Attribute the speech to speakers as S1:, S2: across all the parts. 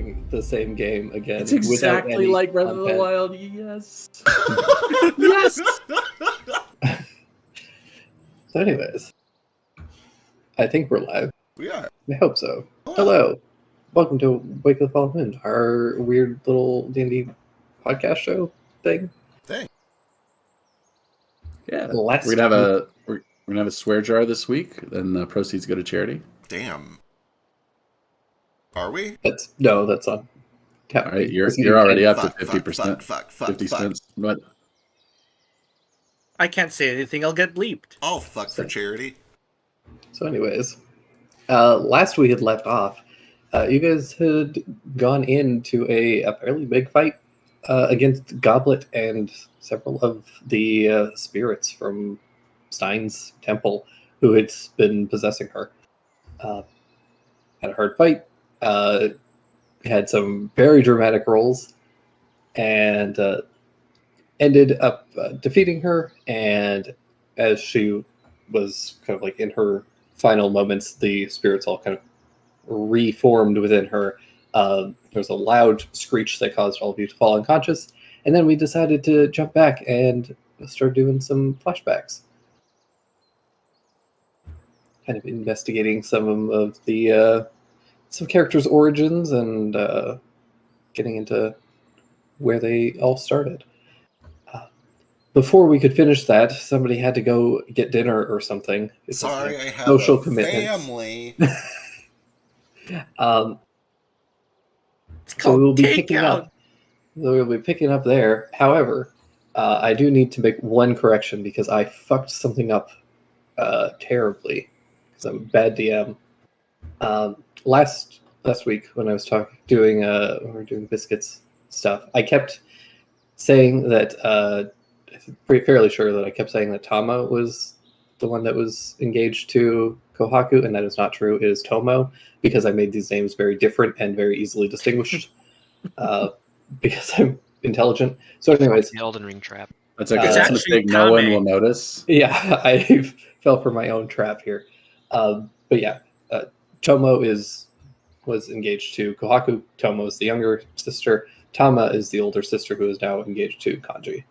S1: playing the same game again.
S2: It's exactly like Breath of the Wild. Yes. Yes.
S1: So anyways, I think we're live.
S3: We are.
S1: I hope so. Hello. Welcome to Wake of the Fallen Moon, our weird little D&D podcast show thing.
S2: Yeah.
S1: We're
S2: gonna have a swear jar this week, then the proceeds go to charity.
S3: Damn. Are we?
S1: That's on.
S2: All right, you're already up to 50%.
S3: Fuck.
S2: 50 cents. But
S4: I can't say anything. I'll get bleeped.
S3: Oh, fuck for charity.
S1: So anyways, last we had left off, you guys had gone into a fairly big fight against Goblet and several of the spirits from Stein's temple who had been possessing her. Had a hard fight. Had some very dramatic rolls, and ended up defeating her. And as she was kind of like in her final moments, the spirits all kind of reformed within her. There was a loud screech that caused all of you to fall unconscious, and then we decided to jump back and start doing some flashbacks, kind of investigating some of the some characters' origins and getting into where they all started. Before we could finish that, somebody had to go get dinner or something.
S3: Sorry, I have
S1: social
S3: a
S1: commitments.
S3: family.
S4: It's
S1: So
S4: called
S1: we'll be picking
S4: takeout.
S1: up. We'll be picking up there. However, I do need to make one correction because I fucked something up terribly because I'm a bad DM. Last week when I was doing when we were doing biscuits stuff, I kept saying that I'm fairly sure that I kept saying that Tama was the one that was engaged to Kohaku, and that is not true. It is Tomo, because I made these names very different and very easily distinguished because I'm intelligent. So anyways,
S5: The Elden Ring trap.
S2: that's okay.
S1: It's
S2: That's a
S4: actually
S2: mistake no one
S4: Kame.
S2: will notice.
S1: yeah, I fell for my own trap here. But yeah, Tomo was engaged to Kohaku. Tomo is the younger sister. Tama is the older sister who is now engaged to Kanji.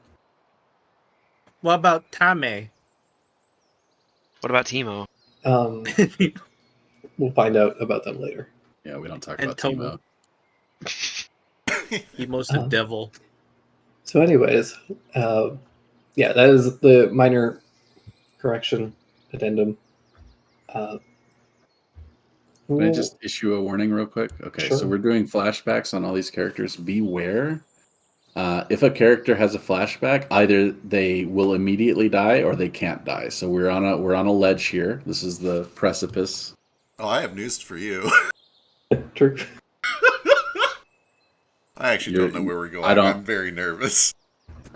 S4: What about Tame?
S5: What about Timo?
S1: We'll find out about them later.
S2: Yeah, we don't talk
S4: And
S2: about
S4: Tomo.
S2: Timo.
S4: He most the devil.
S1: So anyways, yeah, that is the minor correction addendum.
S2: Can I just issue a warning real quick? Okay,
S1: Sure.
S2: So we're doing flashbacks on all these characters. Beware. If a character has a flashback, either they will immediately die or they can't die. So we're on a ledge here. This is the precipice.
S3: Oh, I have news for you.
S1: True.
S3: I actually don't know where we're going.
S2: I don't-
S3: I'm very nervous.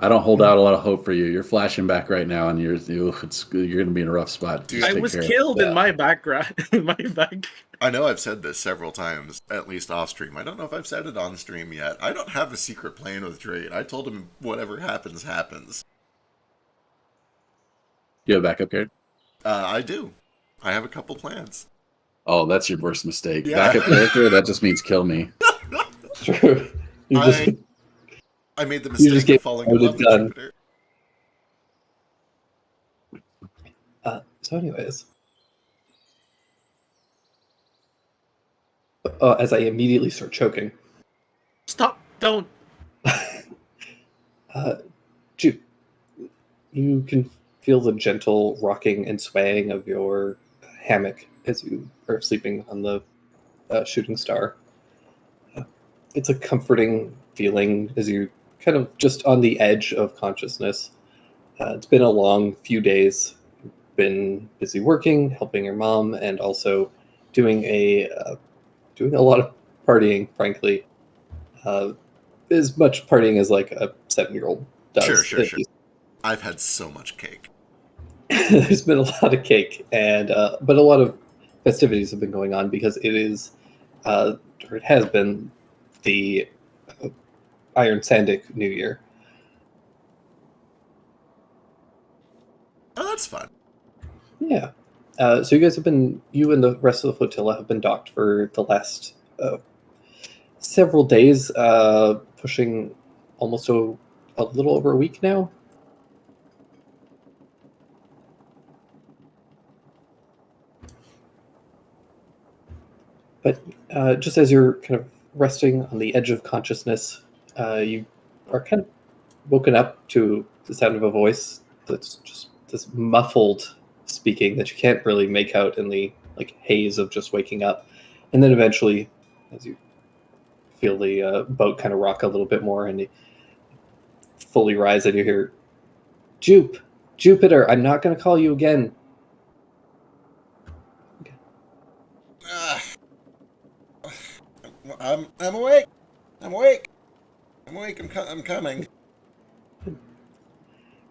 S2: I don't hold out a lot of hope for you. You're flashing back right now, and you're going to be in a rough spot.
S3: Dude,
S2: Just
S4: I
S2: take
S4: was
S2: care.
S4: killed
S1: Yeah.
S4: in my background. In my back.
S3: I know I've said this several times, at least off stream. I don't know if I've said it on stream yet. I don't have a secret plan with Drake. I told him whatever happens, happens.
S2: You have a backup card?
S3: I do. I have a couple plans.
S2: Oh, that's your worst mistake.
S3: Yeah.
S2: Backup character, that just means kill me.
S1: True. You just
S3: I made the
S1: You just
S3: mistake
S1: get
S3: of falling in love with
S1: done.
S3: Jupiter.
S1: so anyways. As I immediately start choking.
S4: Stop! Don't.
S1: Jude, you can feel the gentle rocking and swaying of your hammock as you are sleeping on the shooting star. It's a comforting feeling as you kind of just on the edge of consciousness. It's been a long few days. You've been busy working, helping your mom, and also doing a lot of partying, frankly. As much partying as like a 7-year-old does.
S3: Sure.
S1: at least.
S3: I've had so much cake.
S1: There's been a lot of cake, and but a lot of festivities have been going on because it is, or it has been, the Iron Sandic New Year.
S3: Oh, that's fun.
S1: Yeah. So you guys have been, you and the rest of the flotilla have been docked for the last several days, pushing almost a little over a week now. But just as you're kind of resting on the edge of consciousness, you are kind of woken up to the sound of a voice that's just this muffled speaking that you can't really make out in the like haze of just waking up. And then eventually, as you feel the boat kind of rock a little bit more and you fully rise, and you hear, Jupiter, I'm not going to call you again.
S3: Ah. I'm awake. I'm awake. I'm awake. I'm coming.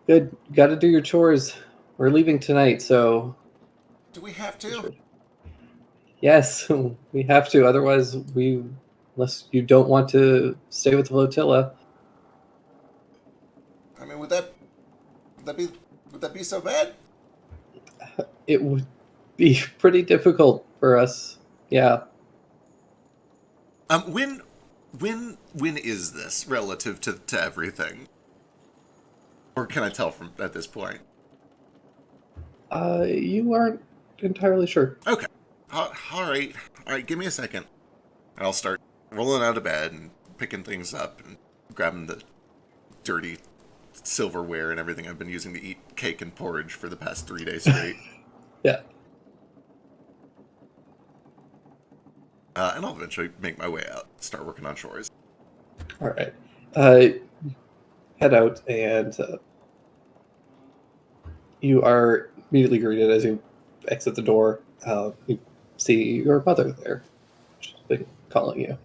S1: Good. Got to do your chores. We're leaving tonight, so
S3: Do we have to?
S1: yes, we have to. Otherwise, unless you don't want to stay with the flotilla,
S3: I mean, would that be so bad?
S1: it would be pretty difficult for us. Yeah.
S3: When is this relative to everything? Or can I tell from at this point?
S1: You aren't entirely sure.
S3: Okay. All right. Give me a second. And I'll start rolling out of bed and picking things up and grabbing the dirty silverware and everything I've been using to eat cake and porridge for the past 3 days straight.
S1: Yeah.
S3: And I'll eventually make my way out, start working on chores.
S1: All right. Head out, and you are immediately greeted as you exit the door. You see your mother there. She's been calling you.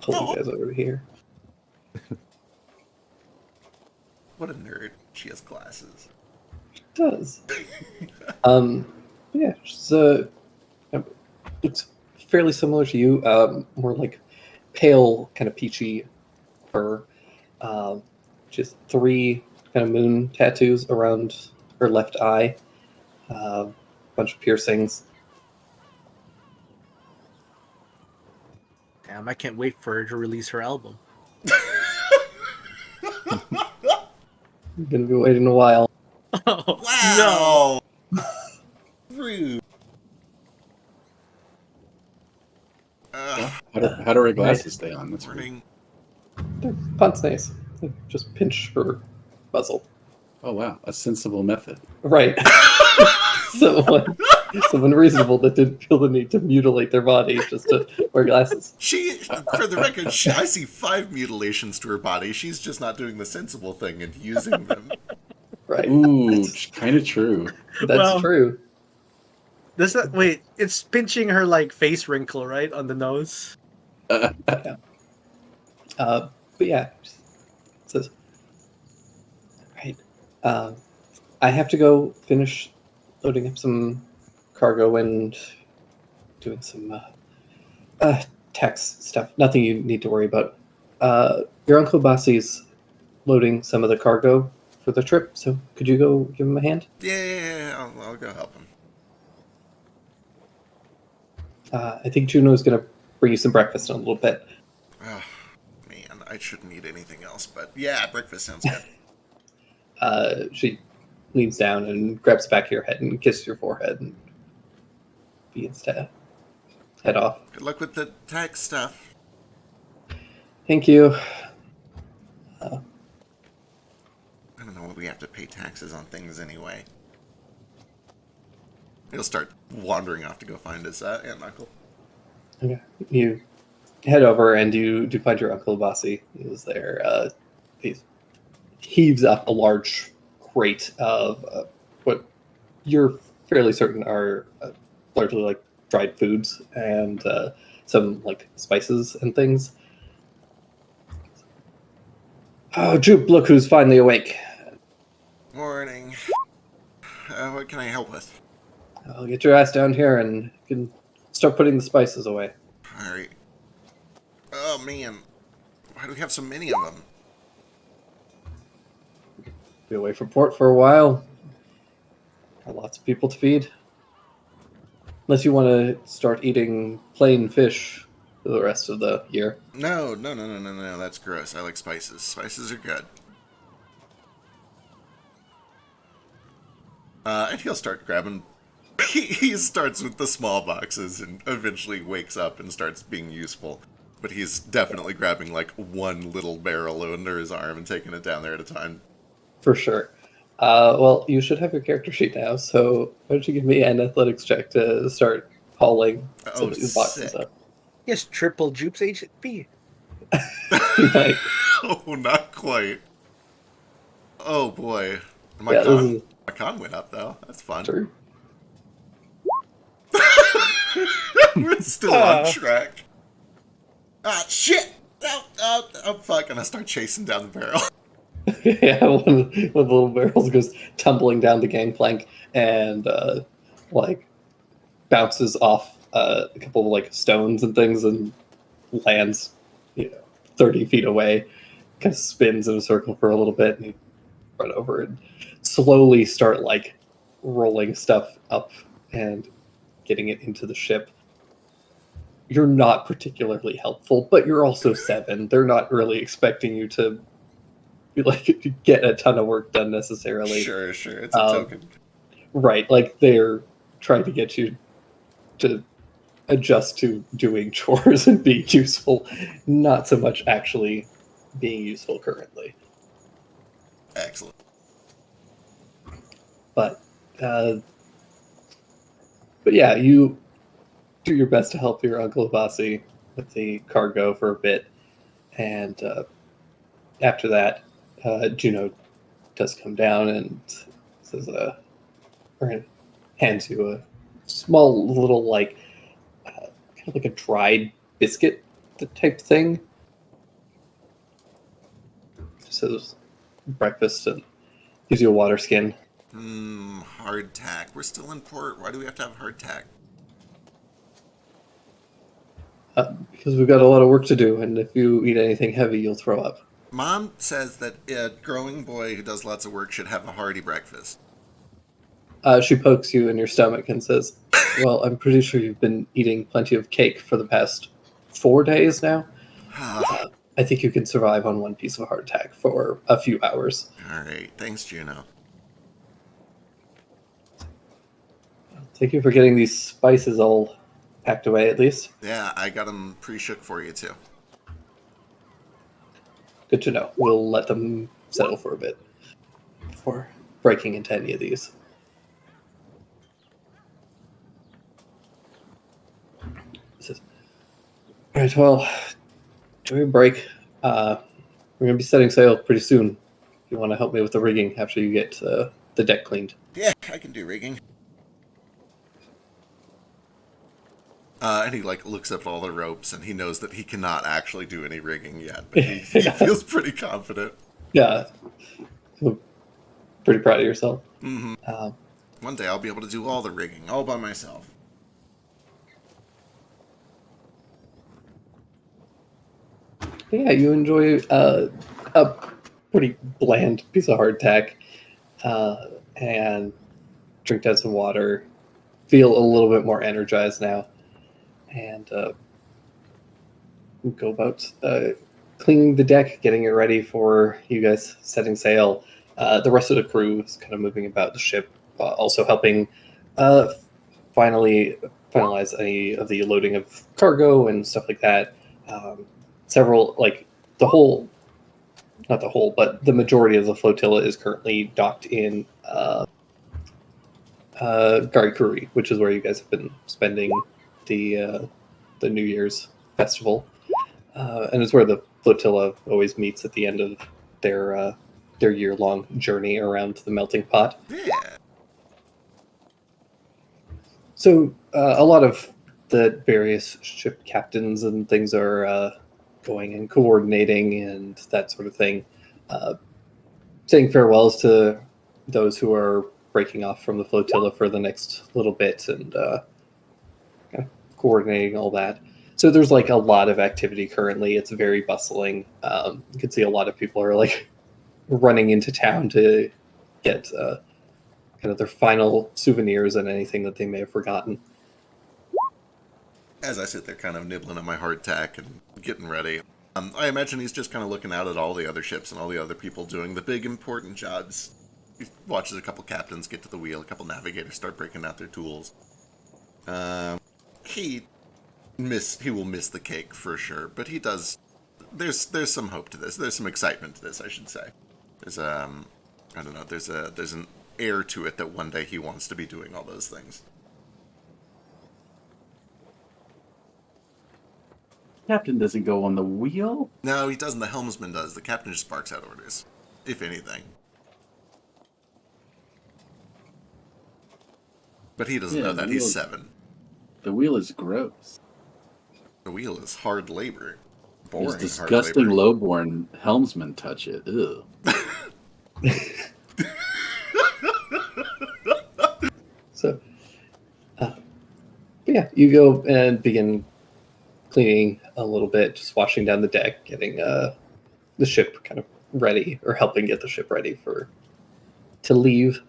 S1: Pull you guys over here.
S3: What a nerd. She has glasses.
S1: Does. Yeah, she's looks fairly similar to you. More like pale, kind of peachy fur. Just 3 kind of moon tattoos around her left eye. Bunch of piercings.
S4: Damn, I can't wait for her to release her album.
S1: You're gonna be waiting a while.
S4: Oh,
S3: Wow! Rude.
S2: How do her glasses stay on? That's weird.
S3: Morning.
S1: They're pince nez. They just pinch her muzzle.
S2: Oh wow, a sensible method.
S1: Right. Someone reasonable that didn't feel the need to mutilate their body just to wear glasses.
S3: She, for the record, I see 5 mutilations to her body. She's just not doing the sensible thing and using them.
S1: Right.
S2: Ooh, kind of true.
S1: That's
S4: Well,
S1: true.
S4: Does that wait? It's pinching her like face wrinkle, right, on the nose.
S1: But yeah, it says, right. I have to go finish loading up some cargo and doing some tax stuff. Nothing you need to worry about. Your Uncle Bossy's loading some of the cargo for the trip, so could you go give him a hand?
S3: Yeah, I'll go help him.
S1: I think Juno's going to bring you some breakfast in a little bit.
S3: Oh, man, I shouldn't eat anything else, but yeah, breakfast sounds good.
S1: She leans down and grabs the back of your head and kisses your forehead and begins to head off.
S3: Good luck with the tax stuff.
S1: Thank you.
S3: I don't know what we have to pay taxes on things anyway. He'll start wandering off to go find his aunt and uncle.
S1: Okay. You head over and you do find your Uncle Bossy. He is there. He heaves up a large crate of what you're fairly certain are largely like dried foods and some like spices and things. Oh, Jupe, look who's finally awake.
S3: Morning. What can I help with?
S1: I'll get your ass down here and you can start putting the spices away.
S3: Alright. Oh, man. Why do we have so many of them?
S1: Be away from port for a while. Got lots of people to feed. Unless you want to start eating plain fish for the rest of the year.
S3: No. That's gross. I like spices. Spices are good. And he'll start grabbing. He starts with the small boxes and eventually wakes up and starts being useful. But he's definitely grabbing like one little barrel under his arm and taking it down there at a time.
S1: For sure. Well, you should have your character sheet now, so why don't you give me an athletics check to start hauling some of these boxes
S3: sick.
S1: up?
S4: Yes, triple Jupes HP.
S1: Like,
S3: Oh, not quite. Oh boy. My
S1: yeah, this is
S3: con went up though. That's fun.
S1: true.
S3: We're still on track. Ah, shit! Oh, fuck. And I start chasing down the barrel.
S1: Yeah, one of the little barrels goes tumbling down the gangplank and like bounces off a couple of like stones and things and lands, 30 feet away. Kind of spins in a circle for a little bit and you run over and slowly start like rolling stuff up and getting it into the ship. You're not particularly helpful, but you're also 7. They're not really expecting you to get a ton of work done necessarily.
S3: Sure. It's a token.
S1: Right, like they're trying to get you to adjust to doing chores and being useful, not so much actually being useful currently.
S3: Excellent.
S1: But yeah, you do your best to help your Uncle Abasi with the cargo for a bit, and after that, Juno does come down and says, or hands you a small little kind of like a dried biscuit type thing. Says breakfast and gives you a water skin.
S3: Hardtack. We're still in port. Why do we have to have hardtack?
S1: Because we've got a lot of work to do, and if you eat anything heavy, you'll throw up.
S3: Mom says that a growing boy who does lots of work should have a hearty breakfast.
S1: She pokes you in your stomach and says, well, I'm pretty sure you've been eating plenty of cake for the past 4 days now. I think you can survive on one piece of hardtack for a few hours.
S3: All right. Thanks, Juno.
S1: Thank you for getting these spices all packed away, at least.
S3: Yeah, I got them pre-shook for you, too.
S1: Good to know. We'll let them settle for a bit before breaking into any of these. All right, well, enjoy a break. We're going to be setting sail pretty soon. If you want to help me with the rigging after you get the deck cleaned.
S3: Yeah, I can do rigging. And he looks up at all the ropes, and he knows that he cannot actually do any rigging yet, but he feels pretty confident.
S1: Yeah, feel pretty proud of yourself.
S3: Mm-hmm. One day I'll be able to do all the rigging all by myself.
S1: Yeah, you enjoy a pretty bland piece of hardtack, and drink down some water. Feel a little bit more energized now, and go about cleaning the deck, getting it ready for you guys setting sail. The rest of the crew is kind of moving about the ship, also helping finalize any of the loading of cargo and stuff like that. Several, not the whole, but the majority of the flotilla is currently docked in Garikuri, which is where you guys have been spending the New Year's festival, and it's where the flotilla always meets at the end of their year-long journey around the melting pot.
S3: Yeah.
S1: So a lot of the various ship captains and things are going and coordinating and that sort of thing, saying farewells to those who are breaking off from the flotilla for the next little bit and kind of coordinating all that. So there's a lot of activity currently. It's very bustling. You can see a lot of people are running into town to get kind of their final souvenirs and anything that they may have forgotten.
S3: As I sit there kind of nibbling at my hardtack and getting ready, I imagine he's just kind of looking out at all the other ships and all the other people doing the big important jobs. He watches a couple captains get to the wheel, a couple navigators start breaking out their tools. He will miss the cake for sure, but he does. There's some hope to this. There's some excitement to this, I should say. There's I don't know. There's an air to it that one day he wants to be doing all those things.
S2: Captain doesn't go on the wheel.
S3: No, he doesn't. The helmsman does. The captain just barks out orders, if anything. But he doesn't know that he's 7.
S2: The wheel is gross.
S3: The wheel is hard labor. Boring
S2: Those disgusting
S3: hard labor.
S2: lowborn helmsmen touch it. Ew.
S1: So, but yeah, you go and begin cleaning a little bit, just washing down the deck, getting the ship kind of ready, or helping get the ship ready to leave,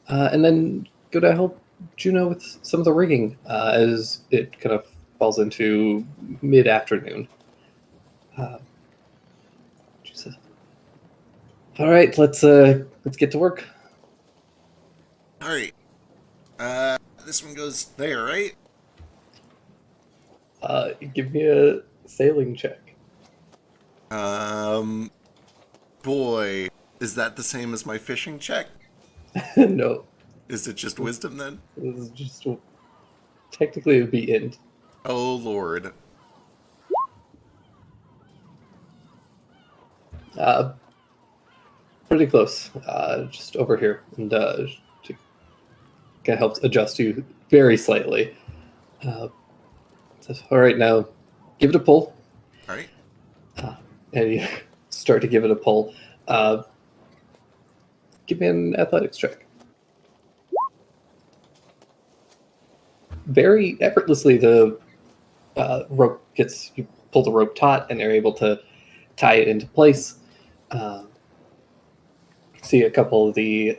S1: and then go to help Juno with some of the rigging as it kind of falls into mid-afternoon. She says, "All right, let's get to work."
S3: All right. This one goes there, right?
S1: Give me a sailing check.
S3: Boy, is that the same as my fishing check?
S1: No,
S3: Is it just wisdom then?
S1: this is just technically it would be int.
S3: Oh lord.
S1: Pretty close. Just over here, and she kind of helps adjust you very slightly. Says, "All right, now give it a pull,"
S3: All right.
S1: and you start to give it a pull. Give me an athletics check. Very effortlessly, the rope you pull the rope taut, and they're able to tie it into place. See a couple of the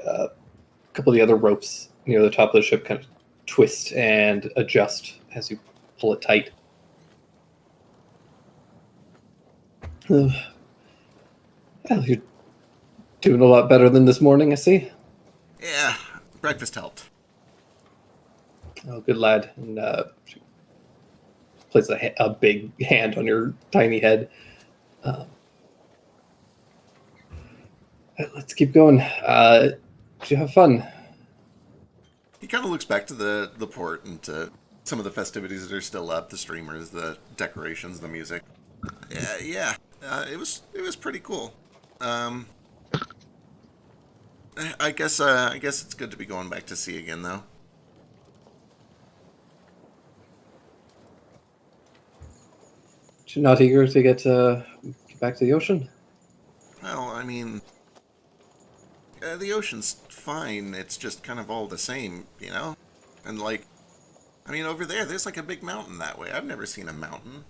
S1: other ropes near the top of the ship kind of twist and adjust as you pull it tight. Well, you're doing a lot better than this morning, I see.
S3: Yeah, breakfast helped.
S1: Oh, good lad. And she places a big hand on your tiny head. Let's keep going. Did you have fun?
S3: He kind of looks back to the port and to some of the festivities that are still up, the streamers, the decorations, the music. Yeah. It was pretty cool. I guess it's good to be going back to sea again, though.
S1: You're not eager to get back to the ocean?
S3: Well, I mean, the ocean's fine. It's just kind of all the same, you know? And, like, I mean, over there's like a big mountain that way. I've never seen a mountain.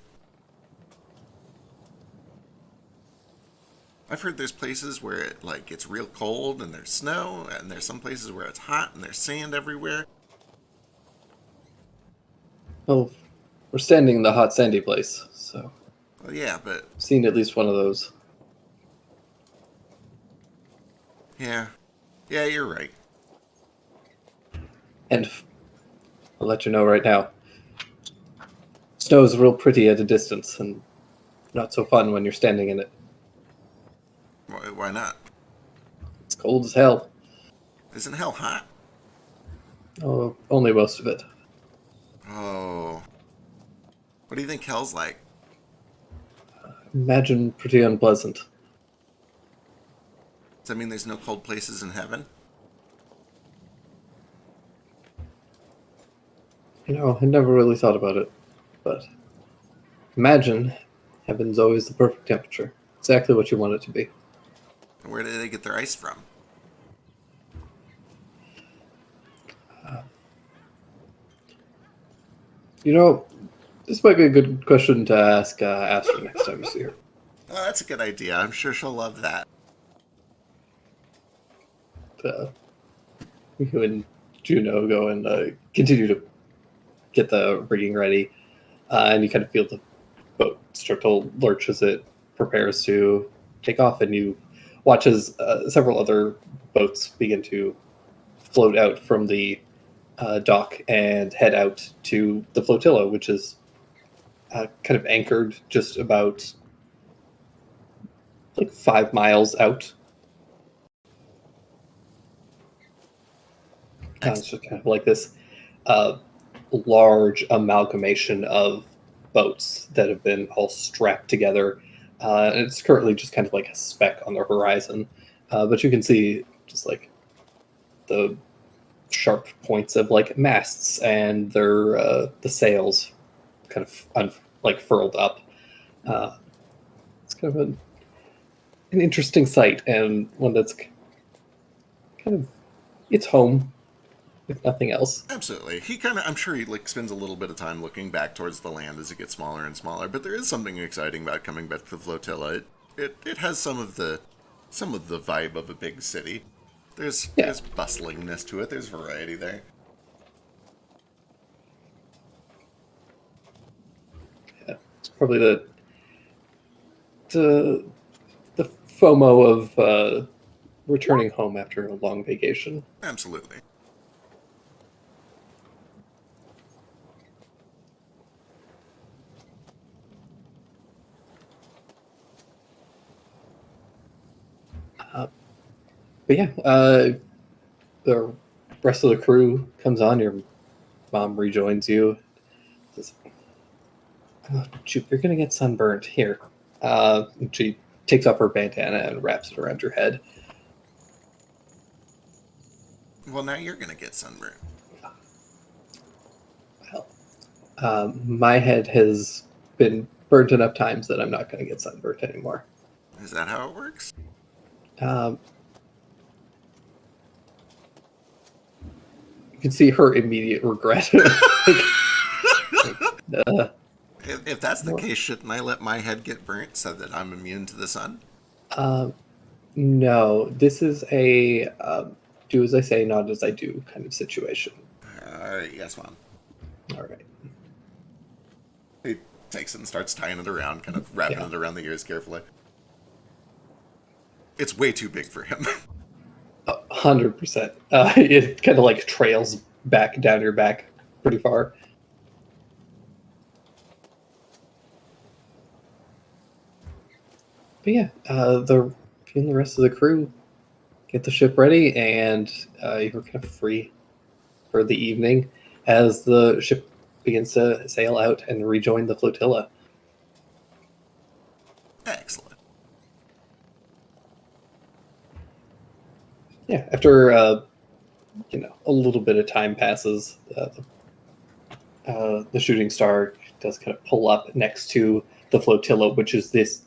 S3: I've heard there's places where it, like, it's real cold and there's snow, and there's some places where it's hot and there's sand everywhere.
S1: Well, we're standing in the hot, sandy place, so
S3: Well, yeah, but,
S1: I've seen at least one of those.
S3: yeah. Yeah, you're right.
S1: And I'll let you know right now, snow is real pretty at a distance, and not so fun when you're standing in it.
S3: Why not?
S1: It's cold as hell.
S3: Isn't hell hot?
S1: Oh, only most of it.
S3: Oh. What do you think hell's like?
S1: Imagine pretty unpleasant.
S3: Does that mean there's no cold places in heaven?
S1: You know, I never really thought about it, but imagine heaven's always the perfect temperature. Exactly what you want it to be.
S3: And where do they get their ice from?
S1: You know, this might be a good question to ask Astra next time you see her.
S3: Oh, that's a good idea. I'm sure she'll love that.
S1: Uh, you and Juno go and continue to get the rigging ready, and you kind of feel the boat start to lurch as it prepares to take off, and you watch as several other boats begin to float out from the dock and head out to the flotilla, which is kind of anchored just about like 5 miles out. It's just kind of like this large amalgamation of boats that have been all strapped together. And it's currently just kind of like a speck on the horizon. But you can see just like the sharp points of like masts and their the sails kind of like furled up. It's kind of an interesting sight, and one that's kind of its home, if nothing else.
S3: Absolutely. I'm sure he like spends a little bit of time looking back towards the land as it gets smaller and smaller, but there is something exciting about coming back to the flotilla. It has some of the vibe of a big city. There's bustlingness to it. There's variety there.
S1: Yeah, it's probably the FOMO of returning home after a long vacation.
S3: Absolutely.
S1: But yeah, the rest of the crew comes on. Your mom rejoins you. Says, "Oh, shoot, you're gonna get sunburned here." She takes off her bandana and wraps it around your head.
S3: Well, now you're gonna get sunburned.
S1: Well, my head has been burnt enough times that I'm not going to get sunburned anymore.
S3: Is that how it works?
S1: You can see her immediate regret.
S3: If that's the case, shouldn't I let my head get burnt so that I'm immune to the sun?
S1: No, this is a do as I say, not as I do kind of situation.
S3: All right, yes, Mom.
S1: All right.
S3: He takes it and starts tying it around, kind of wrapping it around the ears carefully. It's way too big for him.
S1: 100%. It kind of like trails back down your back pretty far. But yeah, you and the rest of the crew get the ship ready, and you're kind of free for the evening as the ship begins to sail out and rejoin the flotilla.
S3: Excellent.
S1: Yeah, after a little bit of time passes, the shooting star does kind of pull up next to the flotilla, which is this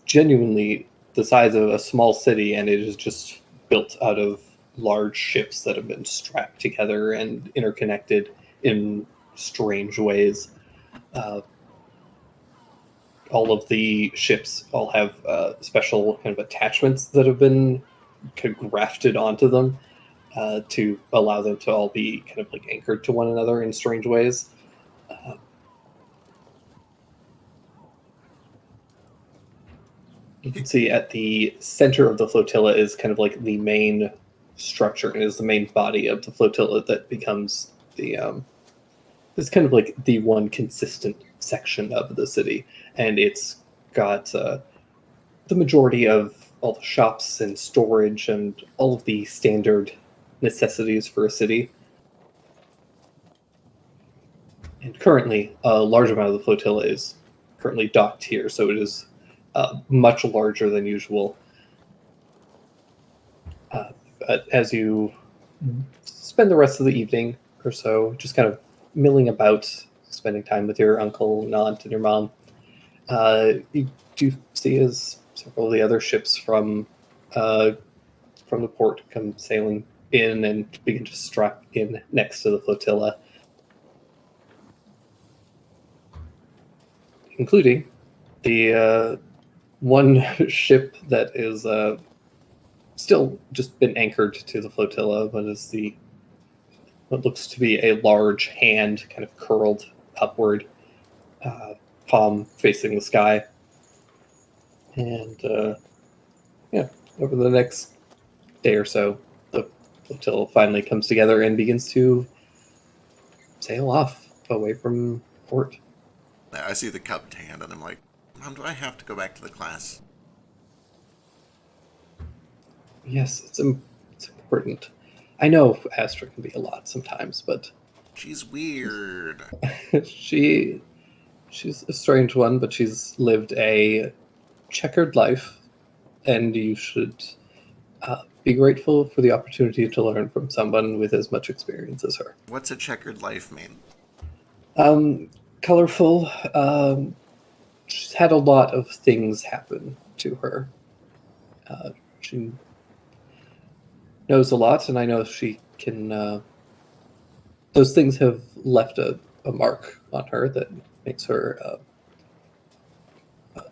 S1: genuinely the size of a small city, and it is just built out of large ships that have been strapped together and interconnected in strange ways. All of the ships all have special kind of attachments that have been kind of grafted onto them to allow them to all be kind of like anchored to one another in strange ways. You can see at the center of the flotilla is kind of like the main structure, and is the main body of the flotilla that becomes the it's kind of like the one consistent section of the city, and it's got the majority of all the shops and storage and all of the standard necessities for a city. And currently, a large amount of the flotilla is currently docked here, so it is much larger than usual. But as you spend the rest of the evening or so just kind of milling about, spending time with your uncle and aunt and your mom, you do see as several of the other ships from the port come sailing in and begin to strap in next to the flotilla, including the one ship that is still just been anchored to the flotilla, but is the what looks to be a large hand kind of curled upward, palm facing the sky. And yeah, over the next day or so, the flotilla finally comes together and begins to sail off away from port.
S3: I see the cupped hand, and I'm like, Mom, do I have to go back to the class?
S1: Yes, it's important. I know Astra can be a lot sometimes, but
S3: She's weird.
S1: she's a strange one, but she's lived a checkered life, and you should be grateful for the opportunity to learn from someone with as much experience as her.
S3: What's a checkered life mean?
S1: Colorful. She's had a lot of things happen to her. She knows a lot, and I know she can. Those things have left a mark on her that makes her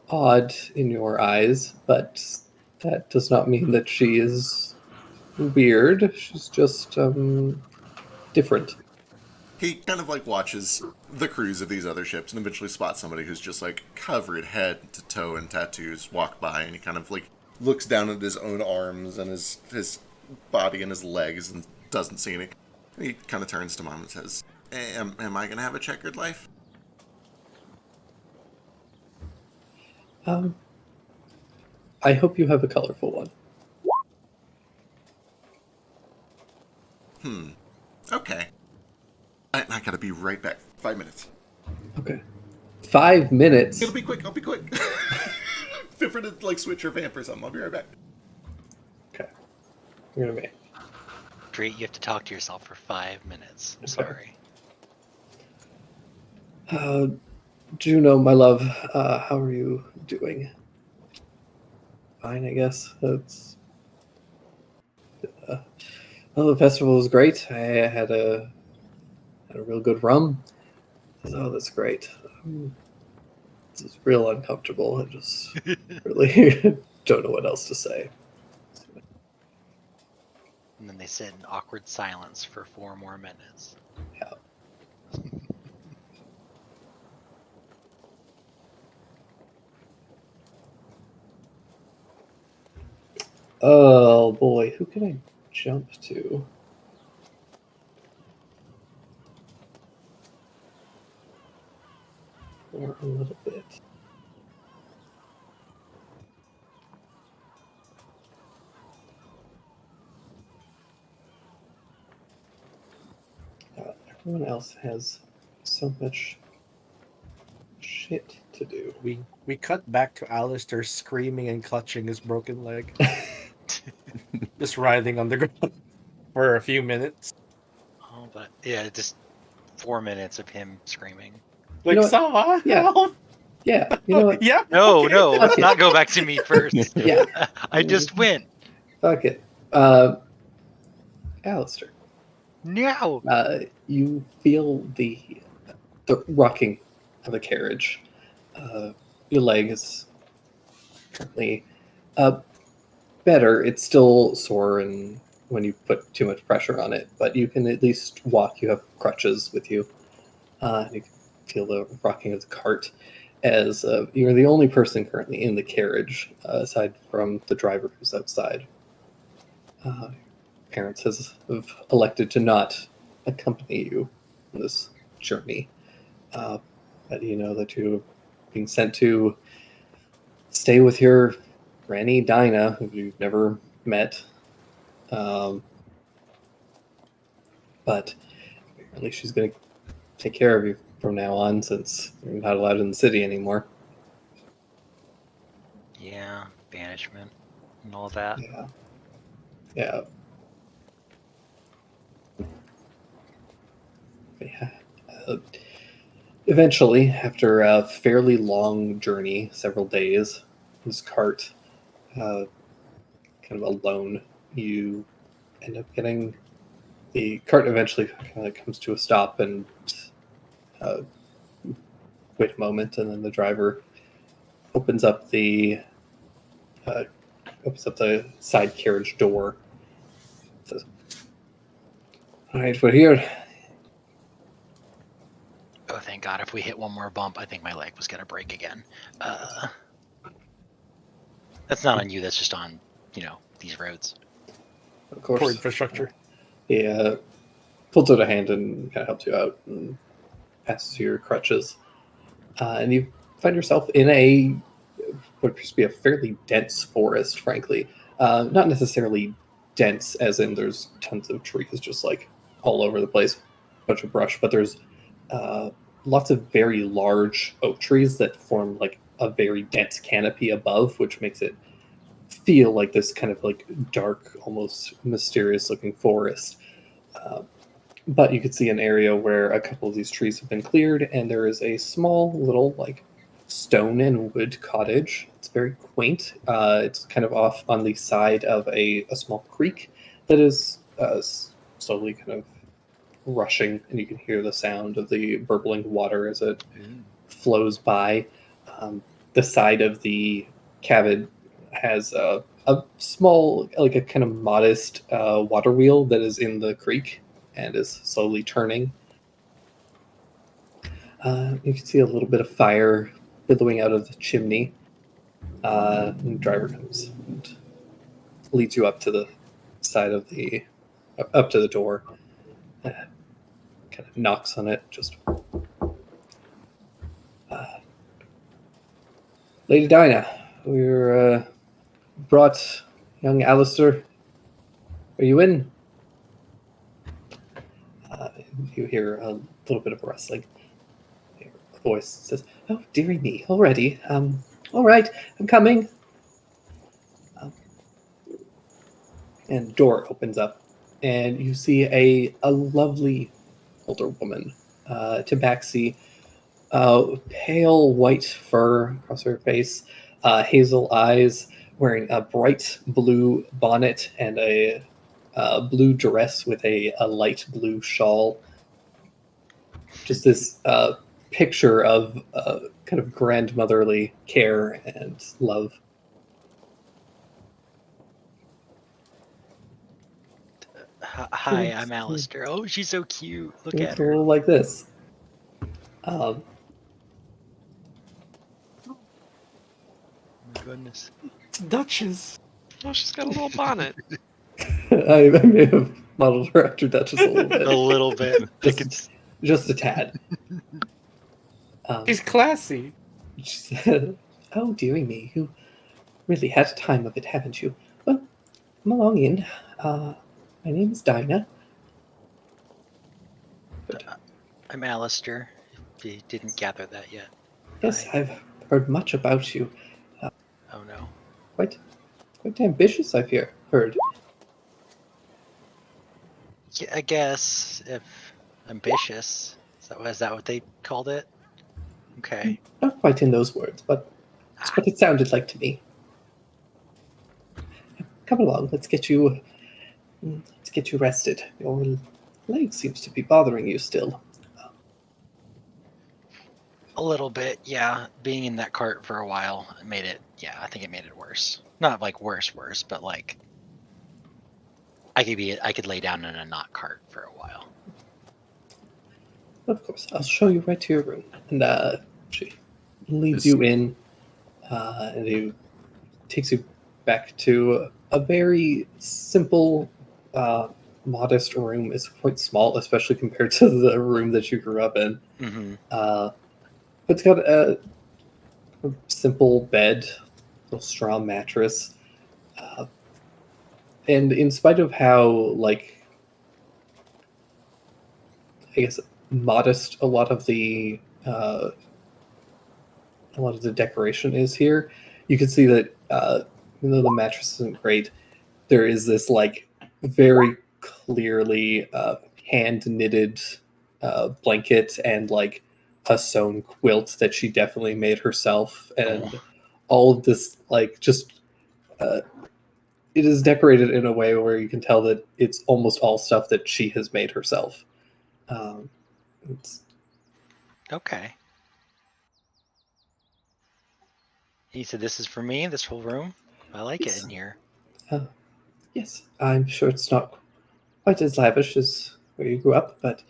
S1: odd in your eyes, but that does not mean that she is weird. She's just different.
S3: He kind of like watches the crews of these other ships and eventually spots somebody who's just like covered head to toe in tattoos walk by, and he kind of like looks down at his own arms and his body and his legs and doesn't see any. And he kind of turns to Mom and says, am I going to have a checkered life?
S1: I hope you have a colorful one.
S3: Okay. I gotta be right back. 5 minutes.
S1: Okay. 5 minutes.
S3: It'll be quick. I'll be quick. Feel free to like switch your vamp or something. I'll be right back.
S1: Okay. You're gonna make.
S6: Great, you have to talk to yourself for 5 minutes. I'm
S1: Okay.
S6: sorry.
S1: Juno, my love, how are you doing? Fine, I guess. It's. Well, the festival was great. I had a real good rum. Oh, that's great. This is real uncomfortable. I just really don't know what else to say.
S6: And then they sit in awkward silence for 4 more minutes.
S1: Yeah. Oh boy, who can I jump to? For a little bit. Everyone else has so much shit to do.
S4: We cut back to Alistair screaming and clutching his broken leg, just writhing on the ground for a few minutes.
S6: Oh, but yeah, just 4 minutes of him screaming.
S4: Like,
S1: know what?
S4: Sama,
S1: Yeah.
S4: help!
S1: Yeah, you know what?
S4: Yeah.
S6: No,
S4: okay.
S6: no, let's not go back to me first.
S1: Yeah.
S6: I just went.
S1: Fuck it. Alistair,
S6: No.
S1: you feel the rocking of the carriage. Your leg is currently better. It's still sore and when you put too much pressure on it, but you can at least walk. You have crutches with you. You can feel the rocking of the cart as you're the only person currently in the carriage, aside from the driver who's outside. Parents have elected to not accompany you on this journey. But you know that you're being sent to stay with your granny Dinah, who you've never met. But apparently she's going to take care of you from now on since you're not allowed in the city anymore.
S6: Yeah, banishment and all that.
S1: Yeah. Yeah. Yeah. Eventually, after a fairly long journey, several days, this cart, kind of alone, you end up getting the cart eventually kind of comes to a stop and wait a moment, and then the driver opens up the opens up the side carriage door. Says, "All right, we're here."
S6: Oh, thank God. If we hit one more bump, I think my leg was going to break again. That's not on you. That's just on, these roads.
S1: Of
S4: Poor
S1: course,
S4: infrastructure.
S1: he pulls out a hand and kind of helps you out and passes you your crutches. And you find yourself in what appears to be a fairly dense forest, frankly. Not necessarily dense as in there's tons of trees just like all over the place, bunch of brush, but there's lots of very large oak trees that form like a very dense canopy above, which makes it feel like this kind of like dark, almost mysterious looking forest. Uh, but you could see an area where a couple of these trees have been cleared, and there is a small little like stone and wood cottage. It's very quaint. It's kind of off on the side of a small creek that is slowly kind of rushing, and you can hear the sound of the burbling water as it flows by. The side of the cabin has a small, like a kind of modest water wheel that is in the creek and is slowly turning. You can see a little bit of fire billowing out of the chimney. And the driver comes and leads you up to the side of up to the door. Kind of knocks on it. Just, Lady Dinah, we're brought young Alistair. Are you in? You hear a little bit of a rustling. A voice says, "Oh, dearie me, already. All right, I'm coming." And the door opens up, and you see a lovely older woman, tabaxi, pale white fur across her face, hazel eyes, wearing a bright blue bonnet and a blue dress with a light blue shawl. Just this picture of kind of grandmotherly care and love.
S6: Hi, I'm Alistair. Oh, she's so cute. Look
S1: It's
S6: at
S1: a
S6: her.
S1: little like this. Um,
S6: Oh my goodness.
S4: It's Duchess.
S5: Oh, she's got a little bonnet.
S1: I may have modeled her after Duchess a little bit.
S6: A little bit.
S1: Just a tad.
S4: She's classy.
S1: She said, "Oh, dearie me, you really had a time of it, haven't you? Well, come along in. My name is Dinah."
S6: I'm Alistair. If you didn't gather that yet.
S1: "Yes,
S6: Hi.
S1: I've heard much about you.
S6: Oh no.
S1: Quite ambitious, I've heard."
S6: Yeah, I guess if ambitious. Is that what they called it? Okay.
S1: Not quite in those words, but it's what it sounded like to me. Come along, let's get you rested. Your leg seems to be bothering you still.
S6: A little bit, yeah. Being in that cart for a while made it, I think it made it worse. Not like worse, but like I could lay down in a not cart for a while.
S1: Of course, I'll show you right to your room. And she leads you in, and he takes you back to a very simple, modest room. It's quite small, especially compared to the room that you grew up in.
S6: Mm-hmm.
S1: But it's got a simple bed, little straw mattress, and in spite of how, like, I guess, modest a lot of the decoration is here, you can see that even though the mattress isn't great, there is this like very clearly hand knitted blanket and like a sewn quilt that she definitely made herself, and all of this like just it is decorated in a way where you can tell that it's almost all stuff that she has made herself. It's,
S6: Okay. He said, "This is for me. This whole room." I like it in here.
S1: Yes, I'm sure it's not quite as lavish as where you grew up, but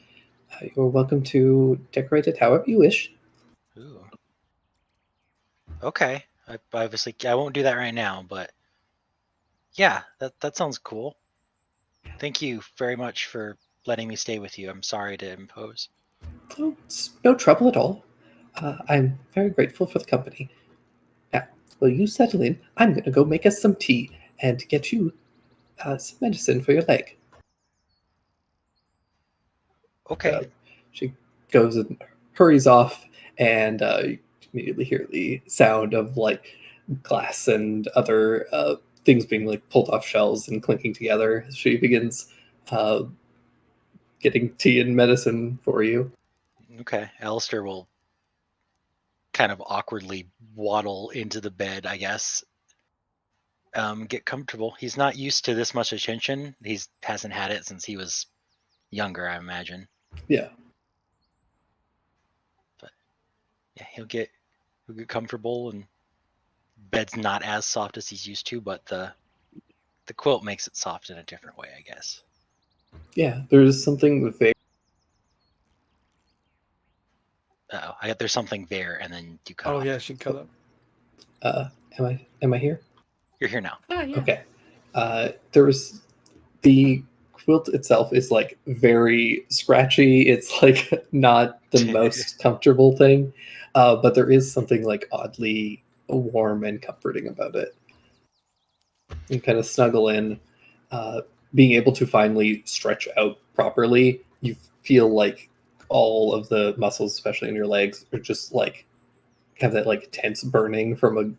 S1: you're welcome to decorate it however you wish.
S6: Ooh. Okay. I obviously I won't do that right now, but yeah, that sounds cool. Thank you very much for letting me stay with you. I'm sorry to impose.
S1: Oh, it's no trouble at all. I'm very grateful for the company. Now, will you settle in? I'm going to go make us some tea and get you some medicine for your leg.
S6: Okay.
S1: She goes and hurries off, and you immediately hear the sound of like glass and other things being like pulled off shelves and clinking together. She begins getting tea and medicine for you.
S6: Okay. Alistair will kind of awkwardly waddle into the bed, I guess. Get comfortable. He's not used to this much attention. He's hasn't had it since he was younger, I imagine.
S1: Yeah.
S6: Yeah, he'll get comfortable, and bed's not as soft as he's used to, but the quilt makes it soft in a different way, I guess.
S1: Yeah, there's something very.
S6: There's something there, and then you cut
S4: Oh
S6: off.
S4: yeah, she cut up.
S1: Am I here?
S6: You're here now.
S1: Okay. There's the quilt itself is like very scratchy. It's like not the most comfortable thing, but there is something like oddly warm and comforting about it. You kind of snuggle in, being able to finally stretch out properly. You feel like all of the muscles, especially in your legs, are just like have that like tense burning from a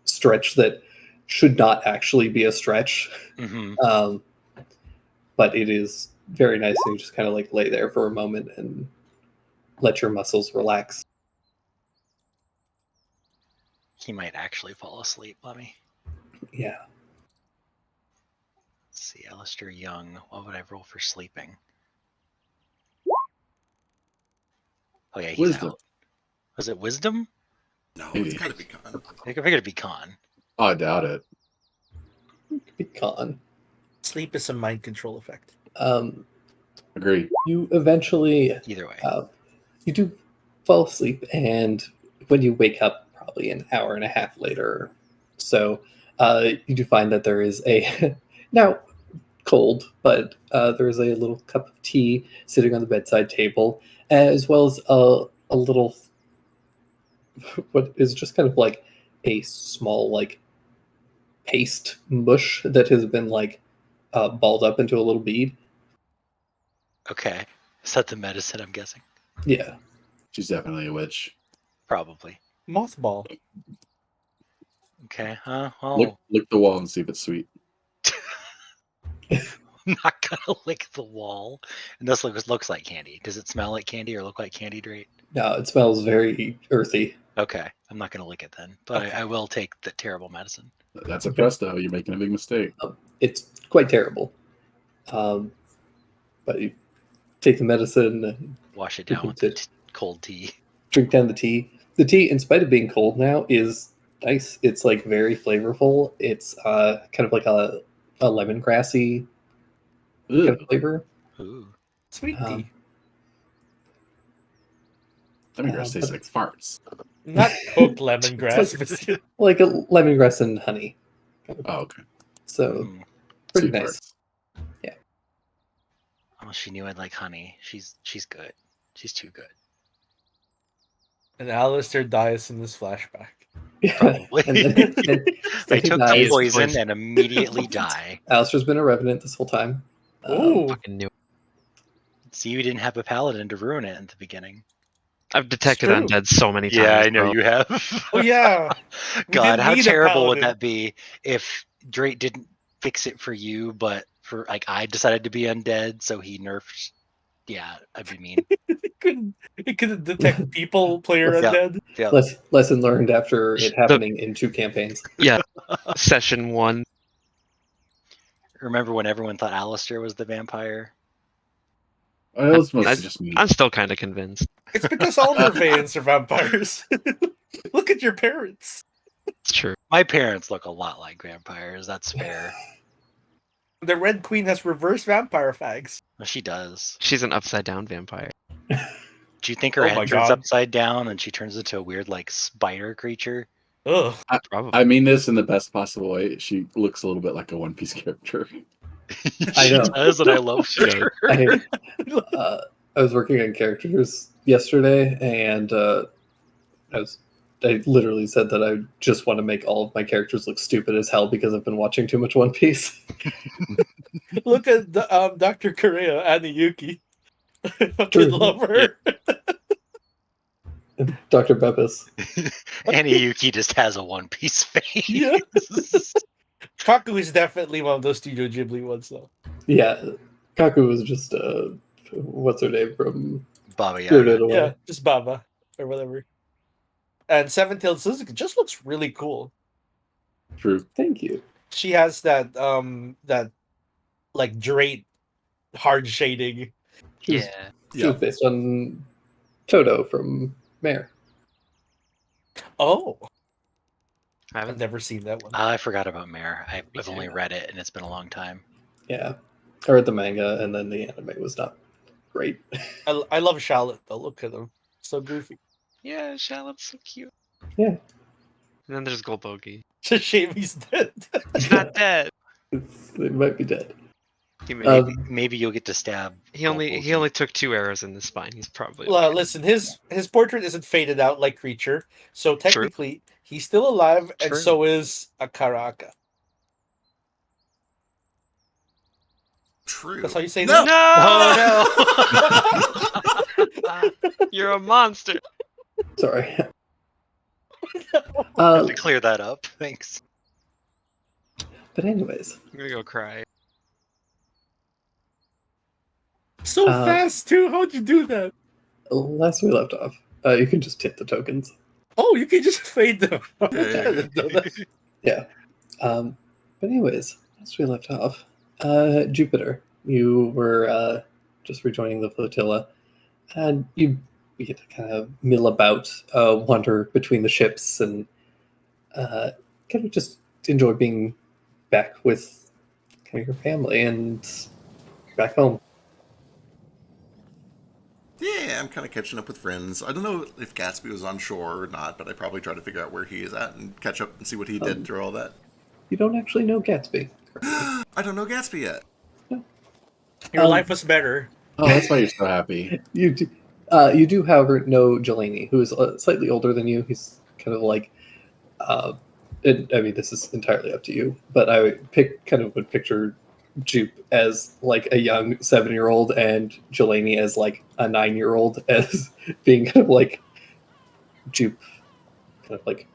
S1: stretch that should not actually be a stretch.
S6: Mm-hmm.
S1: But it is very nice to just kind of like lay there for a moment and let your muscles relax.
S6: He might actually fall asleep. Let me
S1: Yeah.
S6: see. Alistair Young. What would I roll for sleeping? Oh yeah, he's
S2: Wisdom.
S6: out. Was it wisdom?
S3: No,
S2: Maybe.
S3: it's gotta be con.
S6: I figured it'd be con.
S2: Oh, I doubt it.
S1: Be con.
S4: Sleep is a mind control effect.
S2: Agree.
S1: You eventually
S6: Either way.
S1: you do fall asleep, and when you wake up probably an hour and a half later, so you do find that there is a now cold, but there is a little cup of tea sitting on the bedside table, as well as a little what is just kind of like a small like paste mush that has been like balled up into a little bead.
S6: Okay. Is that the medicine, I'm guessing?
S1: Yeah.
S2: She's definitely a witch.
S6: Probably.
S4: Mothball.
S6: Okay.
S2: Lick,
S6: Well,
S2: lick the wall and see if it's sweet.
S6: I'm not gonna lick the wall. And this looks like candy. Does it smell like candy or look like candy, Drake?
S1: No, it smells very earthy.
S6: Okay. I'm not gonna lick it then. But
S4: Okay.
S6: I will take the terrible medicine.
S2: That's a presto. You're making a big mistake.
S1: It's quite terrible. But you take the medicine, and
S6: Wash it down with the cold tea.
S1: drink down the tea. The tea, in spite of being cold now, is nice. It's like very flavorful. It's kind of like a lemongrassy kind
S2: Ugh.
S1: of flavor.
S6: Ooh.
S4: Sweet
S1: Um,
S4: tea.
S2: Lemongrass tastes like farts.
S4: Not cooked lemongrass, but still.
S1: Like a lemongrass and honey.
S2: Oh, okay.
S1: So
S6: Mm.
S1: pretty
S2: Sweet
S1: nice.
S2: farts.
S6: Oh, she knew I'd like honey. She's good. She's too good.
S4: And Alistair dies in this flashback.
S1: Yeah.
S6: Probably.
S1: And then
S6: I
S1: he
S6: took the
S1: dies.
S6: poison and immediately die.
S1: Alistair's been a revenant this whole time.
S4: Ooh.
S5: Fucking knew it.
S6: See, you didn't have a paladin to ruin it at the beginning.
S5: I've detected
S4: true.
S5: undead so many times.
S6: Yeah, I know
S5: bro.
S6: you have.
S4: Oh yeah. We
S6: God,
S4: didn't
S6: how
S4: need a
S6: terrible would
S4: paladin.
S6: that be if Drake didn't fix it for you, but for like I decided to be undead, so he nerfed. Yeah, I'd be mean.
S4: It couldn't detect people, player
S6: Yeah.
S4: undead.
S6: Yeah.
S1: Lesson learned after it happening in 2 campaigns.
S5: Yeah. Session 1.
S6: Remember when everyone thought Alistair was the vampire?
S2: Well, it was mostly
S5: I-
S2: just me.
S5: I'm still kind of convinced.
S4: It's because all Nervanians are vampires. Look at your parents.
S5: It's true.
S6: My parents look a lot like vampires. That's fair.
S4: The Red Queen has reverse vampire fags.
S6: Well, she does.
S5: She's an upside down vampire.
S6: Do you think her
S4: Oh
S6: head
S4: my
S6: turns
S4: God.
S6: upside down and she turns into a weird like spider creature?
S4: Ugh.
S5: Probably.
S2: I mean this in the best possible way. She looks a little bit like a One Piece character.
S1: I
S6: She
S1: know.
S6: does, and I love her.
S1: I was working on characters yesterday, and I literally said that I just want to make all of my characters look stupid as hell because I've been watching too much One Piece.
S4: Look at the, Dr. Korea, Annie Yuki. I fucking
S1: True.
S4: love her.
S1: Dr. Beppis.
S6: Annie Yuki just has a One Piece face.
S4: Yeah. Kaku is definitely one of those Studio Ghibli ones, though.
S1: Yeah, Kaku was just what's her name from
S6: Baba
S1: Spirited
S6: Yaga.
S1: Away.
S4: Yeah, just Baba or whatever. And Seven-Tailed Suzuki just looks really cool.
S2: True.
S1: Thank you.
S4: She has that that like Drake hard shading.
S5: Yeah.
S1: She was based on Toto from Mare.
S4: Oh,
S5: I
S4: I've
S5: haven't.
S4: never seen that one.
S6: I forgot about Mare. I've
S5: too.
S6: only read it, and it's been a long time.
S1: Yeah, I read the manga, and then the anime was not great.
S4: I love Charlotte though. Look at him, so goofy.
S5: Yeah, Charlotte's so cute.
S1: Yeah.
S5: And then there's Golbogi.
S4: It's a shame he's dead.
S5: He's not dead.
S1: It might be dead.
S5: He, may,
S6: Maybe you'll get to stab.
S5: he only took 2 arrows in the spine. He's probably
S4: Well, listen, his portrait isn't faded out like Creature, so technically he's still alive, and
S5: True.
S4: so is a Karaka.
S3: True.
S4: That's how you say
S3: No!
S4: that.
S5: Oh no! You're a monster.
S1: Sorry.
S6: To clear that up. Thanks.
S1: But anyways,
S5: I'm gonna go cry.
S4: So fast too. How'd you do that?
S1: last we left off, you can just hit the tokens.
S4: Oh, you can just fade them.
S1: Yeah. But anyways, as we left off, Jupiter, you were just rejoining the flotilla, and you get to kind of mill about, wander between the ships, and kind of just enjoy being back with kind of your family and back home.
S3: Yeah, I'm kind of catching up with friends. I don't know if Gatsby was on shore or not, but I probably try to figure out where he is at and catch up and see what he did through all that.
S1: You don't actually know Gatsby.
S3: I don't know Gatsby yet.
S4: Your life was better.
S2: Oh, that's why you're so happy.
S1: You do, however, know Jelani, who is slightly older than you. He's kind of like, I mean, this is entirely up to you, but I would picture Jupe as like a young 7-year-old and Jelani as like a 9-year-old, as being kind of like Jupe, kind of like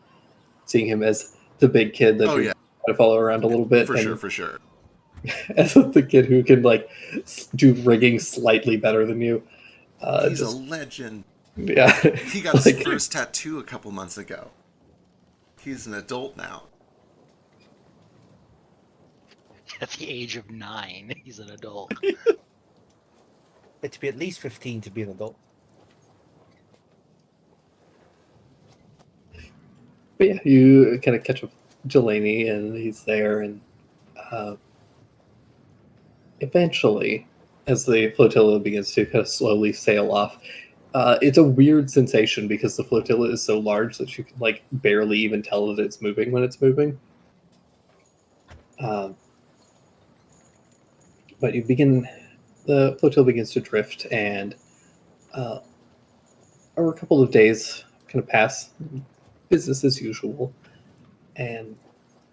S1: seeing him as the big kid that you try to follow around a little bit.
S3: For sure.
S1: As the kid who can like do rigging slightly better than you.
S3: He's a legend.
S1: Yeah.
S3: He got his first tattoo a couple months ago. He's an adult now.
S6: At the age of 9, he's an adult.
S4: But to be at least 15 to be an adult.
S1: But yeah, you kind of catch up with Jelani, and he's there, and eventually, as the flotilla begins to kind of slowly sail off, it's a weird sensation because the flotilla is so large that you can like barely even tell that it's moving when it's moving. But the flotilla begins to drift, and over a couple of days kind of pass, business as usual, and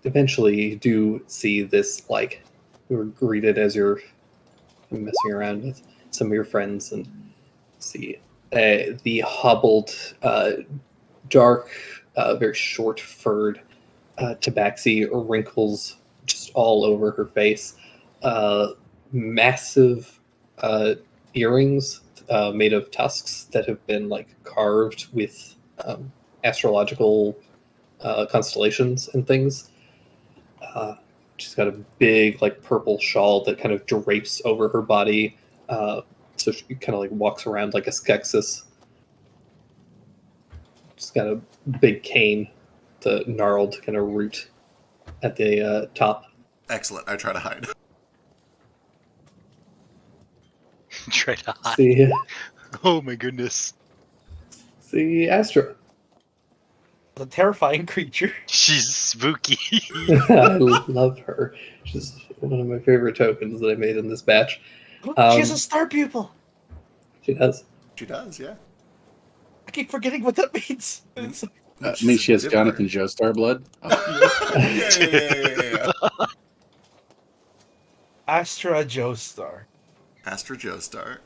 S1: eventually you do see this, like, you were greeted as you're messing around with some of your friends, and see the hobbled, dark, very short-furred tabaxi wrinkles just all over her face. Massive earrings made of tusks that have been like carved with astrological constellations and things. She's got a big like purple shawl that kind of drapes over her body, so she kind of like walks around like a Skeksis. She's got a big cane the gnarled kind of root at the top.
S3: Excellent. I try to hide.
S6: Try to hide.
S1: See,
S6: Oh my goodness.
S1: see Astra.
S4: The terrifying creature.
S6: She's spooky.
S1: I love her. She's one of my favorite tokens that I made in this batch.
S4: She has a star pupil.
S1: She does.
S3: She does, yeah.
S4: I keep forgetting what that means. It's-
S2: I mean, she has Jonathan Joestar blood. Oh.
S3: yeah.
S4: Astra Joestar.
S3: Astra Joestar.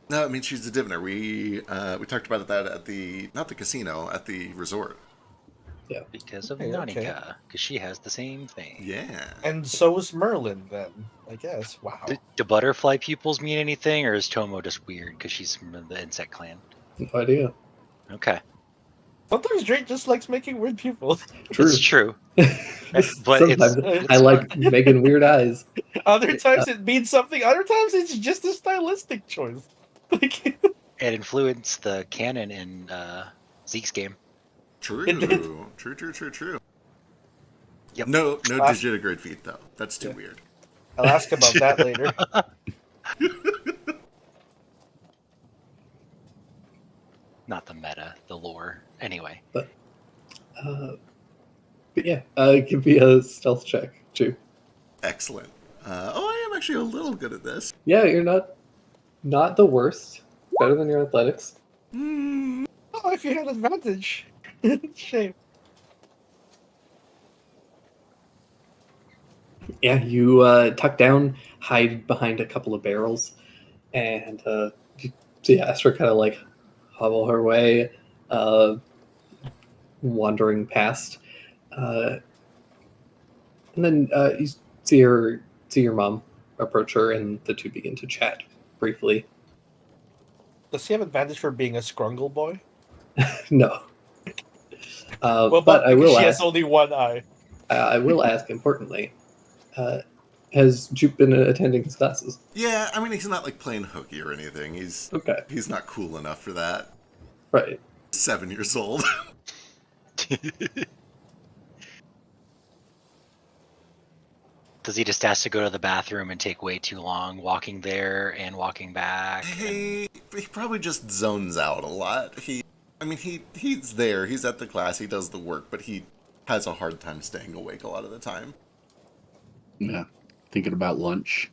S3: No, I mean she's a diviner. We talked about that at the not the casino, at the resort.
S6: Because of
S4: Okay,
S6: Nanika, because she has the same thing.
S3: Yeah.
S4: And so is Merlin, then, I guess. Wow.
S6: Do butterfly pupils mean anything, or is Tomo just weird because she's from the insect clan?
S1: No idea.
S6: Okay,
S4: Sometimes Drake just likes making weird pupils.
S1: True.
S6: it's true. But
S1: Sometimes
S6: it's
S1: I like making weird eyes.
S4: Other times it means something. Other times it's just a stylistic choice. Like,
S6: It influenced the canon in Zeke's game.
S3: True.
S4: It did.
S3: True.
S6: Yep.
S3: No
S4: Last-
S3: digitigrade feet though. That's too
S4: Yeah.
S3: weird.
S4: I'll ask about that later.
S6: Not the meta, the lore. Anyway,
S1: But yeah, give me a stealth check too.
S3: Excellent. I am actually a little good at this.
S1: Yeah, you're not the worst. Better than your athletics.
S3: Hmm.
S4: Oh, if you had advantage. Shame.
S1: Yeah, you tuck down, hide behind a couple of barrels, and you see Astra kind of like hobble her way, wandering past, and then you see your mom approach her, and the two begin to chat briefly.
S4: Does he have advantage for being a scrungle boy?
S1: No,
S4: Well,
S1: but I will
S4: she
S1: ask.
S4: has only one eye.
S1: I will ask importantly. Has Jupe been attending his classes?
S3: Yeah, I mean he's not like playing hooky or anything. He's
S1: Okay,
S3: not cool enough for that.
S1: right.
S3: 7 years old.
S6: does he just has to go to the bathroom and take way too long walking there and walking back?
S3: he probably just zones out a lot. He's there. He's at the class. He does the work, but he has a hard time staying awake a lot of the time.
S2: Yeah, thinking about lunch.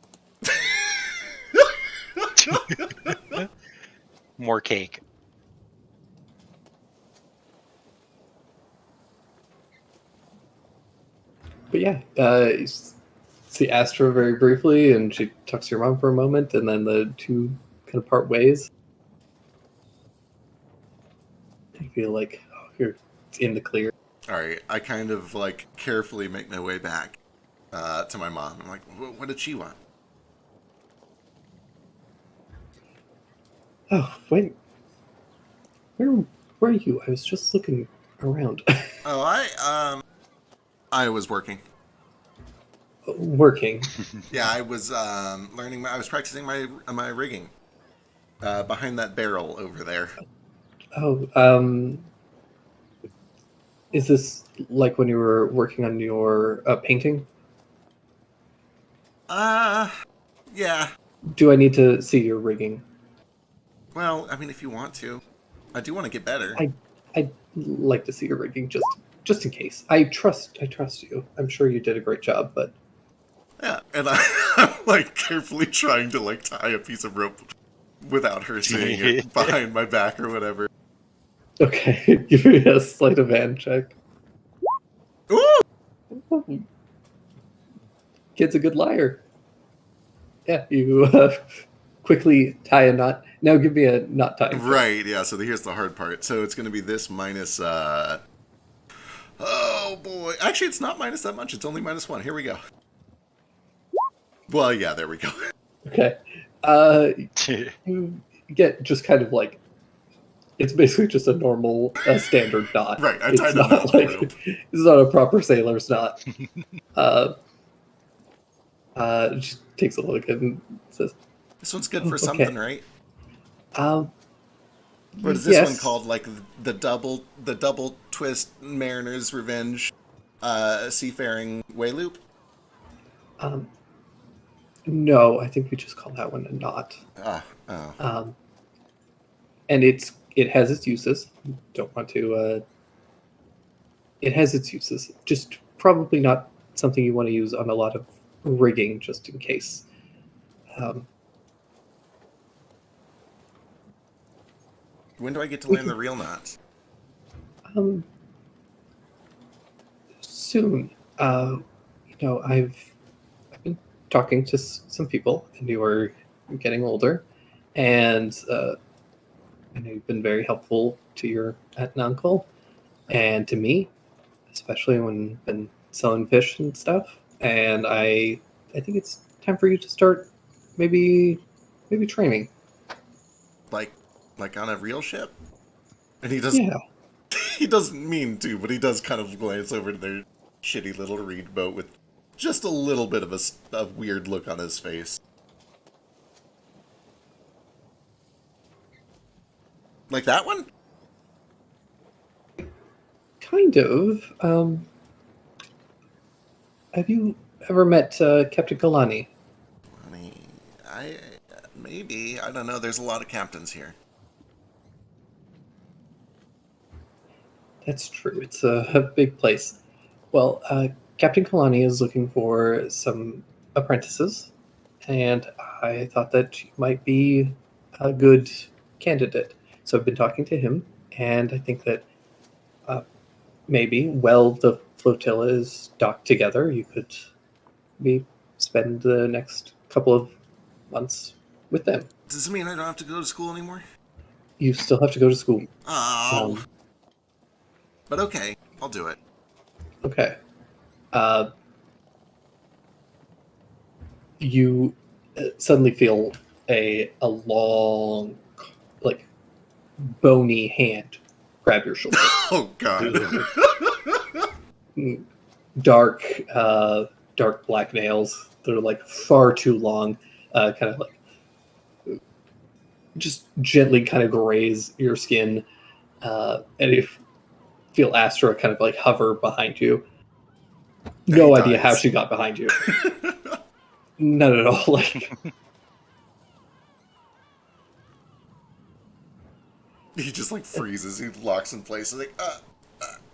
S6: More cake.
S1: But yeah, you see Astra very briefly, and she talks to your mom for a moment, and then the two kind of part ways. I feel like you're in the clear.
S3: All right, I kind of like carefully make my way back to my mom. I'm like, what did she want?
S1: Oh, wait. Where are you? I was just looking around.
S3: Oh, I was working.
S1: Working.
S3: Yeah, I was learning. I was practicing my rigging behind that barrel over there.
S1: Oh, is this like when you were working on your painting?
S3: Yeah.
S1: Do I need to see your rigging?
S3: Well, I mean, if you want to, I do want to get better.
S1: I'd like to see your rigging just in case. I trust you. I'm sure you did a great job, but
S3: Yeah, and I'm like carefully trying to like tie a piece of rope without her seeing it behind my back or whatever.
S1: okay. Give me a sleight of hand check.
S3: Ooh!
S1: Kid's a good liar. Yeah, you quickly tie a knot. Now give me a knot tying. check.
S3: Right, yeah, so here's the hard part. So it's going to be this minus, oh boy. Actually, it's not minus that much. It's only -1. Here we go. Well, yeah, there we go.
S1: Okay. You get just kind of like, it's basically just a normal standard knot.
S3: Right, I
S1: It's
S3: tied a
S1: not
S3: knot
S1: like
S3: rope.
S1: it's not a proper sailor's knot. She takes a look and says,
S3: This one's good for
S1: Okay.
S3: something, right?
S1: um,
S3: What is this
S1: yes.
S3: one called? Like the double twist Mariner's Revenge seafaring way loop?
S1: No, I think we just call that one a knot.
S3: Oh.
S1: And it has its uses. Don't want to. It has its uses. Just probably not something you want to use on a lot of rigging, just in case.
S3: When do I get to land the real knots?
S1: Soon. I've been talking to some people, and you are getting older, and I know you've been very helpful to your aunt and uncle, and to me, especially when I've been selling fish and stuff. And I think it's time for you to start maybe training.
S3: Like on a real ship? And he doesn't.
S1: Yeah.
S3: He doesn't mean to, but he does kind of glance over to their shitty little reed boat with just a little bit of a weird look on his face. Like that one?
S1: Kind of. Have you ever met Captain Kalani?
S3: Maybe. I don't know. There's a lot of captains here.
S1: That's true. It's a big place. Well, Captain Kalani is looking for some apprentices, and I thought that you might be a good candidate. So I've been talking to him, and I think that maybe, while the flotilla is docked together, you could maybe spend the next couple of months with them.
S3: Does this mean I don't have to go to school anymore?
S1: You still have to go to school.
S3: Oh. But okay, I'll do it.
S1: Okay. You suddenly feel a long, like, bony hand grab your shoulder.
S3: Oh, God.
S1: Dark black nails. They're like far too long. Kind of like just gently kind of graze your skin, and you feel Astra kind of like hover behind you. No
S3: He
S1: idea how
S3: dies.
S1: she got behind you. None at all. Like,
S3: He just like freezes. He locks in place. He's like,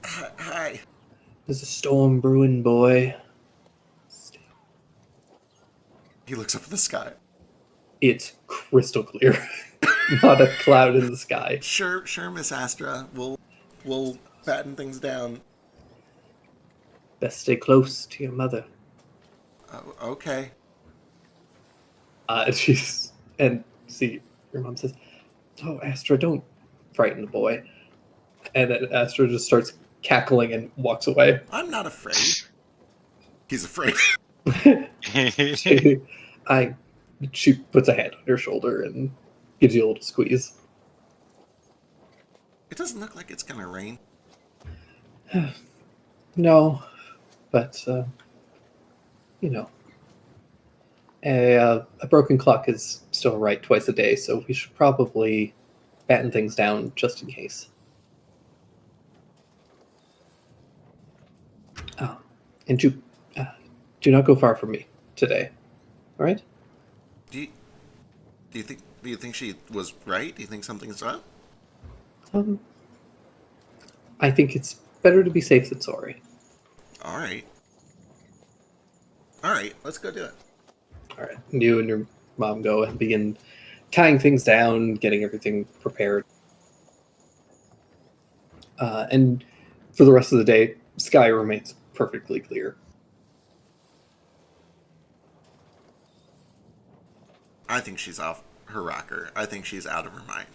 S3: hi.
S1: there's a storm brewing, boy.
S3: He looks up at the sky.
S1: It's crystal clear. Not a cloud in the sky.
S3: Sure, Miss Astra. We'll batten things down.
S1: Best stay close to your mother.
S3: Okay.
S1: And see, your mom says, "Oh, Astra, don't frighten the boy." And then Astra just starts cackling and walks away.
S3: I'm not afraid. He's afraid.
S1: She puts a hand on your shoulder and gives you a little squeeze.
S3: It doesn't look like it's gonna rain.
S1: No, but a broken clock is still right twice a day, so we should probably batten things down just in case. Oh, and do not go far from me today. All right?
S3: Do you think she was right? Do you think something's up?
S1: I think it's better to be safe than sorry.
S3: All right, let's go do it.
S1: All right, you and your mom go and begin tying things down, getting everything prepared. And for the rest of the day, sky remains perfectly clear.
S3: I think she's off her rocker. I think she's out of her mind.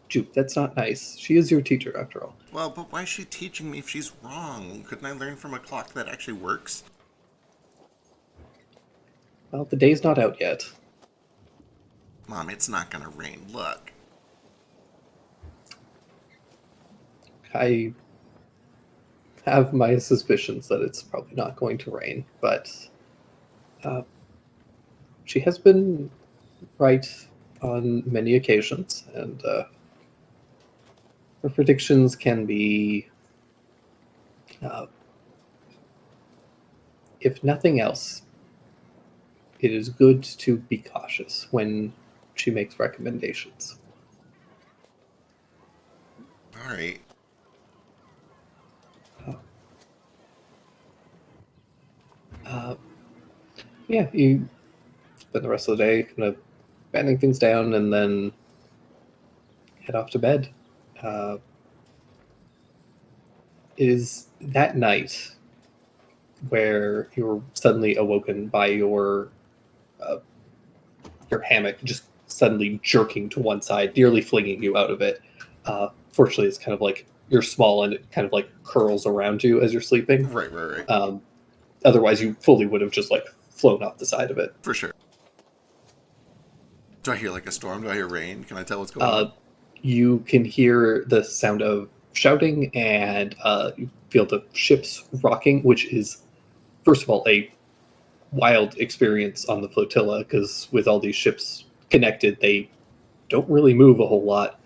S1: Jupe, that's not nice. She is your teacher, after all.
S3: Well, but why is she teaching me if she's wrong? Couldn't I learn from a clock that actually works?
S1: Well, the day's not out yet.
S3: Mom, it's not gonna rain. Look.
S1: I have my suspicions that it's probably not going to rain, but she has been right on many occasions, and her predictions can be, if nothing else, it is good to be cautious when she makes recommendations.
S3: All right.
S1: Uh, yeah, you spend the rest of the day kind of banding things down and then head off to bed. It is that night where you're suddenly awoken by your hammock just suddenly jerking to one side, nearly flinging you out of it. Fortunately, it's kind of like you're small and it kind of like curls around you as you're sleeping.
S3: Right.
S1: Otherwise, you fully would have just like flown off the side of it.
S3: For sure. Do I hear like a storm? Do I hear rain? Can I tell what's going on?
S1: You can hear the sound of shouting and you feel the ships rocking, which is, first of all, a wild experience on the flotilla because with all these ships connected, they don't really move a whole lot.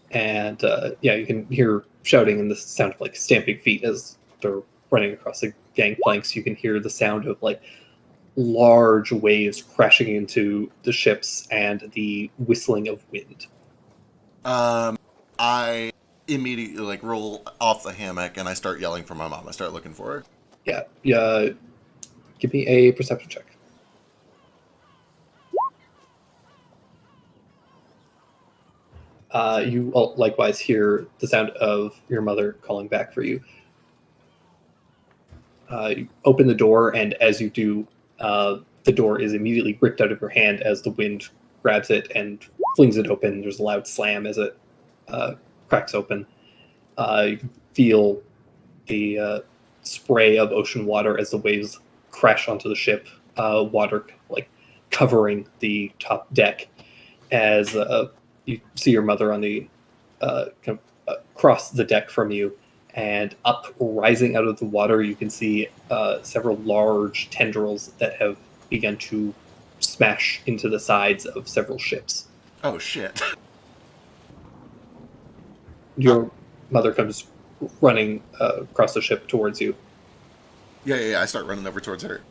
S1: You can hear shouting and the sound of like stamping feet as they're running across the gangplanks. You can hear the sound of like large waves crashing into the ships and the whistling of wind.
S3: I immediately like roll off the hammock and I start yelling for my mom. I start looking for her.
S1: Yeah. Give me a perception check. You likewise hear the sound of your mother calling back for you. You open the door, and as you do, the door is immediately ripped out of your hand as the wind grabs it and flings it open. There's a loud slam as it cracks open. You feel the spray of ocean water as the waves crash onto the ship, water like covering the top deck as you see your mother on the kind of across the deck from you, and up rising out of the water you can see several large tendrils that have begun to smash into the sides of several ships.
S3: Oh shit.
S1: Your mother comes running across the ship towards you.
S3: Yeah. I start running over towards her.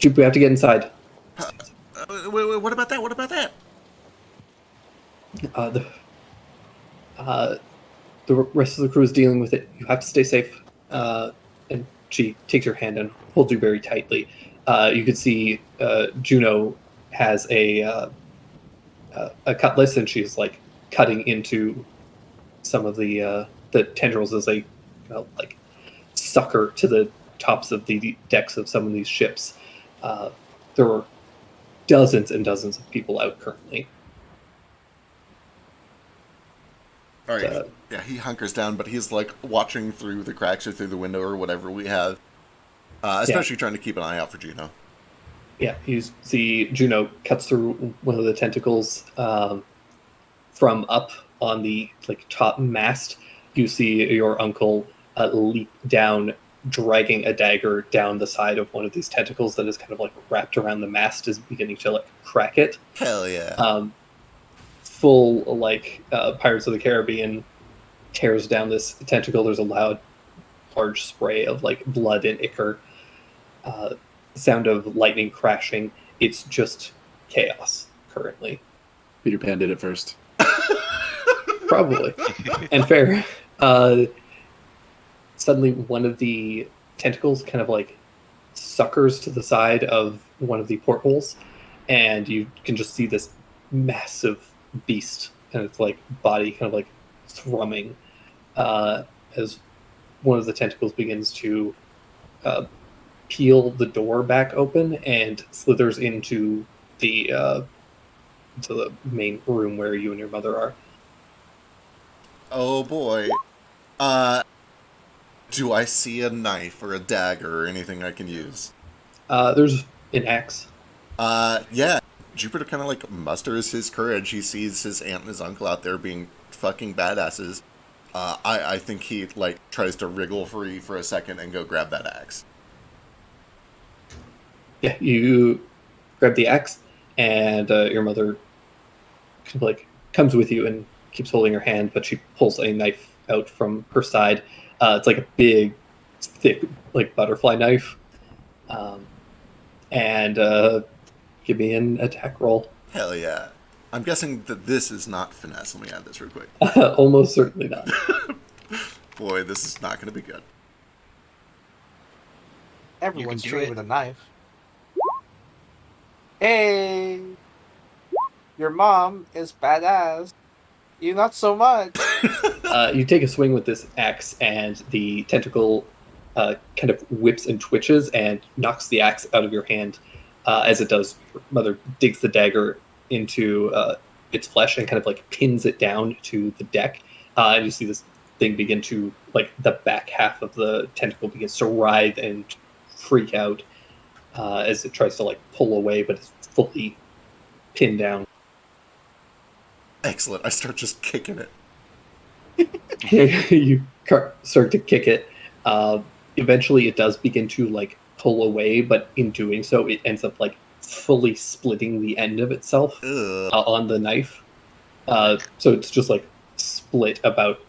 S1: We have to get inside.
S3: Wait, what about that? What about that?
S1: The rest of the crew is dealing with it. You have to stay safe. And she takes your hand and holds you very tightly. You can see Juno has a cutlass, and she's like cutting into some of the tendrils as they like sucker to the tops of the decks of some of these ships. There are dozens and dozens of people out currently.
S3: All right. Yeah, he hunkers down, but he's like watching through the cracks or through the window or whatever we have. Especially trying to keep an eye out for Juno.
S1: Yeah, you see Juno cuts through one of the tentacles from up on the like top mast. You see your uncle leap down, dragging a dagger down the side of one of these tentacles that is kind of like wrapped around the mast, is beginning to like crack it.
S3: Hell yeah.
S1: Full like Pirates of the Caribbean tears down this tentacle. There's a large spray of like blood and ichor. Sound of lightning crashing. It's just chaos currently.
S2: Peter Pan did it first.
S1: Probably. And fair. Suddenly one of the tentacles kind of like suckers to the side of one of the portholes, and you can just see this massive beast and its like body kind of like thrumming as one of the tentacles begins to peel the door back open and slithers into the main room where you and your mother are.
S3: Oh boy. Do I see a knife or a dagger or anything I can use?
S1: There's an axe.
S3: Yeah. Jupiter kind of like musters his courage. He sees his aunt and his uncle out there being fucking badasses. I think he like tries to wriggle free for a second and go grab that axe.
S1: Yeah, you grab the axe, and your mother kind of like comes with you and keeps holding your hand, but she pulls a knife out from her side. It's like a big, thick, like butterfly knife. And give me an attack roll.
S3: Hell yeah. I'm guessing that this is not finesse. Let me add this real quick.
S1: Almost certainly not.
S3: Boy, this is not going to be good.
S4: Everyone's
S6: do
S4: trained
S6: it.
S4: with a knife. Hey! Your mom is badass. You not so much.
S1: You take a swing with this axe, and the tentacle kind of whips and twitches and knocks the axe out of your hand. As it does, your mother digs the dagger into its flesh and kind of like pins it down to the deck. And you see this thing begin to, like, the back half of the tentacle begins to writhe and freak out as it tries to like pull away, but it's fully pinned down.
S3: Excellent. I start just kicking it.
S1: You start to kick it. Eventually, it does begin to like pull away, but in doing so, it ends up like fully splitting the end of itself
S3: Ugh.
S1: on the knife. So it's just like split about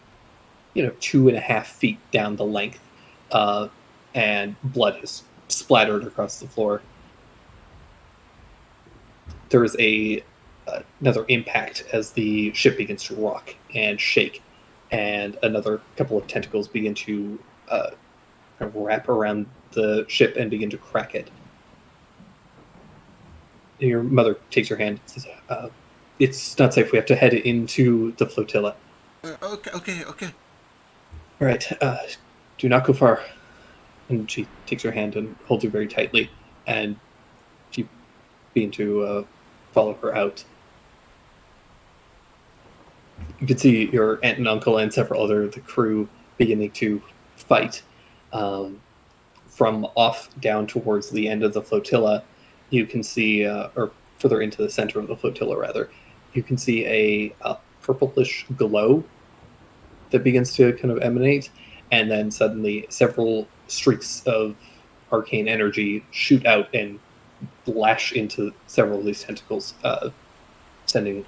S1: 2.5 feet down the length, and blood is splattered across the floor. There is another impact as the ship begins to rock and shake, and another couple of tentacles begin to kind of wrap around the ship and begin to crack it. Your mother takes your hand and says, it's not safe. We have to head into the flotilla.
S3: Okay.
S1: All right, do not go far. And she takes your hand and holds you very tightly, and you begin to follow her out. You can see your aunt and uncle and several other of the crew beginning to fight. From off down towards the end of the flotilla, you can see, or further into the center of the flotilla, rather, you can see a purplish glow that begins to kind of emanate, and then suddenly several streaks of arcane energy shoot out and lash into several of these tentacles, sending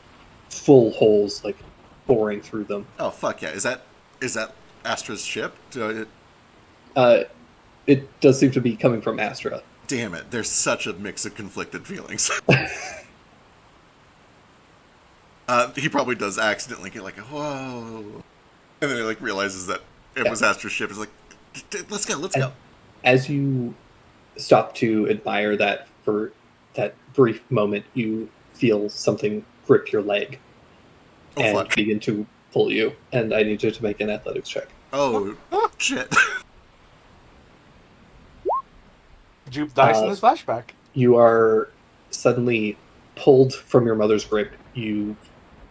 S1: full holes, like boring through them.
S3: Oh, fuck yeah. Is that Astra's ship?
S1: It does seem to be coming from Astra.
S3: Damn it. There's such a mix of conflicted feelings. He probably does accidentally get like, whoa. And then he like realizes that it was Astra's ship. He's like, let's go.
S1: As you stop to admire that for that brief moment, you feel something grip your leg
S3: Oh,
S1: and
S3: fuck.
S1: begin to pull you. And I need you to make an athletics check.
S3: Oh, shit.
S4: Jupe dies in this flashback.
S1: You are suddenly pulled from your mother's grip. You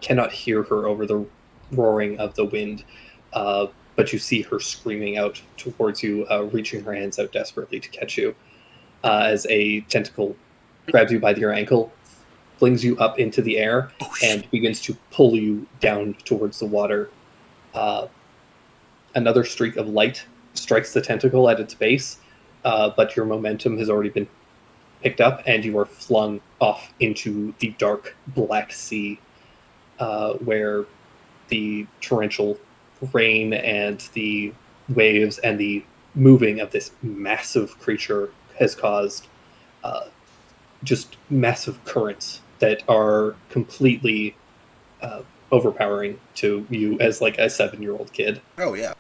S1: cannot hear her over the roaring of the wind, but you see her screaming out towards you, reaching her hands out desperately to catch you, as a tentacle grabs you by your ankle, flings you up into the air,
S3: Oh, shit.
S1: and begins to pull you down towards the water. Another streak of light strikes the tentacle at its base, but your momentum has already been picked up, and you are flung off into the dark black sea, where the torrential rain and the waves and the moving of this massive creature has caused just massive currents that are completely overpowering to you as like a 7-year-old kid.
S3: Oh, yeah.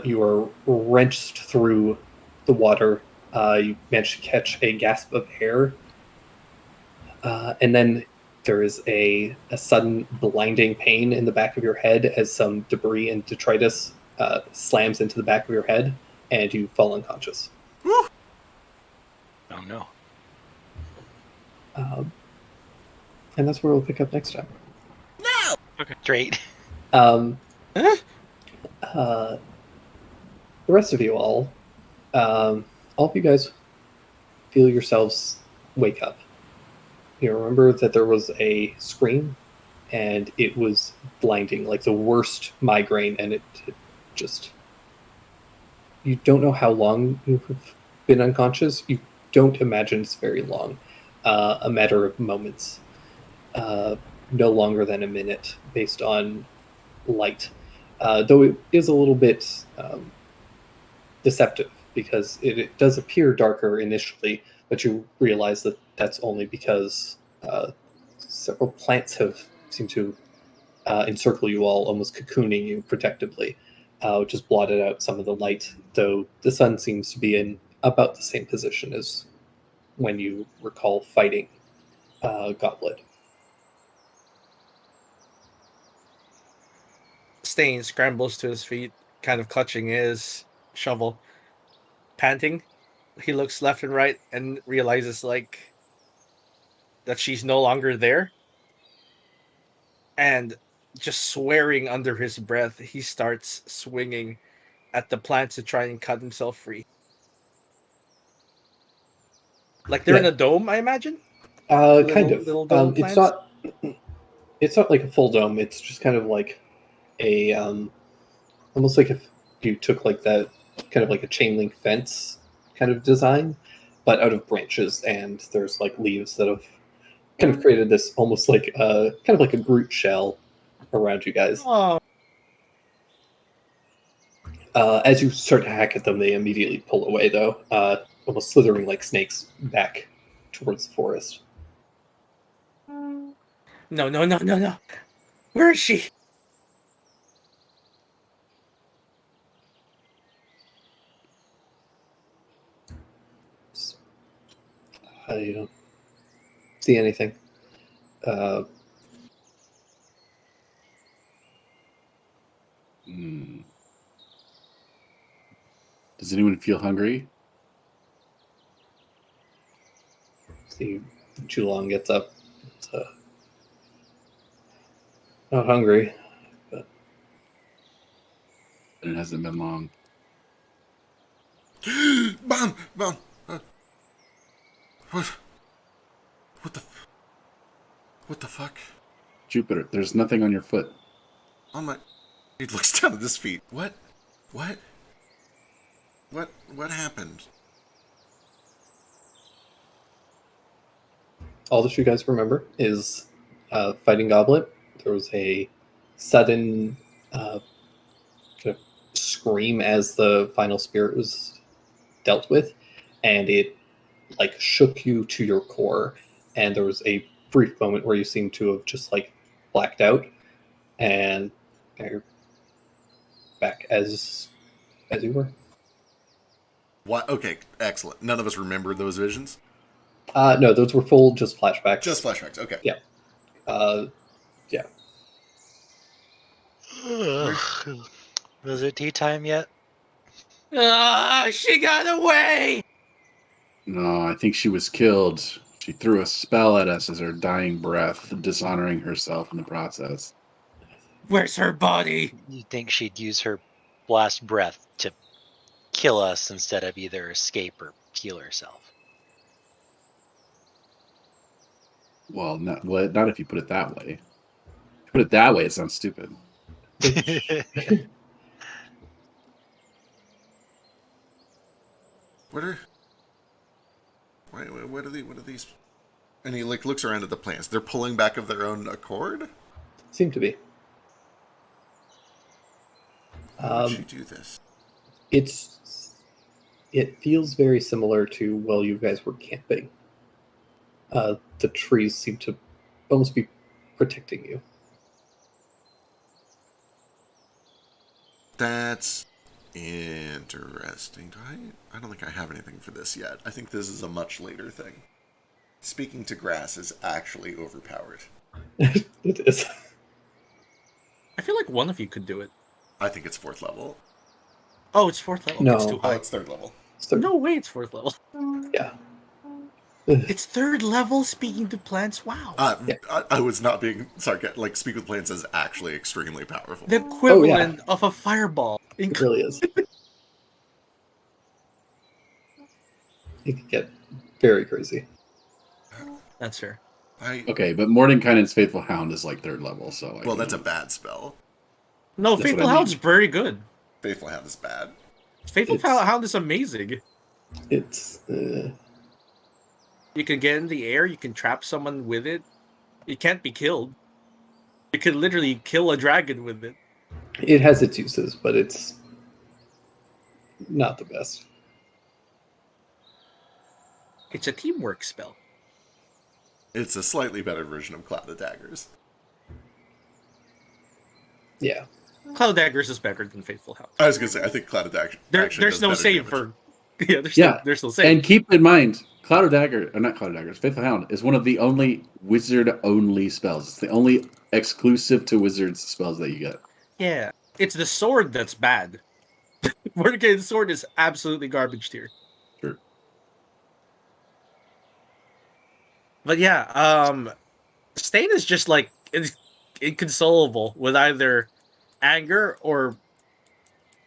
S1: You are wrenched through the water. You manage to catch a gasp of air. And then there is a sudden blinding pain in the back of your head as some debris and detritus slams into the back of your head, and you fall unconscious.
S6: Oh no.
S1: And that's where we'll pick up next time.
S6: Great.
S1: The rest of you all of you guys feel yourselves wake up. You remember that there was a scream, and it was blinding, like the worst migraine, and it just... You don't know how long you have been unconscious. You don't imagine it's very long. a matter of moments, no longer than a minute, based on light. Though it is a little bit deceptive because it does appear darker initially, but you realize that that's only because several plants have seemed to encircle you all, almost cocooning you protectively, which has blotted out some of the light, though the sun seems to be in about the same position as when you recall fighting Goblet.
S4: Stain scrambles to his feet, kind of clutching his shovel, panting. He looks left and right and realizes like that she's no longer there. And just swearing under his breath, he starts swinging at the plants to try and cut himself free. Like they're in
S1: Yeah.
S4: a dome, I imagine.
S1: Kind of.
S4: Little dome
S1: It's
S4: plants?
S1: not. It's not like a full dome. It's just kind of like a almost like if you took like that kind of like a chain link fence kind of design, but out of branches, and there's like leaves that have kind of created this almost like kind of like a Groot shell around you guys.
S4: Oh,
S1: As you start to hack at them, they immediately pull away, though, almost slithering like snakes back towards the forest.
S4: no. Where is she?
S1: I don't see anything. Uh,
S2: Does anyone feel hungry?
S1: see, Chulong gets up. Not hungry.
S2: And it hasn't been long.
S3: Mom! What the fuck?
S2: Jupiter, there's nothing on your foot.
S3: On my... He looks down at his feet. What happened?
S1: All that you guys remember is fighting Goblet. There was a sudden kind of scream as the final spirit was dealt with, and it like shook you to your core. And there was a brief moment where you seemed to have just like blacked out, and you're back as you were.
S3: What? Okay, excellent. None of us remembered those visions?
S1: No, those were full just flashbacks.
S3: Just flashbacks, okay.
S1: Yeah. Yeah.
S6: Was it tea time yet?
S4: She got away.
S2: No, I think she was killed. She threw a spell at us as her dying breath, dishonoring herself in the process.
S4: Where's her body?
S6: You think she'd use her last breath to kill us instead of either escape or heal herself?
S2: Well, not if you put it that way. If you put it that way, it sounds stupid.
S3: What are these? And he like looks around at the plants. They're pulling back of their own accord?
S1: Seem to be.
S3: Why would she do this?
S1: It feels very similar to while you guys were camping. The trees seem to almost be protecting you.
S3: That's interesting. I don't think I have anything for this yet. I think this is a much later thing. Speaking to grass is actually overpowered.
S1: It is.
S4: I feel like one of you could do it.
S3: I think it's 4th level.
S4: Oh, it's 4th level.
S1: No.
S4: It's too
S3: Oh,
S4: high.
S3: it's 3rd level.
S1: So,
S4: No way, it's 4th level.
S1: yeah.
S4: It's 3rd level speaking to plants. Wow.
S1: Yeah.
S3: I was not being sarcastic. Like, Speak with Plants is actually extremely powerful.
S4: The equivalent of a fireball.
S1: It really is. It could get very crazy.
S4: That's fair.
S2: Okay, but Mordenkainen's Faithful Hound is like 3rd level, so...
S3: Well, that's a bad spell.
S4: No,
S2: That's what
S4: Faithful
S2: I
S4: Hound's
S2: mean.
S4: very good.
S3: Faithful Hound is bad.
S4: Faithful
S1: It's-
S4: Hound is amazing.
S1: It's
S4: You can get in the air. You can trap someone with it. It can't be killed. You can literally kill a dragon with it.
S1: It has its uses, but it's not the best.
S4: It's a teamwork spell.
S3: It's a slightly better version of Cloud of Daggers.
S1: Yeah.
S4: Cloud Daggers is better than Faithful Hound.
S3: I was gonna say, I think Cloud of Daggers.
S4: There's no save
S3: damage.
S4: for. Yeah,
S2: Yeah,
S4: there's no save.
S2: And keep in mind, Cloud of Dagger, or not Cloud of Daggers, Faithful Hound is one of the only wizard-only spells. It's the only exclusive to wizards spells that you get.
S4: Yeah, it's the sword that's bad. Mordecai's sword is absolutely garbage tier.
S2: Sure.
S4: But yeah, Stain is just like inconsolable with either anger or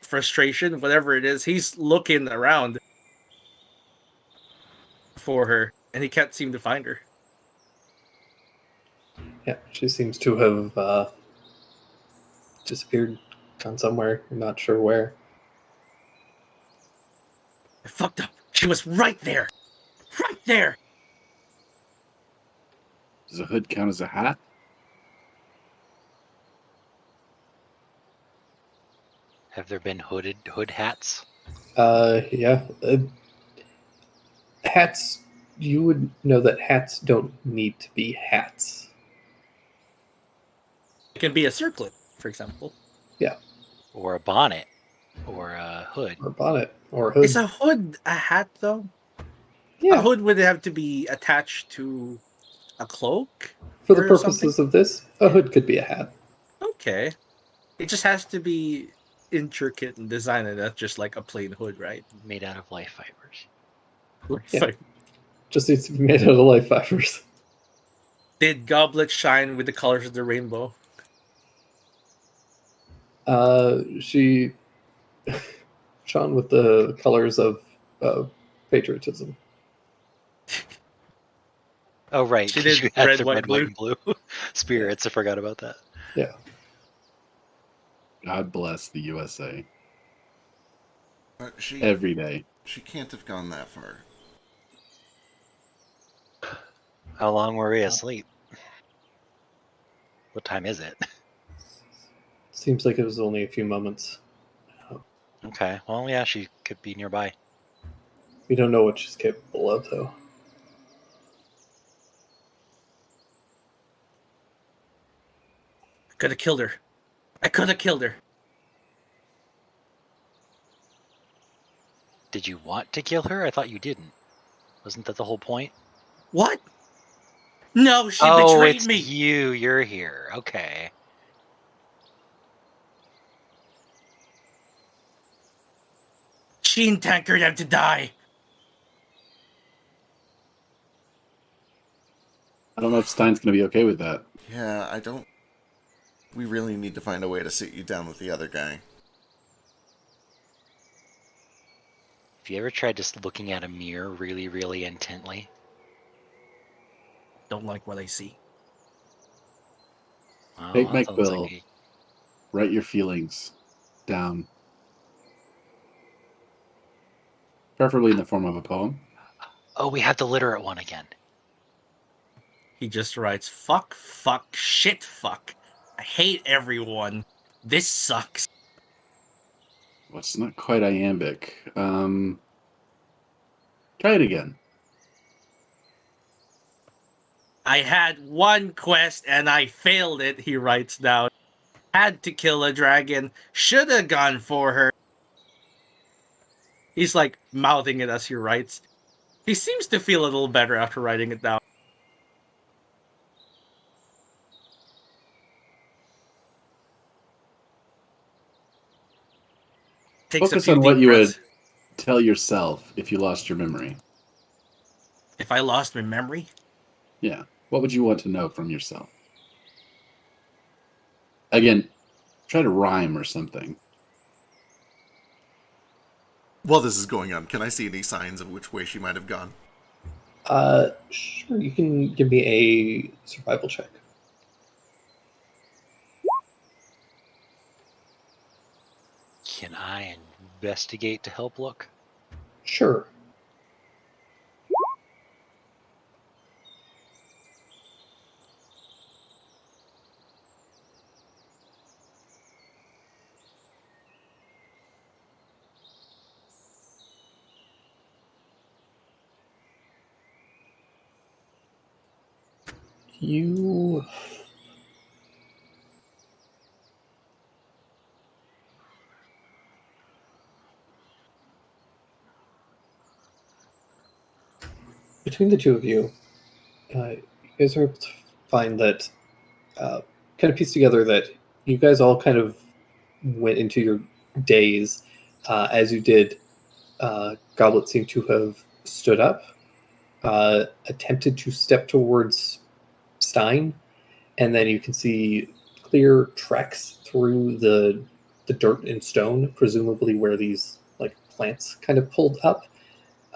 S4: frustration, whatever it is. He's looking around for her, and he can't seem to find her.
S1: Yeah, she seems to have disappeared, gone somewhere. I'm not sure where.
S4: I fucked up. She was right there. Right there.
S2: Does a hood count as a hat?
S6: Have there been hood hats?
S1: Yeah. Hats, you would know that hats don't need to be hats.
S4: It can be a circlet, for example.
S6: Or a bonnet? Or a hood?
S1: Or bonnet, or hood.
S4: Is a hood a hat, though?
S1: Yeah,
S4: A hood would have to be attached to a cloak?
S1: for the
S4: or
S1: purposes of this, a hood could be a hat.
S4: Okay. It just has to be intricate in design, and that's just like a plain hood, right?
S6: Made out of life fibers.
S1: Yeah.
S4: Like,
S1: Just needs to be made out of life fibers.
S4: did Goblet shine with the colors of the rainbow?
S1: She shone with the colors of patriotism.
S6: Oh, right.
S4: She
S6: 'cause
S4: did
S6: you had
S4: red,
S6: the
S4: white,
S6: red, white, and blue spirits. I forgot about that.
S1: Yeah.
S2: God bless the USA.
S3: She
S2: Every day.
S3: she can't have gone that far.
S6: How long were we asleep? What time is it?
S1: Seems like it was only a few moments.
S6: Okay. Well, yeah, she could be nearby.
S1: We don't know what she's capable of, though.
S4: I could have killed her. I could have killed her.
S6: Did you want to kill her? I thought you didn't. Wasn't that the whole point?
S4: What? No, she
S6: Oh,
S4: betrayed
S6: it's
S4: me.
S6: you. You're here. Okay.
S4: She and Tankard have to die.
S2: I don't know if Stein's going to be okay with that.
S3: Yeah, I don't. We really need to find a way to sit you down with the other guy.
S6: Have you ever tried just looking at a mirror really, really intently?
S4: Don't like what I see.
S6: Well,
S2: Take
S6: that
S2: my
S6: sounds
S2: quill.
S6: like
S2: Write your feelings down. Preferably in the form of a poem.
S6: Oh, we have the literate one again.
S4: He just writes, fuck, fuck, shit, fuck. I hate everyone. This sucks.
S2: Well, it's not quite iambic. Try it again.
S4: I had one quest and I failed it, he writes down. Had to kill a dragon. Should have gone for her. He's like mouthing it as he writes. He seems to feel a little better after writing it down. Takes
S2: Focus
S4: a few
S2: on what
S4: deep
S2: you
S4: breaths.
S2: would tell yourself if you lost your memory.
S4: If I lost my memory,
S2: Yeah. What would you want to know from yourself? Again, try to rhyme or something.
S3: While this is going on, can I see any signs of which way she might have gone?
S1: Sure, you can give me a survival check.
S6: Can I investigate to help look?
S1: Sure. You between the two of you, you guys are able to find that, kind of piece together that you guys all kind of went into your days. As you did, Goblet seemed to have stood up, attempted to step towards Stein, and then you can see clear tracks through the dirt and stone, presumably where these like plants kind of pulled up.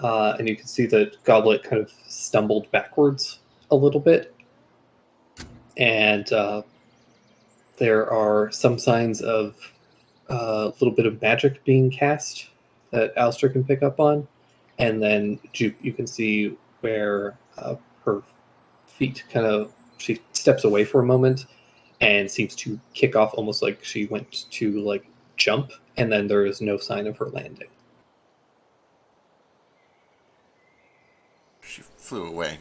S1: And you can see that Goblet kind of stumbled backwards a little bit, and there are some signs of a little bit of magic being cast that Alistair can pick up on, and then you can see where her feet kind of, she steps away for a moment and seems to kick off almost like she went to like jump, and then there is no sign of her landing.
S3: She flew away.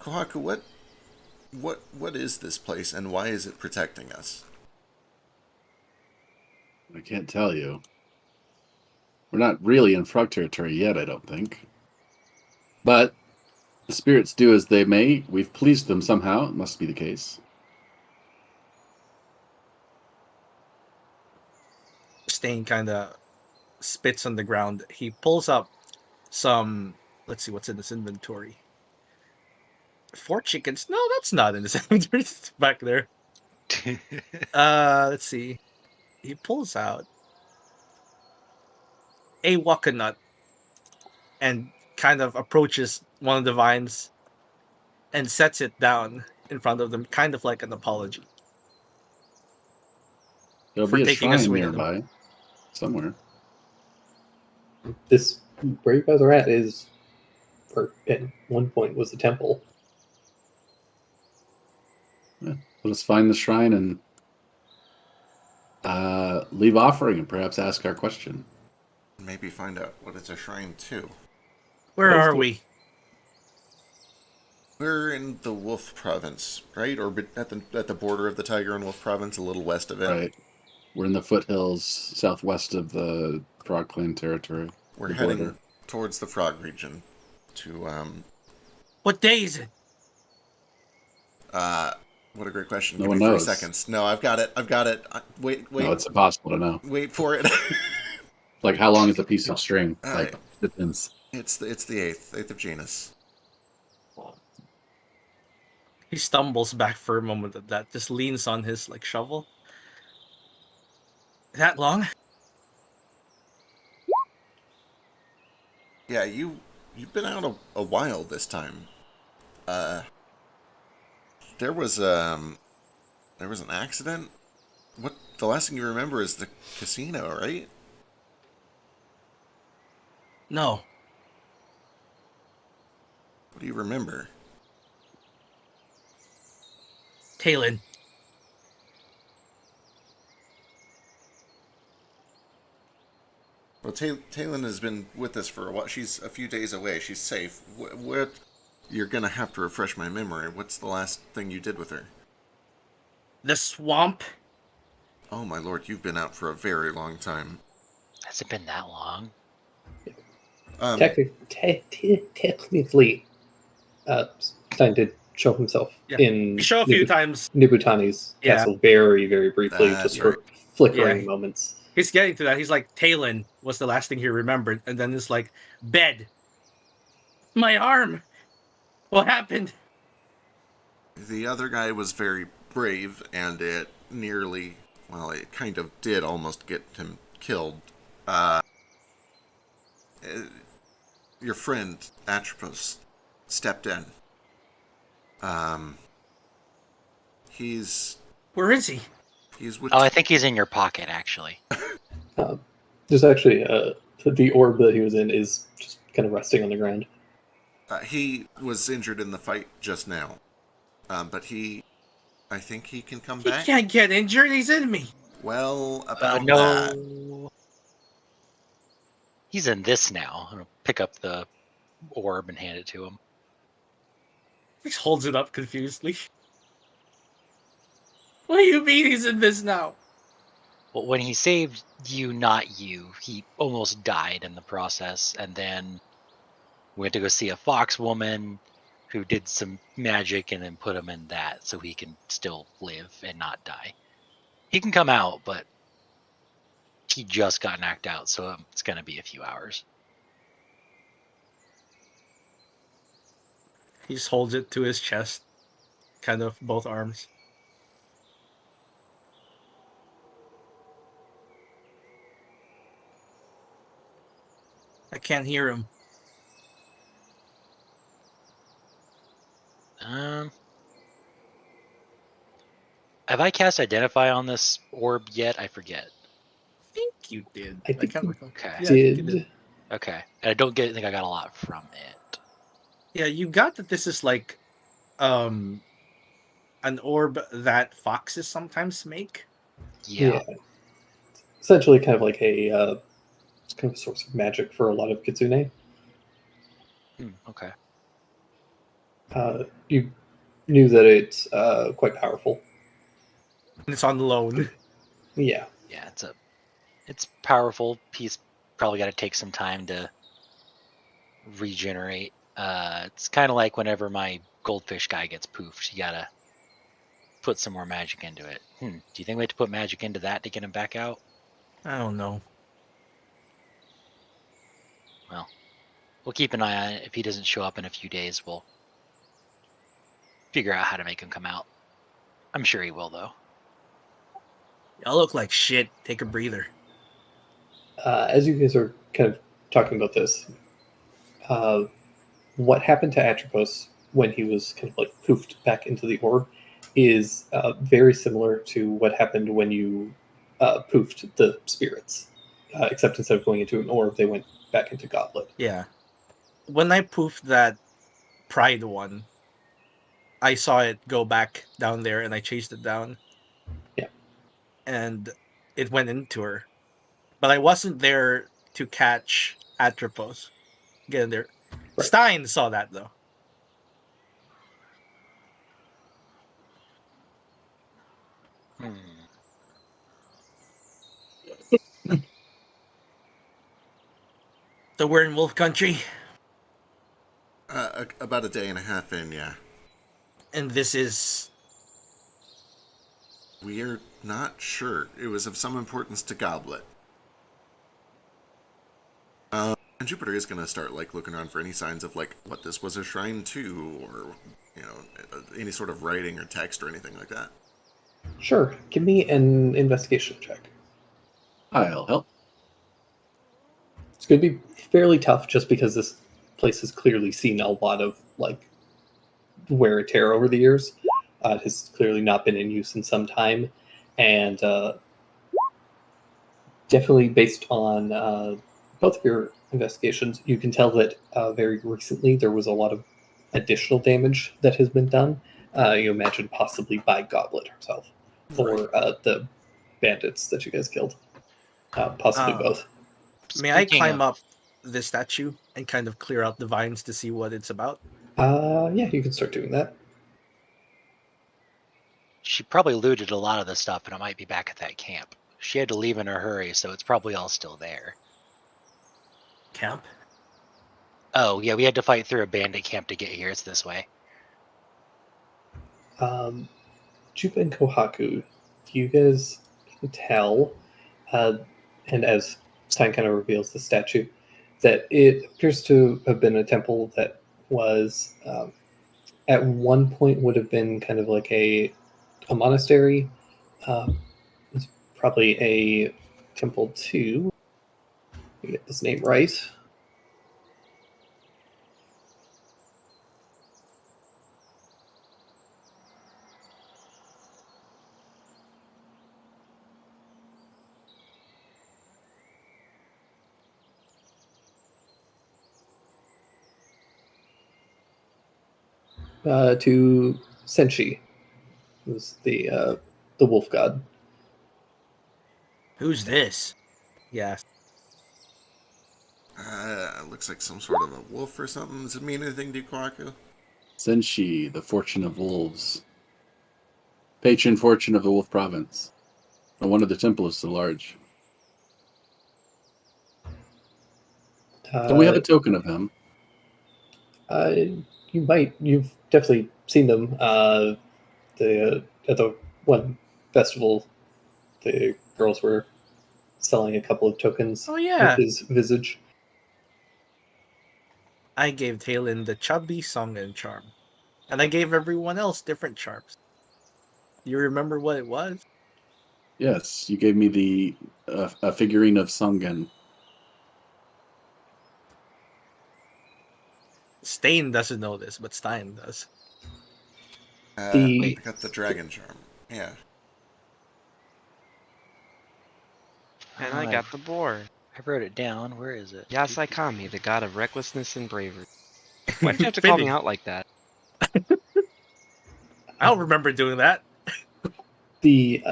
S3: Kohaku, what is this place, and why is it protecting us?
S2: I can't tell you. We're not really in frog territory yet, I don't think. But the spirits do as they may. We've pleased them somehow. It must be the case.
S4: Stain kind of spits on the ground. He pulls up some. Let's see what's in this inventory. 4 chickens. No, that's not in this inventory. It's back there. Let's see. He pulls out a waka nut and kind of approaches one of the vines and sets it down in front of them, kind of like an apology.
S2: There'll
S4: For
S2: be a
S4: taking a
S2: shrine
S4: swing at them.
S2: nearby, somewhere.
S1: This, where you guys are at, is, or at one point was the temple.
S2: Let us find the shrine and leave offering and perhaps ask our question.
S3: Maybe find out what it's a shrine to.
S4: Where
S1: Close
S4: are
S1: to-
S4: we?
S3: We're in the Wolf Province, right? Or at the border of the Tiger and Wolf Province, a little west of it.
S2: Right. We're in the foothills southwest of the Frog Clan territory.
S3: We're
S2: the
S3: heading
S2: border.
S3: towards the Frog region to
S4: What day is it?
S3: what a great question.
S2: No
S3: Give
S2: one
S3: me 3
S2: knows.
S3: seconds. No, I've got it. Wait.
S2: No, it's impossible to know.
S3: Wait for it.
S2: Like, how long is a piece of string?
S3: Alright.
S2: Like, depends.
S3: It's the 8th of Janus.
S4: He stumbles back for a moment at that, just leans on his like shovel. That long?
S3: Yeah, you've been out a while this time. There was an accident. What, the last thing you remember is the casino, right?
S4: No.
S3: What do you remember?
S4: Talon.
S3: Well, Talon has been with us for a while. She's a few days away. She's safe. What? You're gonna have to refresh my memory. What's the last thing you did with her?
S4: The swamp.
S3: Oh my lord, you've been out for a very long time.
S6: Has it been that long?
S1: Technically, Stein did show himself
S4: Yeah.
S1: in
S4: We show a few times.
S1: Nibutani's
S4: Yeah.
S1: castle very, very briefly,
S3: That's
S1: just for
S3: right.
S1: flickering
S4: Yeah.
S1: moments.
S4: He's getting to that. He's like, Talon was the last thing he remembered. And then it's like, bed. My arm. What happened?
S3: The other guy was very brave, and it nearly, well, it kind of did almost get him killed. Your friend Atropos stepped in. He's
S4: Where is he?
S3: with.
S6: Oh, I think he's in your pocket, actually.
S1: There's actually the orb that he was in is just kind of resting on the ground.
S3: He was injured in the fight just now, but I think he can come
S4: He
S3: back.
S4: can't get injured. He's in me.
S3: Well, about that.
S6: No. He's in this now. I'm gonna pick up the orb and hand it to him.
S4: He just holds it up confusedly. What do you mean he's in this now?
S6: Well, when he saved you, not you, he almost died in the process, and then went to go see a fox woman who did some magic and then put him in that so he can still live and not die. He can come out, but he just got knocked out, so it's going to be a few hours.
S4: He just holds it to his chest, kind of both arms. I can't hear him.
S6: Have I cast Identify on this orb yet? I forget.
S4: I think you did.
S1: I think
S4: can't
S1: you
S4: recall.
S6: Okay.
S4: Yeah, I think you
S1: Did
S6: Okay. And I don't think I got a lot from it.
S4: Yeah, you got that this is like an orb that foxes sometimes make.
S6: Yeah.
S1: essentially kind of like a kind of a source of magic for a lot of kitsune.
S6: Okay.
S1: You knew that it's quite powerful.
S4: And it's on loan.
S1: Yeah.
S6: Yeah, it's powerful. He's probably got to take some time to regenerate. It's kind of like whenever my goldfish guy gets poofed, you gotta put some more magic into it. Do you think we have to put magic into that to get him back out?
S4: I don't know.
S6: Well, we'll keep an eye on it. If he doesn't show up in a few days, we'll figure out how to make him come out. I'm sure he will, though.
S4: Y'all look like shit. Take a breather.
S1: As you guys are kind of talking about this, what happened to Atropos when he was kind of like poofed back into the orb is very similar to what happened when you poofed the spirits. Except instead of going into an orb, they went back into Goblet.
S4: Yeah. When I poofed that Pride one, I saw it go back down there and I chased it down.
S1: Yeah.
S4: And it went into her. But I wasn't there to catch Atropos. Get in there.
S1: Right.
S4: Stein saw that though. So we're in Wolf Country,
S3: About a day and a half in, yeah.
S4: and this is
S3: We're not sure. It was of some importance to Goblet. And Jupiter is going to start like looking around for any signs of like what this was a shrine to, or any sort of writing or text or anything like that.
S1: Sure. Give me an investigation check.
S2: I'll help.
S1: It's going to be fairly tough just because this place has clearly seen a lot of like wear and tear over the years. It has clearly not been in use in some time, and definitely based on both of your investigations, you can tell that very recently there was a lot of additional damage that has been done. You imagine possibly by Goblet herself or the bandits that you guys killed, possibly both.
S4: May I
S6: Speaking
S4: climb
S6: of-
S4: up the statue and kind of clear out the vines to see what it's about?
S1: Yeah, you can start doing that.
S6: She probably looted a lot of the stuff, and it might be back at that camp. She had to leave in a hurry, so it's probably all still there.
S4: Camp?
S6: Oh, yeah, we had to fight through a bandit camp to get here. It's this way.
S1: Jupa and Kohaku, you guys can tell, and as Stein kind of reveals the statue, that it appears to have been a temple that was at one point would have been kind of like a monastery. It's probably a temple too. Let me get this name right. To Senshi, who's the wolf god.
S4: Who's this? Yes.
S3: Looks like some sort of a wolf or something. Does it mean anything to you, Kwaku?
S2: Senshi, the Fortune of Wolves. Patron fortune of the Wolf Province. And one of the temple is so large. So we have a token of him.
S1: You've definitely seen them. At the one festival, the girls were selling a couple of tokens
S4: Oh, yeah.
S1: with his visage.
S4: I gave Talon the chubby song and charm. And I gave everyone else different charms. You remember what it was?
S2: Yes, you gave me the a figurine of Sungen.
S4: Stain doesn't know this, but Stein does.
S3: I got the dragon charm. Yeah.
S5: And
S6: Oh,
S5: I got the boar.
S6: I wrote it down. Where is it?
S5: Yasai-Kami, the god of recklessness and bravery. Why'd you have to call me
S4: Fitting.
S5: out like that?
S4: I don't remember doing that.
S1: The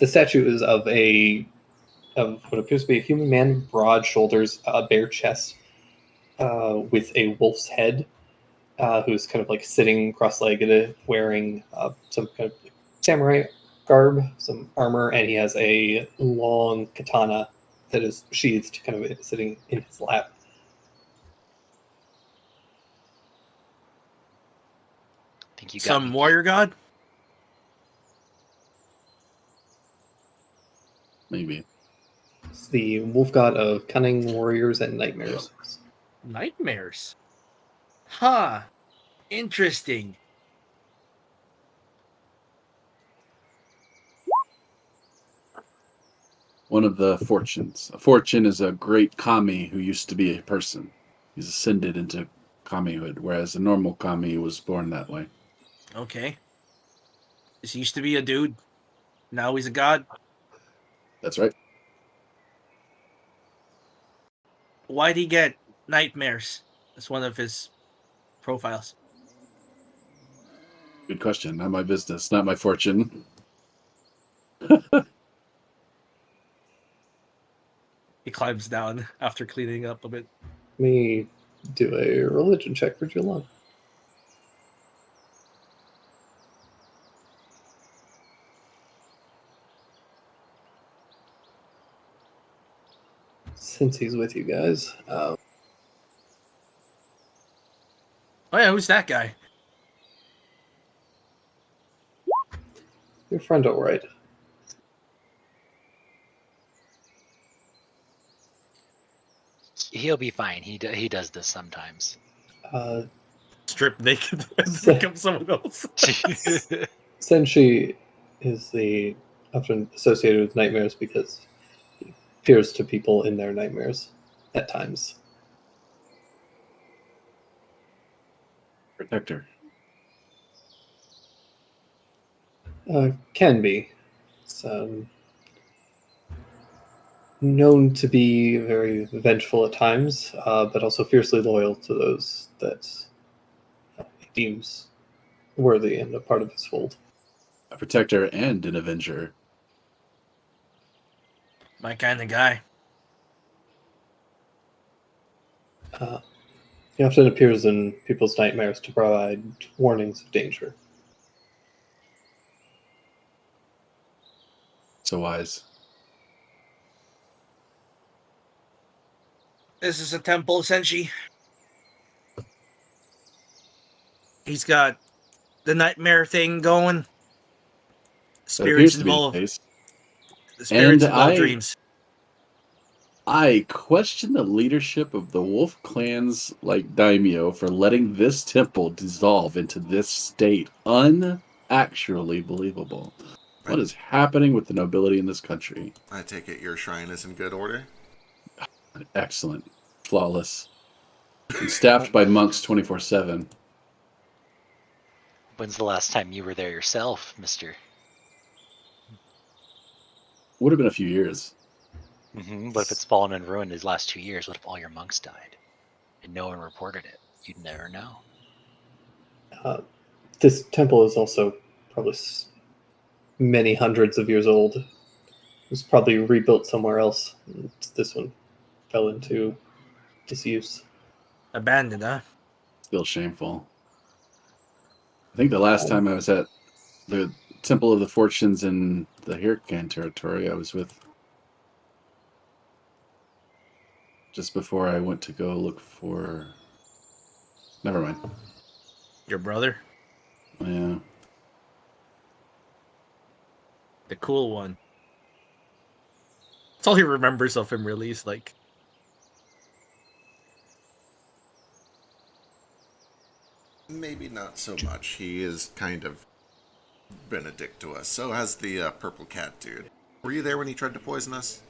S1: statue is of what appears to be a human man, broad shoulders, bare chest, with a wolf's head, who's kind of like sitting cross-legged, wearing some kind of samurai garb, some armor, and he has a long katana that is sheathed, kind of sitting in his lap.
S6: I think you got
S4: Some
S6: me.
S4: warrior god?
S2: Maybe.
S1: It's the wolf god of cunning, warriors, and nightmares.
S4: Nightmares. Huh. Interesting.
S2: One of the fortunes. A fortune is a great kami who used to be a person. He's ascended into kamihood, whereas a normal kami was born that way.
S4: Okay. This used to be a dude. Now he's a god.
S2: That's right.
S4: Why'd he get nightmares? That's one of his profiles.
S2: Good question. Not my business. Not my fortune.
S4: He climbs down after cleaning up a bit.
S1: Let me do a religion check for Julong. Since he's with you guys,
S4: Oh yeah, who's that guy?
S1: your friend, all right.
S6: He'll be fine. He does this sometimes.
S4: Strip naked and become someone else.
S1: Senshi is often associated with nightmares because he appears to people in their nightmares at times.
S2: Protector.
S1: Can be. It's known to be very vengeful at times, but also fiercely loyal to those that he deems worthy and a part of his fold.
S2: A protector and an avenger.
S4: My kind of guy.
S1: He often appears in people's nightmares to provide warnings of danger.
S2: So wise.
S4: This is a temple, Senshi. He's got the nightmare thing going.
S2: That appears
S4: Spirits
S2: to be the
S4: involved.
S2: case.
S4: The spirits involve
S2: I-
S4: dreams.
S2: I question the leadership of the Wolf Clan's daimyo for letting this temple dissolve into this state. Unactually believable. What is happening with the nobility in this country?
S3: I take it your shrine is in good order?
S2: Excellent. Flawless. And staffed by monks 24/7.
S6: When's the last time you were there yourself, mister?
S2: Would have been a few years.
S6: What if it's fallen in ruin these last 2 years? What if all your monks died and no one reported it? You'd never know.
S1: This temple is also probably many hundreds of years old. It was probably rebuilt somewhere else. This one fell into disuse.
S4: Abandoned, huh?
S2: Still shameful. I think the last time I was at the Temple of the Fortunes in the Hyrcan territory, I was with just before I went to go look for. Never mind.
S4: Your brother,
S2: Yeah.
S4: the cool one. That's all he remembers of him, really. Is like,
S3: Maybe not so much. He is kind of been a dick to us. So has the purple cat dude. Were you there when he tried to poison us?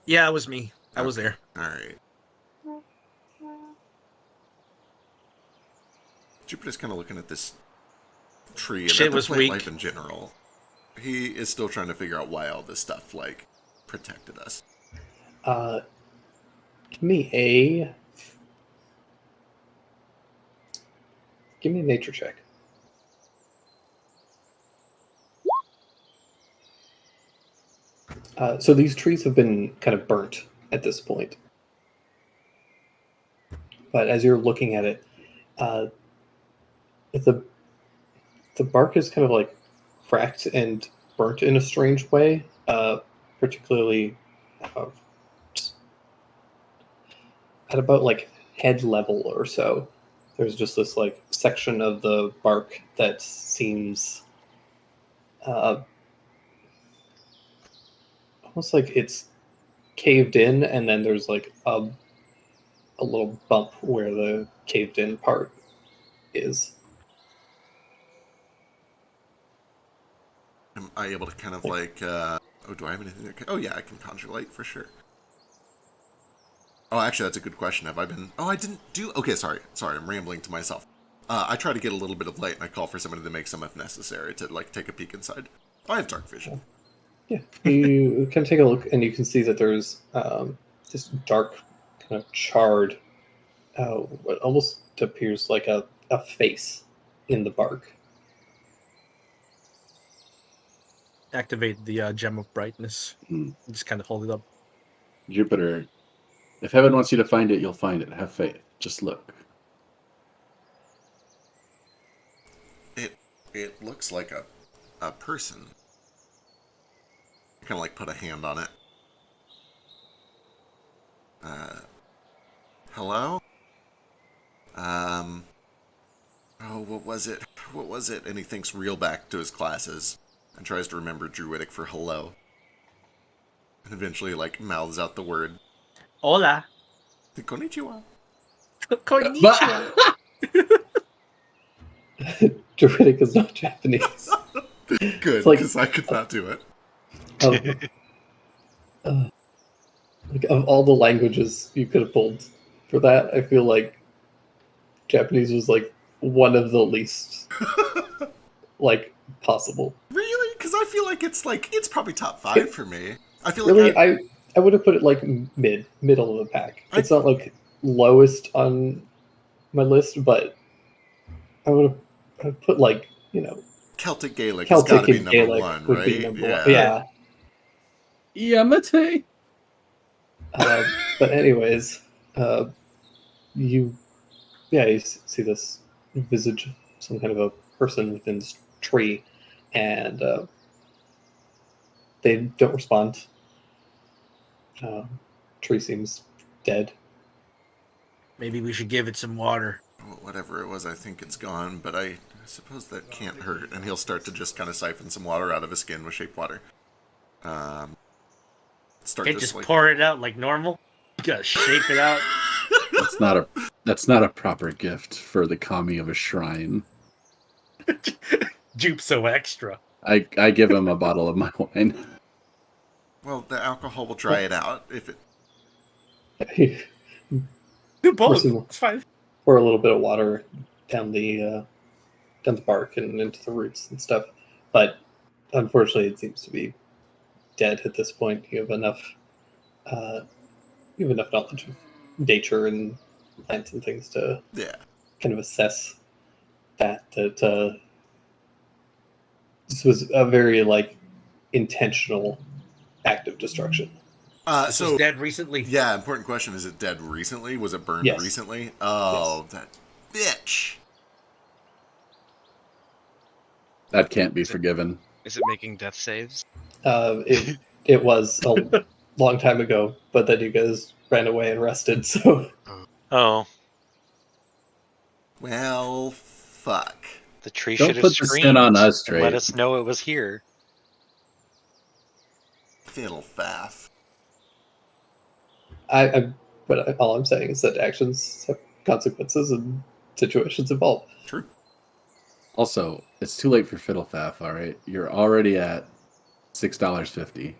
S4: yeah, it was me. I was
S3: Okay.
S4: there.
S3: Alright. Jupiter's kind of looking at this tree and
S4: Shit
S3: at the
S4: was
S3: plant
S4: weak.
S3: life in general. He is still trying to figure out why all this stuff, like, protected us.
S1: Give me a nature check. So these trees have been kind of burnt at this point. But as you're looking at it, the bark is kind of like cracked and burnt in a strange way, particularly uh, at about like head level or so. There's just this like section of the bark that seems almost like it's caved in, and then there's like a little bump where the caved in part is.
S3: Am I able to kind of like, oh, do I have anything that can, oh yeah, I can conjure light for sure. Oh, actually, that's a good question. Have I been, oh, I didn't do, okay, sorry, I'm rambling to myself. I try to get a little bit of light, and I call for somebody to make some if necessary to, like, take a peek inside. I have dark vision.
S1: Yeah, you can take a look, and you can see that there's this dark, kind of charred, what almost appears like a face in the bark.
S4: Activate the gem of brightness. Just kind of hold it up.
S2: Jupiter, if heaven wants you to find it, you'll find it. Have faith. Just look.
S3: It looks like a person. Kind of like put a hand on it. Hello? Oh, what was it? What was it? And he thinks real back to his classes and tries to remember Druidic for hello. And eventually, like, mouths out the word
S4: Hola.
S3: Konnichiwa.
S4: Konnichiwa.
S1: Druidic is not Japanese.
S3: Good,
S1: like-
S3: because I could not do it.
S1: Like of all the languages you could have pulled for that, I feel like Japanese was like one of the least like possible.
S3: Really? Because I feel like it's probably top 5 for me. I feel
S1: Really,
S3: like
S1: I would have put it like middle of the pack. It's not like lowest on my list, but I would have put like, you know,
S3: Celtic Gaelic has got to
S1: Celtic
S3: be
S1: and
S3: number
S1: Gaelic
S3: 1,
S1: would
S3: right?
S1: be number one. Yeah.
S2: Yamate.
S1: But anyways, you see this visage, some kind of a person within this tree, and they don't respond. Tree seems dead.
S4: Maybe we should give it some water.
S3: Whatever it was, I think it's gone, but I suppose that can't hurt. And he'll start to just kind of siphon some water out of his skin with shape water. Start
S4: Can't
S3: just
S4: just
S3: like
S4: pour it out like normal. You gotta shape it out.
S2: That's not a proper gift for the kami of a shrine.
S4: Jupe so extra.
S2: I give him a bottle of my wine.
S3: Well, the alcohol will dry it out if it.
S4: Do both.
S1: Person-
S4: It's fine.
S1: Pour a little bit of water down the bark and into the roots and stuff, but unfortunately, it seems to be dead at this point. You have enough knowledge of nature and plants and things to
S3: Yeah.
S1: kind of assess that this was a very like intentional act of destruction.
S4: This
S3: So
S4: was dead recently.
S3: yeah, important question: is it dead recently? Was it burned
S1: Yes.
S3: recently? Oh, that bitch!
S2: That can't be forgiven.
S5: Is it making death saves?
S1: It was a long time ago, but then you guys ran away and rested. So
S6: Oh,
S3: Well, fuck.
S6: the tree
S2: Don't
S6: should have
S2: put the sin
S6: screamed
S2: on us,
S6: and let
S2: Drake.
S6: us know it was here.
S3: Fiddle faff.
S1: but all I'm saying is that actions have consequences and situations evolve.
S3: True.
S2: Also, it's too late for Fiddlefaff, all right? You're already at $6.50.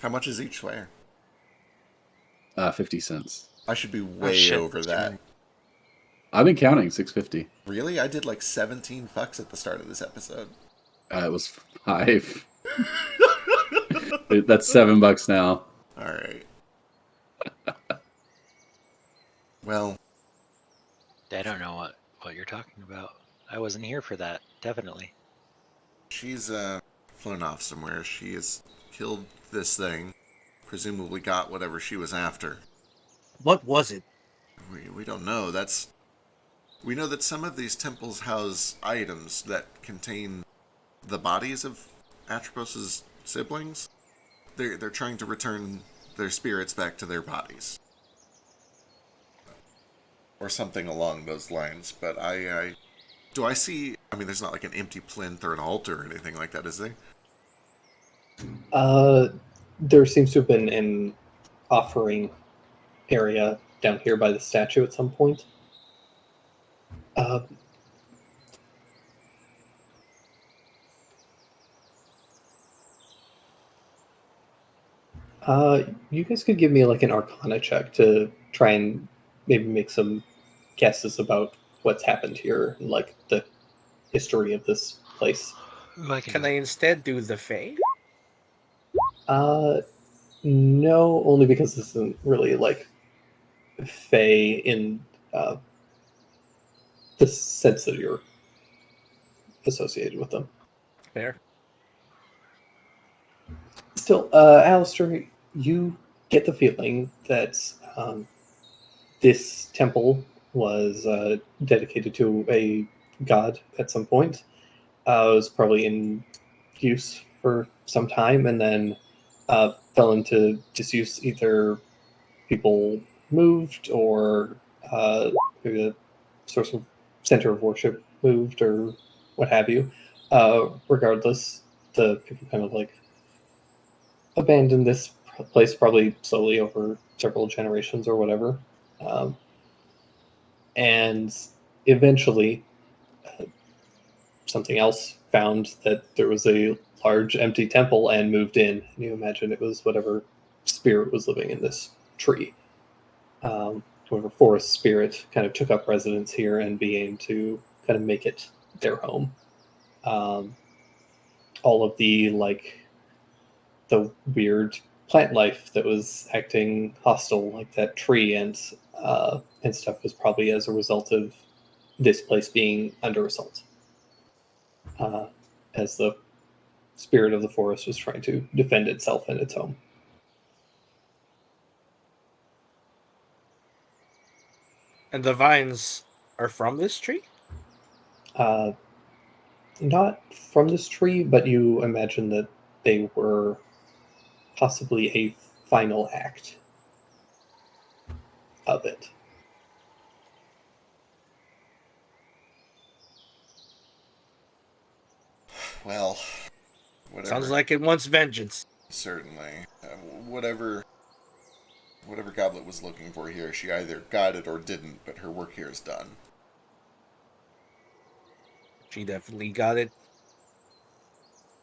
S3: How much is each swear?
S2: 50 cents.
S3: I should be
S6: Oh,
S3: way
S6: shit.
S3: over that.
S2: I've been counting $6.50.
S3: Really? I did like 17 fucks at the start of this episode.
S2: It was 5. That's $7 now.
S3: Alright. Well,
S6: I don't know what you're talking about. I wasn't here for that. Definitely.
S3: she's flown off somewhere. She has killed this thing. Presumably got whatever she was after.
S4: What was it?
S3: We don't know. We know that some of these temples house items that contain the bodies of Atropos' siblings. They're trying to return their spirits back to their bodies. Or something along those lines. But do I see... I mean, there's not like an empty plinth or an altar or anything like that, is there?
S1: There seems to have been an offering area down here by the statue at some point. You guys could give me like an Arcana check to try and maybe make some guesses about what's happened here, and like the history of this place.
S4: Can I instead do the Fae?
S1: No, only because this isn't really like Fae in the sense that you're associated with them.
S4: Fair.
S1: Still, Alistair, you get the feeling that this temple was dedicated to a god at some point. It was probably in use for some time and then fell into disuse. Either people moved or maybe the source of center of worship moved or what have you. Regardless, the people kind of like abandoned this place probably slowly over several generations or whatever. And eventually, something else found that there was a large empty temple and moved in. And you imagine it was whatever spirit was living in this tree. Whatever forest spirit kind of took up residence here and began to kind of make it their home. All of the weird plant life that was acting hostile, like that tree and stuff, was probably as a result of this place being under assault, as the spirit of the forest was trying to defend itself and its home.
S4: And the vines are from this tree?
S1: Not from this tree, but you imagine that they were possibly a final act of it.
S3: Well, whatever.
S4: Sounds like it wants vengeance.
S3: Certainly. Whatever Goblet was looking for here, she either got it or didn't, but her work here is done.
S4: She definitely got it.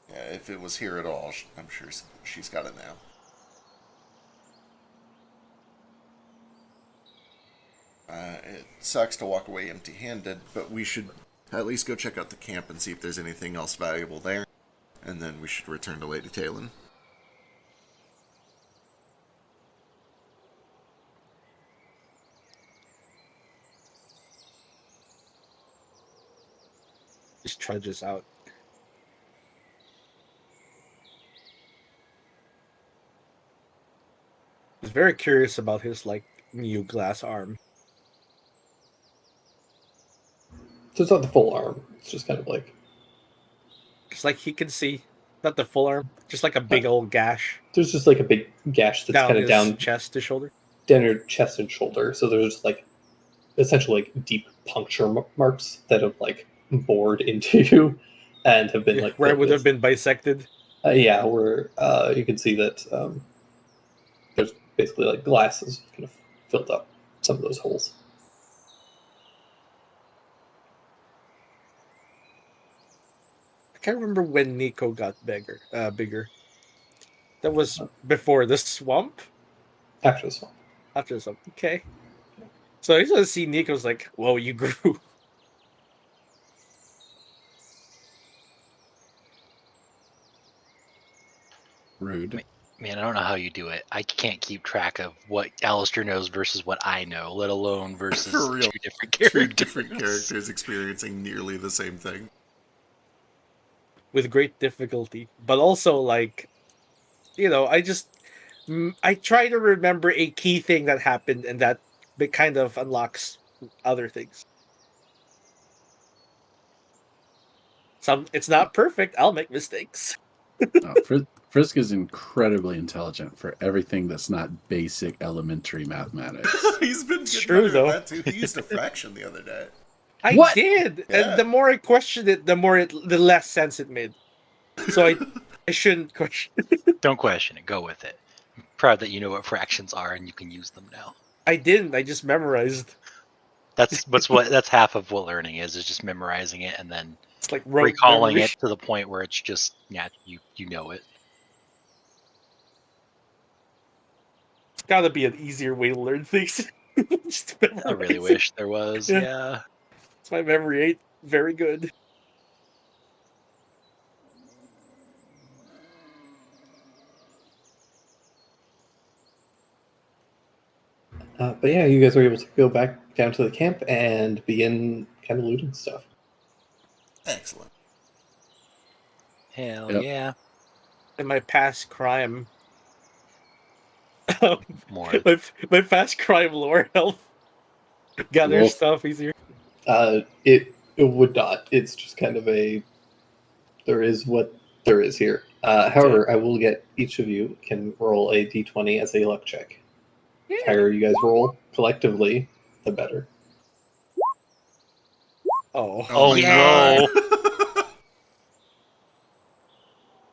S3: Yeah, if it was here at all, I'm sure she's got it now. It sucks to walk away empty-handed, but we should at least go check out the camp and see if there's anything else valuable there. And then we should return to Lady Talon.
S4: Just trudges out. He's very curious about his new glass arm.
S1: So it's not the full arm. It's just kind of like
S4: Just like he can see, not the full arm, just like a big old gash
S1: There's just like a big gash that's
S4: down
S1: kind of
S4: his
S1: down
S4: chest to shoulder.
S1: down your chest and shoulder. So there's just like essentially like deep puncture marks that have like bored into you and have been
S4: Yeah,
S1: like
S4: where it
S1: filled
S4: would
S1: with-
S4: have been bisected.
S1: yeah, where you can see that there's basically like glasses kind of filled up some of those holes.
S4: I can't remember when Nico got bigger. That was before the swamp.
S1: After this one,
S4: After the swamp. Okay. So I just want to see Nico's like, whoa, you grew.
S2: Rude.
S6: Man, I don't know how you do it. I can't keep track of what Alistair knows versus what I know, let alone versus
S3: For real.
S6: two different
S3: Two
S6: characters.
S3: different characters experiencing nearly the same thing.
S4: With great difficulty, but also like, I try to remember a key thing that happened, and that it kind of unlocks other things. It's not perfect. I'll make mistakes.
S2: Frisk is incredibly intelligent for everything that's not basic elementary mathematics.
S3: He's been
S4: It's
S3: getting
S4: true,
S3: better
S4: though.
S3: at that too. He used a fraction the other day.
S4: I
S2: What?
S4: did,
S3: Yeah.
S4: and the more I questioned it, the less sense it made. So I shouldn't question.
S6: Don't question it. Go with it. I'm proud that you know what fractions are and you can use them now.
S4: I didn't. I just memorized.
S6: That's half of what learning is just memorizing it and then
S4: It's like rote
S6: recalling
S4: memory.
S6: it to the point where it's just you know it.
S4: It's got to be an easier way to learn things. Just
S6: I really
S4: memorize it.
S6: wish there was.
S4: Yeah.
S6: Yeah.
S4: It's my memory ain't very good.
S1: but yeah, you guys were able to go back down to the camp and begin kind of looting stuff.
S3: Excellent.
S6: Hell
S2: Yep.
S6: yeah.
S4: And my past crime,
S6: More.
S4: my past crime lore help gather
S2: Wolf.
S4: stuff easier.
S1: It would not. It's just kind of there is what there is here. However, I will get each of you can roll a d20 as a luck check. The
S4: Yeah.
S1: higher you guys roll collectively, the better.
S4: Oh,
S3: my
S6: Yeah.
S3: God.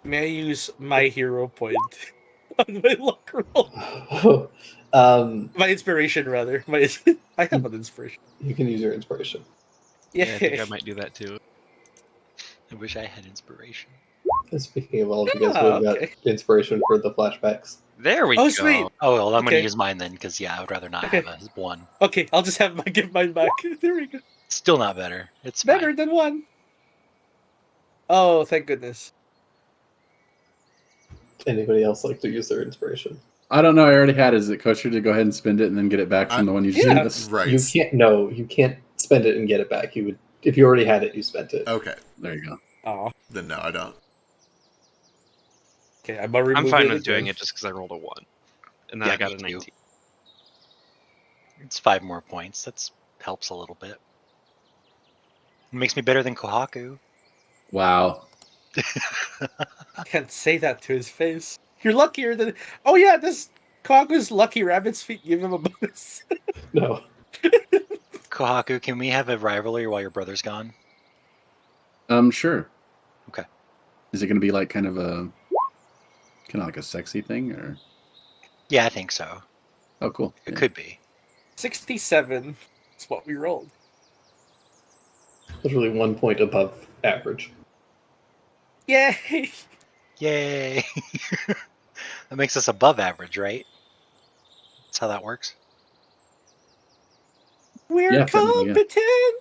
S4: may I use my hero point on my luck roll? My inspiration, rather. I have an inspiration.
S1: You can use your inspiration.
S5: Yeah, I think
S4: Yeah.
S5: I might do that too.
S6: I wish I had inspiration.
S1: And speaking of all of you guys
S4: Ah,
S1: who have got
S4: okay.
S1: inspiration for the flashbacks,
S5: There we
S4: Oh,
S5: go.
S4: sweet.
S6: Oh well, I'm gonna
S4: Okay.
S6: use mine then, because I would rather not
S4: Okay.
S6: have a one.
S4: Okay, I'll just give mine back. There we go.
S6: Still not better. It's
S4: Better
S6: fine.
S4: than one. Oh, thank goodness.
S1: anybody else like to use their inspiration?
S2: I don't know. I already had. Is it kosher to go ahead and spend it and then get it back from the one you just
S4: Yeah.
S2: gave us?
S3: Right.
S1: You can't. No, you can't spend it and get it back. You would if you already had it. You spent it.
S3: Okay.
S2: There you go.
S4: Oh,
S3: Then no, I don't.
S4: okay. I'm gonna remove
S5: I'm fine
S4: it
S5: with doing
S4: again.
S5: it just because I rolled a 1. And then
S6: Yeah,
S5: I got
S6: me
S5: a
S6: too.
S5: 19.
S6: It's 5 more points. That's helps a little bit. It makes me better than Kohaku.
S2: Wow.
S4: I can't say that to his face. You're luckier than. Oh yeah, this Kagu's lucky rabbit's feet give him a bonus.
S1: No.
S6: Kohaku, can we have a rivalry while your brother's gone?
S2: Sure.
S6: Okay.
S2: Is it going to be like kind of like a sexy thing, or?
S6: Yeah, I think so.
S2: Oh, cool.
S6: It
S2: Yeah.
S6: could be.
S4: 67 is what we rolled.
S1: Literally 1 point above average.
S4: Yay!
S6: Yay! That makes us above average, right? That's how that works.
S4: We're
S2: Yeah, technically, yeah.
S4: competent.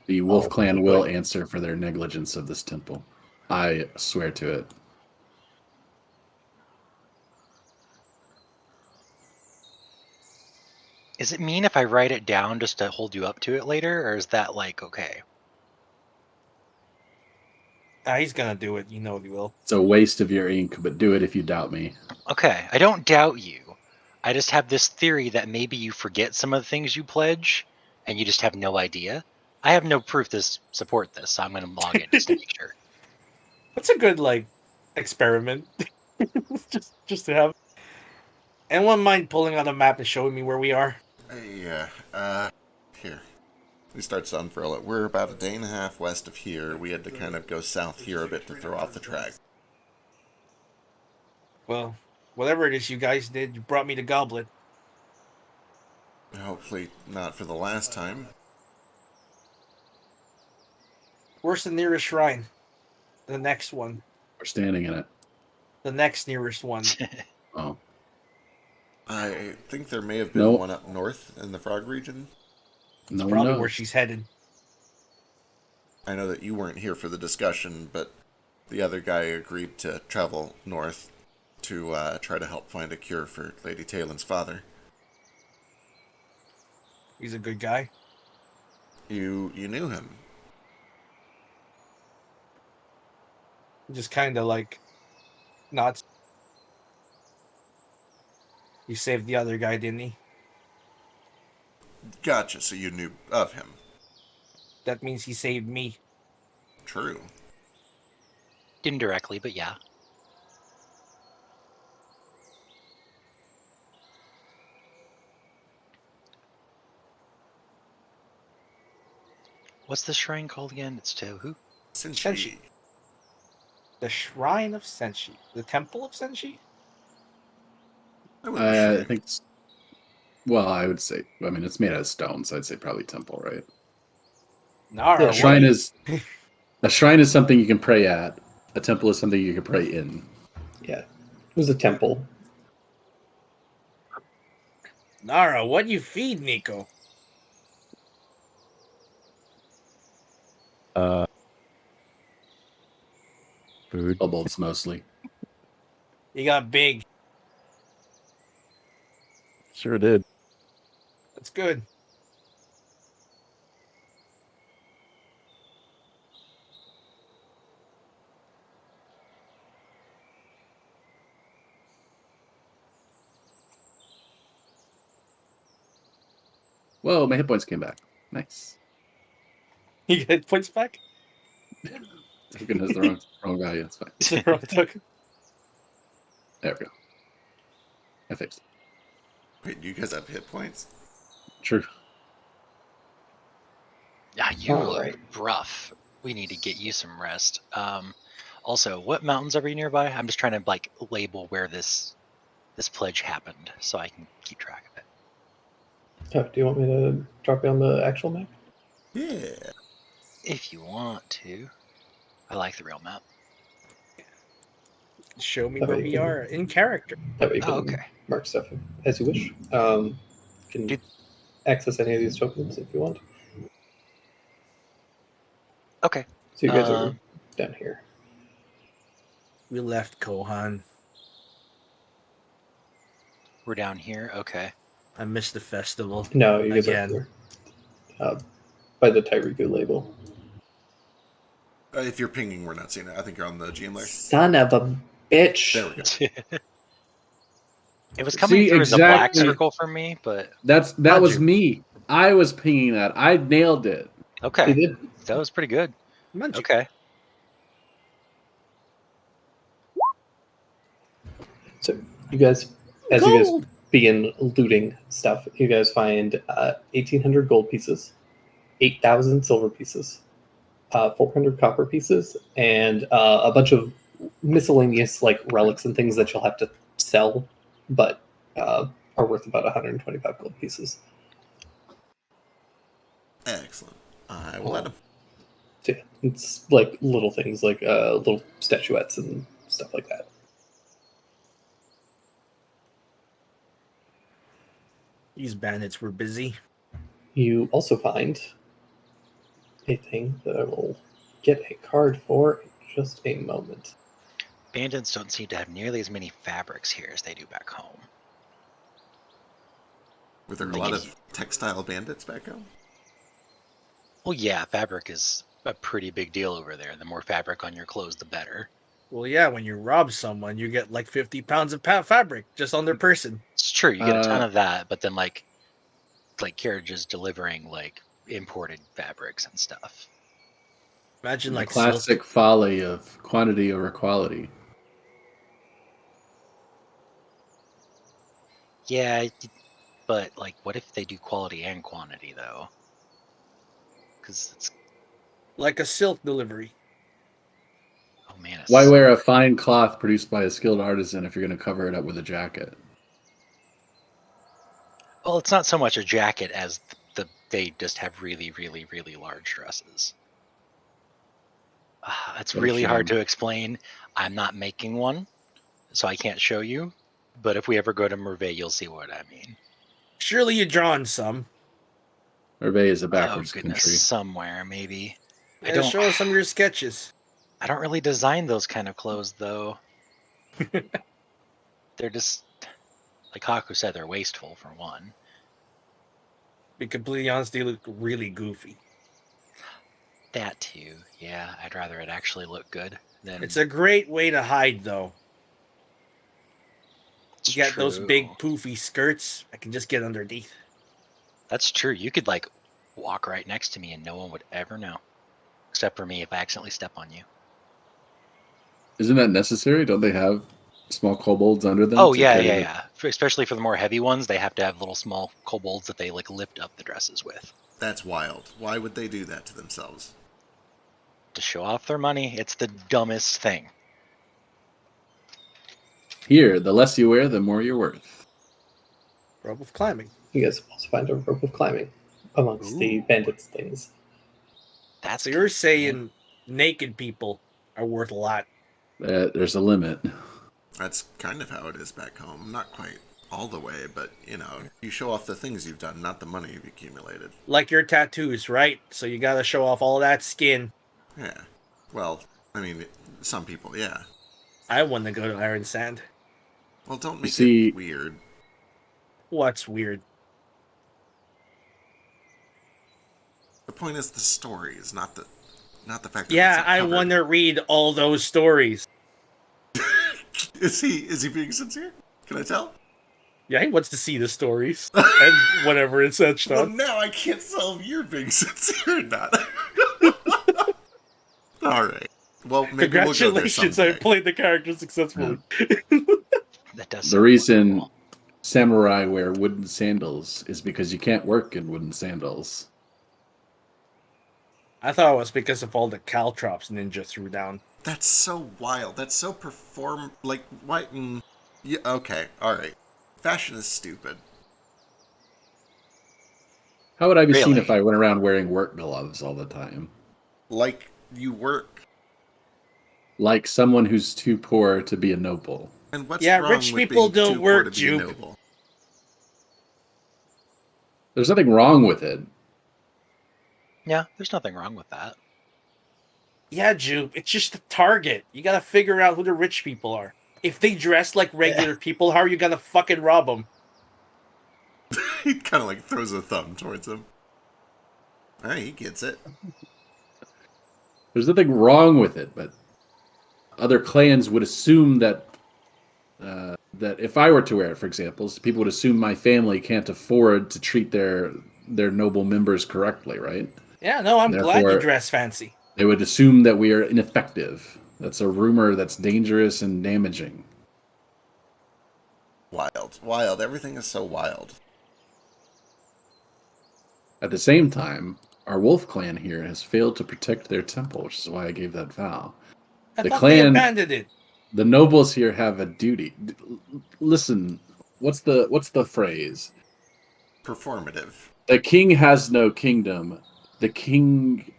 S2: The Wolf
S1: Oh,
S2: Clan will
S1: boy.
S2: answer for their negligence of this temple. I swear to it.
S6: Is it mean if I write it down just to hold you up to it later, or is that like okay?
S4: He's gonna do it. You know he will.
S2: It's a waste of your ink, but do it if you doubt me.
S6: Okay, I don't doubt you. I just have this theory that maybe you forget some of the things you pledge, and you just have no idea. I have no proof to support this, so I'm going to log in just to make sure.
S4: That's a good experiment. just to have. Anyone mind pulling out a map and showing me where we are?
S3: Yeah. Here. We start to unfurl it. We're about a day and a half west of here. We had to kind of go south here a bit to throw off the track.
S4: Well, whatever it is you guys did, you brought me the goblet.
S3: Hopefully not for the last time.
S4: Where's the nearest shrine? The next one.
S2: We're standing in it.
S4: The next nearest one.
S2: Oh.
S3: I think there may have been
S2: Nope.
S3: one up north in the Frog region.
S2: No
S4: It's
S2: one
S4: probably
S2: knows.
S4: where she's headed.
S3: I know that you weren't here for the discussion, but the other guy agreed to travel north to try to help find a cure for Lady Talen's father.
S4: He's a good guy.
S3: You knew him.
S4: Just kind of not. He saved the other guy, didn't he?
S3: Gotcha, so you knew of him.
S4: That means he saved me.
S3: True.
S6: Indirectly, but yeah. What's the shrine called again? It's to who?
S3: Senshi.
S4: The Shrine of Senshi. The Temple of Senshi?
S3: I wouldn't be sure.
S2: I think. Well, I would say. I mean, it's made out of stone, so I'd say probably temple, right?
S4: Nara,
S1: Yeah,
S2: A shrine is something you can pray at. A temple is something you can pray in.
S1: Yeah. It was a temple.
S4: Nara, what do you feed Nico?
S7: Food.
S2: Kobolds mostly.
S4: He got big.
S7: Sure did.
S4: That's good.
S2: Whoa, my hit points came back. Nice.
S4: He got points back?
S2: Token has the wrong value. That's fine.
S4: Zero token.
S2: There we go. I fixed it.
S3: Wait, do you guys have hit points?
S2: True.
S6: Yeah, you
S1: All
S6: look
S1: right.
S6: rough. We need to get you some rest. Also, what mountains are we nearby? I'm just trying to label where this pledge happened so I can keep track of it.
S1: Oh, do you want me to drop you on the actual map?
S3: Yeah.
S6: If you want to. I like the real map.
S4: Show me
S1: That
S4: where
S1: way you
S4: we
S1: can-
S4: are in character.
S1: That way you can
S6: Oh, okay.
S1: mark stuff as you wish. You can
S6: Did-
S1: access any of these tokens if you want.
S6: Okay.
S1: So you guys are down here.
S4: We left Kohan.
S6: We're down here. Okay.
S4: I missed the festival.
S1: No, you guys
S4: Again.
S1: are here. By the Tyrigu label.
S3: If you're pinging, we're not seeing it. I think you're on the GM layer.
S1: Son of a bitch.
S3: There we go.
S6: It was coming
S2: See,
S6: through as a black
S2: exactly.
S6: circle for me, but
S2: That
S4: How'd
S2: was
S4: you?
S2: me. I was pinging that. I nailed it.
S1: You
S6: okay.
S1: did.
S6: That was pretty good.
S4: Munchie.
S6: Okay.
S1: So you guys, as you guys begin looting stuff, you guys find 1,800 gold pieces, 8,000 silver pieces, 400 copper pieces, and a bunch of miscellaneous relics and things that you'll have to sell, but are worth about 125 gold pieces.
S3: Excellent. I will let him.
S1: So yeah, it's little things like little statuettes and stuff like that.
S4: These bandits were busy.
S1: You also find a thing that I will get a card for in just a moment.
S6: Bandits don't seem to have nearly as many fabrics here as they do back home.
S3: Were there a
S6: They
S3: lot
S6: give
S3: of textile bandits back home?
S6: Well, yeah, fabric is a pretty big deal over there. The more fabric on your clothes, the better.
S4: Well, yeah, when you rob someone, you get like 50 pounds of fabric just on their person.
S6: It's true, you get a ton
S2: Uh,
S6: of that, but then like carriages delivering like imported fabrics and stuff.
S4: Imagine
S2: the
S4: like
S2: classic
S4: silk.
S2: folly of quantity over quality.
S6: Yeah, but like, what if they do quality and quantity though? Because it's
S4: Like a silk delivery.
S6: oh man,
S2: Why
S6: it's
S2: wear a fine cloth produced by a skilled artisan if you're going to cover it up with a jacket?
S6: well, it's not so much a jacket as they just have really, really, really large dresses. It's
S2: What a
S6: really hard
S2: shame.
S6: to explain. I'm not making one, so I can't show you. But if we ever go to Merveille, you'll see what I mean.
S4: Surely you drawn some.
S2: Hervé is a
S6: Oh
S2: backwards
S6: goodness,
S2: country.
S6: somewhere maybe. I
S4: Yeah,
S6: don't.
S4: show us some of your sketches.
S6: I don't really design those kind of clothes though. They're just like Haku said, they're wasteful for one.
S4: Be completely honest, they look really goofy.
S6: That too, yeah. I'd rather it actually look good than.
S4: It's a great way to hide, though.
S6: It's
S4: You got those
S6: true.
S4: big poofy skirts. I can just get underneath.
S6: That's true. You could like walk right next to me and no one would ever know, except for me if I accidentally step on you.
S2: Isn't that necessary? Don't they have small kobolds under them?
S6: Oh
S2: to
S6: yeah,
S2: carry
S6: yeah,
S2: the-
S6: yeah. Especially for the more heavy ones, they have to have little small kobolds that they like lift up the dresses with
S3: That's wild. Why would they do that to themselves?
S6: to show off their money. It's the dumbest thing.
S2: Here, the less you wear, the more you're worth.
S4: Rope of climbing.
S1: You guys also find a rope of climbing amongst the
S6: Ooh.
S1: bandits' things.
S6: That's
S4: So you're
S6: convenient.
S4: saying naked people are worth a lot.
S2: There's a limit.
S3: That's kind of how it is back home. Not quite all the way, but you know, you show off the things you've done, not the money you've accumulated.
S4: Like your tattoos, right? So you gotta show off all that skin.
S3: Yeah. Well, I mean, some people, yeah.
S4: I want to go to Iron Sand.
S3: Well, don't make
S2: see-
S3: it weird.
S4: What's weird?
S3: The point is the stories, not the fact that
S4: Yeah,
S3: it's
S4: I
S3: covered.
S4: want to read all those stories.
S3: Is he being sincere? Can I tell?
S4: Yeah, he wants to see the stories and whatever it's etched
S3: Well,
S4: on.
S3: now I can't tell if you're being sincere or not. All right. Well, maybe
S4: Congratulations,
S3: we'll go there
S4: I played the character successfully.
S6: That does.
S2: The
S6: sound
S2: reason
S6: wonderful.
S2: samurai wear wooden sandals is because you can't work in wooden sandals.
S4: I thought it was because of all the caltrops Ninja threw down.
S3: That's so wild. That's so like, why? Yeah, okay, all right. Fashion is stupid.
S2: How would I be seen
S6: Really?
S2: if I went around wearing work gloves all the time?
S3: Like, you work.
S2: Like someone who's too poor to be a noble.
S3: And what's
S4: Yeah,
S3: wrong
S4: rich
S3: with
S4: people
S3: being
S4: don't
S3: too
S4: work,
S3: poor to be a
S4: Juke.
S3: noble?
S2: There's nothing wrong with it.
S6: Yeah, there's nothing wrong with that.
S4: Yeah, Jupe, it's just a target. You gotta figure out who the rich people are. If they dress like regular people, how are you gonna fucking rob them?
S3: He kind of like throws a thumb towards him. Hey, he gets it.
S2: There's nothing wrong with it, but other clans would assume that that if I were to wear it, for example, people would assume my family can't afford to treat their noble members correctly, right?
S4: Yeah, no, I'm glad you
S2: Therefore-
S4: dress fancy.
S2: They would assume that we are ineffective. That's a rumor that's dangerous and damaging.
S3: Wild. Wild. Everything is so wild.
S2: At the same time, our wolf clan here has failed to protect their temple, which is why I gave that vow.
S4: I
S2: The
S4: thought they
S2: clan-
S4: abandoned it.
S2: The nobles here have a duty. Listen, what's the phrase?
S3: Performative.
S2: The king has no kingdom. The king,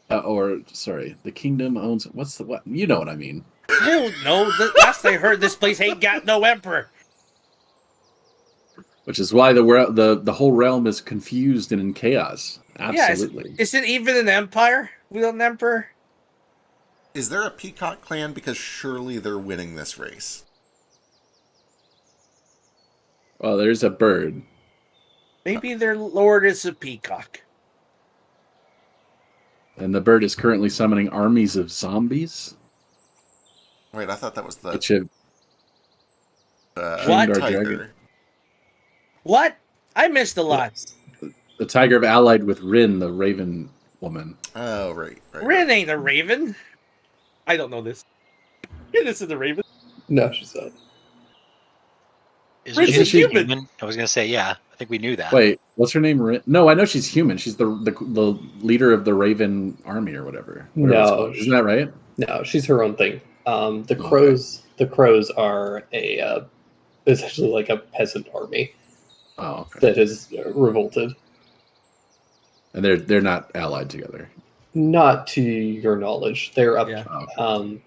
S2: the kingdom owns. What? You know what I mean.
S4: Hell no, the last I heard, this place ain't got no emperor.
S2: Which is why the whole realm is confused and in chaos. Absolutely.
S4: Is it even an empire without an emperor?
S3: Is there a peacock clan? Because surely they're winning this race.
S2: Well, there's a bird.
S4: Maybe their lord is a peacock.
S2: And the bird is currently summoning armies of zombies,
S3: Wait, I thought that was the
S2: which have
S4: What?
S2: our
S3: tiger.
S2: dragon.
S4: What? I missed a lot.
S2: The tiger have allied with Rin, the raven woman.
S3: Oh, right.
S4: Rin ain't a raven. I don't know this. This is a raven.
S1: No, she's not.
S6: Isn't
S4: Rin's
S6: she
S4: a human.
S6: human? I was gonna say, yeah. I think we knew that.
S2: Wait, what's her name? Rin? No, I know she's human. She's the leader of the Raven army or whatever. Whatever it's
S1: No,
S2: called. Isn't that right?
S1: No, she's her own thing. The
S2: Okay.
S1: crows. The crows are a essentially like a peasant army
S2: Oh, okay.
S1: that has revolted.
S2: And they're not allied together.
S1: Not to your knowledge. They're up.
S4: Yeah.
S2: Oh,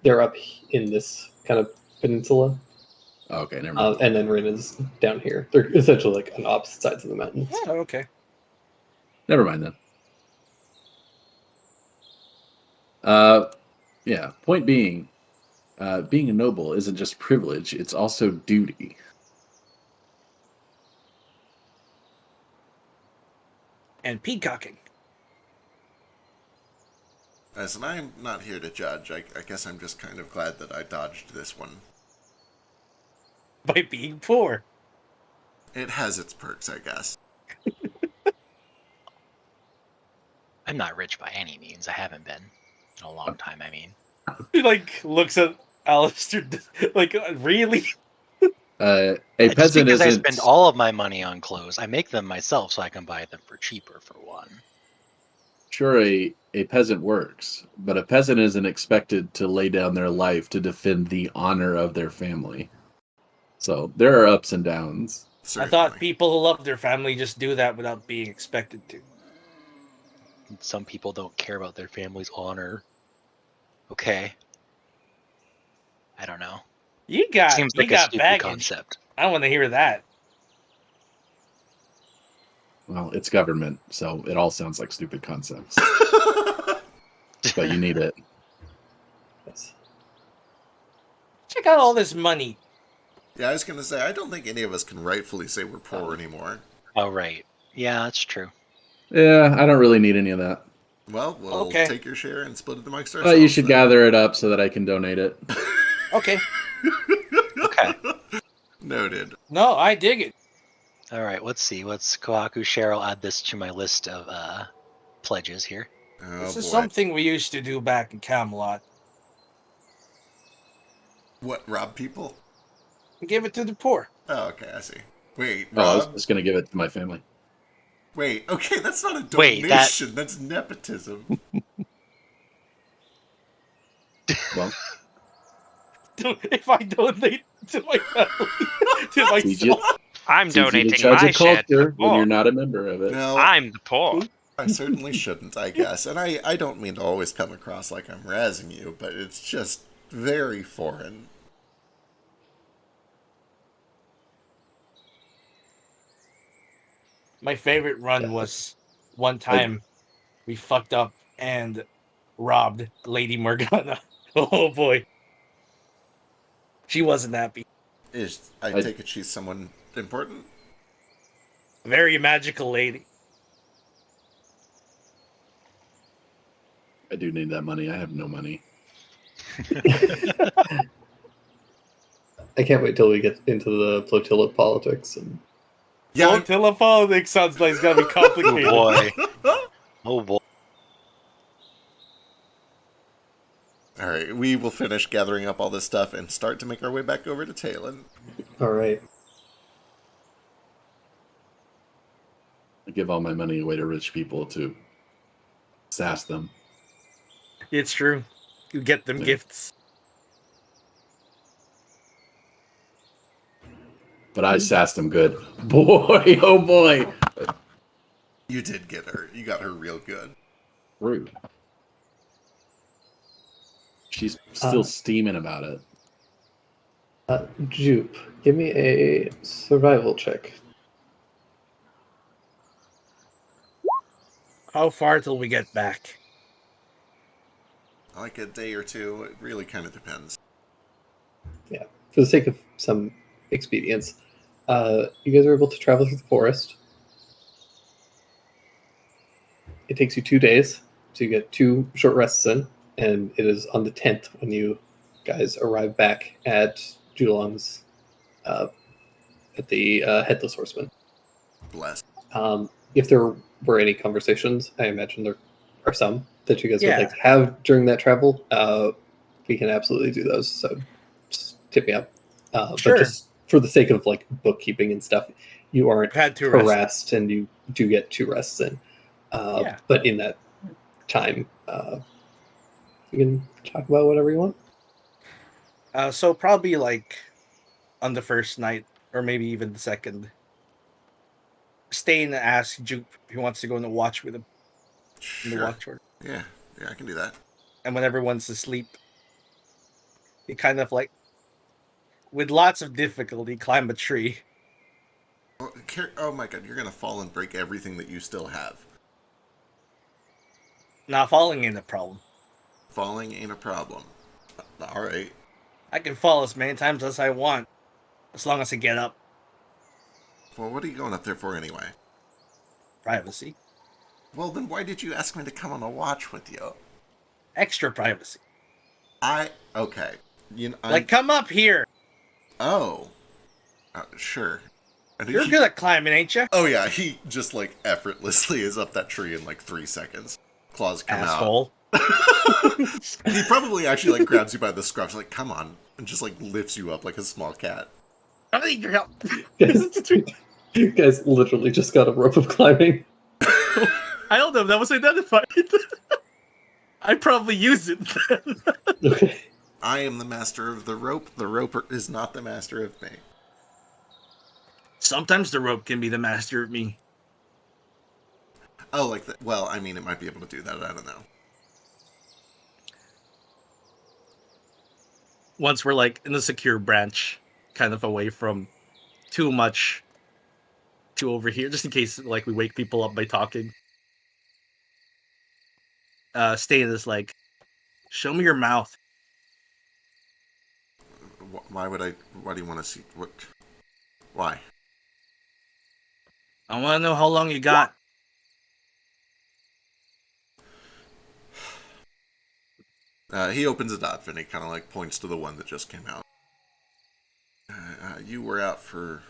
S1: They're up in this kind of peninsula,
S2: okay, never mind.
S1: and then Rin is down here. They're essentially like on opposite sides of the mountains.
S4: Oh, okay.
S2: Never mind then. Yeah. Point being, being a noble isn't just privilege; it's also duty.
S4: And peacocking.
S3: Listen, I'm not here to judge. I guess I'm just kind of glad that I dodged this one.
S4: By being poor.
S3: It has its perks, I guess.
S6: I'm not rich by any means. I haven't been in a long time. I mean,
S4: He like looks at Alistair like really?
S2: A
S6: just
S2: peasant
S6: because I
S2: isn't.
S6: spend all of my money on clothes, I make them myself so I can buy them for cheaper. For one,
S2: Sure, a peasant works, but a peasant isn't expected to lay down their life to defend the honor of their family. So there are ups and downs.
S3: Certainly.
S4: I thought people who love their family just do that without being expected to.
S6: some people don't care about their family's honor. Okay, I don't know.
S4: You
S6: Seems
S4: got
S6: like a stupid
S4: baggage.
S6: concept.
S4: I want to hear that.
S2: Well, it's government, so it all sounds like stupid concepts, but you need it.
S1: Yes.
S4: Check out all this money.
S3: Yeah, I was gonna say, I don't think any of us can rightfully say we're poor anymore.
S6: Oh right, yeah, that's true.
S2: Yeah, I don't really need any of that.
S3: Well, we'll
S4: Okay.
S3: take your share and split it amongst
S2: But
S3: ourselves.
S2: you should
S3: then.
S2: gather it up so that I can donate it.
S4: Okay.
S6: Okay,
S3: Noted.
S4: No, I dig it.
S6: all right. Let's see. Let's Kohaku share. I'll add this to my list of pledges here.
S3: Oh,
S4: This is
S3: boy.
S4: something we used to do back in Camelot.
S3: What, rob people?
S4: Give it to the poor.
S3: Oh, okay, I see. Wait,
S2: Oh, I was
S3: rob?
S2: just going to give it to my family.
S3: Wait, okay, that's not a
S6: Wait,
S3: donation. That's nepotism.
S2: Well,
S4: If I donate to my family, to
S2: it's easy,
S4: myself.
S5: I'm
S2: it's easy to
S5: donating
S2: judge
S5: my
S2: a
S5: share to the
S2: culture when
S5: poor.
S2: you're not a member of it.
S3: No,
S5: I'm the poor.
S3: I certainly shouldn't, I guess. And I don't mean to always come across like I'm razzing you, but it's just very foreign.
S4: My favorite run was one time we fucked up and robbed Lady Morgana. Oh boy. She wasn't happy.
S3: I take it she's someone important?
S4: Very magical lady.
S2: I do need that money. I have no money.
S1: I can't wait till we get into the flotilla politics. And
S3: Yeah,
S4: Flotilla politics sounds like it's gonna be complicated.
S6: Oh boy. Oh boy.
S3: Alright, we will finish gathering up all this stuff and start to make our way back over to Talon.
S1: all right,
S2: I give all my money away to rich people to sass them.
S4: It's true. You get them
S2: Yeah.
S4: gifts.
S2: But I sassed them good. Boy, oh boy.
S3: You did get her. You got her real good.
S2: Rude. She's still steaming about it.
S1: Jupe, give me a survival check.
S4: How far till we get back?
S3: Like a day or two. It really kind of depends.
S1: For the sake of some expedience, you guys are able to travel through the forest. It takes you 2 days. So you get 2 short rests in, and it is on the 10th when you guys arrive back at Julong's, at the Headless Horseman.
S3: Bless.
S1: If there were any conversations, I imagine there are some that you guys would
S4: Yeah.
S1: like to have during that travel. We can absolutely do those. So just tip me up.
S4: Sure.
S1: But just for the sake of like bookkeeping and stuff, you aren't
S4: I've had 2 rests.
S1: harassed, and you do get 2 rests in.
S4: Yeah.
S1: But in that time, you can talk about whatever you want.
S4: So probably like on the first night, or maybe even the second, Stain asks Jupe if he wants to go in the watch with him in the
S3: Sure.
S4: watch order.
S3: Yeah, I can do that.
S4: And when everyone's asleep, he kind of like, with lots of difficulty, climb a tree.
S3: Oh my god, you're gonna fall and break everything that you still have.
S4: Not falling ain't a problem.
S3: Falling ain't a problem. Alright.
S4: I can fall as many times as I want, as long as I get up.
S3: Well, what are you going up there for anyway?
S4: Privacy.
S3: Well, then why did you ask me to come on a watch with you?
S4: Extra privacy.
S3: Okay.
S4: Like, come up here.
S3: Oh. Sure. And
S4: You're good at climbing, ain't you?
S3: Oh yeah, he just like effortlessly is up that tree in like 3 seconds. Claws come
S4: Asshole.
S3: out. He probably actually like grabs you by the scruff, like, come on, and just like lifts you up like a small cat.
S4: I need your help.
S1: You guys literally just got a rope of climbing.
S4: I don't know if that was identified. I probably use it then.
S1: Okay.
S3: I am the master of the rope. The roper is not the master of me.
S4: Sometimes the rope can be the master of me.
S3: Oh, like that. Well, I mean, it might be able to do that. I don't know.
S4: Once we're like in the secure branch, kind of away from too much to over here, just in case like we wake people up by talking. Stain is like, show me your mouth.
S3: Why do you want to see? What? Why?
S4: I want to know how long you got.
S3: He opens it up and he kind of like points to the one that just came out. You were out for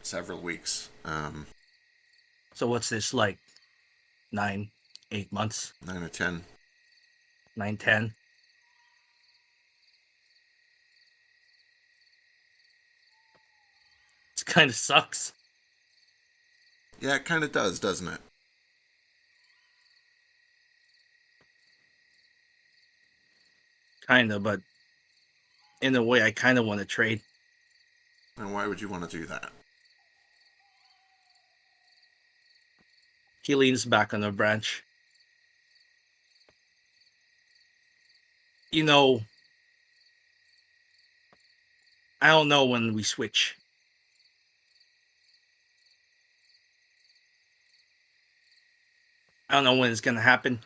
S3: several weeks.
S4: So what's this like? 9, 8 months?
S3: 9 or 10.
S4: 9, 10? It kind of sucks.
S3: Yeah, it kind of does, doesn't it?
S4: Kind of, but in a way, I kind of want to trade.
S3: And why would you want to do that?
S4: He leans back on the branch. You know, I don't know when we switch. I don't know when it's going to happen.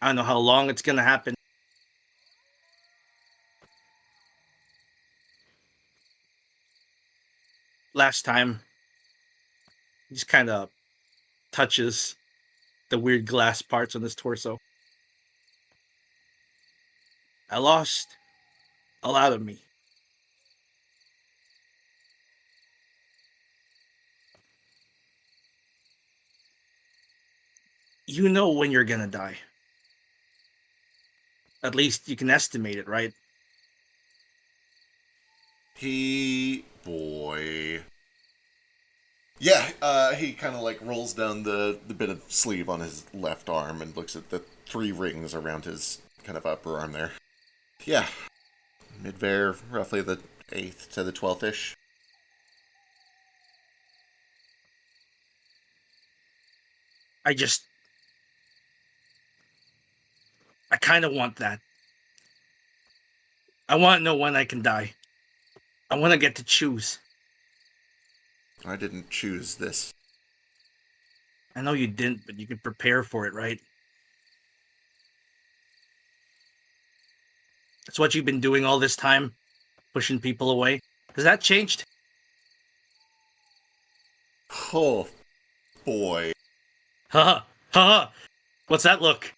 S4: I don't know how long it's going to happen. Last time, he just kind of touches the weird glass parts on his torso. I lost a lot of me. You know when you're gonna die. At least you can estimate it, right?
S3: Boy. Yeah, he kind of like rolls down the bit of sleeve on his left arm and looks at the 3 rings around his kind of upper arm there. Yeah. Midvare, roughly the 8th to the 12th-ish.
S4: I kind of want that. I want to know when I can die. I want to get to choose.
S3: I didn't choose this.
S4: I know you didn't, but you can prepare for it, right? That's what you've been doing all this time, pushing people away. Has that changed?
S3: Oh, boy.
S4: Haha, haha. What's that look?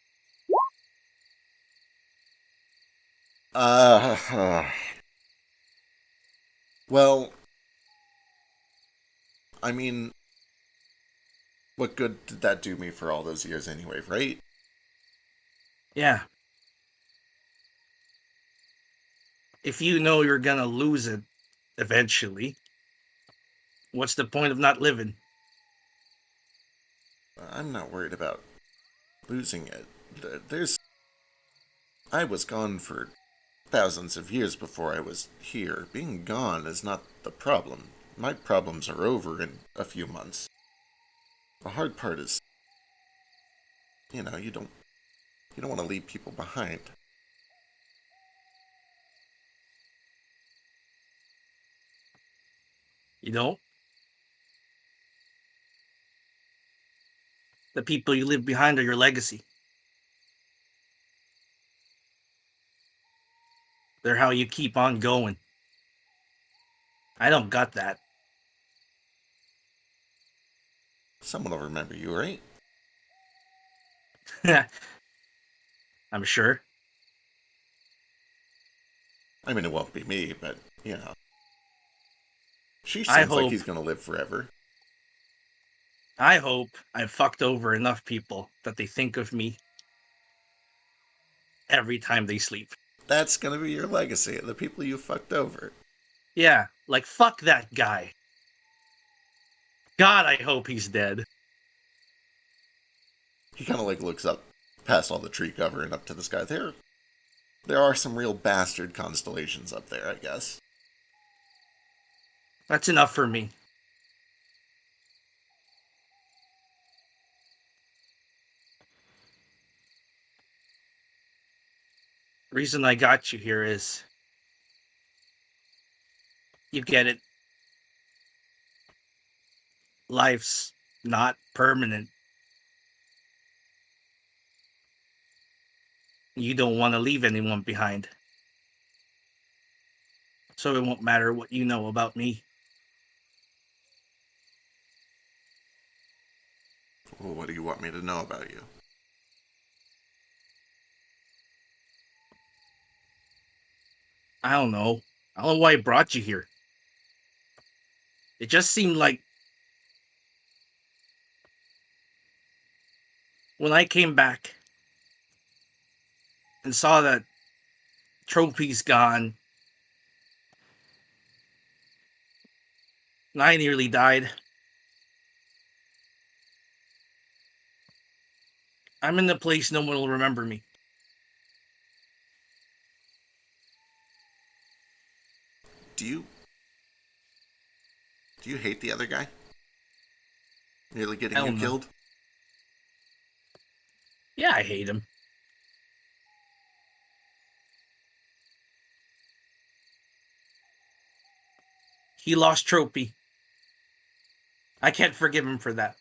S3: Well, I mean, what good did that do me for all those years anyway, right?
S4: Yeah. If you know you're gonna lose it eventually, what's the point of not living?
S3: I'm not worried about losing it. There's. I was gone for thousands of years before I was here. Being gone is not the problem. My problems are over in a few months. The hard part is, you don't want to leave people behind.
S4: You know? The people you leave behind are your legacy. They're how you keep on going. I don't got that.
S3: Someone will remember you, right?
S4: I'm sure.
S3: I mean, it won't be me, but, She
S4: I
S3: seems like
S4: hope-
S3: he's gonna live forever.
S4: I hope I've fucked over enough people that they think of me every time they sleep.
S3: That's gonna be your legacy, the people you fucked over.
S4: Yeah, like fuck that guy. God, I hope he's dead.
S3: He kind of like looks up past all the tree cover and up to the sky. There are some real bastard constellations up there, I guess.
S4: That's enough for me. Reason I got you here is you get it. Life's not permanent. You don't want to leave anyone behind. So it won't matter what you know about me.
S3: Well, what do you want me to know about you?
S4: I don't know. I don't know why I brought you here. It just seemed like when I came back and saw that trophy's gone, and I nearly died. I'm in the place no one will remember me.
S3: Do you hate the other guy? Nearly getting
S4: Hell
S3: you
S4: no.
S3: killed?
S4: Yeah, I hate him. He lost Trophy. I can't forgive him for that.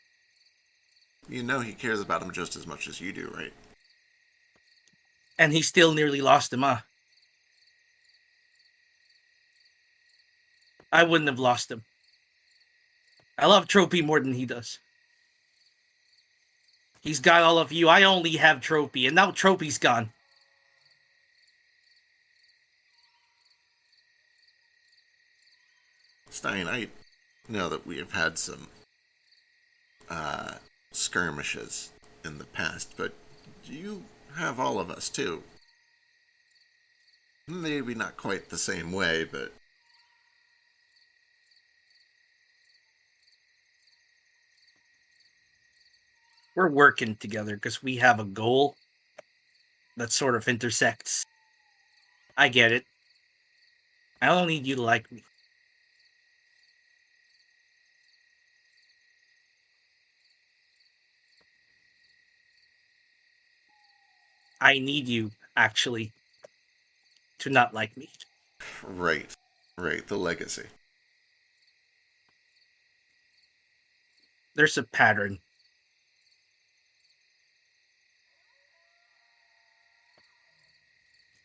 S3: You know he cares about him just as much as you do, right?
S4: And he still nearly lost him, huh? I wouldn't have lost him. I love Trophy more than he does. He's got all of you. I only have Trophy, and now Trophy's gone.
S3: Stein, I know that we have had some skirmishes in the past, but you have all of us too. Maybe not quite the same way, but
S4: We're working together because we have a goal that sort of intersects. I get it. I don't need you to like me. I need you, actually, to not like me.
S3: right, the legacy.
S4: There's a pattern.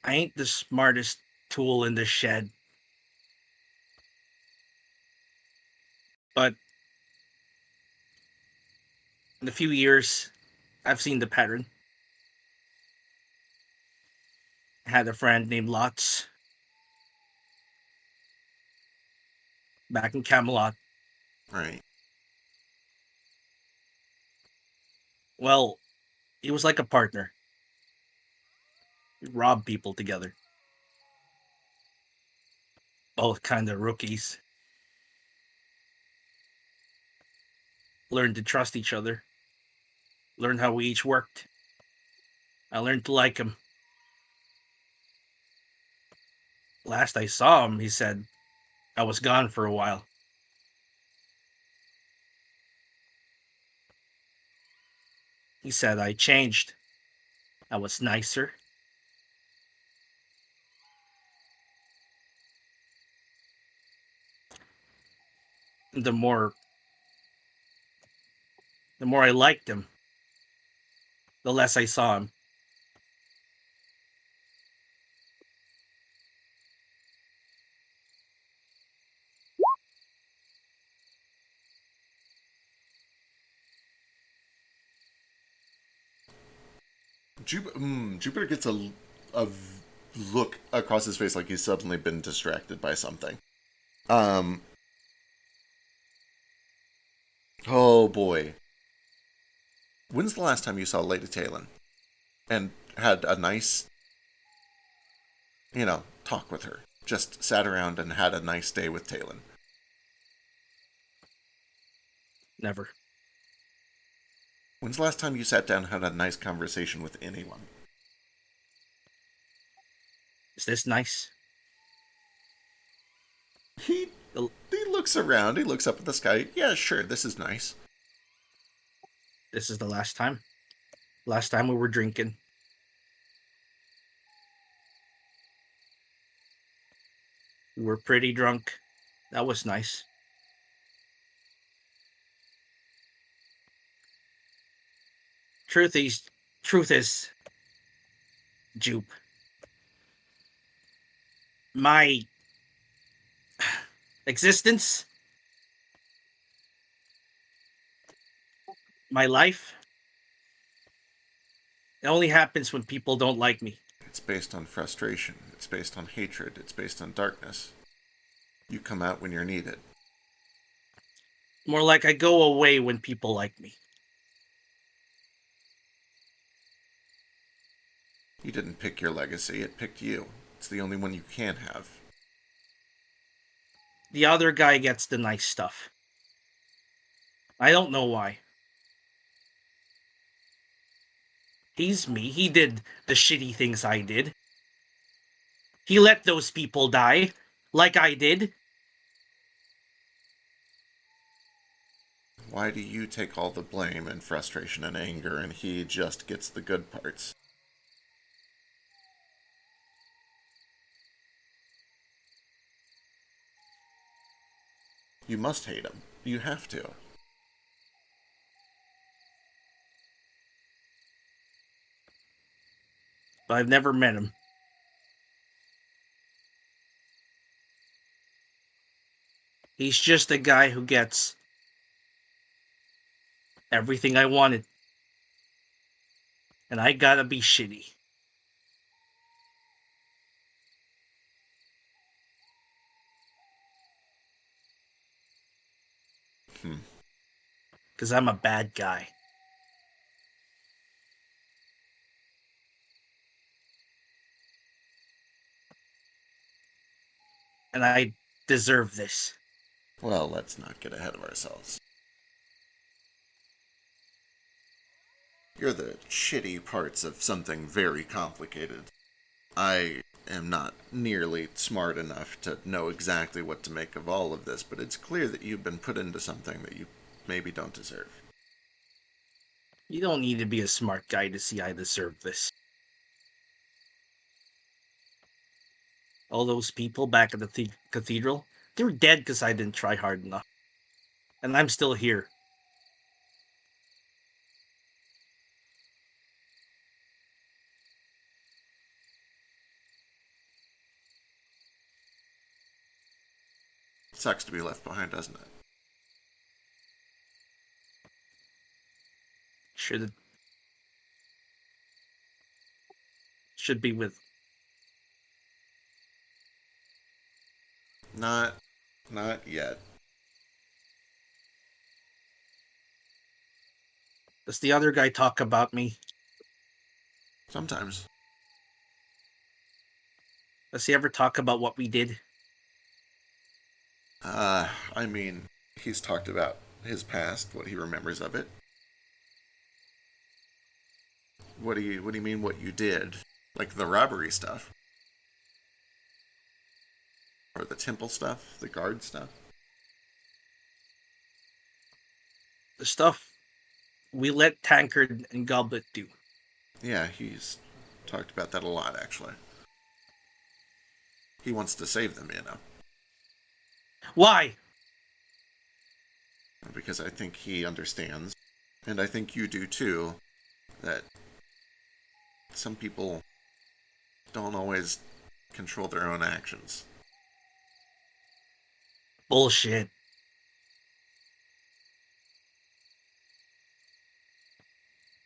S4: I ain't the smartest tool in the shed. But in a few years, I've seen the pattern. Had a friend named Lots back in Camelot.
S3: Right.
S4: Well, he was like a partner. We robbed people together. Both kind of rookies. Learned to trust each other. Learned how we each worked. I learned to like him. Last I saw him, he said I was gone for a while. He said I changed. I was nicer. The more I liked him, the less I saw him.
S3: Jupiter gets a look across his face like he's suddenly been distracted by something. Oh boy. When's the last time you saw Lady Talon and had a nice, talk with her? Just sat around and had a nice day with Talon.
S4: Never.
S3: When's the last time you sat down and had a nice conversation with anyone?
S4: Is this nice?
S3: He looks around. He looks up at the sky. Yeah, sure, this is nice.
S4: This is the last time. Last time we were drinking. We were pretty drunk. That was nice. Truth is, Jupe. My existence, my life, it only happens when people don't like me.
S3: It's based on frustration. It's based on hatred. It's based on darkness. You come out when you're needed.
S4: More like I go away when people like me.
S3: You didn't pick your legacy. It picked you. It's the only one you can have.
S4: The other guy gets the nice stuff. I don't know why. He's me. He did the shitty things I did. He let those people die, like I did.
S3: Why do you take all the blame and frustration and anger and he just gets the good parts? You must hate him. You have to.
S4: But I've never met him. He's just a guy who gets everything I wanted. And I gotta be shitty. Because I'm a bad guy. And I deserve this.
S3: Well, let's not get ahead of ourselves. You're the shitty parts of something very complicated. I am not nearly smart enough to know exactly what to make of all of this, but it's clear that you've been put into something that you maybe don't deserve.
S4: You don't need to be a smart guy to see I deserve this. All those people back at the cathedral, they were dead because I didn't try hard enough. And I'm still here.
S3: Sucks to be left behind, doesn't it?
S4: Should be with
S3: Not yet.
S4: Does the other guy talk about me?
S3: Sometimes.
S4: Does he ever talk about what we did?
S3: I mean, he's talked about his past, what he remembers of it. What do you mean what you did? Like the robbery stuff? Or the temple stuff? The guard stuff?
S4: The stuff we let Tankard and Goblet do.
S3: Yeah, he's talked about that a lot, actually. He wants to save them, you know.
S4: Why?
S3: Because I think he understands, and I think you do too, that some people don't always control their own actions.
S4: Bullshit.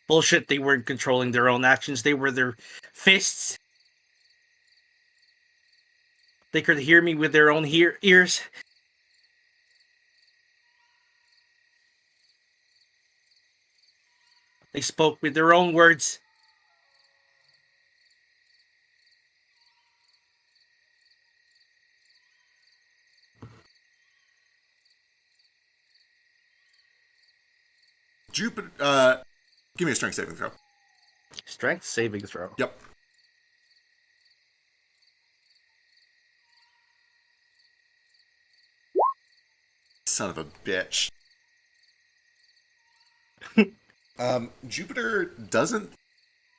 S4: Bullshit, they weren't controlling their own actions. They were their fists. They could hear me with their own ears. They spoke with their own words.
S3: Jupiter, give me a strength saving throw.
S4: Strength saving throw.
S3: Yep. Son of a bitch. Jupiter doesn't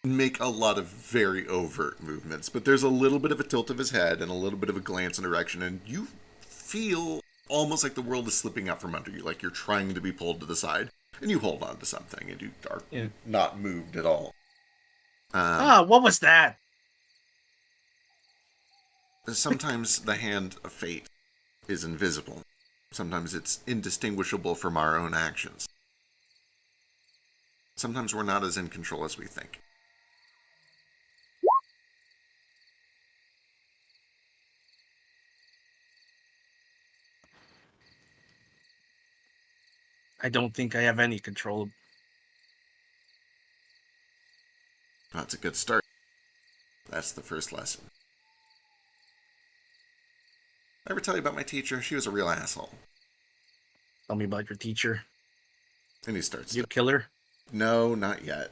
S3: make a lot of very overt movements, but there's a little bit of a tilt of his head and a little bit of a glance in direction, and you feel almost like the world is slipping out from under you, like you're trying to be pulled to the side, and you hold on to something, and you are not moved at all.
S4: What was that?
S3: Sometimes the hand of fate is invisible. Sometimes it's indistinguishable from our own actions. Sometimes we're not as in control as we think.
S4: I don't think I have any control.
S3: That's a good start. That's the first lesson. Ever tell you about my teacher? She was a real asshole.
S4: Tell me about your teacher.
S3: And he starts
S4: You
S3: to...
S4: kill her?
S3: No, not yet.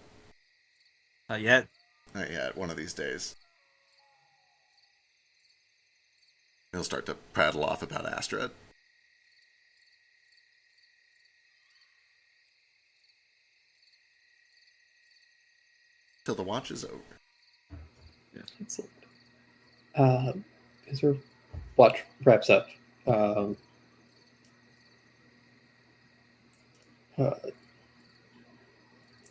S4: Not yet.
S3: Not yet. One of these days. He'll start to prattle off about Astrid. Till the watch is over.
S1: Excellent. As your watch wraps up,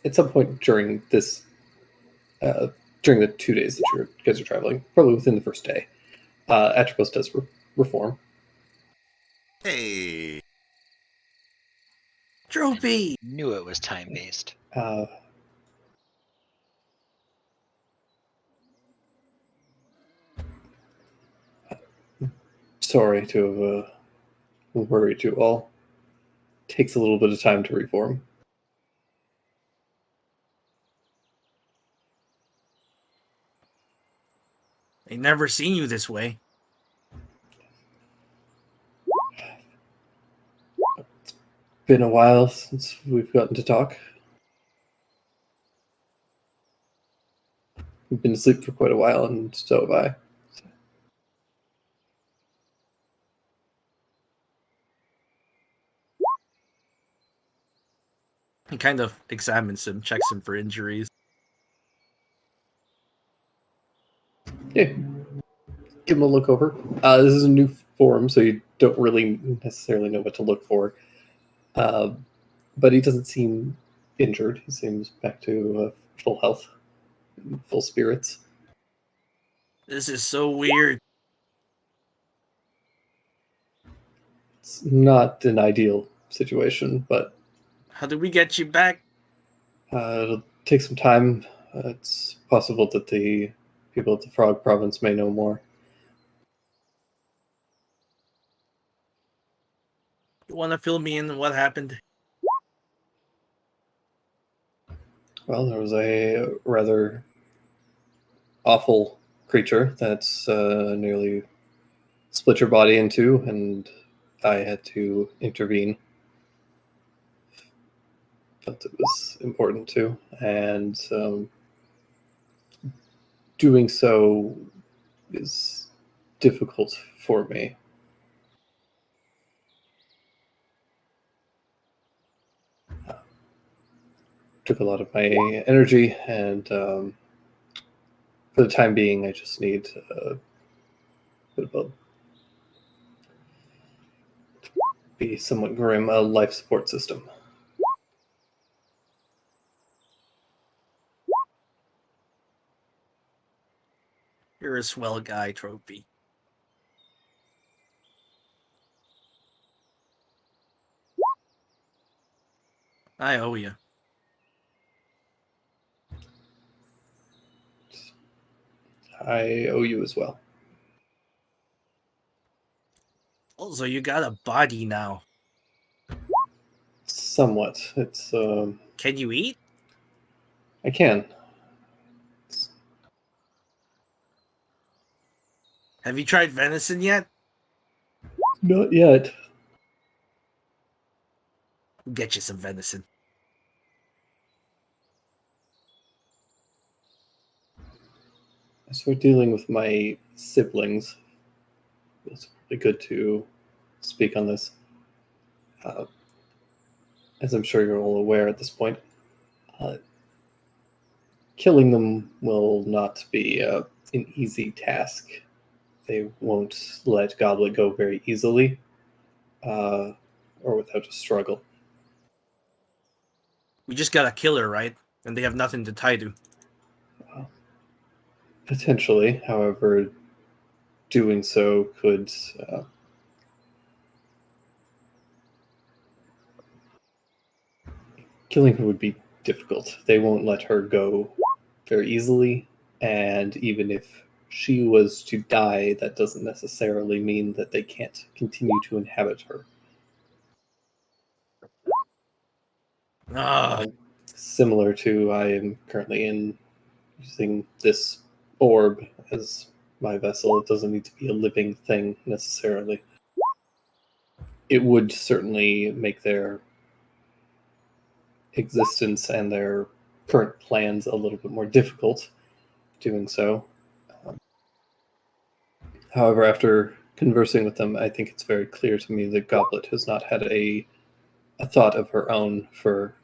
S1: at some point during this, during the 2 days that you guys are traveling, probably within the first day, Atropos does reform.
S3: Hey!
S4: Trophy!
S6: Knew it was time based.
S1: Sorry to have worried you all. Takes a little bit of time to reform.
S4: I never seen you this way.
S1: It's been a while since we've gotten to talk. We've been asleep for quite a while, and so have I.
S4: He kind of examines him, checks him for injuries.
S1: Yeah. Give him a look over. This is a new form, so you don't really necessarily know what to look for. But he doesn't seem injured. He seems back to full health, full spirits.
S4: This is so weird.
S1: It's not an ideal situation, but
S4: How do we get you back?
S1: it'll take some time. It's possible that the people at the Frog Province may know more.
S4: want to fill me in on what happened?
S1: Well, there was a rather awful creature that's nearly split your body in two, and I had to intervene. Felt it was important to, and doing so is difficult for me. Took a lot of my energy, and for the time being, I just need a bit of a be somewhat grim a life support system.
S4: You're a swell guy, Trophy. I owe you.
S1: I owe you as well.
S4: Also, you got a body now.
S1: Somewhat. It's
S4: Can you eat?
S1: I can.
S4: Have you tried venison yet?
S1: Not yet.
S4: I'll get you some venison.
S1: I start dealing with my siblings. It's really good to speak on this. As I'm sure you're all aware at this point, killing them will not be an easy task. They won't let Goblet go very easily or without a struggle.
S4: We just got a killer, right? And they have nothing to tie to.
S1: Potentially, however, doing so could killing her would be difficult. They won't let her go very easily, and even if she was to die, that doesn't necessarily mean that they can't continue to inhabit her.
S4: Ah,
S1: Similar to I am currently using this orb as my vessel. It doesn't need to be a living thing necessarily. It would certainly make their existence and their current plans a little bit more difficult doing so. However, after conversing with them, I think it's very clear to me that Goblet has not had a thought of her own for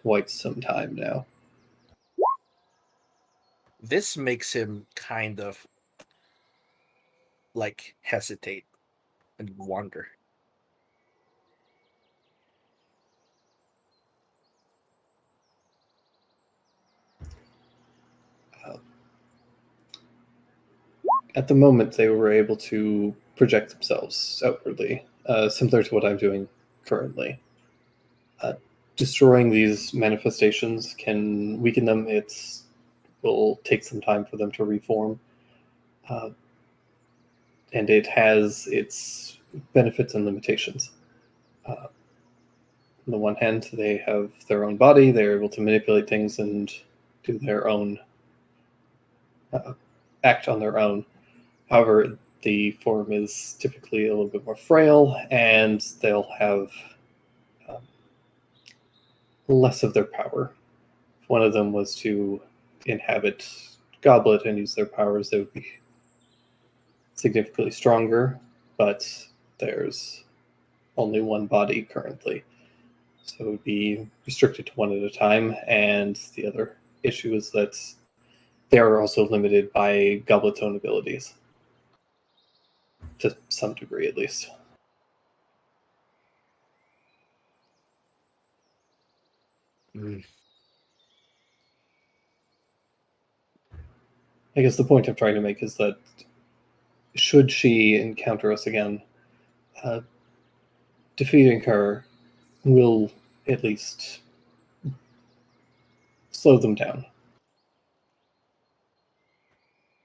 S1: quite some time now.
S4: this makes him kind of like hesitate and wonder.
S1: At the moment, they were able to project themselves outwardly, similar to what I'm doing currently. Destroying these manifestations can weaken them. It will take some time for them to reform. And it has its benefits and limitations. On the one hand, they have their own body, they're able to manipulate things and do their own, act on their own. However, the form is typically a little bit more frail, and they'll have less of their power. If one of them was to inhabit Goblet and use their powers, they would be significantly stronger, but there's only one body currently. So it would be restricted to one at a time, and the other issue is that they are also limited by Goblet's own abilities. To some degree, at least.
S4: Mm.
S1: I guess the point I'm trying to make is that should she encounter us again, defeating her will at least slow them down.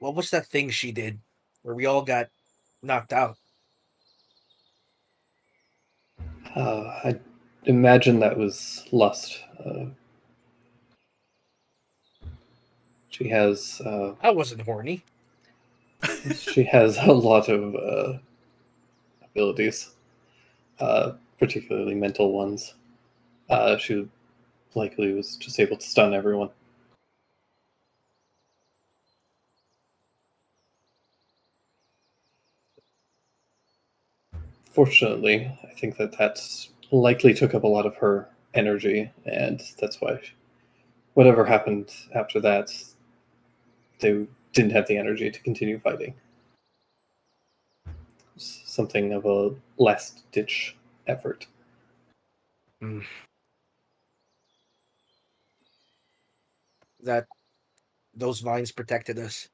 S4: What was that thing she did where we all got knocked out?
S1: I imagine that was lust. She has
S4: I wasn't horny.
S1: she has a lot of abilities, particularly mental ones. She likely was just able to stun everyone. Fortunately, I think that's likely took up a lot of her energy, and that's why whatever happened after that, they didn't have the energy to continue fighting. Something of a last ditch effort.
S4: That those vines protected us.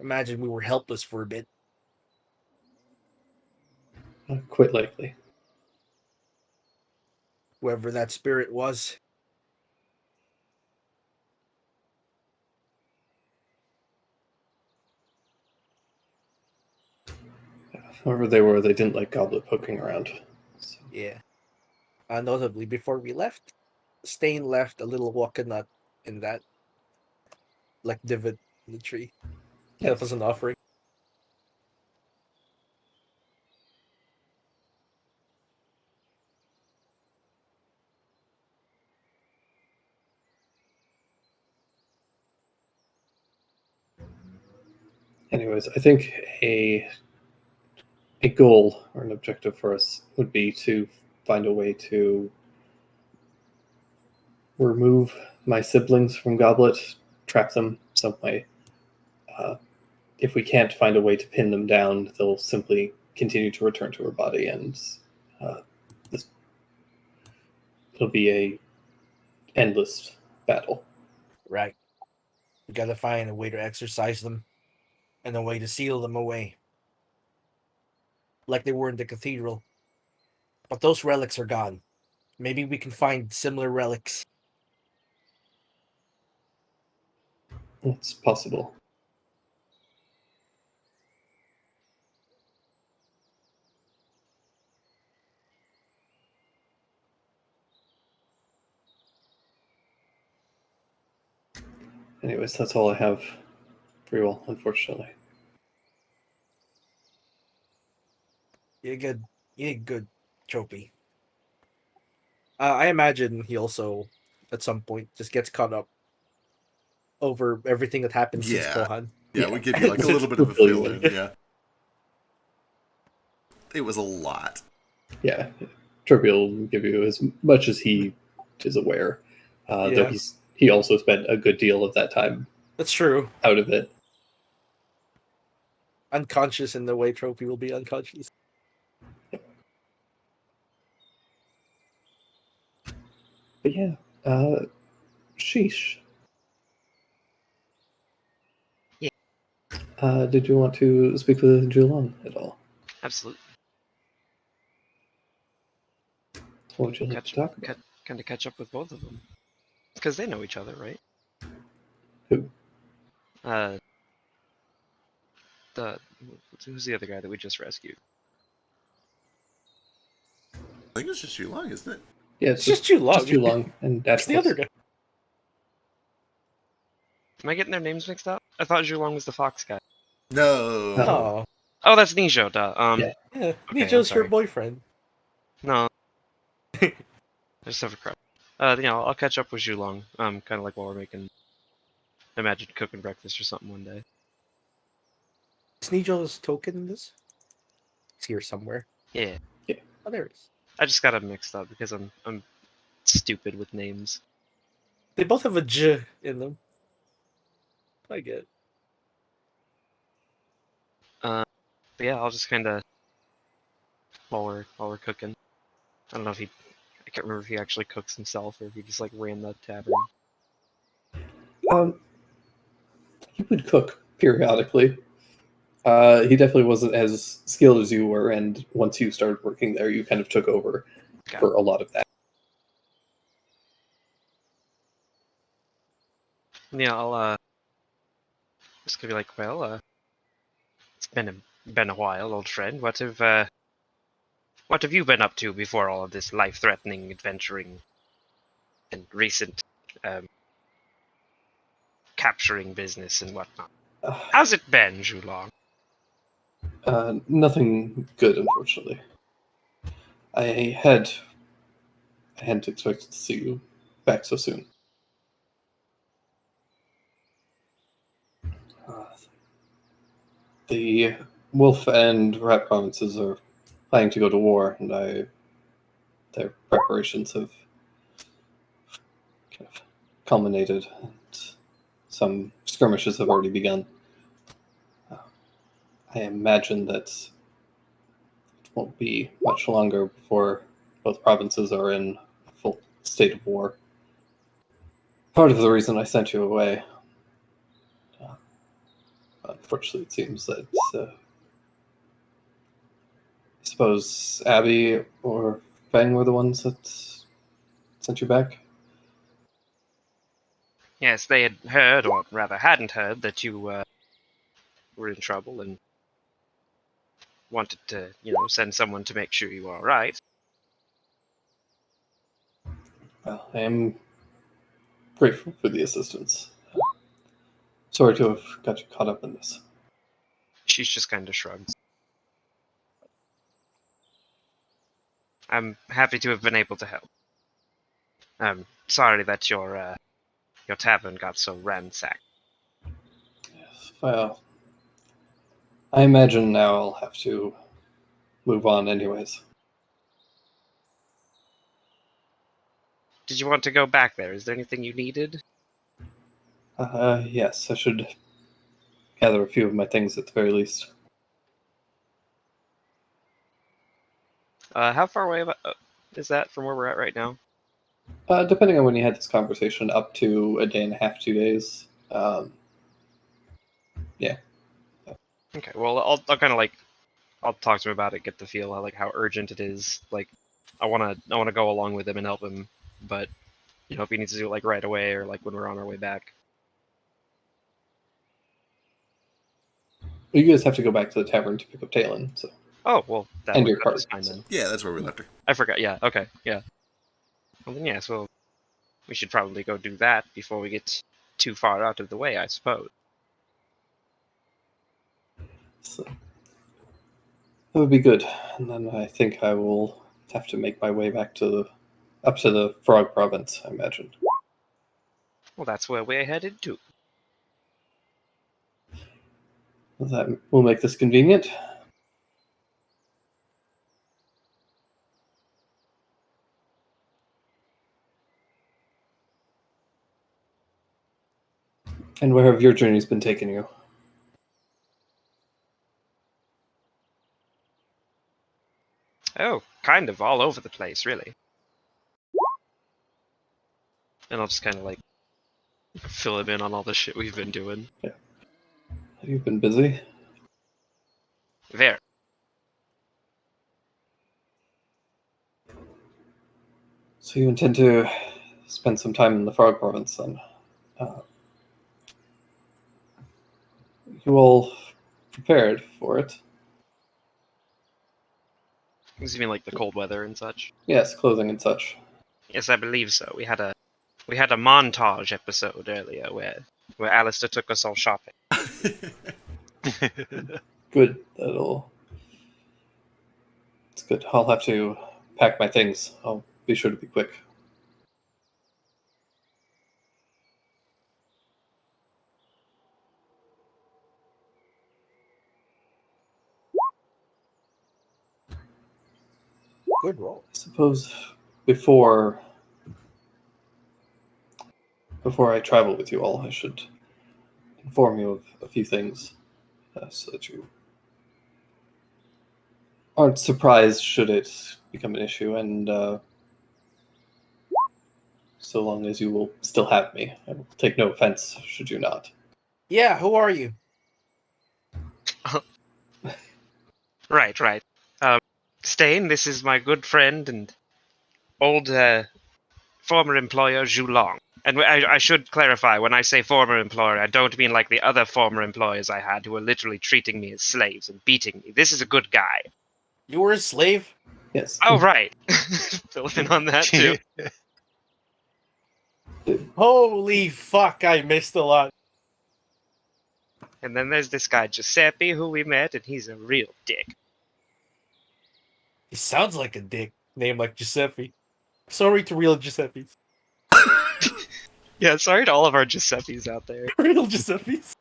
S4: Imagine we were helpless for a bit.
S1: Quite likely.
S4: Whoever that spirit was.
S1: However they were, they didn't like Goblet poking around. So,
S4: Yeah. Notably, before we left, Stain left a little walnut in that, like, divot in the tree. That was an offering.
S1: anyways, I think a goal or an objective for us would be to find a way to remove my siblings from Goblet, trap them some way. If we can't find a way to pin them down, they'll simply continue to return to her body, and it'll be a endless battle.
S4: Right. We gotta find a way to exercise them and a way to seal them away. Like they were in the cathedral. But those relics are gone. Maybe we can find similar relics.
S1: It's possible. Anyways, that's all I have for you all, unfortunately.
S4: You did good, Tropy. I imagine he also, at some point, just gets caught up over everything that happened since
S3: Yeah.
S4: Kohan.
S3: Yeah,
S1: Yeah.
S3: we give you like a little bit of a fill in. Yeah. It was a lot.
S1: Yeah, Tropy will give you as much as he is aware. Though
S4: Yeah.
S1: he also spent a good deal of that time
S4: That's true.
S1: out of it.
S4: Unconscious in the way Tropy will be unconscious.
S1: But yeah, sheesh.
S5: Yeah.
S1: Did you want to speak with Julong at all?
S5: Absolutely.
S1: What would you like to talk about?
S5: Kind of catch up with both of them. Because they know each other, right?
S1: Who?
S5: The who's the other guy that we just rescued?
S3: I think it's just Yulong, isn't it?
S1: Yeah,
S4: It's just Julong.
S1: Just Julong and
S4: That's the other
S1: Dashboard.
S4: guy.
S5: Am I getting their names mixed up? I thought Zhulong was the fox guy.
S3: No.
S4: Oh.
S5: Oh, that's Nijo. Duh.
S1: Yeah.
S4: Yeah.
S5: Okay,
S4: Nijo's
S5: I'm
S4: your
S5: sorry.
S4: boyfriend.
S5: No. I just have a crush. I'll catch up with Zhulong. Kind of like while we're making, imagine cooking breakfast or something one day.
S4: Is Nijo's token in this? It's here somewhere.
S5: Yeah.
S4: Oh, there it is.
S5: I just got them mixed up because I'm stupid with names.
S4: They both have a J in them. I get it.
S5: But yeah, I'll just kind of while we're cooking. I don't know if I can't remember if he actually cooks himself or if he just like ran the tavern.
S1: He would cook periodically. He definitely wasn't as skilled as you were, and once you started working there, you kind of took over for a lot of that.
S5: Yeah, I'll just gonna be like, well, It's been a while, old friend. What have you been up to before all of this life-threatening adventuring and recent um, capturing business and whatnot?
S1: Uh,
S5: How's it been, Zhulong?
S1: Nothing good, unfortunately. I hadn't expected to see you back so soon. Uh, the Wolf and Rat provinces are planning to go to war, and their preparations have kind of culminated, and some skirmishes have already begun. I imagine that it won't be much longer before both provinces are in a full state of war. Part of the reason I sent you away. Unfortunately, it seems that I suppose Abby or Fang were the ones that sent you back.
S5: Yes, they had heard, or rather hadn't heard, that you were in trouble and wanted to, send someone to make sure you were all right.
S1: Well, I am grateful for the assistance. Sorry to have got you caught up in this.
S5: She's just kind of shrugs. I'm happy to have been able to help. I'm sorry that your tavern got so ransacked.
S1: Yes, well, I imagine now I'll have to move on anyways.
S5: Did you want to go back there? Is there anything you needed?
S1: Yes, I should gather a few of my things at the very least.
S5: How far away is that from where we're at right now?
S1: Depending on when you had this conversation, up to a day and a half, 2 days. Yeah.
S5: Okay, well, I'll kind of I'll talk to him about it, get the feel of how urgent it is. I wanna go along with him and help him, but if he needs to do it right away or when we're on our way back.
S1: You guys have to go back to the tavern to pick up Talon, so.
S5: Oh well,
S1: And your
S5: that's
S1: card.
S5: fine then.
S3: Yeah, that's where we left her.
S5: I forgot. Yeah. Okay. Yeah. Well then, yes. Well, we should probably go do that before we get too far out of the way, I suppose.
S1: So that would be good. And then I think I will have to make my way back up to the Frog Province, I imagine.
S5: Well, that's where we're headed to.
S1: That will make this convenient. And where have your journeys been taking you?
S5: Oh, kind of all over the place, really. And I'll just kind of fill him in on all the shit we've been doing.
S1: Have you been busy?
S5: There.
S1: So you intend to spend some time in the Frog Province then? You all prepared for it?
S5: Does you mean the cold weather and such?
S1: Yes, clothing and such.
S5: Yes, I believe so. We had a montage episode earlier where Alistair took us all shopping.
S1: Good. It's good. I'll have to pack my things. I'll be sure to be quick.
S4: Good roll.
S1: I suppose before I travel with you all, I should inform you of a few things so that you aren't surprised should it become an issue, and so long as you will still have me. I will take no offense should you not.
S4: Yeah, who are you?
S5: Right. Stain, this is my good friend and old former employer, Zhulong. And I should clarify, when I say former employer, I don't mean like the other former employers I had who were literally treating me as slaves and beating me. This is a good guy.
S4: You were a slave?
S1: Yes.
S5: Oh, right. Fill in on that, too.
S4: Holy fuck, I missed a lot.
S5: And then there's this guy, Giuseppe, who we met, and he's a real dick.
S4: He sounds like a dick. Name like Giuseppe. Sorry to real Giuseppes.
S5: Yeah, sorry to all of our Giuseppes out there.
S4: Real Giuseppes.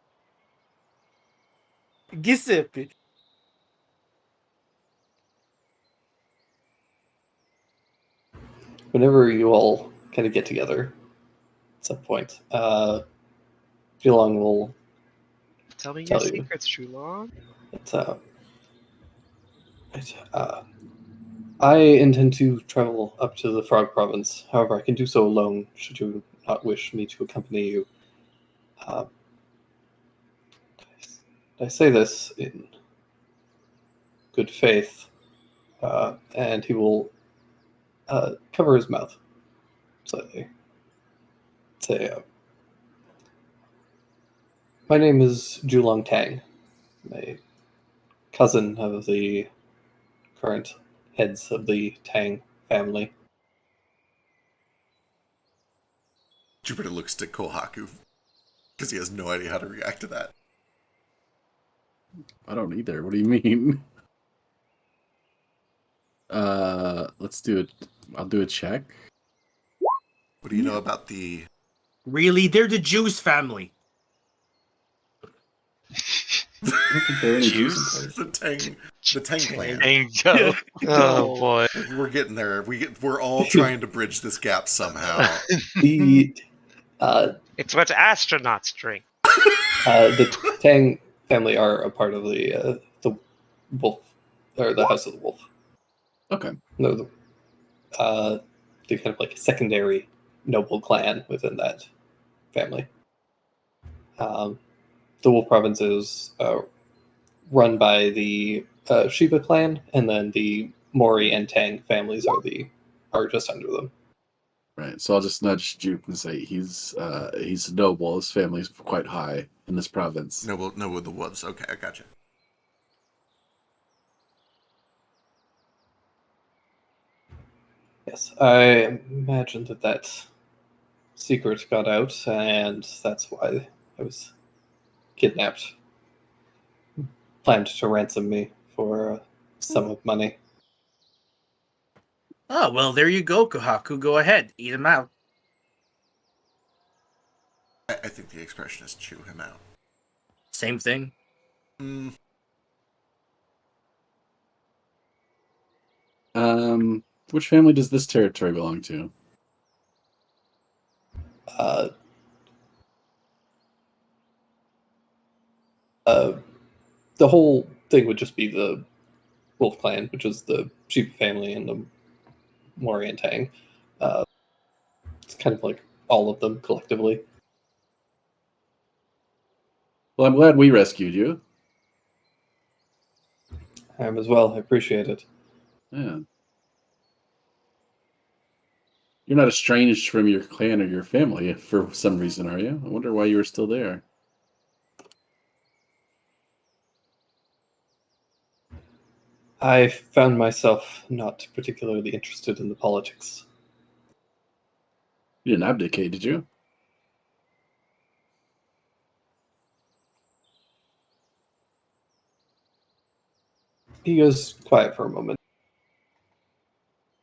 S4: Giuseppe.
S1: Whenever you all kind of get together at some point, Geelong will
S5: Tell me your
S1: Tell you.
S5: secrets, Trulong.
S1: I intend to travel up to the Frog Province. However, I can do so alone should you not wish me to accompany you. I say this in good faith, and he will cover his mouth. Say, my name is Julong Tang, a cousin of the current heads of the Tang family.
S3: Jupiter looks to Kohaku because he has no idea how to react to that.
S2: I don't either. What do you mean? Let's do it. I'll do a check.
S3: What do you know about the
S8: Really? They're the Juice family.
S6: Juice?
S3: the Tang clan?
S6: Tango.
S5: Oh, boy.
S3: We're getting there. We're all trying to bridge this gap somehow.
S1: The
S5: It's what astronauts drink.
S1: the Tang family are a part of the wolf, or the House of the Wolf.
S2: Okay.
S1: No, the kind of like secondary noble clan within that family. The Wolf Province is run by the Shiba clan, and then the Mori and Tang families are just under them.
S2: Right. So I'll just nudge Jupe and say he's noble. His family's quite high in this province.
S3: No, with the wolves. Okay, I gotcha.
S1: Yes, I imagine that secret got out, and that's why I was kidnapped. Planned to ransom me for a sum of money.
S8: Oh, well, there you go, Kohaku. Go ahead. Eat him out.
S3: I think the expression is chew him out.
S8: Same thing.
S2: Which family does this territory belong to?
S1: The whole thing would just be the Wolf Clan, which is the Sheep family and the Mori and Tang. It's kind of like all of them collectively.
S2: Well, I'm glad we rescued you.
S1: I am as well. I appreciate it.
S2: Yeah. You're not estranged from your clan or your family for some reason, are you? I wonder why you were still there.
S1: I found myself not particularly interested in the politics.
S2: You didn't abdicate, did you?
S1: He goes quiet for a moment.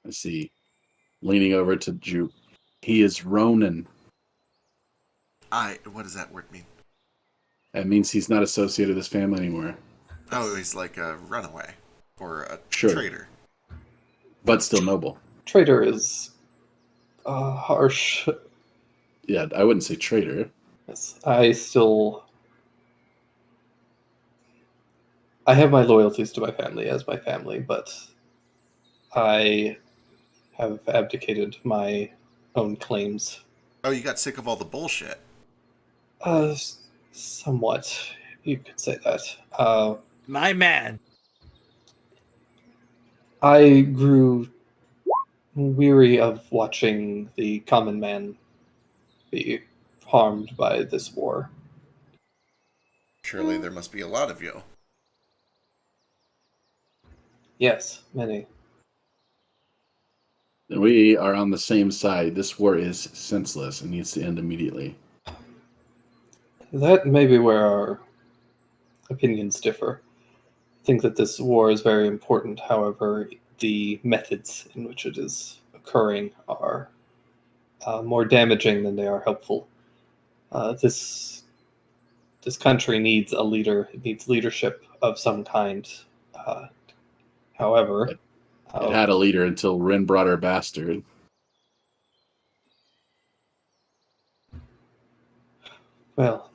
S2: I see. Leaning over to Jupe. He is Ronin.
S3: What does that word mean?
S2: That means he's not associated with his family anymore.
S3: Oh, he's like a runaway or a
S2: Sure.
S3: traitor.
S2: But still noble.
S1: Traitor is harsh.
S2: Yeah, I wouldn't say traitor.
S1: Yes, I have my loyalties to my family as my family, but I have abdicated my own claims.
S3: Oh, you got sick of all the bullshit.
S1: Somewhat, you could say that.
S8: My man.
S1: I grew weary of watching the common man be harmed by this war.
S3: Surely there must be a lot of you.
S1: Yes, many.
S2: We are on the same side. This war is senseless and needs to end immediately.
S1: That may be where our opinions differ. I think that this war is very important. However, the methods in which it is occurring are more damaging than they are helpful. This country needs a leader. It needs leadership of some kind. However,
S2: It had a leader until Ren brought her bastard.
S1: well,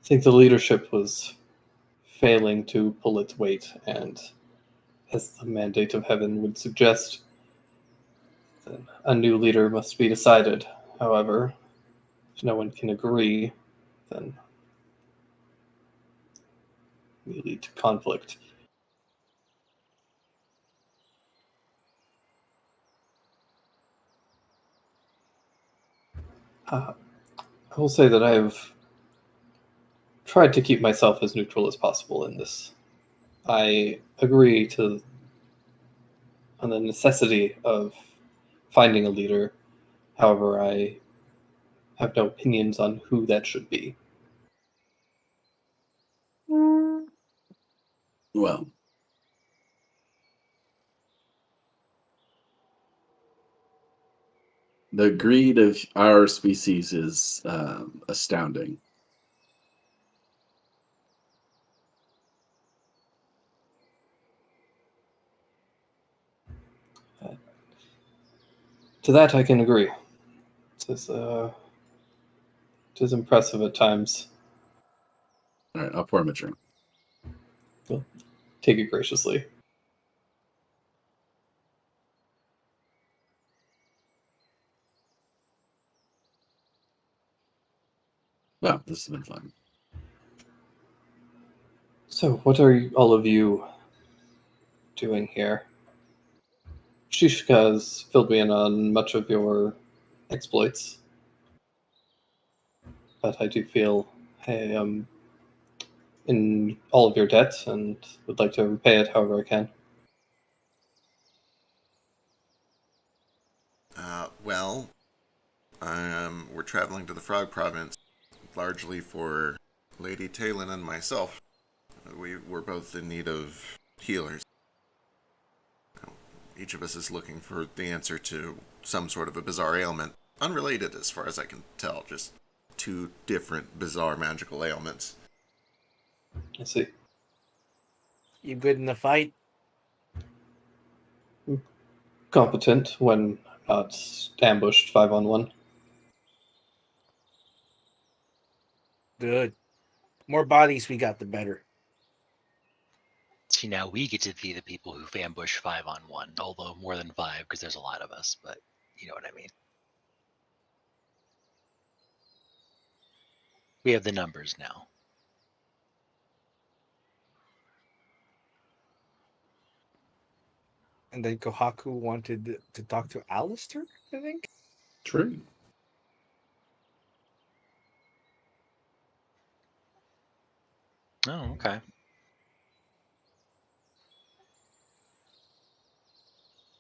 S1: I think the leadership was failing to pull its weight, and as the mandate of heaven would suggest, then a new leader must be decided. However, if no one can agree, then we lead to conflict. I will say that I have tried to keep myself as neutral as possible in this. I agree on the necessity of finding a leader. However, I have no opinions on who that should be.
S2: Well, the greed of our species is astounding.
S1: To that, I can agree. It is impressive at times.
S2: All right, I'll pour him a drink.
S1: Take it graciously.
S2: Wow, this has been fun.
S1: So, what are all of you doing here? Shishka has filled me in on much of your exploits, but I do feel I am in all of your debt and would like to repay it however I can.
S3: Well, we're traveling to the Frog Province largely for Lady Talon and myself. We're both in need of healers. Each of us is looking for the answer to some sort of a bizarre ailment. Unrelated as far as I can tell, just two different bizarre magical ailments.
S1: I see.
S4: You good in the fight?
S1: Competent when not ambushed 5-on-1.
S4: Good. More bodies we got, the better.
S6: See, now we get to be the people who ambush 5-on-1, although more than 5 because there's a lot of us, but you know what I mean. We have the numbers now.
S4: And then Kohaku wanted to talk to Alistair, I think?
S2: True.
S6: Oh, okay.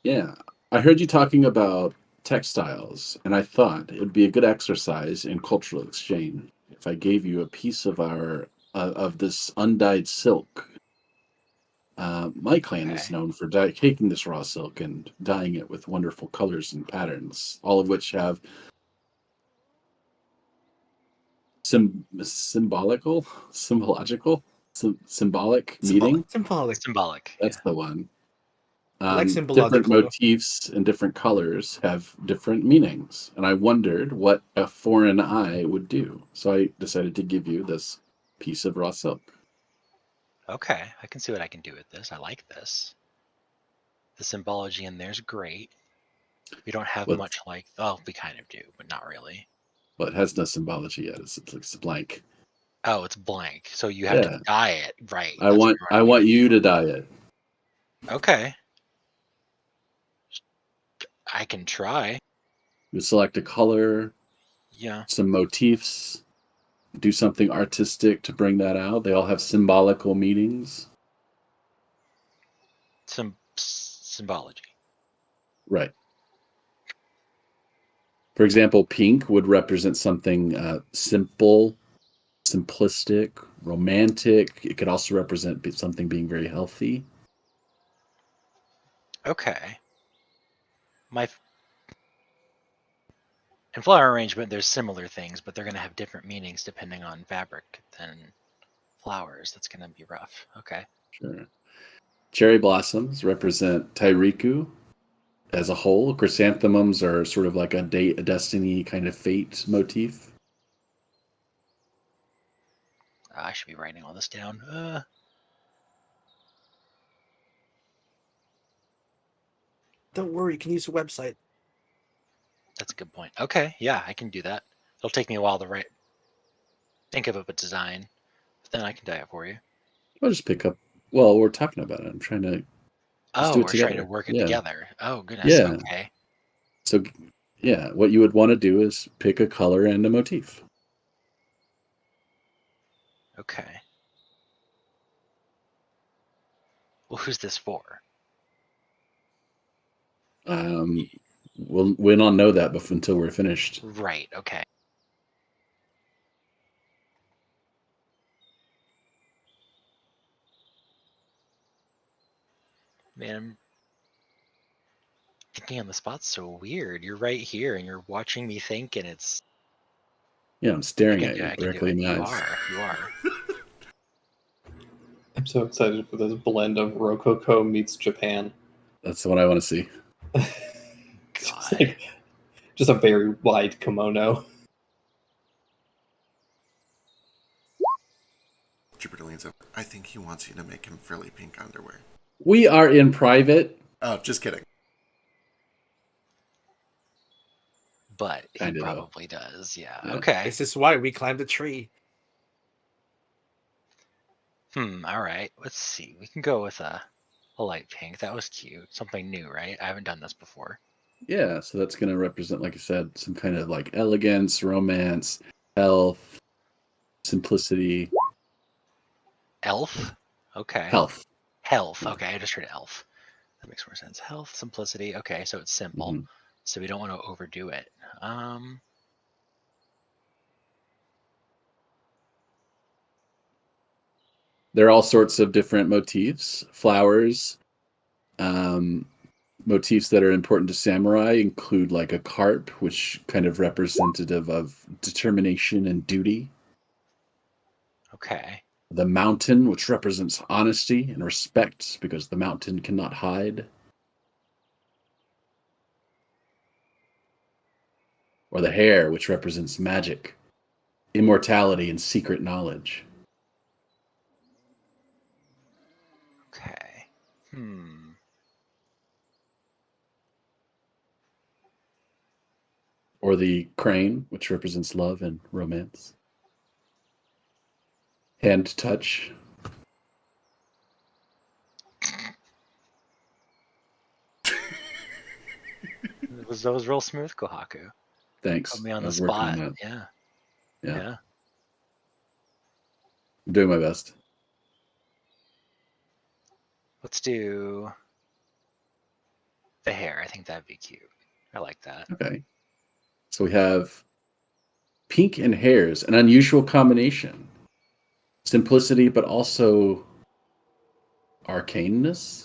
S2: Yeah, I heard you talking about textiles, and I thought it would be a good exercise in cultural exchange if I gave you a piece of our of this undyed silk. My clan is
S6: Okay.
S2: known for taking this raw silk and dyeing it with wonderful colors and patterns, all of which have symbolic meaning.
S4: Symbolic.
S6: Symbolic.
S2: That's
S6: Yeah.
S2: the one.
S4: Like
S2: Different
S4: symbological.
S2: motifs and different colors have different meanings, and I wondered what a foreign eye would do. So I decided to give you this piece of raw silk.
S6: Okay, I can see what I can do with this. I like this. The symbology in there's great. We don't have
S2: What-
S6: much like. Oh, we kind of do, but not really.
S2: Well, it has no symbology yet. It's blank.
S6: Oh, it's blank. So you have
S2: Yeah.
S6: to dye it, right?
S2: I want you to dye it.
S6: Okay. I can try.
S2: You select a color,
S6: Yeah.
S2: some motifs, do something artistic to bring that out. They all have symbolical meanings.
S6: Some symbology.
S2: Right. For example, pink would represent something simple, simplistic, romantic. It could also represent something being very healthy.
S6: Okay. In flower arrangement, there's similar things, but they're going to have different meanings depending on fabric than flowers. That's going to be rough. Okay.
S2: Sure. Cherry blossoms represent Tyriku as a whole. Chrysanthemums are sort of like a destiny kind of fate motif.
S6: I should be writing all this down.
S4: Don't worry, you can use the website.
S6: That's a good point. Okay, yeah, I can do that. It'll take me a while to think of a design, but then I can dye it for you.
S2: I'll just pick up. Well, we're talking about it. I'm trying to. Let's do
S6: Oh,
S2: it
S6: we're trying to
S2: together.
S6: work it
S2: Yeah.
S6: together. Oh, goodness.
S2: Yeah.
S6: Okay.
S2: So, yeah, what you would want to do is pick a color and a motif.
S6: Okay. Well, who's this for?
S2: We'll not know that until we're finished.
S6: Right. Okay. Man, I'm thinking on the spot's so weird. You're right here, and you're watching me think, and it's.
S2: Yeah, I'm
S6: I
S2: staring
S6: can
S2: at
S6: do it.
S2: you
S6: I can do
S2: directly
S6: it.
S2: in the
S6: You
S2: eyes.
S6: are. You are.
S1: I'm so excited for this blend of Rococo meets Japan.
S2: That's what I want to see.
S1: Just, just a very wide kimono.
S3: Jupiter leans up. I think he wants you to make him frilly pink underwear.
S2: We are in private.
S3: Oh, just kidding.
S6: But he
S2: Kinda, though.
S6: probably does. Yeah.
S2: Yeah.
S6: Okay.
S4: This is why we climbed the tree.
S6: All right. Let's see. We can go with a light pink. That was cute. Something new, right? I haven't done this before.
S2: Yeah, so that's going to represent, like I said, some kind of like elegance, romance, health, simplicity.
S6: Elf. Okay.
S2: Health.
S6: Health.
S2: Yeah.
S6: Okay. I just heard elf. That makes more sense. Health, simplicity. Okay. So it's simple.
S2: Mhm.
S6: So we don't want to overdo it.
S2: There are all sorts of different motifs, flowers. Motifs that are important to samurai include like a carp, which kind of representative of determination and duty.
S6: Okay.
S2: The mountain, which represents honesty and respect, because the mountain cannot hide. Or the hare, which represents magic, immortality, and secret knowledge.
S6: Okay.
S2: Or the crane, which represents love and romance. Hand touch.
S6: That was real smooth, Kohaku.
S2: Thanks.
S6: Put me on
S2: I
S6: the
S2: was working
S6: spot.
S2: on that.
S6: Yeah.
S2: Yeah.
S6: Yeah.
S2: I'm doing my best.
S6: Let's do the hair. I think that'd be cute. I like that.
S2: Okay. So we have pink and hairs, an unusual combination. Simplicity, but also arcaneness.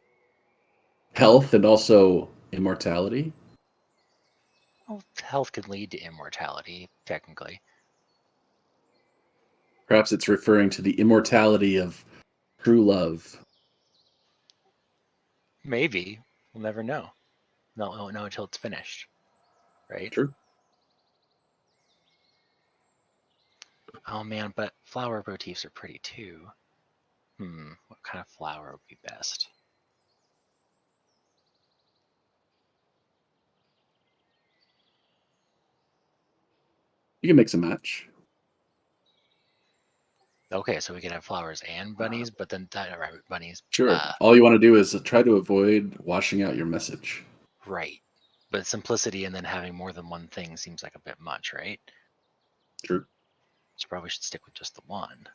S2: Health and also immortality.
S6: Well, health can lead to immortality, technically.
S2: Perhaps it's referring to the immortality of true love.
S6: Maybe. We'll never know. No, we won't know until it's finished. Right?
S2: True.
S6: Oh man, but flower motifs are pretty too. What kind of flower would be best?
S2: You can mix and match.
S6: Okay, so we can have flowers and bunnies, but then rabbit bunnies.
S2: Sure. All you want to do is try to avoid washing out your message.
S6: Right. But simplicity and then having more than one thing seems like a bit much, right?
S2: True.
S6: So probably should stick with just the one.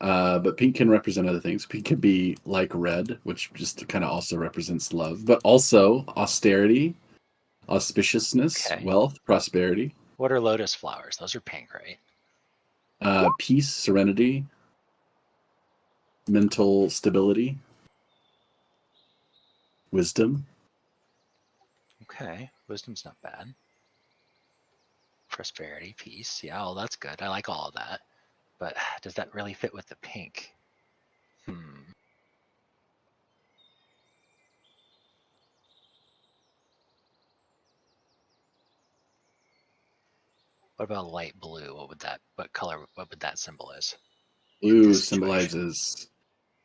S2: But pink can represent other things. Pink can be like red, which just kind of also represents love, but also austerity, auspiciousness,
S6: Okay.
S2: wealth, prosperity,
S6: What are lotus flowers? Those are pink, right?
S2: peace, serenity, mental stability, wisdom.
S6: Okay. Wisdom's not bad. Prosperity, peace. Yeah, well, that's good. I like all of that. But does that really fit with the pink? What about light blue? What color, what would that symbolize? in
S2: Blue
S6: this situation?
S2: symbolizes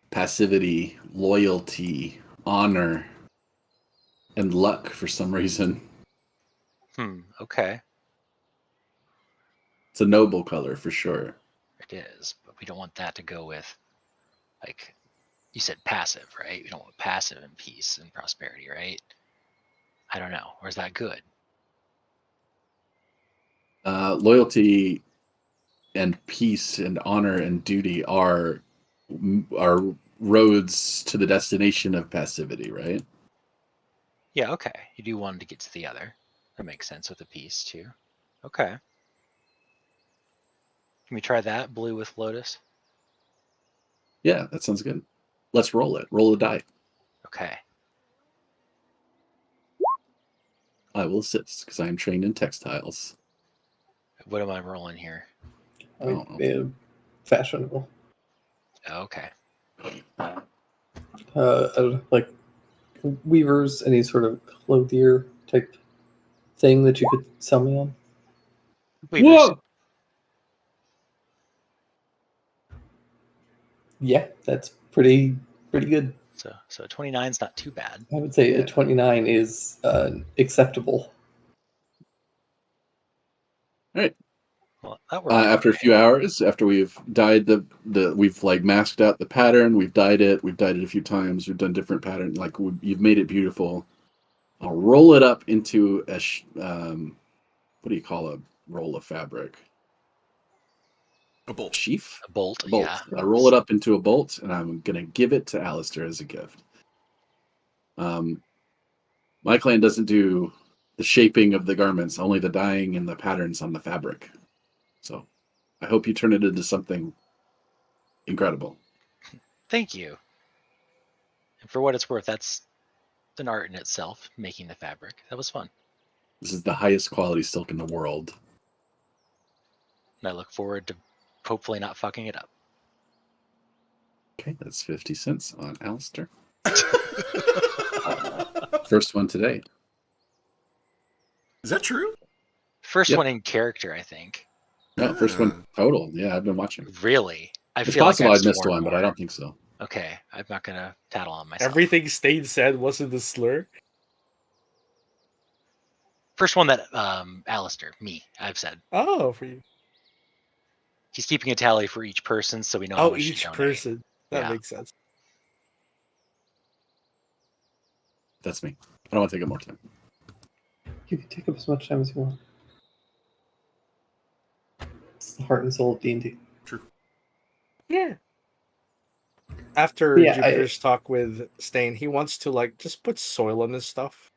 S2: passivity, loyalty, honor, and luck for some reason.
S6: Okay.
S2: It's a noble color for sure.
S6: It is, but we don't want that to go with, like, you said passive, right? We don't want passive in peace and prosperity, right? I don't know. Or is that good?
S2: Loyalty and peace and honor and duty are roads to the destination of passivity, right?
S6: Yeah, okay. You do one to get to the other. That makes sense with the peace too. Okay. Can we try that? Blue with lotus?
S2: Yeah, that sounds good. Let's roll it. Roll a die.
S6: Okay.
S2: I will assist because I am trained in textiles.
S6: What am I rolling here?
S1: Fashionable.
S6: Okay.
S1: I don't know, like weavers, any sort of clothier type thing that you could sell me on.
S6: Weavers.
S2: Whoa!
S1: Yeah, that's pretty good.
S6: So 29 is not too bad.
S1: I would say
S2: Yeah.
S1: a 29 is acceptable.
S2: All right.
S6: Well, that worked.
S2: After a
S6: okay.
S2: few hours, after we've dyed we've like masked out the pattern, we've dyed it a few times, we've done different patterns, like you've made it beautiful. I'll roll it up into a what do you call a roll of fabric?
S3: A bolt.
S2: Sheaf?
S6: A bolt,
S2: A bolt.
S6: yeah.
S2: I roll it up into a bolt, and I'm gonna give it to Alistair as a gift. My clan doesn't do the shaping of the garments, only the dyeing and the patterns on the fabric. So I hope you turn it into something incredible.
S6: Thank you. And for what it's worth, that's an art in itself, making the fabric. That was fun.
S2: This is the highest quality silk in the world.
S6: And I look forward to hopefully not fucking it up.
S2: Okay, that's 50 cents on Alistair. First one today.
S3: Is that true?
S6: First
S2: Yep.
S6: one in character, I think.
S2: No, first one total. Yeah, I've been watching.
S6: Really? I
S2: It's
S6: feel
S2: possible
S6: like
S2: I've missed
S6: sworn
S2: one, but I
S6: more.
S2: don't think so.
S6: Okay, I'm not gonna tattle on myself.
S4: Everything Stain said wasn't a slur.
S6: First one that Alistair, I've said.
S4: Oh, for you.
S6: He's keeping a tally for each person, so we know how
S4: Oh,
S6: much to
S4: each
S6: donate.
S4: person. That
S6: Yeah.
S4: makes sense.
S2: That's me. I don't want to take up more time.
S1: You can take up as much time as you want. It's the heart and soul of D&D.
S4: Yeah. After
S1: Yeah,
S4: Jupiter's talk with Stain, he wants to like just put soil on his stuff.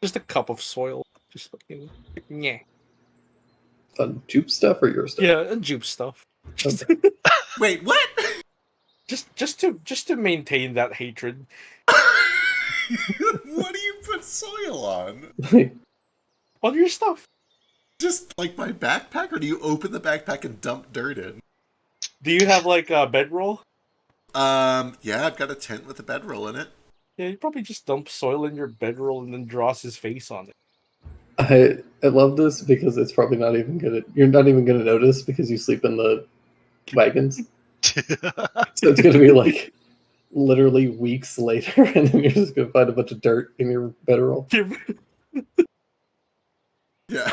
S4: Just a cup of soil. Just like, yeah.
S1: On Jupe stuff or your stuff?
S4: Yeah, and Jupe stuff. Just,
S3: Wait, what?
S4: just to maintain that hatred.
S3: What do you put soil on?
S4: On your stuff.
S3: Just like my backpack, or do you open the backpack and dump dirt in?
S4: Do you have like a bedroll?
S3: Yeah, I've got a tent with a bedroll in it.
S4: Yeah, you probably just dump soil in your bedroll and then draws his face on it.
S1: I love this because it's probably not even gonna. You're not even gonna notice because you sleep in the wagons. So it's gonna be like literally weeks later, and then you're just gonna find a bunch of dirt in your bedroll.
S3: Yeah.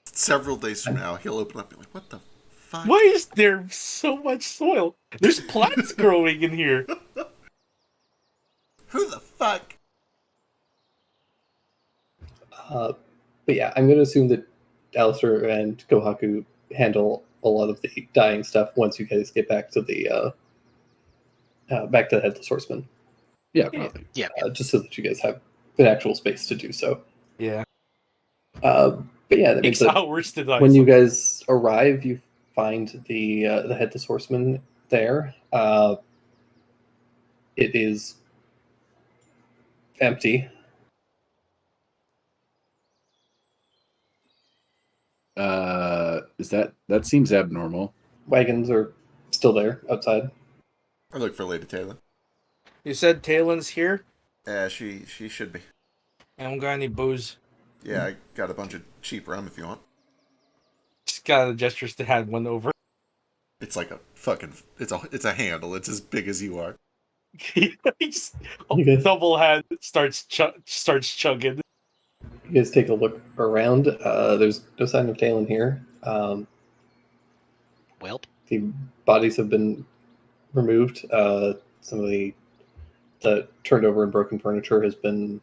S3: Several days from now, he'll open up and be like, what the fuck?
S4: Why is there so much soil? There's plants growing in here.
S3: Who the fuck
S1: But yeah, I'm going to assume that Alistair and Kohaku handle a lot of the dying stuff once you guys get back to the Headless Horseman,
S2: Yeah, probably.
S6: Yeah.
S1: just so that you guys have an actual space to do so.
S4: Yeah.
S1: But yeah, that means
S4: Takes
S1: that
S4: hours to die.
S1: when you guys arrive, you find the Headless Horseman there. It is empty.
S2: Is that seems abnormal?
S1: Wagons are still there outside.
S3: I look for Lady Taylor.
S4: You said Talon's here?
S3: Yeah, she should be.
S4: I don't got any booze.
S3: Yeah, I got a bunch of cheap rum if you want.
S4: Just got the gestures to hand one over.
S3: It's like a fucking. It's a handle. It's as big as you are.
S4: He's
S1: You guys-
S4: double hand starts chugging.
S1: You guys take a look around. There's no sign of Talon here.
S6: Welp.
S1: The bodies have been removed. Some of the turned over and broken furniture has been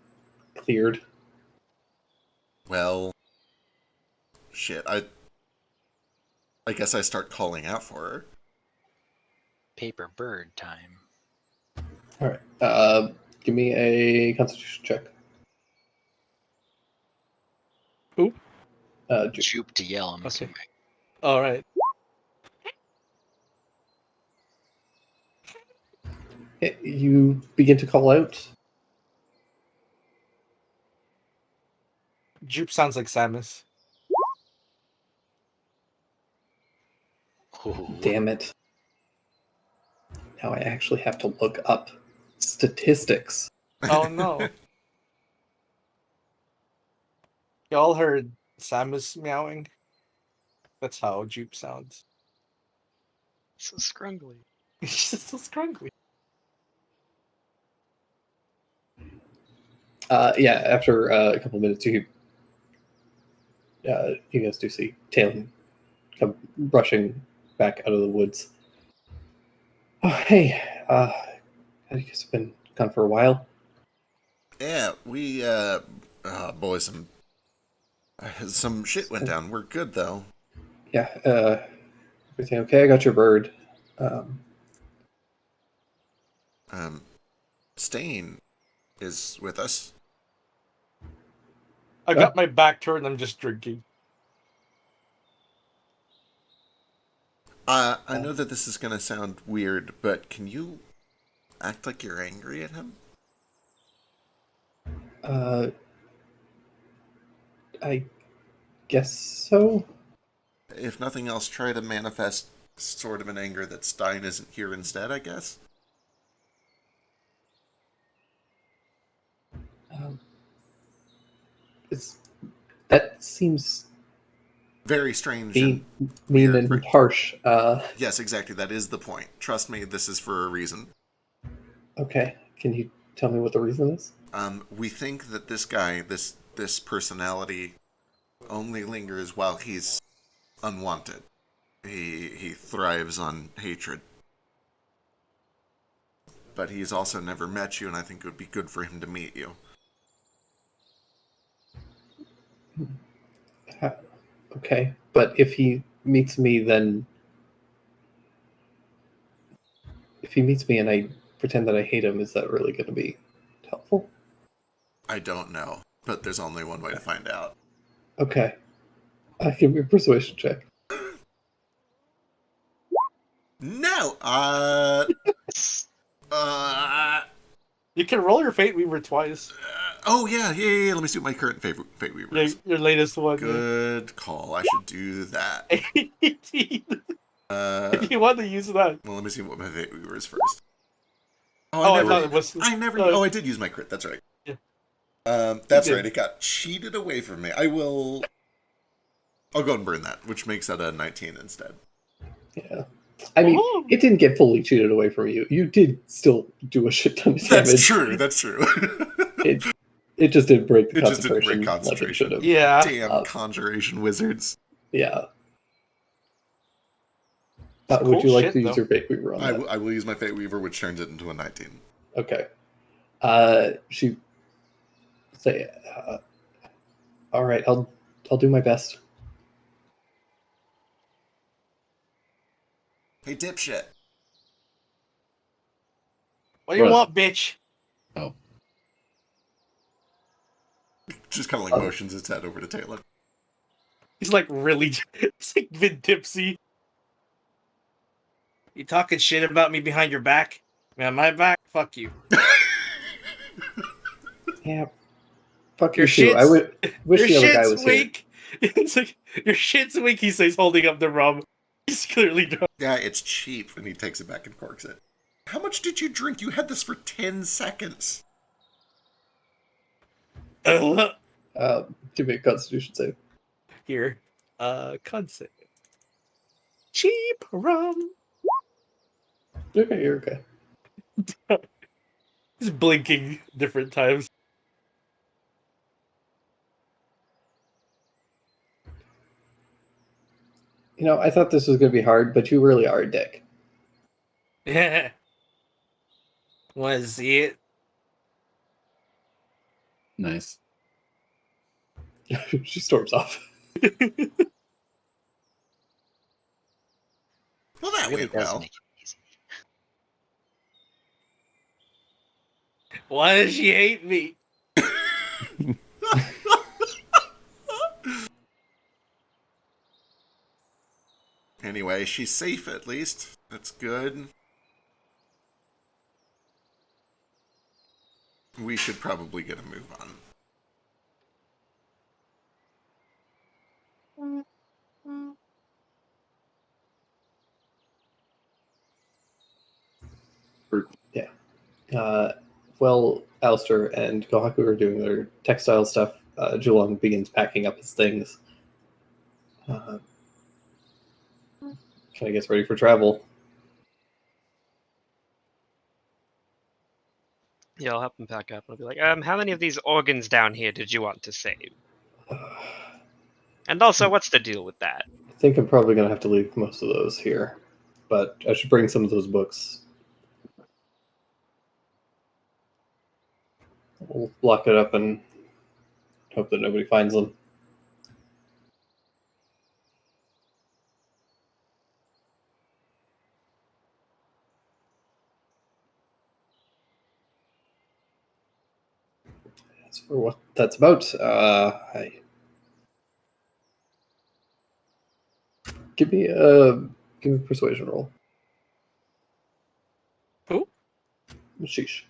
S1: cleared.
S3: Well, shit. I guess I start calling out for her.
S6: Paper bird time.
S1: All right. Give me a Constitution check.
S4: Who?
S6: Jupe to yell, I'm
S4: Okay.
S6: assuming.
S4: All right.
S1: You begin to call out.
S4: Jupe sounds like Samus.
S6: Ooh.
S1: Damn it. Now I actually have to look up statistics.
S4: Oh no. Y'all heard Samus meowing? That's how Jupe sounds.
S5: So scrungly.
S4: He's just so scrungly.
S1: Yeah, after a couple of minutes, you guys do see Talon come rushing back out of the woods. Oh, hey, you guys have been gone for a while.
S3: Yeah, we boy, some shit went down. We're good though.
S1: Yeah, everything okay? I got your bird.
S3: Stain is with us.
S4: I got my back turned, I'm just drinking.
S3: I know that this is gonna sound weird, but can you act like you're angry at him?
S1: I guess so.
S3: If nothing else, try to manifest sort of an anger that Stein isn't here instead, I guess.
S1: That seems
S3: Very strange.
S1: mean
S3: weird.
S1: and harsh.
S3: Yes, exactly. That is the point. Trust me, this is for a reason.
S1: Okay, can you tell me what the reason is?
S3: We think that this guy, this personality, only lingers while he's unwanted. He thrives on hatred. But he's also never met you, and I think it would be good for him to meet you.
S1: Okay, but if he meets me, then if he meets me and I pretend that I hate him, is that really going to be helpful?
S3: I don't know, but there's only one way to find out.
S1: Okay, give me a persuasion check.
S3: No!
S4: You can roll your Fate Weaver twice.
S3: Oh, yeah. Let me see what my current Fate Weaver is.
S4: Your latest one.
S3: Good call. I should do that.
S4: 18. If you want to use that.
S3: Well, let me see what my Fate Weaver is first.
S4: Oh, I thought it was.
S3: I did use my crit. That's right.
S4: Yeah.
S3: That's
S4: You
S3: right.
S4: did.
S3: It got cheated away from me. I'll go and burn that, which makes that a 19 instead.
S1: Yeah. I mean,
S4: Ooh.
S1: it didn't get fully cheated away from you. You did still do a shit ton of damage.
S3: That's true. That's true.
S1: It just didn't break the
S3: It just didn't
S1: concentration.
S3: break concentration.
S1: Like it should
S4: Yeah.
S1: have.
S3: Damn conjuration wizards.
S1: Yeah.
S4: It's
S1: Would
S4: cool
S1: you like
S4: shit,
S1: to use
S4: though.
S1: your Fate Weaver on
S3: I
S1: that?
S3: will use my Fate Weaver, which turns it into a 19.
S1: Okay. She say, All right, I'll do my best.
S3: Hey, dipshit.
S8: What do you
S2: What?
S8: want, bitch?
S2: Oh,
S3: Just kind of like motions his head over to Taylor.
S4: He's like really, it's like been tipsy.
S8: You talking shit about me behind your back? Man, my back? Fuck you.
S1: Yeah, fuck
S8: Your
S1: you too. I
S8: shit's-
S1: would wish
S4: Your
S1: the other guy
S4: shit's
S1: was here.
S4: weak. It's like your shit's weak. He says, holding up the rum. He's clearly drunk.
S3: Yeah, it's cheap. And he takes it back and corks it. How much did you drink? You had this for 10 seconds.
S1: Give me a Constitution save.
S4: Here, concept. Cheap rum.
S1: Okay, you're okay.
S4: He's blinking different times.
S1: You know, I thought this was gonna be hard, but you really are a dick.
S8: Yeah. Want to see it?
S2: nice.
S1: She storms off.
S3: Well, that
S6: Really
S3: went
S6: does
S3: well.
S6: make it easy.
S4: Why does she hate me?
S3: Anyway, she's safe at least. That's good. We should probably get a move on.
S1: Well, Alistair and Kohaku are doing their textile stuff. Julong begins packing up his things. Kind of gets ready for travel.
S5: Yeah, I'll help him pack up. I'll be like, how many of these organs down here did you want to save? And also, what's the deal with that?
S1: I think I'm probably going to have to leave most of those here, but I should bring some of those books. We'll lock it up and hope that nobody finds them. As for what that's about, give me a persuasion roll.
S4: Who?
S1: Sheesh.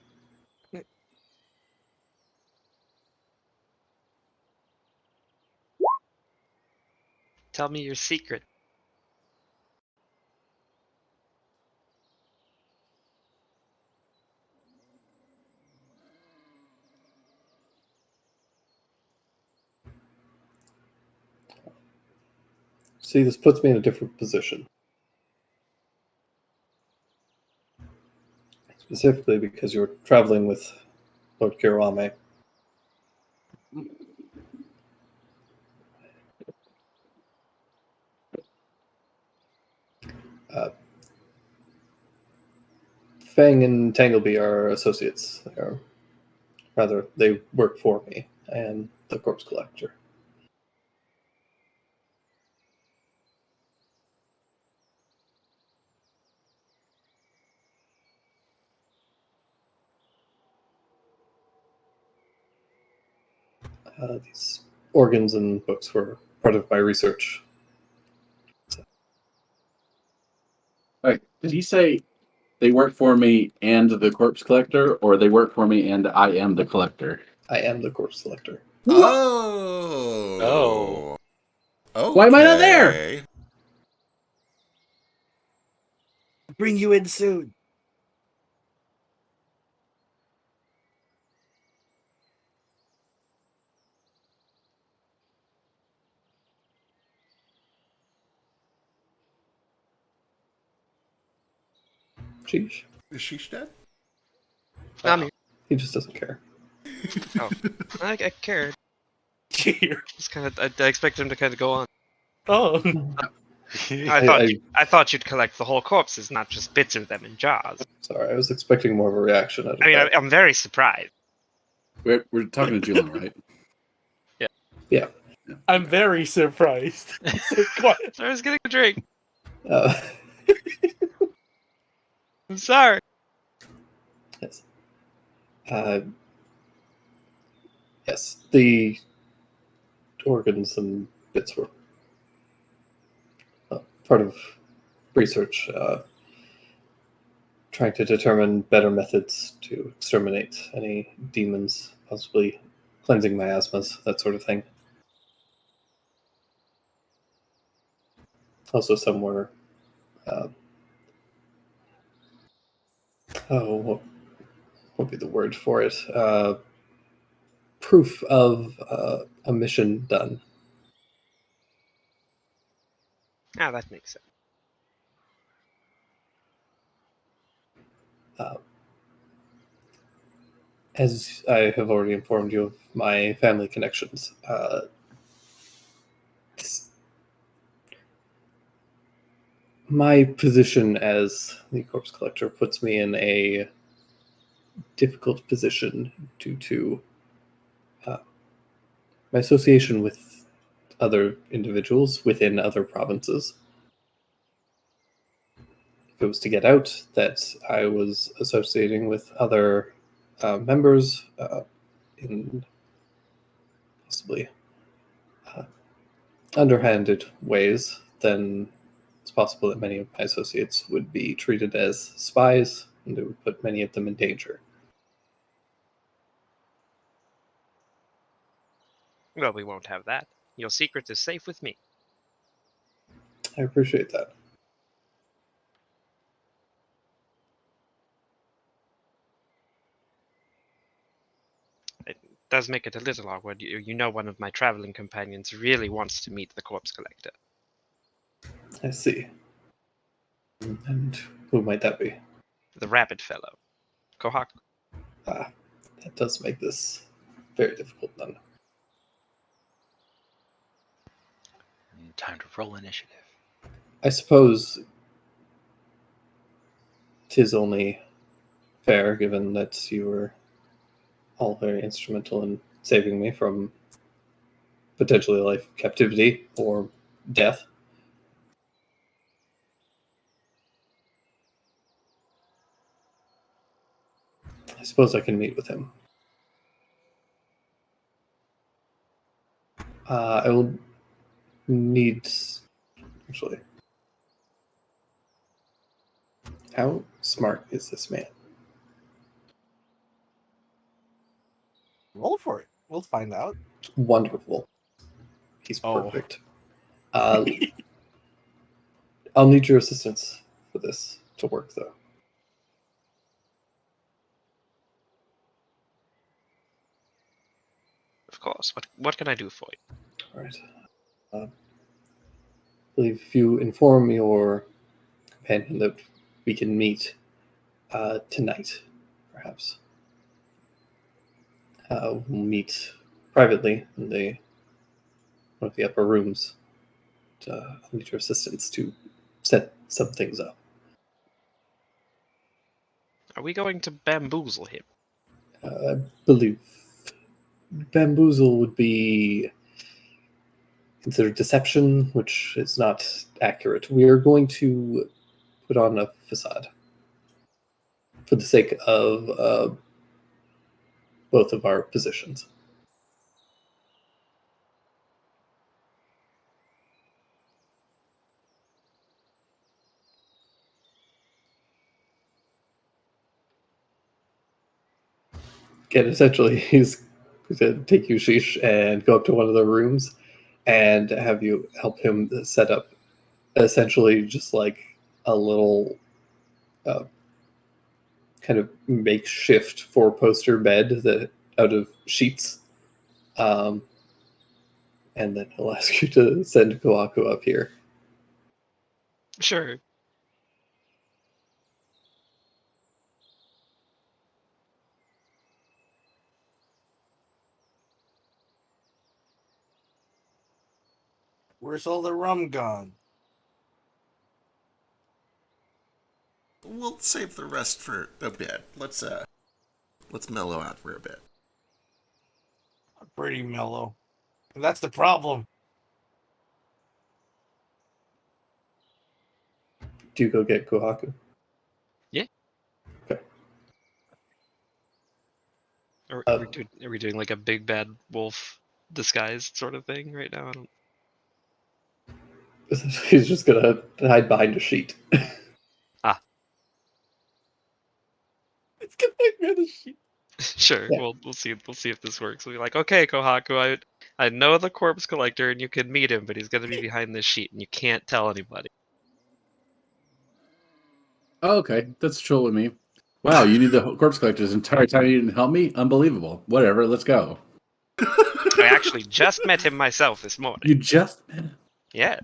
S5: Tell me your secret.
S1: See, this puts me in a different position. Specifically because you're traveling with Lord Kirawame. Fang and Tangleby are associates. They work for me and the corpse collector. These organs and books were part of my research.
S2: Wait, did he say they work for me and the corpse collector, or they work for me and I am the collector?
S1: I am the corpse collector.
S3: Oh. Okay.
S2: Why am I not there?
S8: Bring you in soon.
S1: Sheesh.
S3: Is she dead?
S5: I'm here.
S1: He just doesn't care.
S5: Oh, I cared.
S4: Here.
S5: Just kind of, I expected him to kind of go on.
S4: Oh.
S5: I thought you'd collect the whole corpses, not just bits of them in jars.
S1: Sorry, I was expecting more of a reaction out of
S5: I mean,
S1: that.
S5: I'm very surprised.
S2: We're talking to Julian, right?
S1: Yeah,
S8: I'm very surprised. So quiet.
S5: So I was getting a drink.
S1: Uh,
S5: I'm sorry.
S1: yes. Yes, the organs and bits were part of research trying to determine better methods to exterminate any demons, possibly cleansing miasmas, that sort of thing. Also, some were, what would be the word for it? Proof of a mission done.
S5: Ah, that makes sense.
S1: As I have already informed you of my family connections, my position as the corpse collector puts me in a difficult position due to my association with other individuals within other provinces. If it was to get out that I was associating with other members in possibly underhanded ways, then it's possible that many of my associates would be treated as spies, and it would put many of them in danger.
S5: Well, we won't have that. Your secret is safe with me.
S1: I appreciate that.
S5: It does make it a little awkward. You know, one of my traveling companions really wants to meet the corpse collector.
S1: I see. And who might that be?
S5: The rabbit fellow. Kohak.
S1: Ah, that does make this very difficult then.
S6: Time to roll initiative.
S1: I suppose 'tis only fair, given that you were all very instrumental in saving me from potentially a life of captivity or death. I suppose I can meet with him. I will need. Actually, how smart is this man?
S8: Roll for it. We'll find out.
S1: Wonderful. He's
S8: Oh.
S1: perfect. I'll need your assistance for this to work, though.
S5: Of course. What can I do for you?
S1: All right. I believe if you inform your companion that we can meet tonight, perhaps. We'll meet privately in one of the upper rooms. I'll need your assistance to set some things up.
S5: Are we going to bamboozle him?
S1: I believe bamboozle would be considered deception, which is not accurate. We are going to put on a facade for the sake of both of our positions. Again, essentially, he's going to take you, Sheesh, and go up to one of the rooms and have you help him set up essentially just like a little kind of makeshift four-poster bed that out of sheets. And then he'll ask you to send Koaku up here.
S5: Sure.
S8: Where's all the rum gone?
S3: We'll save the rest for a bit. Let's mellow out for a bit.
S8: Pretty mellow. And that's the problem.
S1: Do you go get Kohaku?
S5: Are we doing like a big bad wolf disguised sort of thing right now? I don't.
S1: He's just gonna hide behind a sheet.
S8: It's gonna be the sheet.
S5: Sure.
S1: Yeah.
S5: We'll see. We'll see if this works. We'll be like, okay, Kohaku, I know the corpse collector, and you can meet him, but he's gonna be behind this sheet, and you can't tell anybody.
S2: Oh, okay, that's chill with me. Wow, you need the corpse collector's entire time. You didn't help me. Unbelievable. Whatever. Let's go.
S5: I actually just met him myself this morning.
S2: You just met him.
S5: Yeah.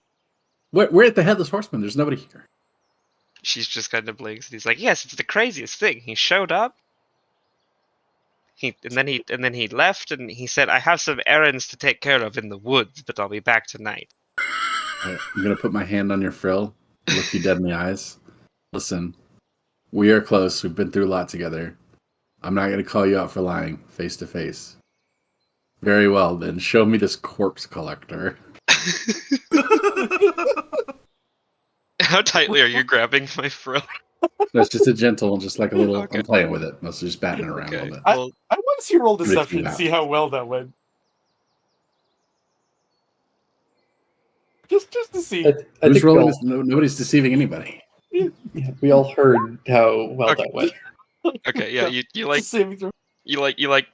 S2: We're at the Headless Horseman. There's nobody here.
S5: She's just kind of blinks, and he's like, yes, it's the craziest thing. He showed up. And then he left, and he said, I have some errands to take care of in the woods, but I'll be back tonight.
S2: All right, I'm gonna put my hand on your frill, look you dead in the eyes. Listen, we are close. We've been through a lot together. I'm not gonna call you out for lying face to face. Very well, then. Show me this corpse collector.
S5: How tightly are you grabbing my frill?
S2: That's just a gentle, just like a little.
S5: Okay.
S2: I'm playing with it. Mostly just batting it around a
S5: Okay.
S2: little bit.
S5: Well,
S8: I want to see you roll
S2: Freaking
S8: deception,
S2: out.
S8: see how well that went. Just to see.
S1: I
S2: Who's
S1: think
S2: rolling
S1: we
S2: this? Nobody's deceiving anybody.
S1: we all heard how well
S5: Okay.
S1: that went.
S5: okay, yeah, you like
S8: Just saving throw.
S5: you like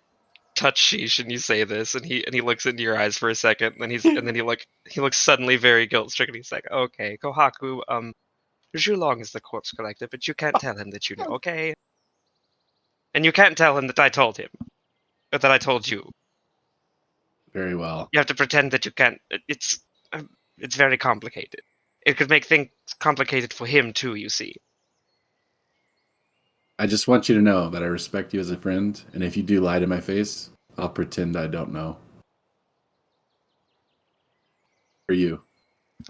S5: touch Sheesh and you say this, and he looks into your eyes for a second, and then he looks suddenly very guilt stricken. He's like, okay, Kohaku, Zhulong is the corpse collector, but you can't tell him that you know, okay? And you can't tell him that I told him, or that I told you.
S2: Very well.
S5: You have to pretend that you can't. It's very complicated. It could make things complicated for him too. You see.
S2: I just want you to know that I respect you as a friend, and if you do lie to my face, I'll pretend I don't know. For you.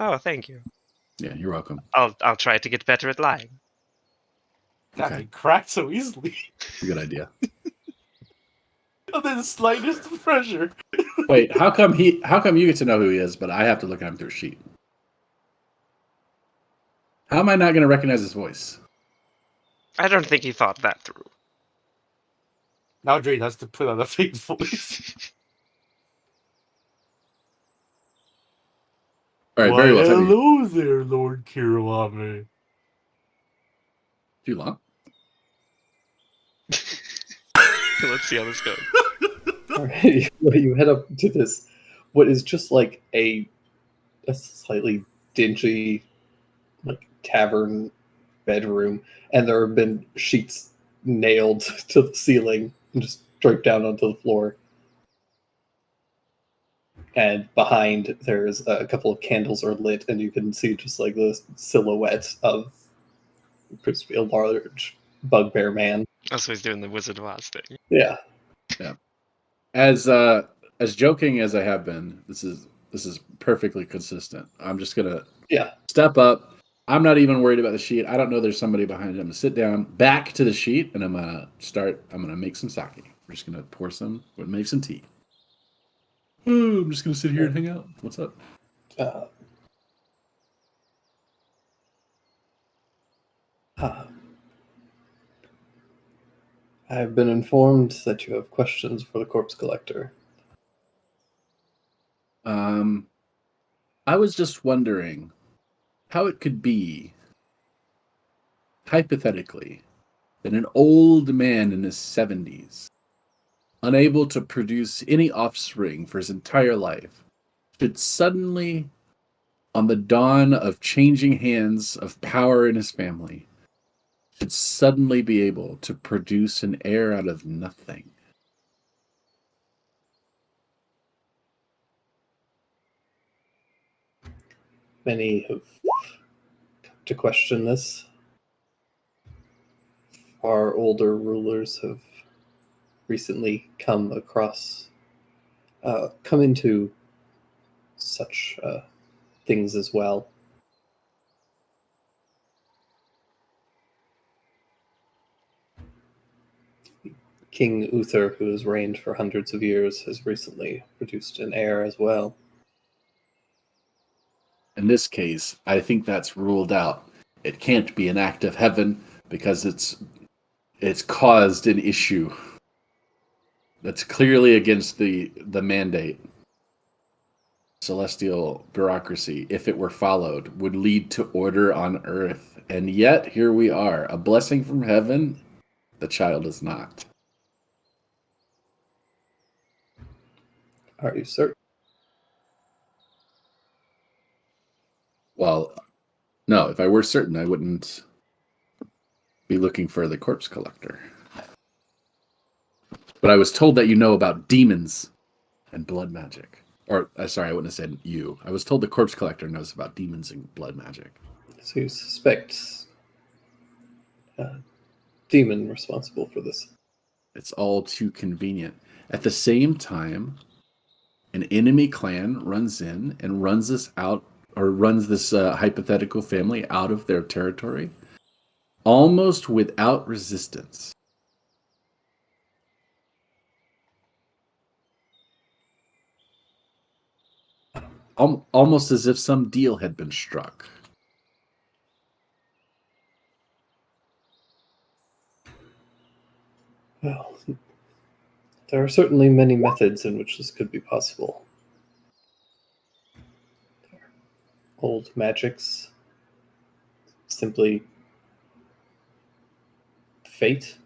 S5: Oh, thank you.
S2: Yeah, you're welcome.
S5: I'll try to get better at lying.
S8: That
S2: Okay.
S8: can crack so easily.
S2: It's a good idea.
S8: And then the slightest pressure.
S2: Wait, how come you get to know who he is, but I have to look at him through a sheet? How am I not going to recognize his voice?
S5: I don't think he thought that through.
S8: Now Drake has to put on a fake voice.
S2: All right, very
S8: Why,
S2: well.
S8: hello there, Lord Kirawame.
S2: Too long?
S5: Let's see how this goes.
S1: All right, you head up to this, what is just like a slightly dingy, like tavern bedroom, and there have been sheets nailed to the ceiling and just draped down onto the floor. And behind, there's a couple of candles are lit, and you can see just like the silhouette of a large bugbear man.
S5: Also, he's doing the Wizard of Oz thing.
S1: Yeah.
S2: As joking as I have been, this is perfectly consistent. I'm just gonna step up. I'm not even worried about the sheet. I don't know there's somebody behind him. I'm gonna sit down, back to the sheet, and I'm gonna make some sake. We're just gonna make some tea. Ooh, I'm just gonna sit here and hang out. What's up?
S1: I've been informed that you have questions for the corpse collector.
S2: I was just wondering how it could be, hypothetically, that an old man in his 70s, unable to produce any offspring for his entire life, should suddenly, on the dawn of changing hands of power in his family, should suddenly be able to produce an heir out of nothing.
S1: Many have come to question this. Far older rulers have recently come into such things as well. We King Uther, who has reigned for hundreds of years, has recently produced an heir as well.
S2: In this case, I think that's ruled out. It can't be an act of heaven because it's caused an issue that's clearly against the mandate. Celestial bureaucracy, if it were followed, would lead to order on earth. And yet, here we are. A blessing from heaven, the child is not.
S1: Are you certain?
S2: Well, no, if I were certain, I wouldn't be looking for the corpse collector. But I was told that you know about demons and blood magic. Or, sorry, I wouldn't have said you. I was told the corpse collector knows about demons and blood magic.
S1: So you suspect a demon responsible for this?
S2: It's all too convenient. At the same time, an enemy clan runs in and runs this out, or runs this hypothetical family out of their territory, almost without resistance. Almost as if some deal had been struck.
S1: Well, there are certainly many methods in which this could be possible. Old magics, simply fate.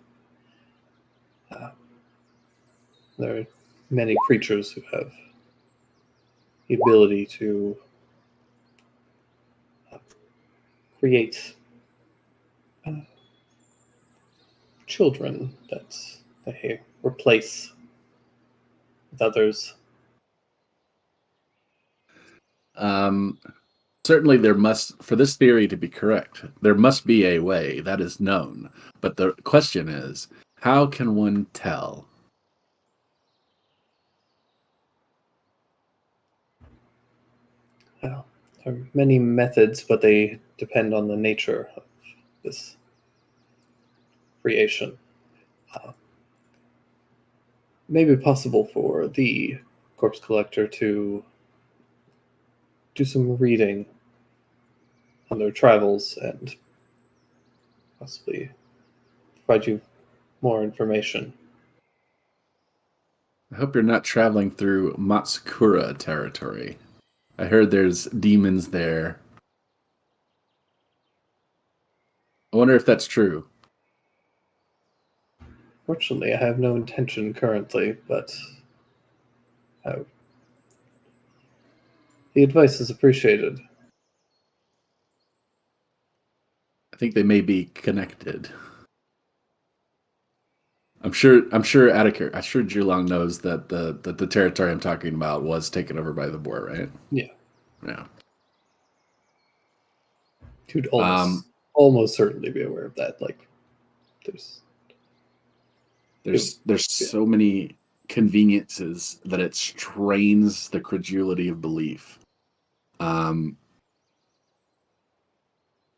S1: There are many creatures who have the ability to create children that they replace with others.
S2: Certainly there must, for this theory to be correct, there must be a way, that is known. But the question is, how can one tell?
S1: Well, there are many methods, but they depend on the nature of this creation. Maybe possible for the corpse collector to do some reading on their travels and possibly provide you more information.
S2: I hope you're not traveling through Matsukura territory. I heard there's demons there. I wonder if that's true.
S1: Fortunately, I have no intention currently, but the advice is appreciated.
S2: I think they may be connected. I'm sure Atticus, I'm sure Julong knows that the territory I'm talking about was taken over by the boar, right?
S1: Yeah.
S2: Yeah.
S1: You'd almost certainly be aware of that. Like,
S2: there's so many conveniences that it strains the credulity of belief.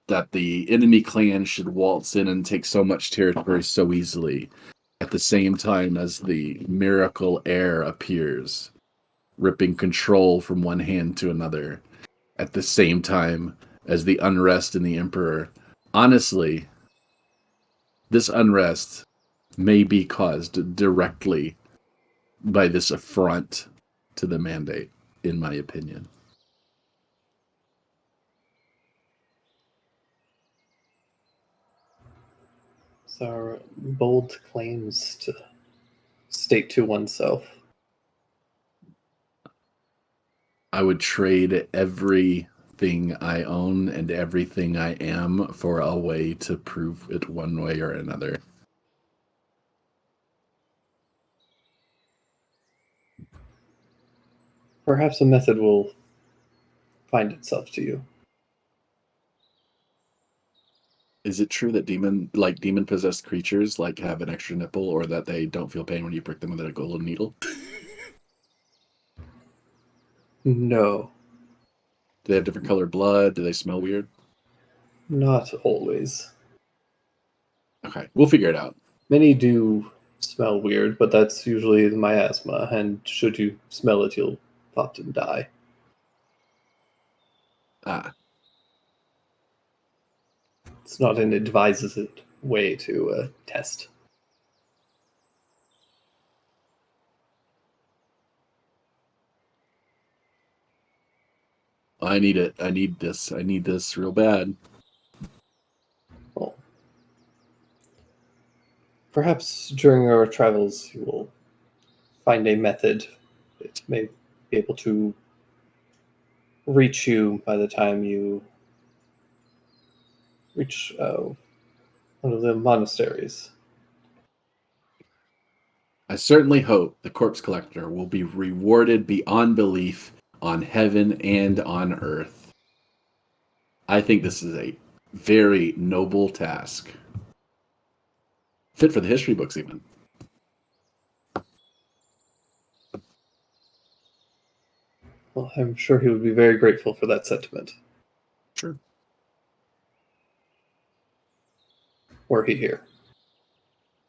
S2: That the enemy clan should waltz in and take so much territory so easily, at the same time as the miracle heir appears, ripping control from one hand to another, at the same time as the unrest in the emperor. Honestly, this unrest may be caused directly by this affront to the mandate, in my opinion.
S1: These are bold claims to state to oneself.
S2: I would trade everything I own and everything I am for a way to prove it one way or another.
S1: Perhaps a method will find itself to you.
S2: Is it true that demon possessed creatures have an extra nipple, or that they don't feel pain when you prick them with a golden needle?
S1: No,
S2: Do they have different colored blood? Do they smell weird?
S1: not always.
S2: Okay, we'll figure it out.
S1: Many do smell weird, but that's usually the miasma, and should you smell it, you'll often die.
S2: Ah,
S1: It's not an advises it way to test.
S2: I need it. I need this. I need this real bad.
S1: Well, perhaps during our travels you will find a method that may be able to reach you by the time you reach one of the monasteries.
S2: I certainly hope the corpse collector will be rewarded beyond belief on heaven and on earth. I think this is a very noble task. Fit for the history books, even.
S1: Well, I'm sure he would be very grateful for that sentiment,
S2: Sure.
S1: were he here.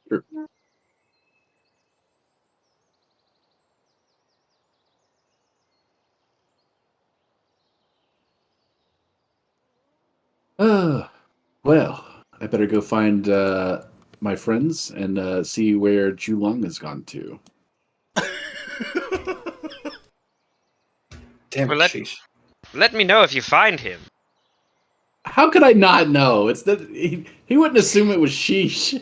S2: Sure. Well, I better go find my friends and see where Julong has gone to.
S1: Damn
S5: Well,
S1: it, sheesh.
S5: Let me know if you find him.
S2: How could I not know? It's that he wouldn't assume it was sheesh.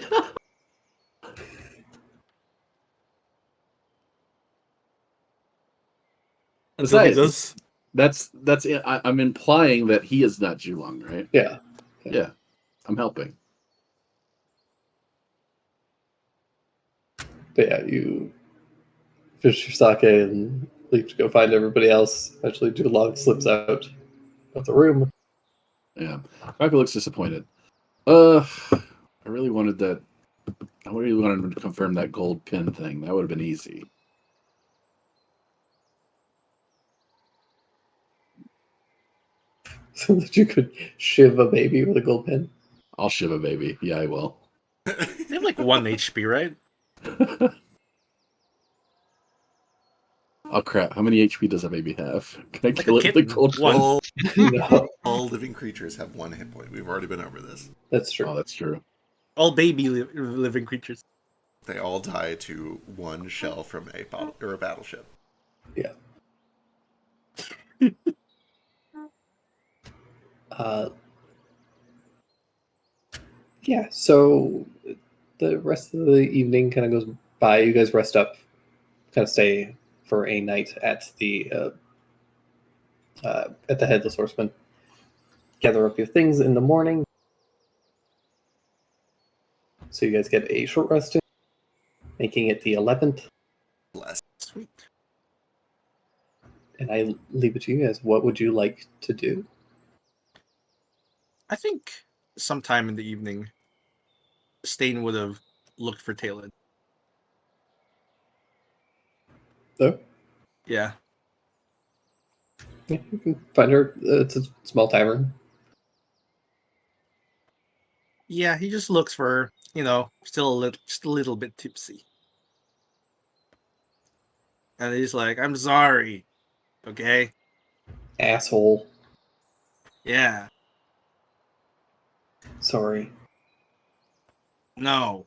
S4: Until he
S2: Besides,
S4: does.
S2: that's I'm implying that he is not Julong, right?
S1: Yeah.
S2: Yeah, I'm helping.
S1: But yeah, you finish your sake and leave to go find everybody else. Eventually, Dulong slips out of the room.
S2: Yeah, Kaka looks disappointed. I really wanted that. I really wanted him to confirm that gold pin thing. That would have been easy.
S1: So that you could shiv a baby with a gold pen.
S2: I'll shiv a baby. Yeah, I will.
S4: They have like 1 HP, right?
S2: Oh crap! How many HP does a baby have? Can I
S4: Like
S2: kill
S4: a
S2: it with the
S4: kitten.
S2: gold
S4: One.
S2: pin?
S1: No,
S3: All living creatures have 1 hit point. We've already been over this.
S1: that's true.
S2: Oh, that's true.
S4: All baby living creatures.
S3: They all die to 1 shell from a bottle or a battleship.
S1: Yeah. Yeah, so the rest of the evening kind of goes by. You guys rest up, kind of stay for a night at the Headless Horseman. Gather up your things in the morning. So you guys get a short rest in, making it the 11th.
S3: Less.
S4: Sweet.
S1: And I leave it to you guys. What would you like to do?
S4: I think sometime in the evening, Stain would have looked for Talon.
S1: Oh,
S4: Yeah.
S1: yeah, you can find her. It's a small tavern.
S4: Yeah, he just looks for her, still just a little bit tipsy. And he's like, I'm sorry. Okay?
S1: Asshole.
S4: Yeah.
S1: Sorry.
S4: No.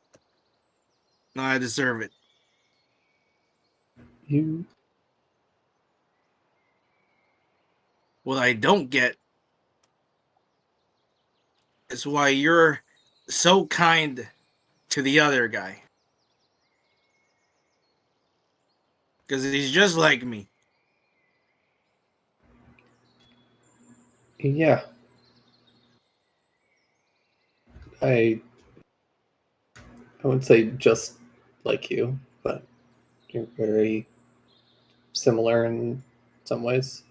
S4: No, I deserve it.
S1: You.
S4: What I don't get is why you're so kind to the other guy. Because he's just like me.
S1: Yeah. I wouldn't say just like you, but you're very similar in some ways.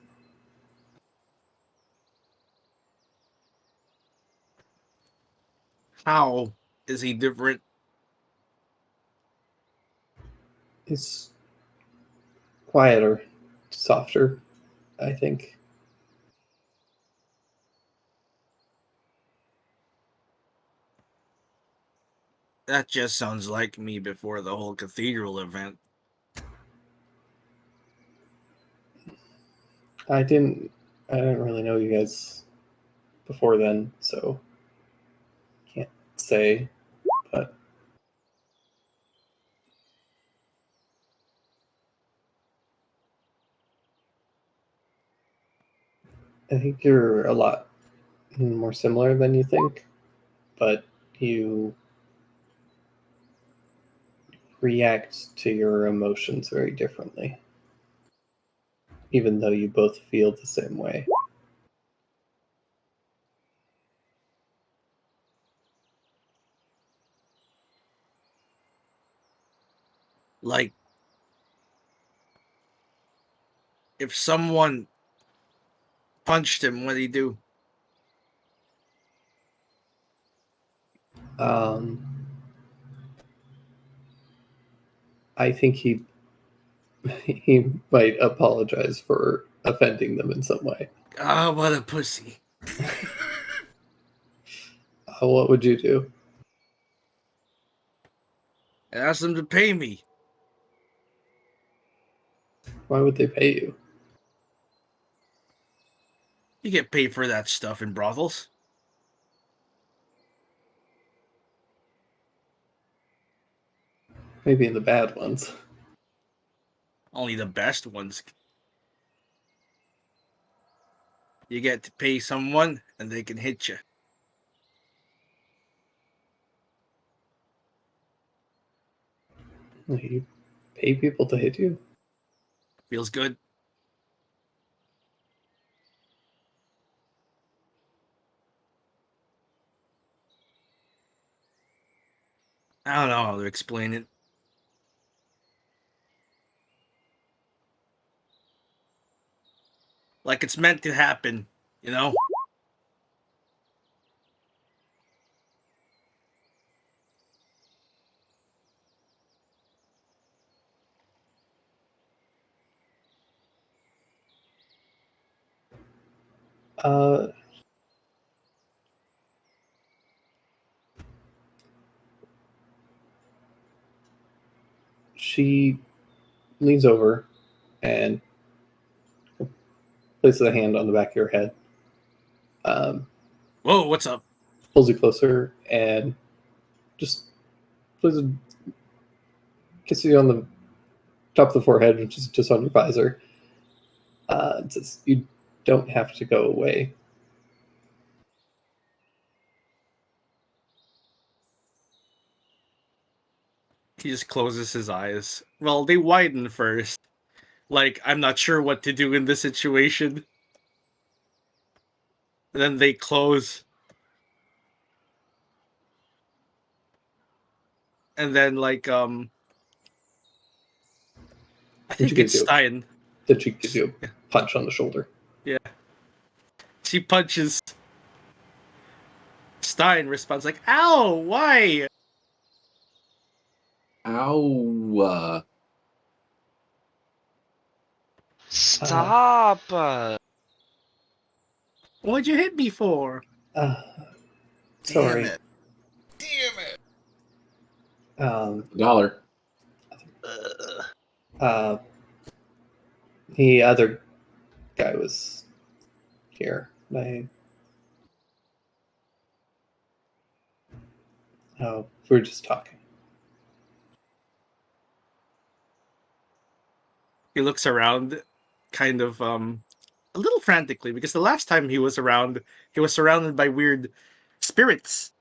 S4: How is he different?
S1: He's quieter, softer, I think.
S8: That just sounds like me before the whole cathedral event.
S1: I didn't really know you guys before then, so can't say. But I think you're a lot more similar than you think, but you react to your emotions very differently, even though you both feel the same way.
S8: Like, if someone punched him, what'd he do?
S1: I think he might apologize for offending them in some way.
S8: Ah, what a pussy.
S1: What would you do?
S8: I asked them to pay me.
S1: Why would they pay you?
S8: You get paid for that stuff in brothels.
S1: Maybe in the bad ones.
S8: Only the best ones. You get to pay someone and they can hit you.
S1: You pay people to hit you?
S8: Feels good. I don't know how to explain it. Like it's meant to happen, you know?
S1: Uh, she leans over and places a hand on the back of your head,
S8: Whoa, what's up?
S1: pulls you closer, and just kisses you on the top of the forehead, which is just on your visor. And says, "You don't have to go away."
S8: He just closes his eyes. Well, they widen first. Like, I'm not sure what to do in this situation. And then they close. And then, like, I
S1: And she
S8: think
S1: gives
S8: it's
S1: you
S8: Stein.
S1: then she gives you a punch on the shoulder.
S8: Yeah. She punches. Stein responds like, ow, why?
S2: Ow.
S5: Stop!
S8: What'd you hit me for?
S1: Sorry.
S3: Damn it! Damn it!
S2: $1.
S1: The other guy was here. We were just talking.
S8: He looks around, kind of a little frantically, because the last time he was around, he was surrounded by weird spirits,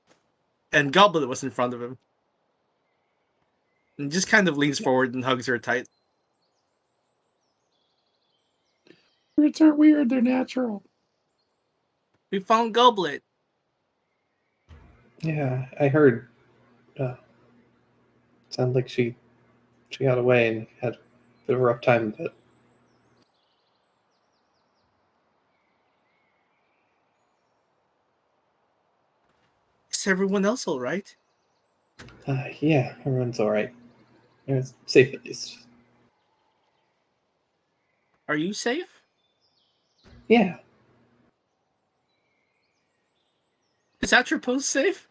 S8: and Goblet was in front of him. And just kind of leans forward and hugs her tight.
S7: Spirits aren't weird, they're natural.
S8: We found Goblet.
S1: Yeah, I heard. Sounded like she got away and had a bit of a rough time with it.
S8: Is everyone else all right?
S1: Yeah, everyone's all right. It's safe at least.
S8: Are you safe?
S1: Yeah.
S8: Is Atropos safe?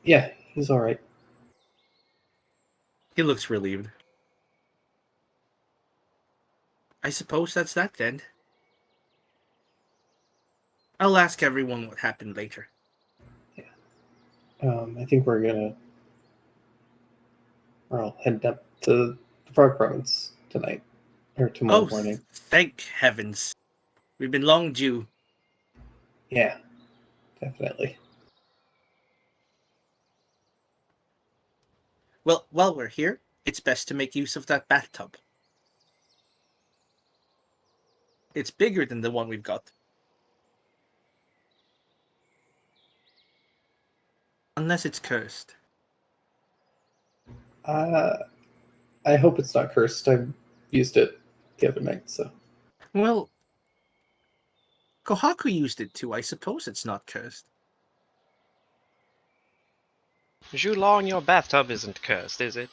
S1: Yeah, He's all right.
S8: He looks relieved. I suppose that's that then. I'll ask everyone what happened later.
S1: I think we're all heading up to the Far Province tonight or tomorrow morning.
S8: Thank heavens. We've been long due.
S1: Yeah, definitely.
S8: Well, while we're here, it's best to make use of that bathtub. It's bigger than the one we've got. Unless it's cursed.
S1: I hope it's not cursed. I used it the other night, so.
S8: Well, Kohaku used it too. I suppose it's not cursed.
S5: Long, your bathtub isn't cursed, is it?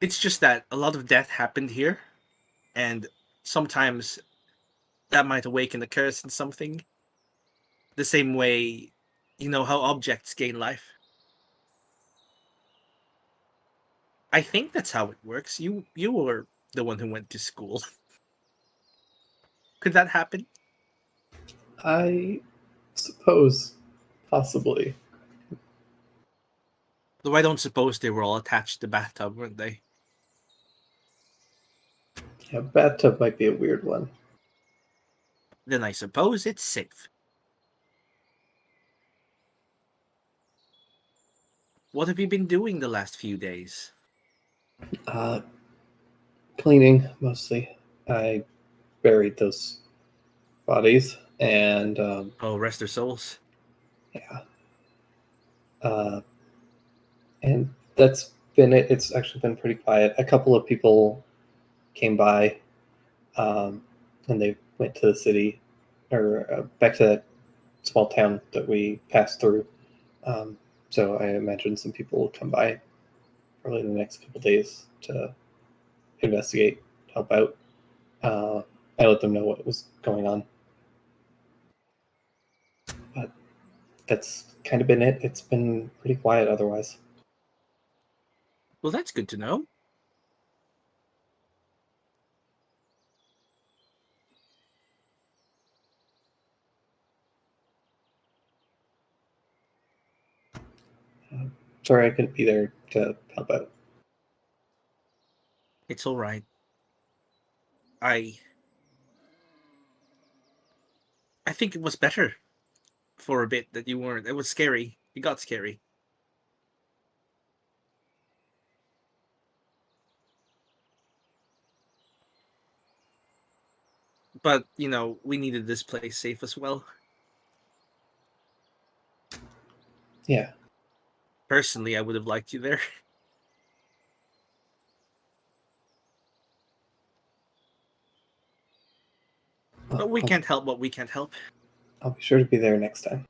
S8: It's just that a lot of death happened here, and sometimes that might awaken a curse in something. The same way, you know how objects gain life. I think that's how it works. You were the one who went to school. Could that happen?
S1: I suppose, possibly.
S8: Though I don't suppose they were all attached to the bathtub, weren't they?
S1: Yeah, bathtub might be a weird one.
S8: Then I suppose it's safe. What have you been doing the last few days?
S1: Cleaning, mostly. I buried those bodies, and
S8: Oh, rest their souls.
S1: yeah. And that's been it. It's actually been pretty quiet. A couple of people came by, and they went to the city, or back to that small town that we passed through. So I imagine some people will come by probably in the next couple days to investigate, help out. I let them know what was going on. But that's kind of been it. It's been pretty quiet otherwise.
S8: Well, that's good to know.
S1: Sorry I couldn't be there to help out.
S8: It's all right. I think it was better for a bit that you weren't. It was scary. It got scary. But, you know, we needed this place safe as well.
S1: Yeah.
S8: Personally, I would have liked you there. But we can't help what we can't help.
S1: I'll be sure to be there next time.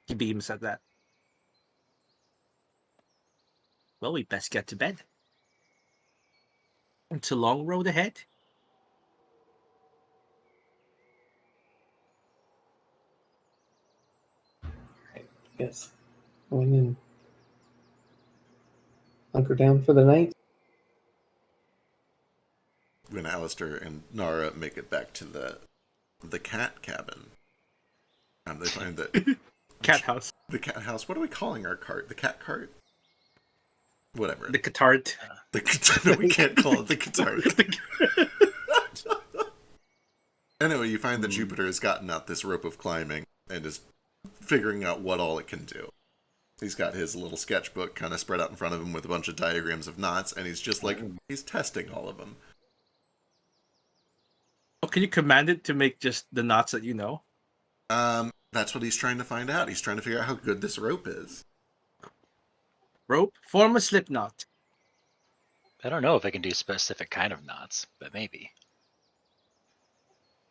S8: He beams at that. Well, we best get to bed. It's a long road ahead.
S1: Yes. Go in and hunker down for the night.
S3: When Alistair and Nara make it back to the cat cabin, they find that
S8: Cat house.
S3: the cat house. What are we calling our cart? The cat cart? Whatever.
S8: The Catart.
S3: No, we can't call it the cart. Anyway, you find that Jupiter has gotten out this rope of climbing and is figuring out what all it can do. He's got his little sketchbook kind of spread out in front of him with a bunch of diagrams of knots, and he's just like, he's testing all of them.
S8: Oh, can you command it to make just the knots that you know?
S3: That's what he's trying to find out. He's trying to figure out how good this rope is.
S8: Rope? Form a slip knot.
S6: I don't know if I can do specific kind of knots, but maybe.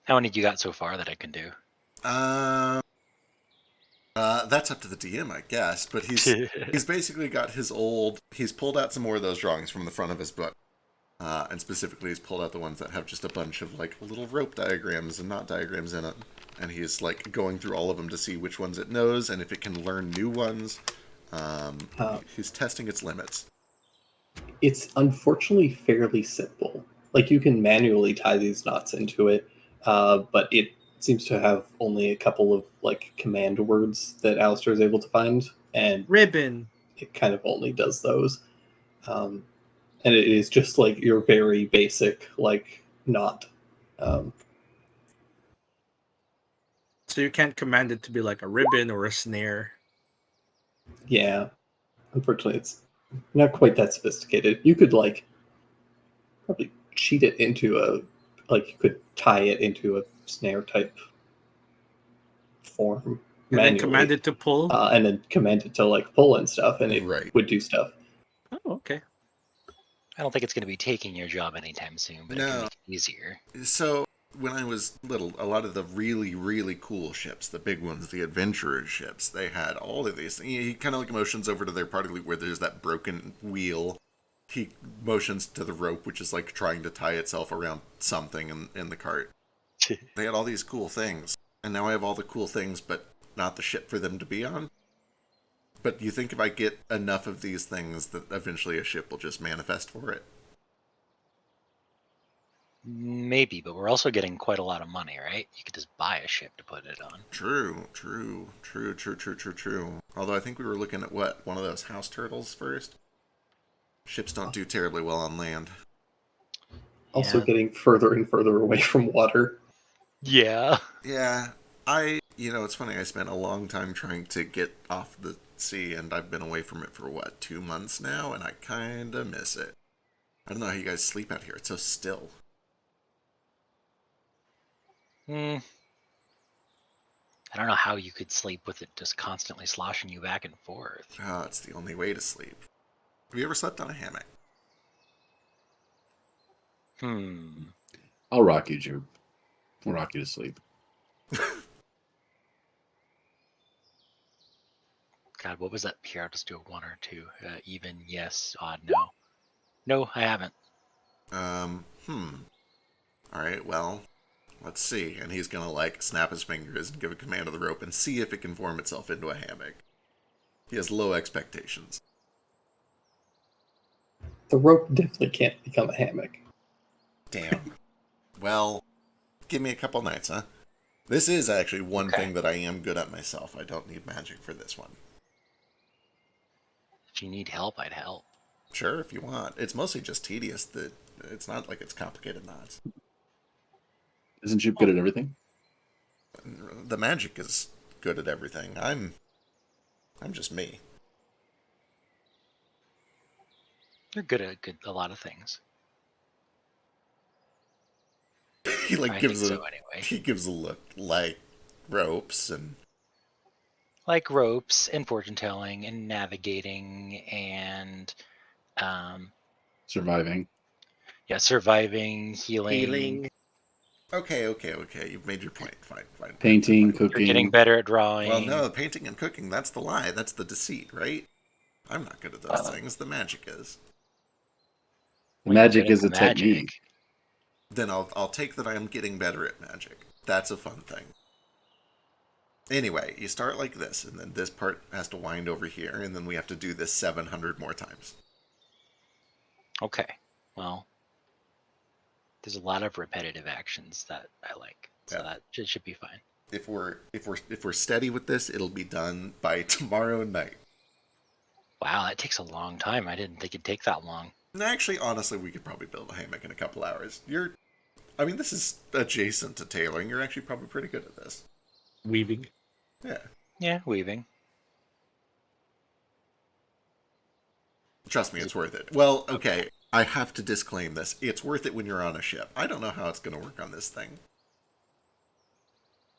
S6: How many you got so far that I can do?
S3: That's up to the DM, I guess. But he's basically got his old. He's pulled out some more of those drawings from the front of his book, And specifically, he's pulled out the ones that have just a bunch of like little rope diagrams and knot diagrams in it. And he's like going through all of them to see which ones it knows and if it can learn new ones. He's testing its limits.
S1: It's unfortunately fairly simple. Like you can manually tie these knots into it, but it seems to have only a couple of like command words that Alistair is able to find, and
S8: Ribbon.
S1: it kind of only does those. And it is just like your very basic like knot.
S8: So you can't command it to be like a ribbon or a snare.
S1: Yeah, unfortunately, it's not quite that sophisticated. You could like probably cheat it into a like you could tie it into a snare type form
S8: And then command it to pull.
S1: and then command it to like pull and stuff, and it
S3: Right.
S1: would do stuff.
S8: Oh, okay.
S6: I don't think it's going to be taking your job anytime soon, but it
S3: No.
S6: can make it easier.
S3: So, when I was little, a lot of the really, really cool ships, the big ones, the adventurer ships, they had all of these. He kind of like motions over to their party where there's that broken wheel. He motions to the rope, which is like trying to tie itself around something in the cart. They had all these cool things. And now I have all the cool things, but not the ship for them to be on. But you think if I get enough of these things that eventually a ship will just manifest for it?
S6: Maybe, but we're also getting quite a lot of money, right? You could just buy a ship to put it on.
S3: True. Although I think we were looking at what? One of those house turtles first? Ships don't do terribly well on land.
S1: Also
S6: Yeah.
S1: getting further and further away from water.
S6: Yeah.
S3: Yeah, it's funny, I spent a long time trying to get off the sea, and I've been away from it for, 2 months now, and I kinda miss it. I don't know how you guys sleep out here, it's so still.
S6: I don't know how you could sleep with it just constantly sloshing you back and forth.
S3: Oh, it's the only way to sleep. Have you ever slept on a hammock?
S2: I'll rock you, Jupe. I'll rock you to sleep.
S6: God, what was that? Here, I'll just do a 1 or 2. Even, yes, odd, no. No, I haven't.
S3: Alright, well, let's see. And he's gonna, snap his fingers and give a command to the rope and see if it can form itself into a hammock. He has low expectations.
S1: The rope definitely can't become a hammock.
S3: Damn. Well, give me a couple nights, huh? This is actually one
S6: Okay.
S3: thing that I am good at myself. I don't need magic for this one.
S6: If you need help, I'd help.
S3: Sure, if you want. It's mostly just tedious. It's not like it's complicated knots.
S2: Isn't Jupe good at everything?
S3: The magic is good at everything. I'm just me.
S6: You're good at a lot of things.
S3: He
S6: I
S3: gives
S6: think
S3: a
S6: so anyway.
S3: he gives a look like ropes and
S6: Like ropes and fortune telling and navigating and
S2: Surviving.
S6: surviving, healing.
S8: Healing.
S3: okay. You've made your point. Fine.
S2: Painting,
S3: Fine.
S6: You're
S2: cooking.
S6: getting better at drawing.
S3: Well, no, painting and cooking, that's the lie. That's the deceit, right? I'm not good at those things. The magic is.
S2: The
S6: When you're
S2: magic
S6: good at
S2: is a
S6: the magic,
S2: technique.
S3: Then I'll take that I am getting better at magic. That's a fun thing. Anyway, you start like this, and then this part has to wind over here, and then we have to do this 700 more times.
S6: Okay. Well, there's a lot of repetitive actions that I like, so
S3: Yeah.
S6: that should be fine.
S3: If we're steady with this, it'll be done by tomorrow night.
S6: Wow, that takes a long time. I didn't think it'd take that long.
S3: And actually, honestly, we could probably build a hammock in a couple hours. This is adjacent to tailoring. You're actually probably pretty good at this.
S8: Weaving.
S3: Yeah.
S6: Yeah, weaving.
S3: Trust me, it's worth it. Well, okay, I have to disclaim this. It's worth it when you're on a ship. I don't know how it's going to work on this thing.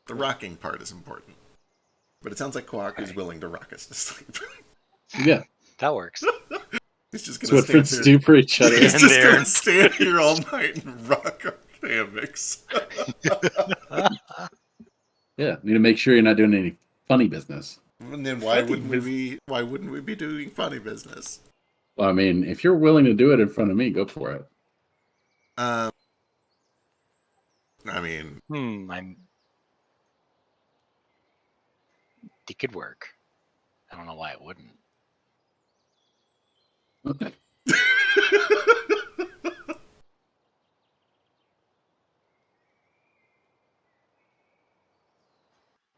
S3: The rocking part is important. But it sounds like Quack is willing to rock us to sleep.
S2: Yeah.
S6: That works.
S3: He's just
S2: That's
S3: going
S2: what
S3: to
S2: friends
S3: stand
S2: do for each other.
S3: He's
S6: Stand
S3: just
S6: there.
S3: going to stand here all night and rock our hammocks.
S2: Yeah. Need to make sure you're not doing any funny business.
S3: And then why
S8: Funny
S3: wouldn't we be doing funny business?
S2: Well, I mean, if you're willing to do it in front of me, go for it.
S3: I mean,
S6: It could work. I don't know why it wouldn't.
S2: Okay.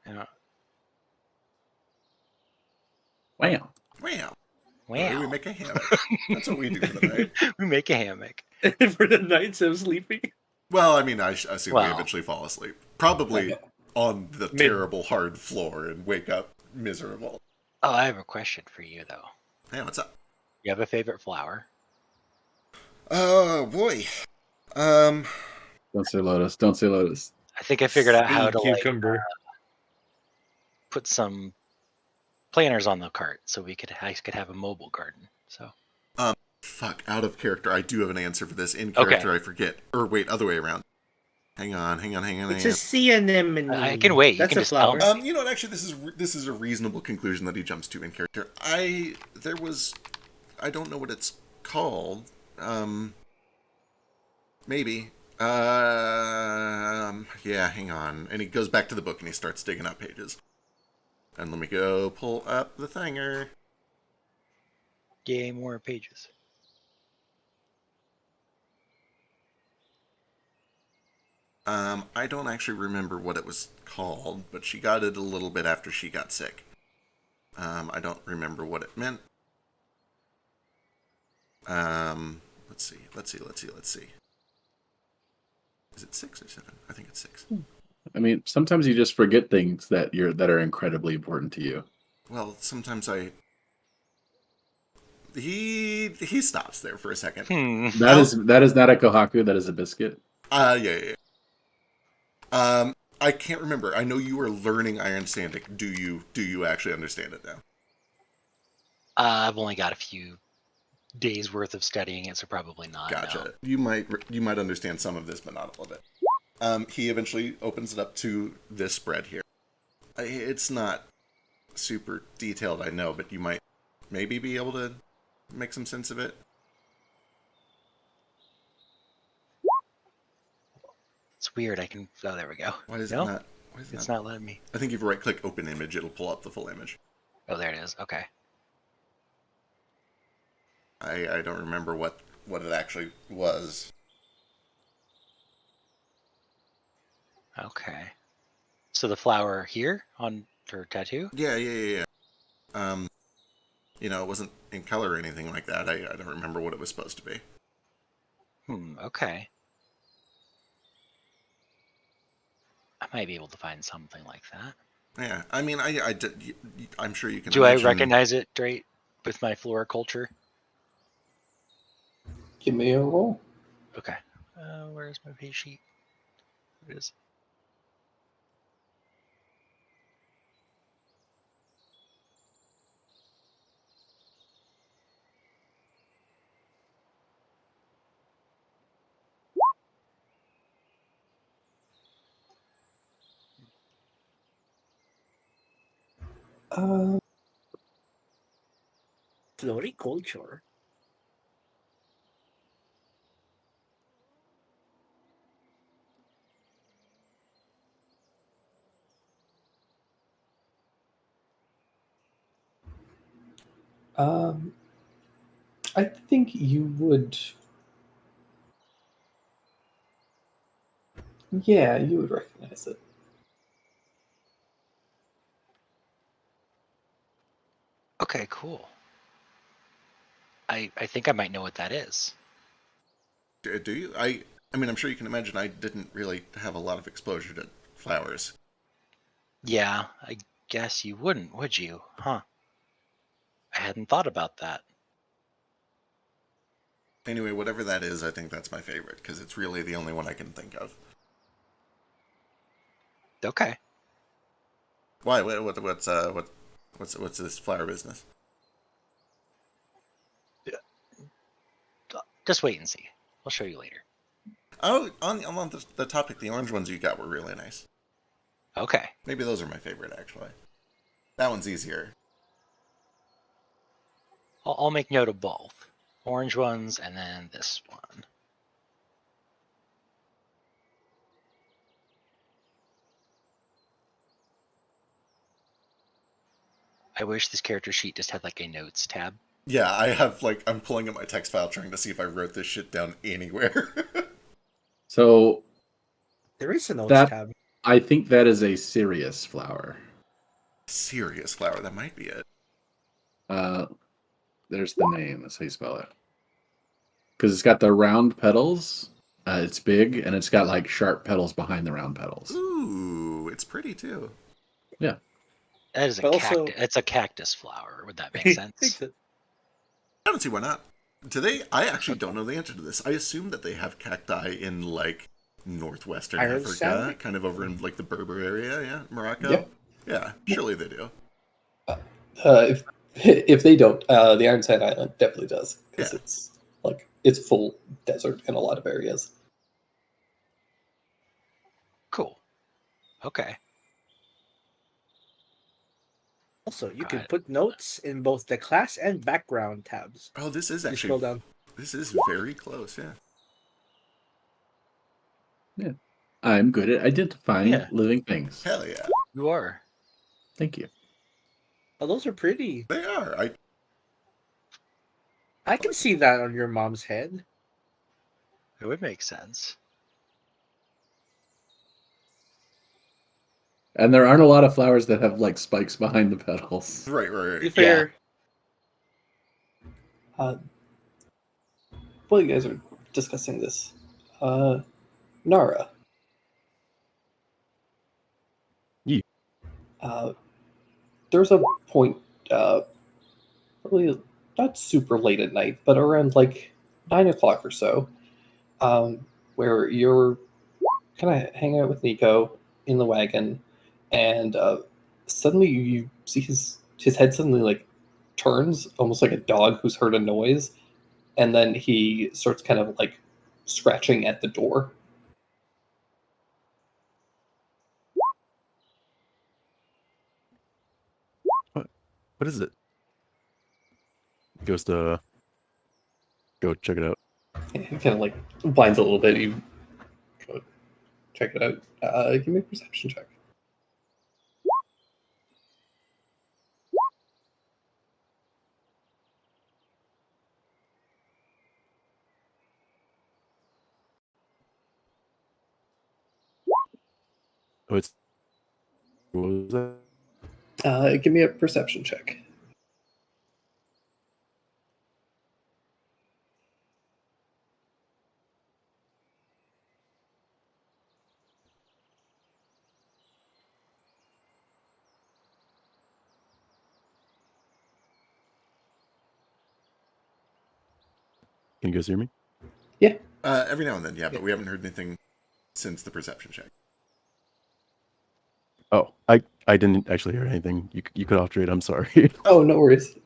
S6: You know,
S2: Wow.
S3: wow.
S6: wow.
S3: We make a hammock. That's what we do for the night.
S6: We make a hammock.
S8: For the nights of sleeping.
S3: Well, I mean, I assume we
S6: Well.
S3: eventually fall asleep. Probably on the
S8: Mid-
S3: terrible hard floor and wake up miserable.
S6: Oh, I have a question for you though.
S3: Hey, what's up?
S6: You have a favorite flower?
S3: Oh boy.
S2: Don't say Lotus. Don't say Lotus.
S6: I think I figured out how
S8: Sea
S6: to like
S8: cucumber.
S6: put some planters on the cart so I could have a mobile garden. So
S3: Fuck, out of character. I do have an answer for this. In character, I forget. Or wait, other way around. Hang on.
S8: It's a sea anemone.
S6: I can wait. You
S8: That's
S6: can
S8: a
S6: just tell
S8: flower.
S6: me.
S3: You know what? Actually, this is a reasonable conclusion that he jumps to in character. I don't know what it's called. Maybe. Yeah. Hang on. And he goes back to the book and he starts digging up pages. And let me go pull up the thinger.
S6: Yay, more pages.
S3: I don't actually remember what it was called, but she got it a little bit after she got sick. I don't remember what it meant. Let's see. Is it 6 or 7? I think it's 6.
S2: I mean, sometimes you just forget things that are incredibly important to you.
S3: Well, sometimes he stops there for a second.
S2: That is not a kohaku. That is a biscuit.
S3: Yeah. I can't remember. I know you are learning Iron Sandic. Do you actually understand it now?
S6: I've only got a few days worth of studying it, so probably not.
S3: Gotcha.
S6: No.
S3: You might understand some of this, but not all of it. He eventually opens it up to this spread here. It's not super detailed, I know, but you might maybe be able to make some sense of it.
S6: It's weird. Oh, there we go.
S3: Why is
S6: No?
S3: it not? Why is it
S6: It's
S3: not?
S6: not letting me.
S3: I think if you right-click Open Image, it'll pull up the full image.
S6: Oh, there it is. Okay.
S3: I don't remember what it actually was.
S6: Okay. So the flower here on her tattoo?
S3: Yeah. You know, it wasn't in color or anything like that. I don't remember what it was supposed to be.
S6: Okay. I might be able to find something like that.
S3: Yeah, I mean, I'm sure you can.
S6: Do I
S3: imagine-
S6: recognize it, Drake, with my floriculture?
S1: Give me a roll.
S6: Okay. Where's my page sheet? It is.
S8: Floriculture.
S1: I think you would. Yeah, you would recognize it.
S6: Okay, cool. I think I might know what that is.
S3: Do you? I mean, I'm sure you can imagine. I didn't really have a lot of exposure to flowers.
S6: Yeah, I guess you wouldn't, would you? Huh. I hadn't thought about that.
S3: Anyway, whatever that is, I think that's my favorite because it's really the only one I can think of.
S6: Okay.
S3: Why? What's this flower business?
S6: Just wait and see. I'll show you later.
S3: Oh, on the topic, the orange ones you got were really nice.
S6: Okay.
S3: Maybe those are my favorite, actually. That one's easier.
S6: I'll make note of both. Orange ones and then this one. I wish this character sheet just had like a notes tab.
S3: Yeah, I have I'm pulling up my text file trying to see if I wrote this shit down anywhere.
S2: So
S8: There is a notes
S2: That-
S8: tab.
S2: I think that is a Sirius flower.
S3: Serious flower, that might be it.
S2: There's the name. That's how you spell it. Because it's got the round petals. It's big, and it's got like sharp petals behind the round petals.
S3: Ooh, it's pretty too.
S6: That is a
S8: But also-
S6: it's a cactus flower. Would that make
S8: I
S6: sense?
S8: think that-
S3: I don't see why not. Do they? I actually don't know the answer to this. I assume that they have cacti in northwestern
S8: Iron
S3: Africa,
S8: sand?
S3: kind of over in the Berber area, yeah, Morocco.
S1: Yep.
S3: Yeah, surely they do.
S1: If they don't, the Iron Sand Island definitely does, because
S3: Yeah.
S1: it's full desert in a lot of areas.
S6: Cool. Okay.
S8: Also, you
S6: Got
S8: can
S6: it.
S8: put notes in both the class and background tabs.
S3: Oh, this is
S8: You
S3: actually
S8: scroll down.
S3: this is very close. Yeah.
S2: I'm good at identifying
S6: Yeah.
S2: living things.
S3: Hell yeah,
S6: You are.
S2: Thank you.
S8: Oh, those are pretty.
S3: they are.
S8: I can see that on your mom's head.
S6: It would make sense.
S2: And there aren't a lot of flowers that have like spikes behind the petals.
S3: Right.
S8: Be
S6: Yeah.
S8: fair.
S1: While you guys are discussing this, Nara.
S9: Yeah.
S1: There's a point, probably not super late at night, but around 9 o'clock or so, where you're kind of hanging out with Nico in the wagon, and suddenly you see his head suddenly turns almost like a dog who's heard a noise, and then he starts kind of scratching at the door.
S9: What is it? Goes to go check it out.
S1: He kind of whines a little bit. You go check it out. Give me a perception check.
S9: Oh, it's what was that?
S1: Give me a perception check.
S9: Can you guys hear me?
S3: Every now and then, yeah, but we haven't heard anything since the perception check.
S9: Oh, I didn't actually hear anything. You cut off Drake. I'm sorry.
S1: Oh, no worries.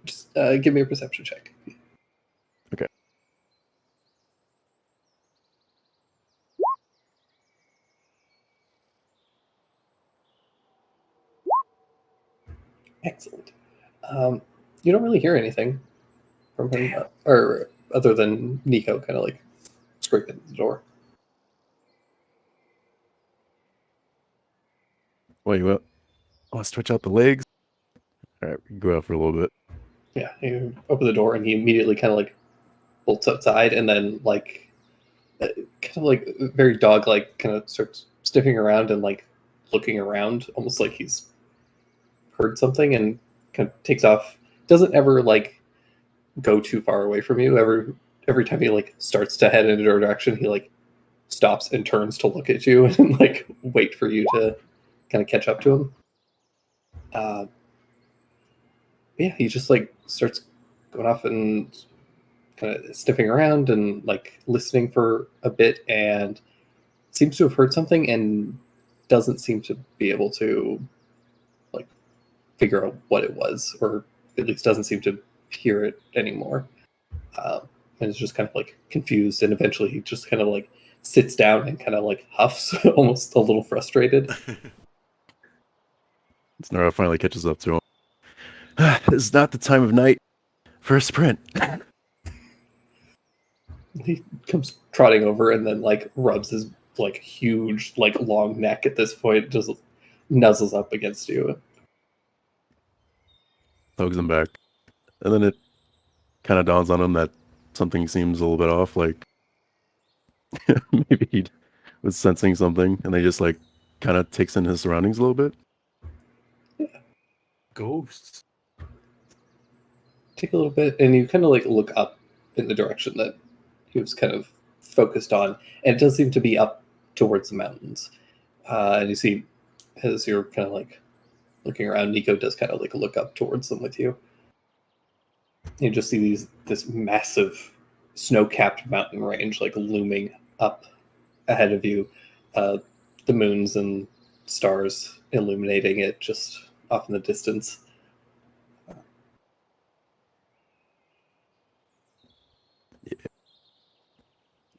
S1: Just give me a perception check.
S9: Okay.
S1: Excellent. You don't really hear anything from him, or other than Nico kind of scraping at the door.
S9: Wait, what? Oh, stretch out the legs. All right, we can go out for a little bit.
S1: Yeah, you open the door and he immediately kind of bolts outside, and then very dog-like kind of starts sniffing around and looking around, almost like he's heard something, and kind of takes off. Doesn't ever go too far away from you. Every time he starts to head in a direction, he stops and turns to look at you and wait for you to kind of catch up to him. Yeah, he just starts going off and kind of sniffing around and listening for a bit, and seems to have heard something and doesn't seem to be able to figure out what it was, or at least doesn't seem to hear it anymore. And it's just kind of confused, and eventually he just kind of sits down and kind of huffs, almost a little frustrated.
S9: Snarl finally catches up to him. This is not the time of night for a sprint.
S1: He comes trotting over and then rubs his huge long neck at this point, just nuzzles up against you.
S9: hugs him back. And then it kind of dawns on him that something seems a little bit off. Like maybe he was sensing something, and they just like kind of takes in his surroundings a little bit.
S8: Ghosts.
S1: Take a little bit, and you kind of like look up in the direction that he was kind of focused on, and it does seem to be up towards the mountains. And you see, as you're kind of like looking around, Nico does kind of like look up towards them with you. You just see this massive snow-capped mountain range like looming up ahead of you. The moons and stars illuminating it just off in the distance.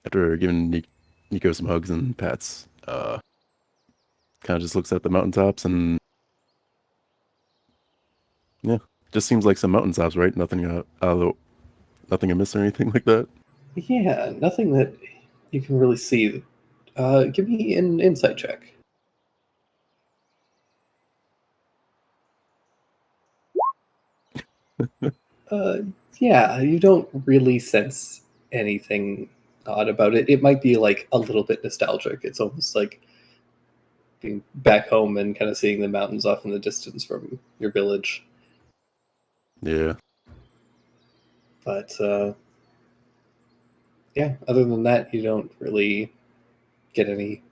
S9: After giving Nico some hugs and pats, kind of just looks at the mountaintops and yeah, just seems like some mountaintops, right? Nothing nothing amiss or anything like that.
S1: Yeah, nothing that you can really see. Give me an insight check. Yeah, you don't really sense anything odd about it. It might be like a little bit nostalgic. It's almost like being back home and kind of seeing the mountains off in the distance from your village.
S9: Yeah.
S1: But yeah, other than that, you don't really get any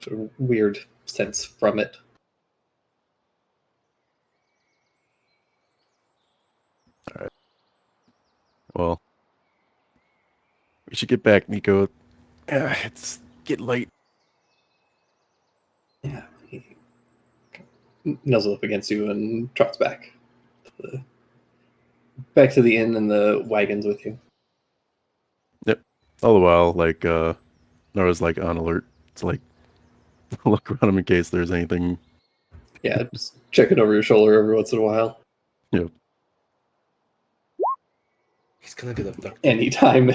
S1: sort of weird sense from it.
S9: Well, we should get back, Nico. It's getting late.
S1: Yeah, he nuzzles up against you and trots back to the inn, and the wagon's with you.
S9: Yep. All the while, like Nora's like on alert to like look around him in case there's anything.
S1: Yeah, just checking over your shoulder every once in a while.
S9: Yep.
S8: He's gonna get abducted.
S1: Anytime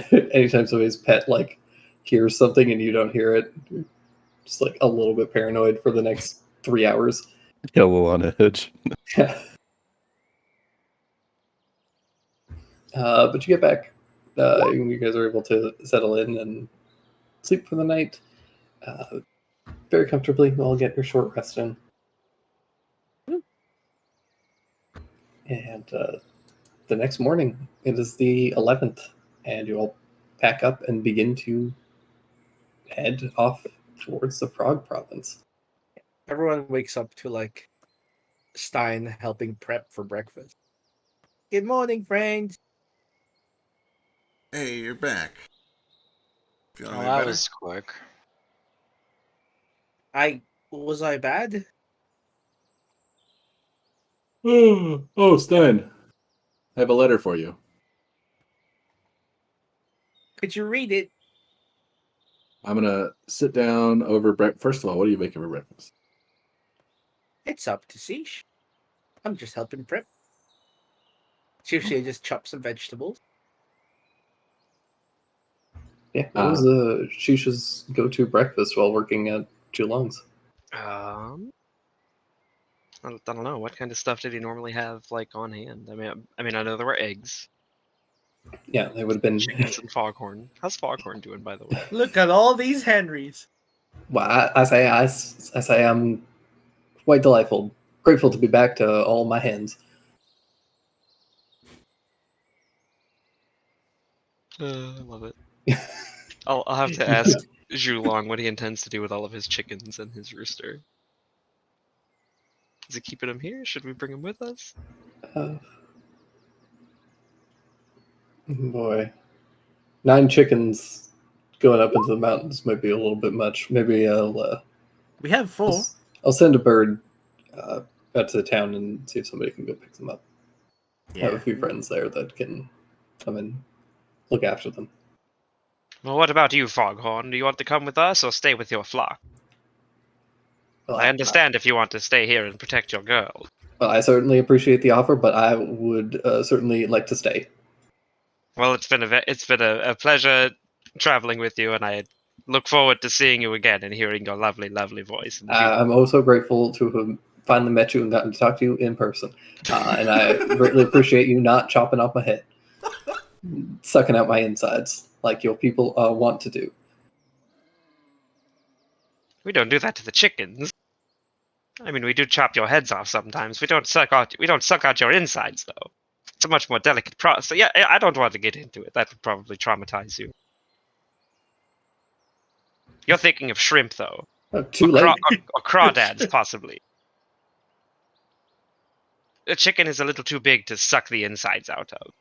S1: somebody's pet like hears something and you don't hear it, you're just like a little bit paranoid for the next 3 hours.
S9: Yeah, a little on edge.
S1: Yeah. But you get back. You guys are able to settle in and sleep for the night very comfortably. You'll get your short rest in. And the next morning, it is the 11th, and you all pack up and begin to head off towards the Frog Province.
S8: Everyone wakes up to like Stein helping prep for breakfast. Good morning, friends.
S3: Hey, you're back. Feeling
S6: Oh,
S3: any
S6: that
S3: better?
S6: was quick.
S8: Was I bad?
S2: Oh, Stein. I have a letter for you.
S8: Could you read it?
S2: I'm gonna sit down over breakfast. First of all, what are you making for breakfast?
S8: It's up to Sish. I'm just helping prep. Usually I just chop some vegetables.
S1: Yeah, what was Shisha's go-to breakfast while working at Julong's?
S5: I don't know. What kind of stuff did he normally have like on hand? I mean, I know there were eggs,
S1: Yeah, they would have been.
S5: chickens, and Foghorn. How's Foghorn doing, by the way?
S8: Look at all these Henrys.
S1: Well, I say I'm quite delightful, grateful to be back to all my
S5: I love it. I'll have to ask Zhulong what he intends to do with all of his chickens and his rooster. Is he keeping him here? Should we bring him with us?
S1: Boy, 9 chickens going up into the mountains might be a little bit much. Maybe
S8: We have 4.
S1: I'll send a bird out to the town and see if somebody can go pick them up. I have a few friends there that can come and look after them.
S5: Well, what about you, Foghorn? Do you want to come with us or stay with your flock?
S1: Well,
S5: I understand if you want to stay here and protect your girl.
S1: Well, I certainly appreciate the offer, but I would certainly like to stay.
S5: Well, it's been a pleasure traveling with you, and I look forward to seeing you again and hearing your lovely, lovely voice.
S1: I'm also grateful to have finally met you and gotten to talk to you in person. And I greatly appreciate you not chopping off my head, sucking out my insides like your people want to do.
S5: We don't do that to the chickens. I mean, we do chop your heads off sometimes. We don't suck out your insides, though. It's a much more delicate process. So yeah, I don't want to get into it. That would probably traumatize you. You're thinking of shrimp, though.
S1: Too late.
S5: Or crawdads, possibly. A chicken is a little too big to suck the insides out of.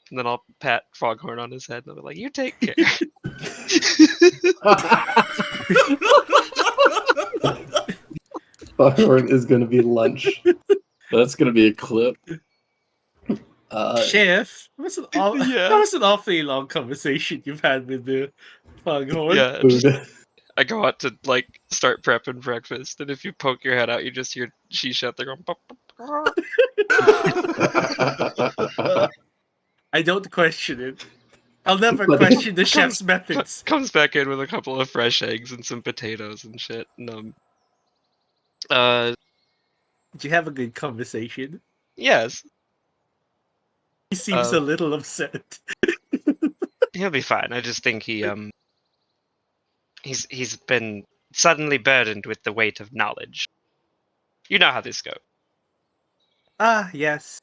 S5: And then I'll pat Foghorn on his head and I'll be like, you take care.
S1: Foghorn is going to be lunch.
S2: That's gonna be a clip.
S8: Chef, that was an awfully long conversation you've had with the Foghorn.
S5: Yeah,
S1: Food.
S5: I go out to like start prepping breakfast, and if you poke your head out, you just hear Shisha out there going. "Pop, pop, pop."
S8: I don't question it. I'll never
S1: But-
S8: question the chef's methods.
S5: Comes back in with a couple of fresh eggs and some potatoes and shit. And
S8: Did you have a good conversation?
S5: yes,
S8: He seems a little upset.
S5: he'll be fine. I just think he's been suddenly burdened with the weight of knowledge. You know how this goes.
S8: Ah, yes.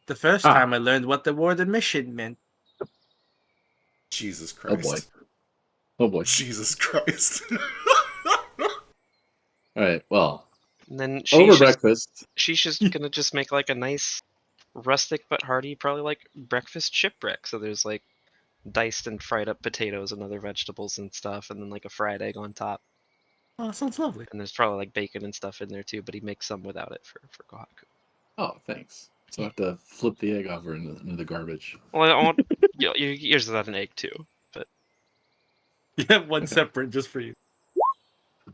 S8: The first time I learned what the word admission meant.
S3: Jesus
S2: Oh
S3: Christ.
S2: boy. Oh boy.
S3: Jesus Christ.
S2: All right. Well,
S5: And then
S2: over breakfast.
S5: she's just gonna just make like a nice rustic but hearty, probably like breakfast shipwreck. So there's like diced and fried up potatoes and other vegetables and stuff, and then like a fried egg on top.
S8: Oh, sounds lovely.
S5: And there's probably like bacon and stuff in there too, but he makes some without it for Kohaku.
S2: Oh, thanks. So I have to flip the egg over into the garbage.
S5: Well, I want yours without an egg too.
S8: You have one separate just for you.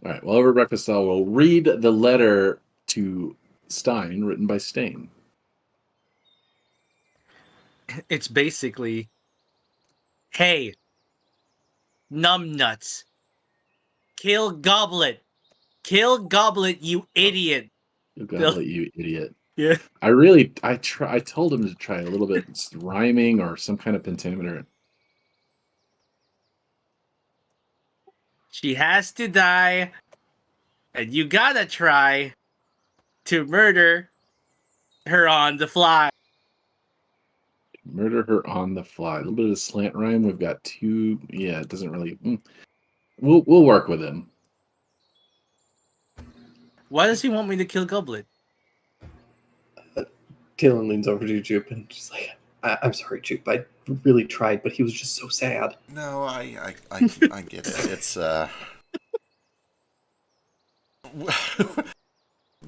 S2: All right. Well, over breakfast, I will read the letter to Stein written by Stain.
S8: It's basically, hey, numbnuts, kill Goblet, you idiot.
S2: You Goblet, you idiot.
S8: Yeah.
S2: I told him to try a little bit rhyming or some kind of pentameter.
S8: She has to die, and you gotta try to murder her on the fly.
S2: Murder her on the fly. A little bit of slant rhyme. We've got two. Yeah, it doesn't really. We'll work with him.
S8: Why does he want me to kill Goblet?
S1: Talon leans over to Jupe and just like, I'm sorry, Jupe. I really tried, but he was just so sad.
S3: No, I get it. It's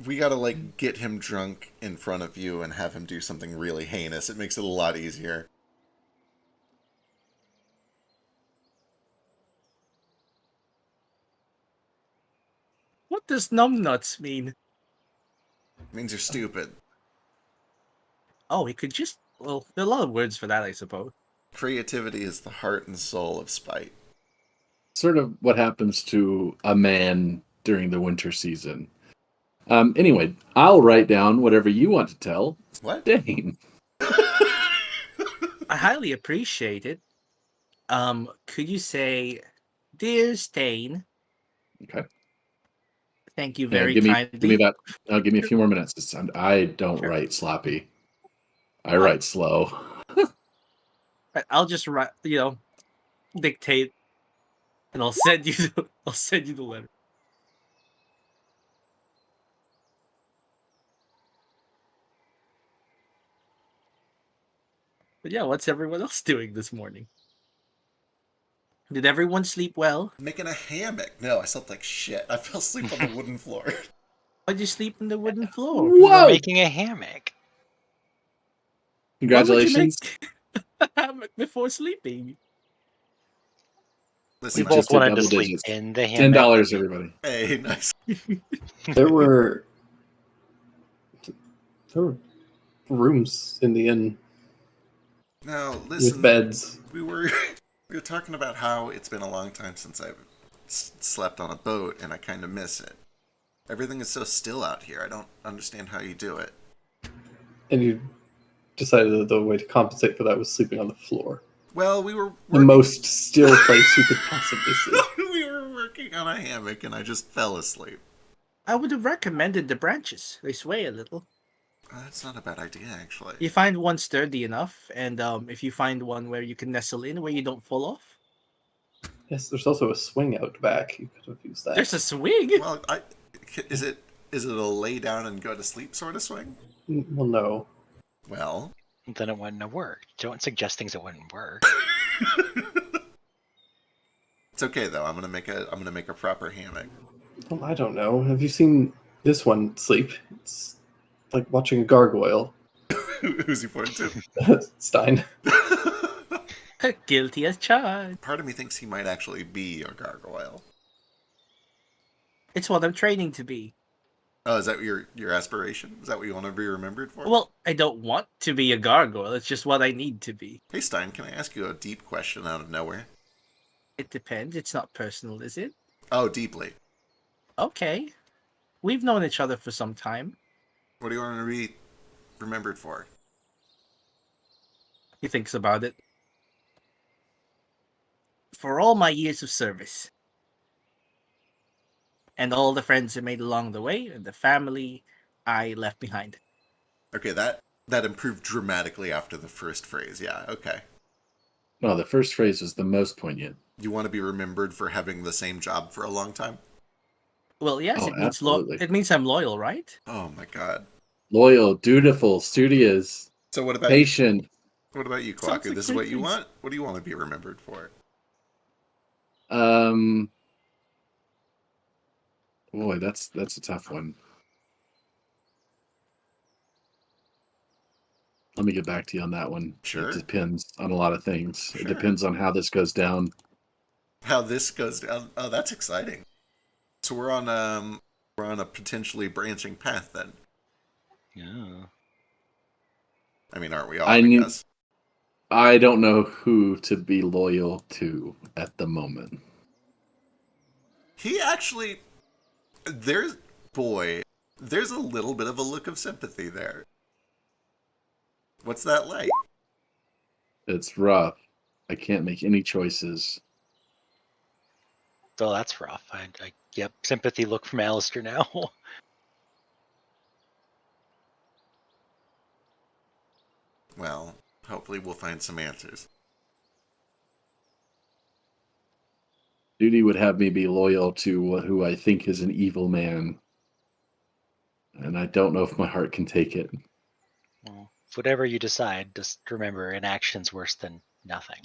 S3: we gotta like get him drunk in front of you and have him do something really heinous. It makes it a lot easier.
S8: What does numbnuts mean?
S3: It means you're stupid.
S8: Oh, he could just. Well, there are a lot of words for that, I suppose.
S3: Creativity is the heart and soul of spite.
S2: Sort of what happens to a man during the winter season. Anyway, I'll write down whatever you want to tell.
S3: What?
S2: Dane.
S8: I highly appreciate it. Could you say, Dear Stain?
S2: Okay.
S8: Thank you
S2: Yeah,
S8: very
S2: give me
S8: kindly.
S2: that. Give me a few more minutes. I don't
S8: Sure.
S2: write sloppy. I write slow.
S8: I'll just write, dictate, and I'll send you. I'll send you the letter. But yeah, what's everyone else doing this morning? Did everyone sleep well?
S3: Making a hammock. No, I slept like shit. I fell asleep on the wooden floor.
S8: Why'd you sleep on the wooden floor?
S6: We were making a hammock.
S2: Congratulations.
S8: Why would you make a hammock before sleeping?
S3: Listen,
S6: We
S3: I
S6: both
S3: just-
S2: did
S6: wanted to
S2: double
S6: sleep
S2: digits.
S6: in the hammock.
S2: $10, everybody.
S3: Hey, nice.
S1: There were rooms in the inn.
S3: Now,
S1: with
S3: listen,
S1: beds.
S3: we were talking about how it's been a long time since I've slept on a boat, and I kind of miss it. Everything is so still out here. I don't understand how you do it.
S1: And you decided that the way to compensate for that was sleeping on the floor.
S3: Well, we were
S1: The most still place you could possibly sleep.
S3: we were working on a hammock, and I just fell asleep.
S8: I would have recommended the branches. They sway a little.
S3: That's not a bad idea, actually.
S8: You find one sturdy enough, and if you find one where you can nestle in, where you don't fall off.
S1: Yes, there's also a swing out back. You could have used that.
S8: There's a swing.
S3: Well, is it a lay down and go to sleep sort of swing?
S1: Well, no.
S3: Well,
S6: Then it wouldn't have worked. Don't suggest things that wouldn't work.
S3: it's okay though. I'm gonna make a proper hammock.
S1: Well, I don't know. Have you seen this one sleep? It's like watching a gargoyle.
S3: Who's he pointing to?
S1: Stein.
S8: Guilty as charged.
S3: Part of me thinks he might actually be a gargoyle.
S8: It's what I'm training to be.
S3: Oh, is that your aspiration? Is that what you want to be remembered for?
S8: Well, I don't want to be a gargoyle. It's just what I need to be.
S3: Hey Stein, can I ask you a deep question out of nowhere?
S8: It depends. It's not personal, is it?
S3: Oh, deeply.
S8: Okay. We've known each other for some time.
S3: What do you want to be remembered for?
S8: He thinks about it. For all my years of service. And all the friends I made along the way, and the family I left behind.
S3: Okay, that improved dramatically after the first phrase. Yeah, okay.
S2: No, the first phrase was the most poignant.
S3: You want to be remembered for having the same job for a long time?
S8: Well, yes,
S2: Oh,
S8: it means
S2: absolutely.
S8: it means I'm loyal, right?
S3: Oh my god.
S2: Loyal, dutiful, studious,
S3: So what about
S2: patient.
S3: what about you,
S8: Sounds
S3: Kwaku?
S8: like
S3: This is
S8: great
S3: what you
S8: things.
S3: want? What do you want to be remembered for?
S2: Boy, that's a tough one. Let me get back to you on that one.
S3: Sure.
S2: It depends on a lot of things.
S3: Sure.
S2: It depends on how this goes down.
S3: How this goes down? Oh, that's exciting. So we're on a potentially branching path then.
S6: Yeah.
S3: I mean, aren't we all?
S2: I
S3: I
S2: knew-
S3: guess.
S2: I don't know who to be loyal to at the moment.
S3: He actually, there's a little bit of a look of sympathy there. What's that like?
S2: It's rough. I can't make any choices.
S6: So that's rough. Yep, sympathy look from Alistair now.
S3: Well, hopefully we'll find some answers.
S2: Duty would have me be loyal to who I think is an evil man. And I don't know if my heart can take it.
S6: Well, whatever you decide, just remember an action's worse than nothing.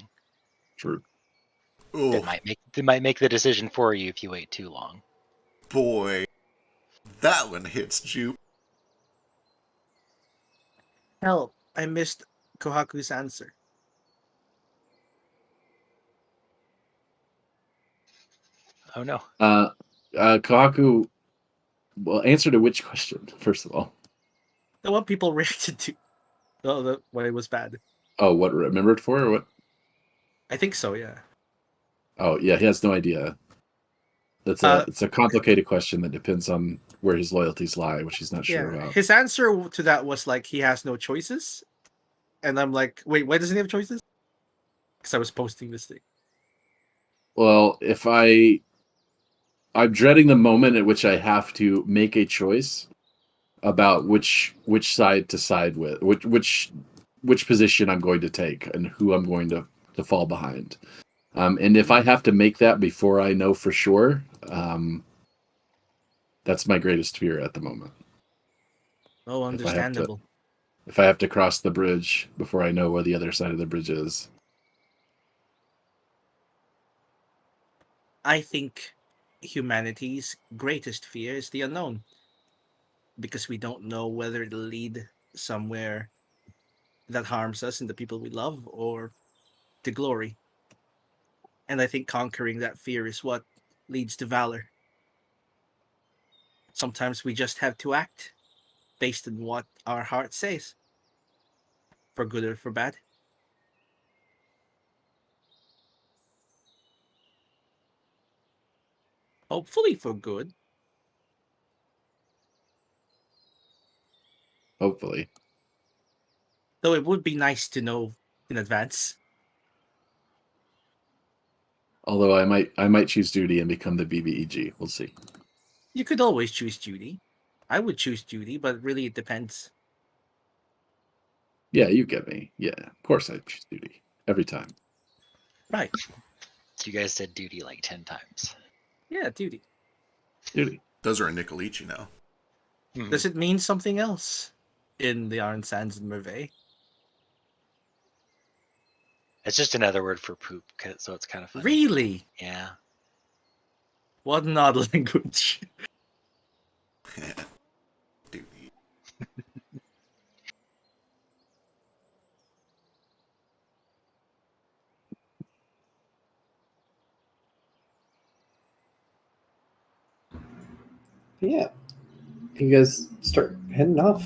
S2: True.
S3: Oh
S6: They might make the decision for you if you wait too long.
S3: boy, that one hits Jupe.
S8: Help! I missed Kohaku's answer.
S6: Oh no.
S2: Kaku, well, answer to which question, first of all?
S8: The one people reacted to. Oh, when it was bad.
S2: Oh, what remembered for, or what?
S8: I think so, yeah.
S2: Oh, yeah, he has no idea. It's a complicated question that depends on where his loyalties lie, which he's not sure about.
S8: His answer to that was like he has no choices. And I'm like, wait, why doesn't he have choices? Because I was posting this thing.
S2: Well, I'm dreading the moment at which I have to make a choice about which side to side with, which position I'm going to take and who I'm going to fall behind. And if I have to make that before I know for sure, that's my greatest fear at the moment.
S8: Oh, understandable.
S2: If I have to cross the bridge before I know where the other side of the bridge is.
S8: I think humanity's greatest fear is the unknown. Because we don't know whether it'll lead somewhere that harms us and the people we love or to glory. And I think conquering that fear is what leads to valor. Sometimes we just have to act based on what our heart says, for good or for bad. Hopefully for good.
S2: Hopefully.
S8: Though it would be nice to know in advance.
S2: Although I might choose duty and become the BBEG. We'll see.
S8: You could always choose duty. I would choose duty, but really it depends.
S2: Yeah, you get me. Yeah, of course I choose duty every time.
S8: Right.
S6: You guys said duty like 10 times.
S8: Yeah, duty.
S2: Duty.
S3: Those are a nickel each, you know.
S8: Does it mean something else in the Iron Sands and Merveille?
S6: It's just another word for poop, so it's kind of funny.
S8: Really?
S6: Yeah.
S8: What an odd language.
S3: Duty.
S1: Yeah. You guys start heading off,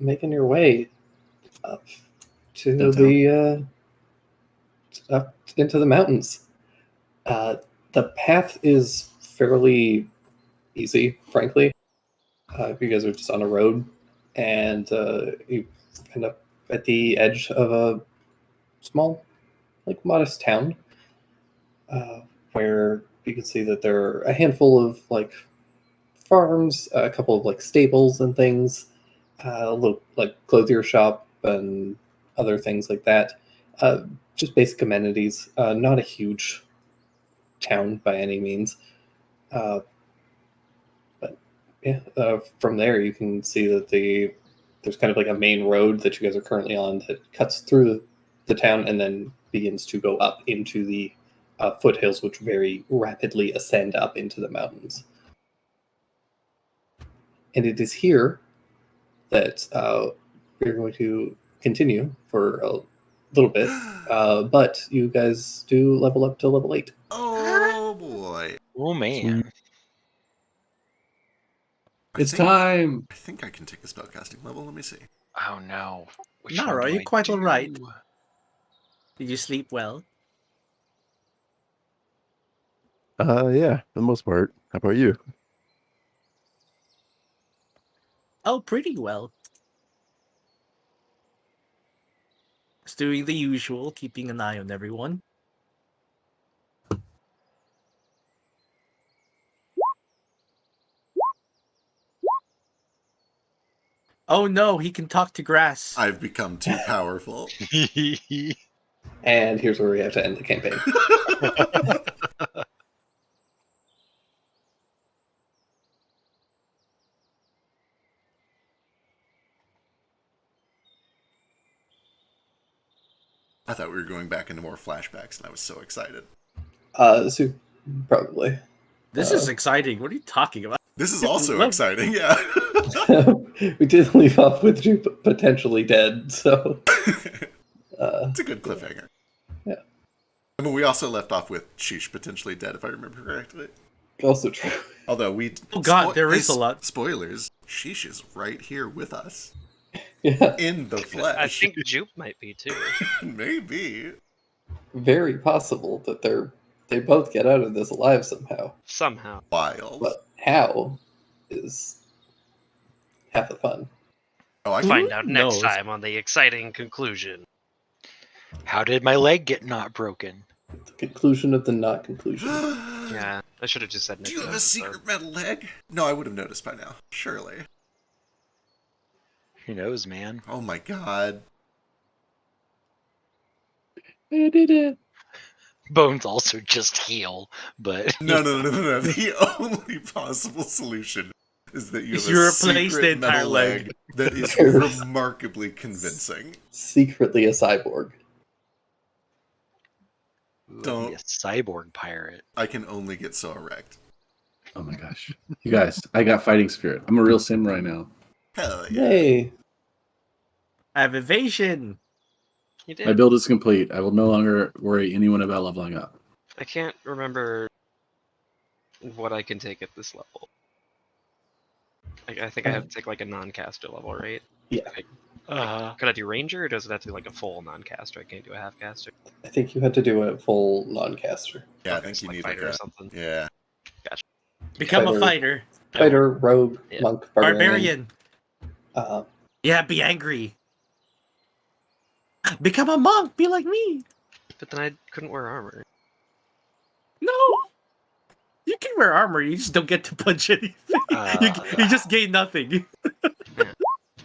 S1: making your way up to
S2: Downtown.
S1: up into the mountains. The path is fairly easy, frankly. You guys are just on a road, and you end up at the edge of a small, like modest town, where you can see that there are a handful of like farms, a couple of like stables and things, a little like clothier shop and other things like that. Just basic amenities. Not a huge town by any means. But yeah, from there you can see that there's kind of like a main road that you guys are currently on that cuts through the town and then begins to go up into the foothills, which very rapidly ascend up into the mountains. And it is here that we're going to continue for a little bit, but you guys do level up to level 8.
S3: Oh boy.
S6: Oh man.
S2: It's time.
S3: I think I can take a spellcasting level. Let me see.
S6: Oh no. Which
S8: Nara,
S6: one
S8: are
S6: do
S8: you
S6: I
S8: quite
S6: do?
S8: alright? Did you sleep well?
S9: Yeah, for the most part. How about you?
S8: Oh, pretty well. Just doing the usual, keeping an eye on everyone. Oh no, he can talk to grass.
S3: I've become too powerful.
S1: And here's where we have to end the campaign.
S3: I thought we were going back into more flashbacks, and I was so excited.
S1: So probably.
S8: This is exciting. What are you talking about?
S3: This is also
S8: Well-
S3: exciting, yeah.
S1: We did leave off with you potentially dead, so
S3: It's a good cliffhanger.
S1: Yeah.
S3: I mean, we also left off with Sheesh potentially dead, if I remember correctly.
S1: also true.
S3: Although we...
S8: Oh god, there is a lot.
S3: Spoilers, Sheesh is right here with us.
S1: Yeah,
S3: In the flesh.
S5: I think Jupe might be too.
S3: Maybe.
S1: very possible that they both get out of this alive somehow.
S5: Somehow.
S3: Wild.
S1: But how is half the fun.
S3: Oh, I
S5: Find out next
S8: knows?
S5: time on the exciting conclusion.
S6: How did my leg get not broken?
S1: The conclusion of the not conclusion.
S5: Yeah, I should have just said
S3: Do
S5: next
S3: you have a
S5: episode.
S3: secret metal leg? No, I would have noticed by now. Surely.
S6: Who knows, man?
S3: Oh my god.
S9: I did it.
S6: Bones also just heal, but
S3: No. The only possible solution is that you have
S8: You
S3: a
S8: replace the
S3: secret
S8: entire
S3: metal
S8: leg.
S3: leg that is remarkably convincing.
S1: Secretly a cyborg.
S6: Ooh, I'd
S3: Don't-
S6: be a cyborg pirate.
S3: I can only get so erect.
S2: Oh my gosh. You guys, I got fighting spirit. I'm a real sim right now.
S3: Hell yeah.
S1: Yay!
S8: I have evasion.
S5: You
S2: My
S5: did.
S2: build is complete. I will no longer worry anyone about leveling up.
S5: I can't remember what I can take at this level. I think I have to take like a non-caster level, right? Could I do ranger, or does it have to be like a full non-caster? I can't do a half-caster.
S1: I think you had to do a full non-caster.
S3: Yeah, I
S5: Okay,
S3: think
S5: so
S3: you
S5: like
S3: need
S5: fighter
S3: like
S5: or
S3: a...
S5: something.
S3: Yeah.
S8: Become a
S1: Fighter.
S8: fighter.
S1: Fighter, rogue,
S5: Yeah.
S1: monk,
S8: Barbarian.
S1: Uh,
S8: Yeah, be angry. Become a monk. Be like me.
S5: But then I couldn't wear armor.
S8: No. You can wear armor. You just don't get to punch anything. You just gain nothing.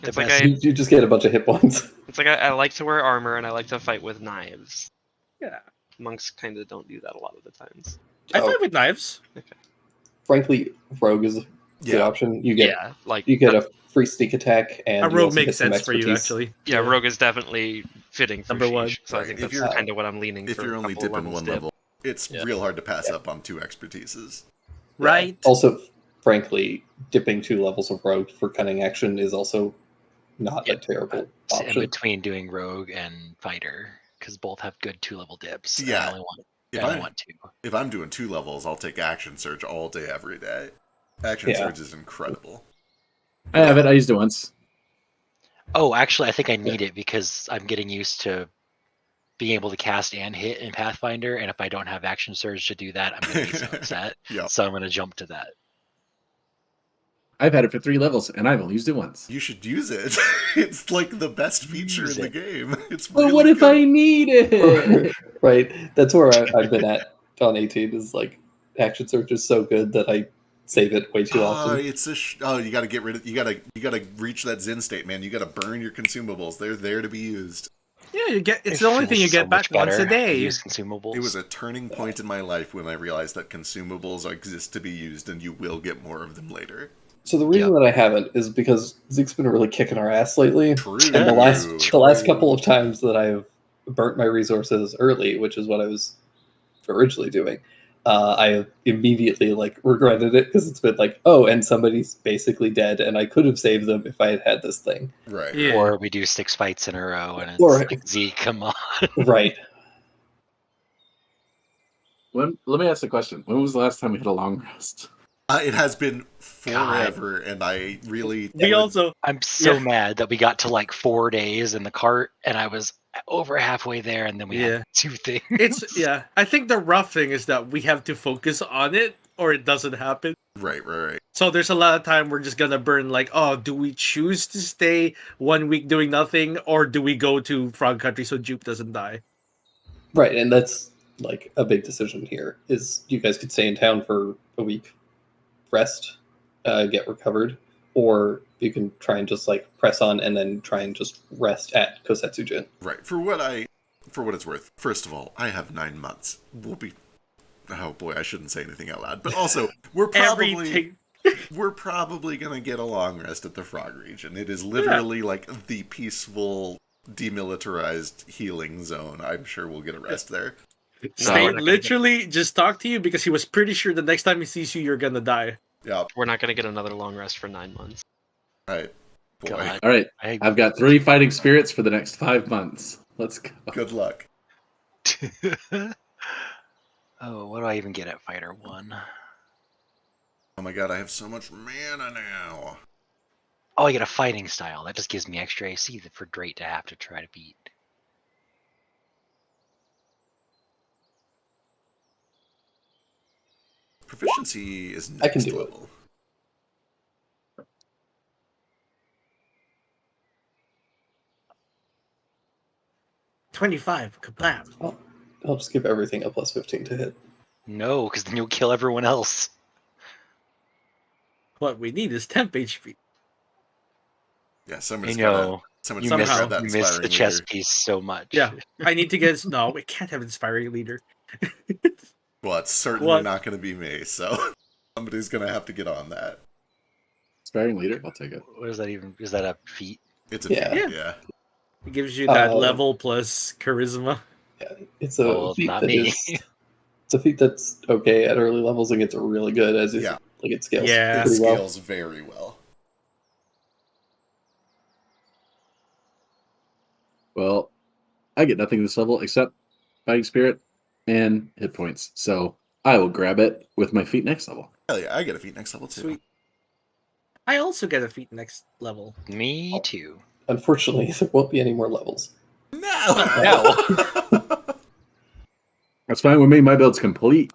S5: It's
S6: The
S5: like
S6: best-
S1: you just get a bunch of hit points.
S5: it's like I like to wear armor and I like to fight with knives.
S8: Yeah.
S5: Monks kind of don't do that a lot of the times.
S8: I
S1: Oh.
S8: fight with knives.
S1: Frankly, rogue is a good
S3: Yeah.
S1: option. You get
S5: Yeah, like
S1: you get a free sneak attack, and
S8: A
S1: you
S8: rogue
S1: also
S8: makes
S1: get some
S8: sense for you,
S1: expertise.
S8: actually.
S5: yeah, rogue is definitely fitting for
S8: Number one.
S5: Sheesh, so I
S3: Right,
S5: think
S3: if
S5: that's
S3: you're-
S5: kind of what I'm leaning
S3: If
S5: for.
S3: you're
S5: a
S3: only
S5: couple
S3: dipping
S5: levels
S3: one
S5: dip.
S3: level, it's
S5: Yeah.
S3: real hard to pass up on 2 expertises.
S8: Right?
S1: Also, frankly, dipping 2 levels of rogue for cunning action is also not
S6: Yeah.
S1: a terrible
S6: It's in
S1: option.
S6: between doing rogue and fighter because both have good 2-level dips.
S3: Yeah.
S6: I only want,
S3: If
S6: I only
S3: I
S6: want 2.
S3: if I'm doing 2 levels, I'll take action surge all day, every day. Action
S1: Yeah.
S3: surge is incredible.
S2: I have it. I used it once.
S6: Oh, actually, I think I need it because I'm getting used to being able to cast and hit in Pathfinder, and if I don't have action surge to do that, I'm going to be so upset.
S3: Yeah.
S6: So I'm going to jump to that.
S2: I've had it for 3 levels, and I've only used it once.
S3: You should use it. It's like the best feature
S6: Use
S3: in the
S6: it.
S3: game. It's
S2: But
S3: really
S2: what if
S3: good.
S2: I need it?
S1: Right, that's where I've been at on 18. Is like action surge is so good that I save it way too often.
S3: It's you got to get rid of. You got to reach that Zen state, man. You got to burn your consumables. They're there to be used.
S8: Yeah, you get. It's
S6: It
S8: the only thing
S6: feels
S8: you get
S6: so
S8: back
S6: much
S8: once a
S6: better to
S8: day.
S6: Use consumables.
S3: It was a turning point in my life when I realized that consumables exist to be used, and you will get more of them later.
S1: So the reason that I haven't is because Zeke's been really kicking our ass lately.
S3: True.
S1: And the last couple of times that I've burnt my resources early, which is what I was originally doing, I immediately regretted it because it's been like, oh, and somebody's basically dead, and I could have saved them if I had had this thing.
S3: Right.
S8: Yeah.
S6: Or we do 6 fights in a row, and it's
S1: Or-
S6: like, Z, come on.
S1: Right.
S2: Let me ask the question. When was the last time we had a long rest?
S3: It has been forever, and I really.
S8: We also.
S6: I'm so
S8: Yeah.
S6: mad that we got to like 4 days in the cart, and I was over halfway there, and then we
S8: Yeah.
S6: had 2 things.
S8: It's yeah. I think the rough thing is that we have to focus on it, or it doesn't happen.
S3: Right.
S8: So there's a lot of time we're just gonna burn. Like, oh, do we choose to stay 1 week doing nothing, or do we go to Frog Country so Jupe doesn't die?
S1: Right, and that's like a big decision here. Is you guys could stay in town for a week, rest, get recovered, or you can try and just press on and then try and just rest at Kosetsujin.
S3: Right. For what it's worth, first of all, I have 9 months. We'll be. Oh boy, I shouldn't say anything out loud. But also, we're probably
S8: Everything.
S3: we're probably gonna get a long rest at the Frog region. It is literally like the peaceful, demilitarized healing zone. I'm sure we'll get a rest there.
S8: Stay
S5: we're not gonna
S8: literally just talk to you because he was pretty sure the next time he sees you, you're gonna die.
S3: Yeah.
S5: We're not going to get another long rest for 9 months.
S3: Right. Boy.
S6: God.
S2: All right.
S6: I-
S2: I've got 3 fighting spirits for the next 5 months. Let's go.
S3: Good luck.
S6: Oh, what do I even get at Fighter 1?
S3: Oh my god, I have so much mana now.
S6: Oh, I get a fighting style. That just gives me extra AC for Drake to have to try to beat.
S3: Proficiency is next
S1: I can do it.
S3: level.
S8: 25. Kablam.
S1: I'll just give everything a plus 15 to hit.
S6: No, because then you'll kill everyone else.
S8: What we need is temp HP.
S3: Yeah, somebody's
S6: You
S3: gotta
S6: know,
S3: someone's
S6: you
S3: gotta
S8: somehow
S3: grab that
S6: missed
S3: inspiring
S6: the chess
S3: leader.
S6: piece so much.
S8: Yeah. I need to get. No, we can't have inspiring leader.
S3: Well, it's certainly
S8: What?
S3: not gonna be me, so somebody's gonna have to get on that.
S2: Inspiring leader. I'll take it.
S6: What is that even? Is that a feat?
S3: It's a
S1: Yeah.
S3: feat, yeah.
S8: It gives you that
S1: Oh.
S8: level plus charisma.
S1: It's a
S6: Well,
S1: feat
S6: not
S1: that
S6: me.
S1: it's a feat that's okay at early levels and gets really good as it
S3: Yeah.
S1: it scales
S8: Yeah.
S3: It
S1: pretty well.
S3: scales very well.
S2: Well, I get nothing this level except fighting spirit and hit points. So I will grab it with my feet next level.
S3: Hell yeah, I get a feat next level too.
S8: Sweet. I also get a feat next level.
S6: Me too.
S1: Unfortunately, there won't be any more levels.
S3: No!
S6: No.
S2: That's fine with me. My build's complete.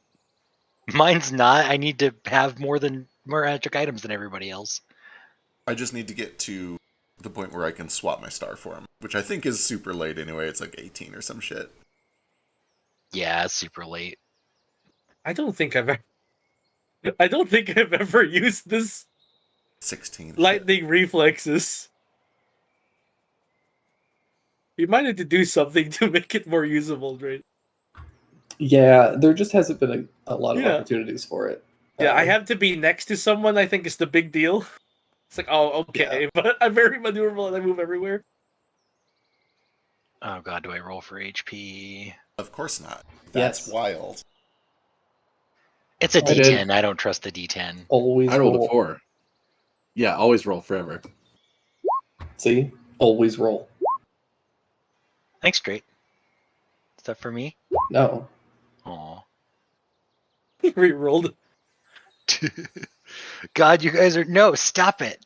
S6: Mine's not. I need to have more magic items than everybody else.
S3: I just need to get to the point where I can swap my star form, which I think is super late anyway. It's like 18 or some shit.
S6: Yeah, it's super late.
S4: I don't think I've ever used this
S3: 16.
S4: lightning reflexes. You might need to do something to make it more usable, right?
S1: Yeah, there just hasn't been a lot of
S4: Yeah.
S1: opportunities for it.
S4: Yeah, I have to be next to someone. I think is the big deal. It's like, oh, okay, but I'm very maneuverable and I move everywhere.
S6: Oh god, do I roll for HP?
S3: Of course not. That's
S1: Yes.
S3: wild.
S6: It's a
S1: I did.
S6: D10. I don't trust the D10.
S1: Always
S2: I rolled
S1: roll.
S2: a 4. Yeah, always roll forever.
S1: See? Always roll.
S6: Thanks, Straight. Is that for me?
S1: No.
S6: Aw.
S4: Rerolled.
S6: God, you guys are no. Stop it.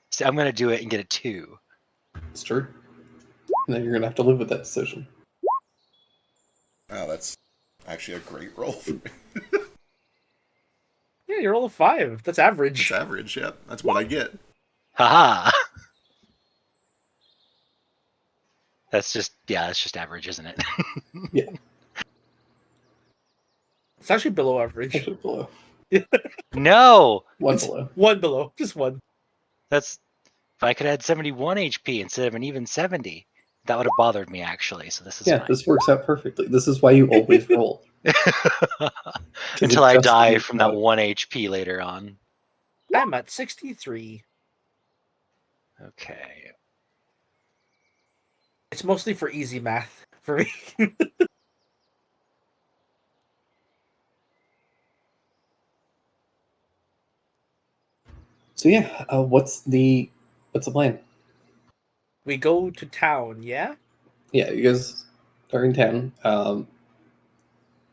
S6: So I'm gonna do it and get a 2.
S1: It's true. And then you're gonna have to live with that decision.
S3: Wow, that's actually a great roll for me.
S4: Yeah, you roll a 5. That's average.
S3: It's average, yep. That's what I get.
S6: Haha. That's just average, isn't it?
S4: It's actually below average.
S1: Actually below.
S6: No.
S1: One
S6: It's-
S1: below.
S4: One below, just one.
S6: That's if I could add 71 HP instead of an even 70. That would have bothered me actually. So this is
S1: Yeah,
S6: fine.
S1: this works out perfectly. This is why you always roll. 'Cause
S6: Until
S1: it
S6: I
S1: just
S6: die
S1: leaves
S6: from
S1: you
S6: that
S1: out.
S6: 1 HP later on.
S4: I'm at 63.
S6: Okay.
S4: It's mostly for easy math for me.
S1: So yeah, what's the plan?
S4: We go to town, yeah?
S1: Yeah, you guys are in town.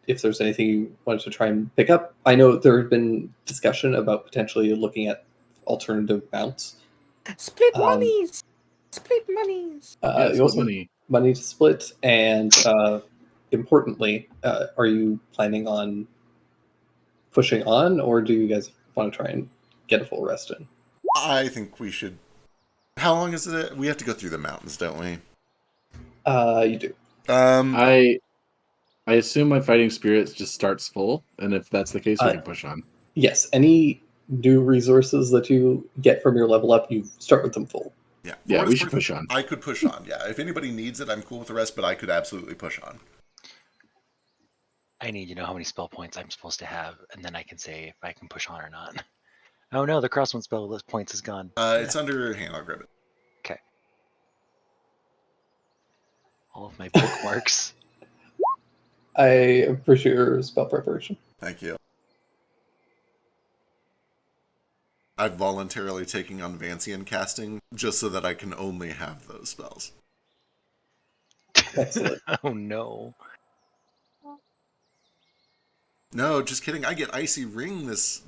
S1: If there's anything you wanted to try and pick up, I know there have been discussion about potentially looking at alternative mounts.
S4: Split
S1: Um,
S4: monies! Split monies!
S2: Yeah,
S1: You also have
S2: money.
S1: money to split, and importantly, are you planning on pushing on, or do you guys want to try and get a full rest in?
S3: I think we should. How long is it? We have to go through the mountains, don't we?
S1: You do.
S2: I assume my fighting spirit just starts full, and if that's the case, we can push on.
S1: Yes, any new resources that you get from your level up, you start with them full.
S3: Yeah.
S2: Yeah,
S3: For what
S2: we
S3: it's
S2: should
S3: worth,
S2: push on.
S3: I could push on. Yeah. If anybody needs it, I'm cool with the rest, but I could absolutely push on.
S6: I need to know how many spell points I'm supposed to have, and then I can say if I can push on or not. Oh no, the crosswind spell list points is gone.
S3: It's under your hand. I'll grab it.
S6: Okay. All of my bookmarks.
S1: I appreciate your spell preparation.
S3: Thank you. I'm voluntarily taking on Vancian casting just so that I can only have those spells.
S1: Excellent.
S6: Oh no.
S3: No, just kidding. I get Icy Ring this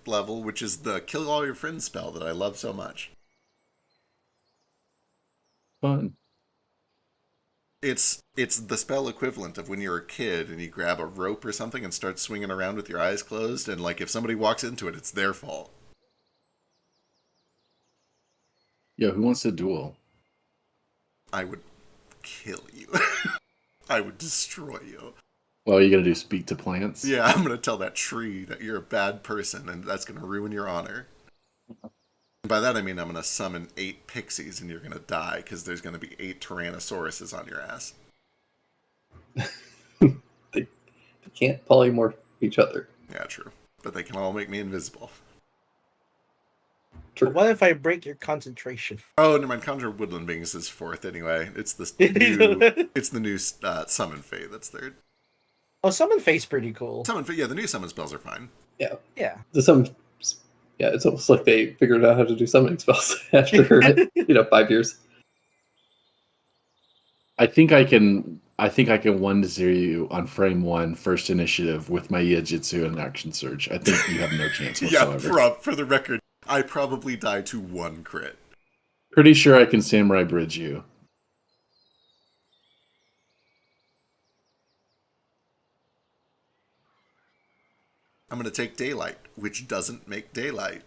S3: level, which is the kill all your friends spell that I love so much.
S2: Fun.
S3: It's the spell equivalent of when you're a kid and you grab a rope or something and start swinging around with your eyes closed, and like if somebody walks into it, it's their fault.
S2: Yo, who wants to duel?
S3: I would kill you. I would destroy you.
S2: Well, are you gonna do speak to plants?
S3: Yeah, I'm gonna tell that tree that you're a bad person and that's gonna ruin your honor. And by that I mean I'm gonna summon 8 pixies and you're gonna die because there's gonna be 8 Tyrannosauruses on your ass.
S1: They can't polymorph each other.
S3: Yeah, true. But they can all make me invisible.
S1: True.
S4: What if I break your concentration?
S3: Oh, never mind. Conjure Woodland Beings is 4th anyway. It's the new Summon Fey that's 3rd.
S4: Oh, Summon Face pretty cool.
S3: Summon Fey, yeah, the new summon spells are fine.
S1: Yeah.
S4: Yeah.
S1: Yeah, it's almost like they figured out how to do summoning spells after 5 years.
S2: I think I can 1-0 you on frame 1 first initiative with my Yijutsu and Action Surge. I think you have no chance whatsoever.
S3: Yeah, for the record, I probably die to 1 crit.
S2: Pretty sure I can Samurai Bridge you.
S3: I'm going to take daylight, which doesn't make daylight.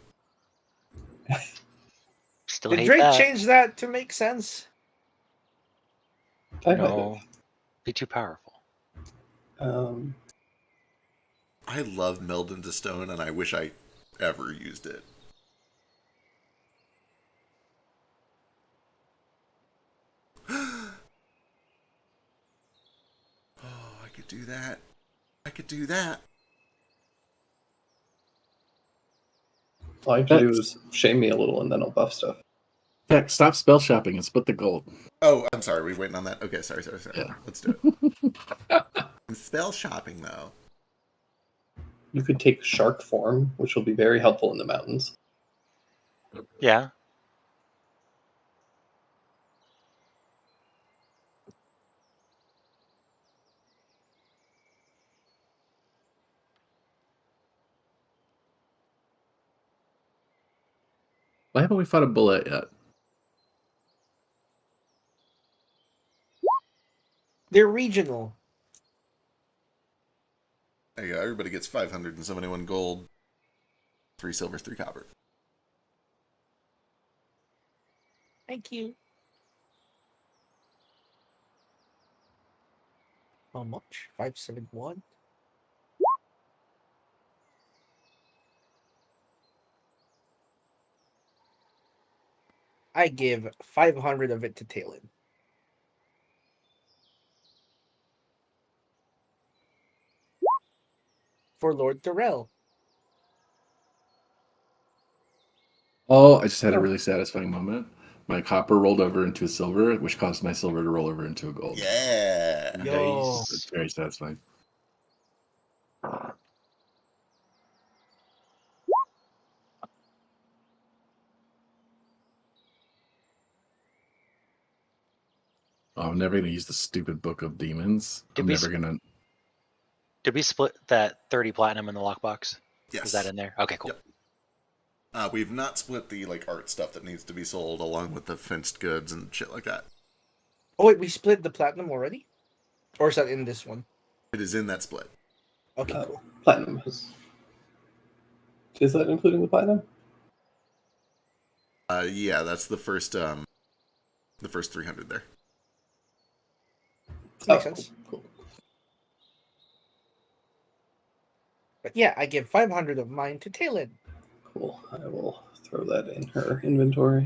S6: Still
S4: Did
S6: hate
S4: Drake
S6: that.
S4: change that to make sense?
S1: I might
S6: No, be too powerful.
S1: have.
S3: I love Meld into Stone, and I wish I ever used it. Oh, I could do that. I could do that.
S1: All you have to do is shame me a little, and then I'll buff stuff.
S2: Heck, stop spell shopping and split the gold.
S3: Oh, I'm sorry. We're waiting on that. Okay, sorry.
S2: Yeah.
S3: Let's do it. Spell shopping, though.
S1: You could take shark form, which will be very helpful in the mountains.
S6: Yeah.
S2: Why haven't we fought a bullet yet?
S4: They're regional.
S3: There you go. Everybody gets 571 gold, 3 silver, 3 copper.
S4: Thank you. How much? 571? I give 500 of it to Talon. For Lord Darrell.
S2: Oh, I just had a really satisfying moment. My copper rolled over into a silver, which caused my silver to roll over into a gold.
S3: Yeah.
S4: Yo.
S2: It's very satisfying. Oh, I'm never gonna use the stupid Book of Demons. I'm never gonna.
S6: Did we split that 30 platinum in the lockbox?
S3: Yes.
S6: Is that in there? Okay, cool.
S3: Yep. We've not split the art stuff that needs to be sold along with the fenced goods and shit like that.
S4: Oh wait, we split the platinum already? Or is that in this one?
S3: It is in that split.
S4: Okay, cool.
S1: Platinum is that including the platinum?
S3: Yeah, that's the first 300 there.
S4: Makes sense.
S1: Cool.
S4: But yeah, I give 500 of mine to Talon.
S1: Cool. I will throw that in her inventory.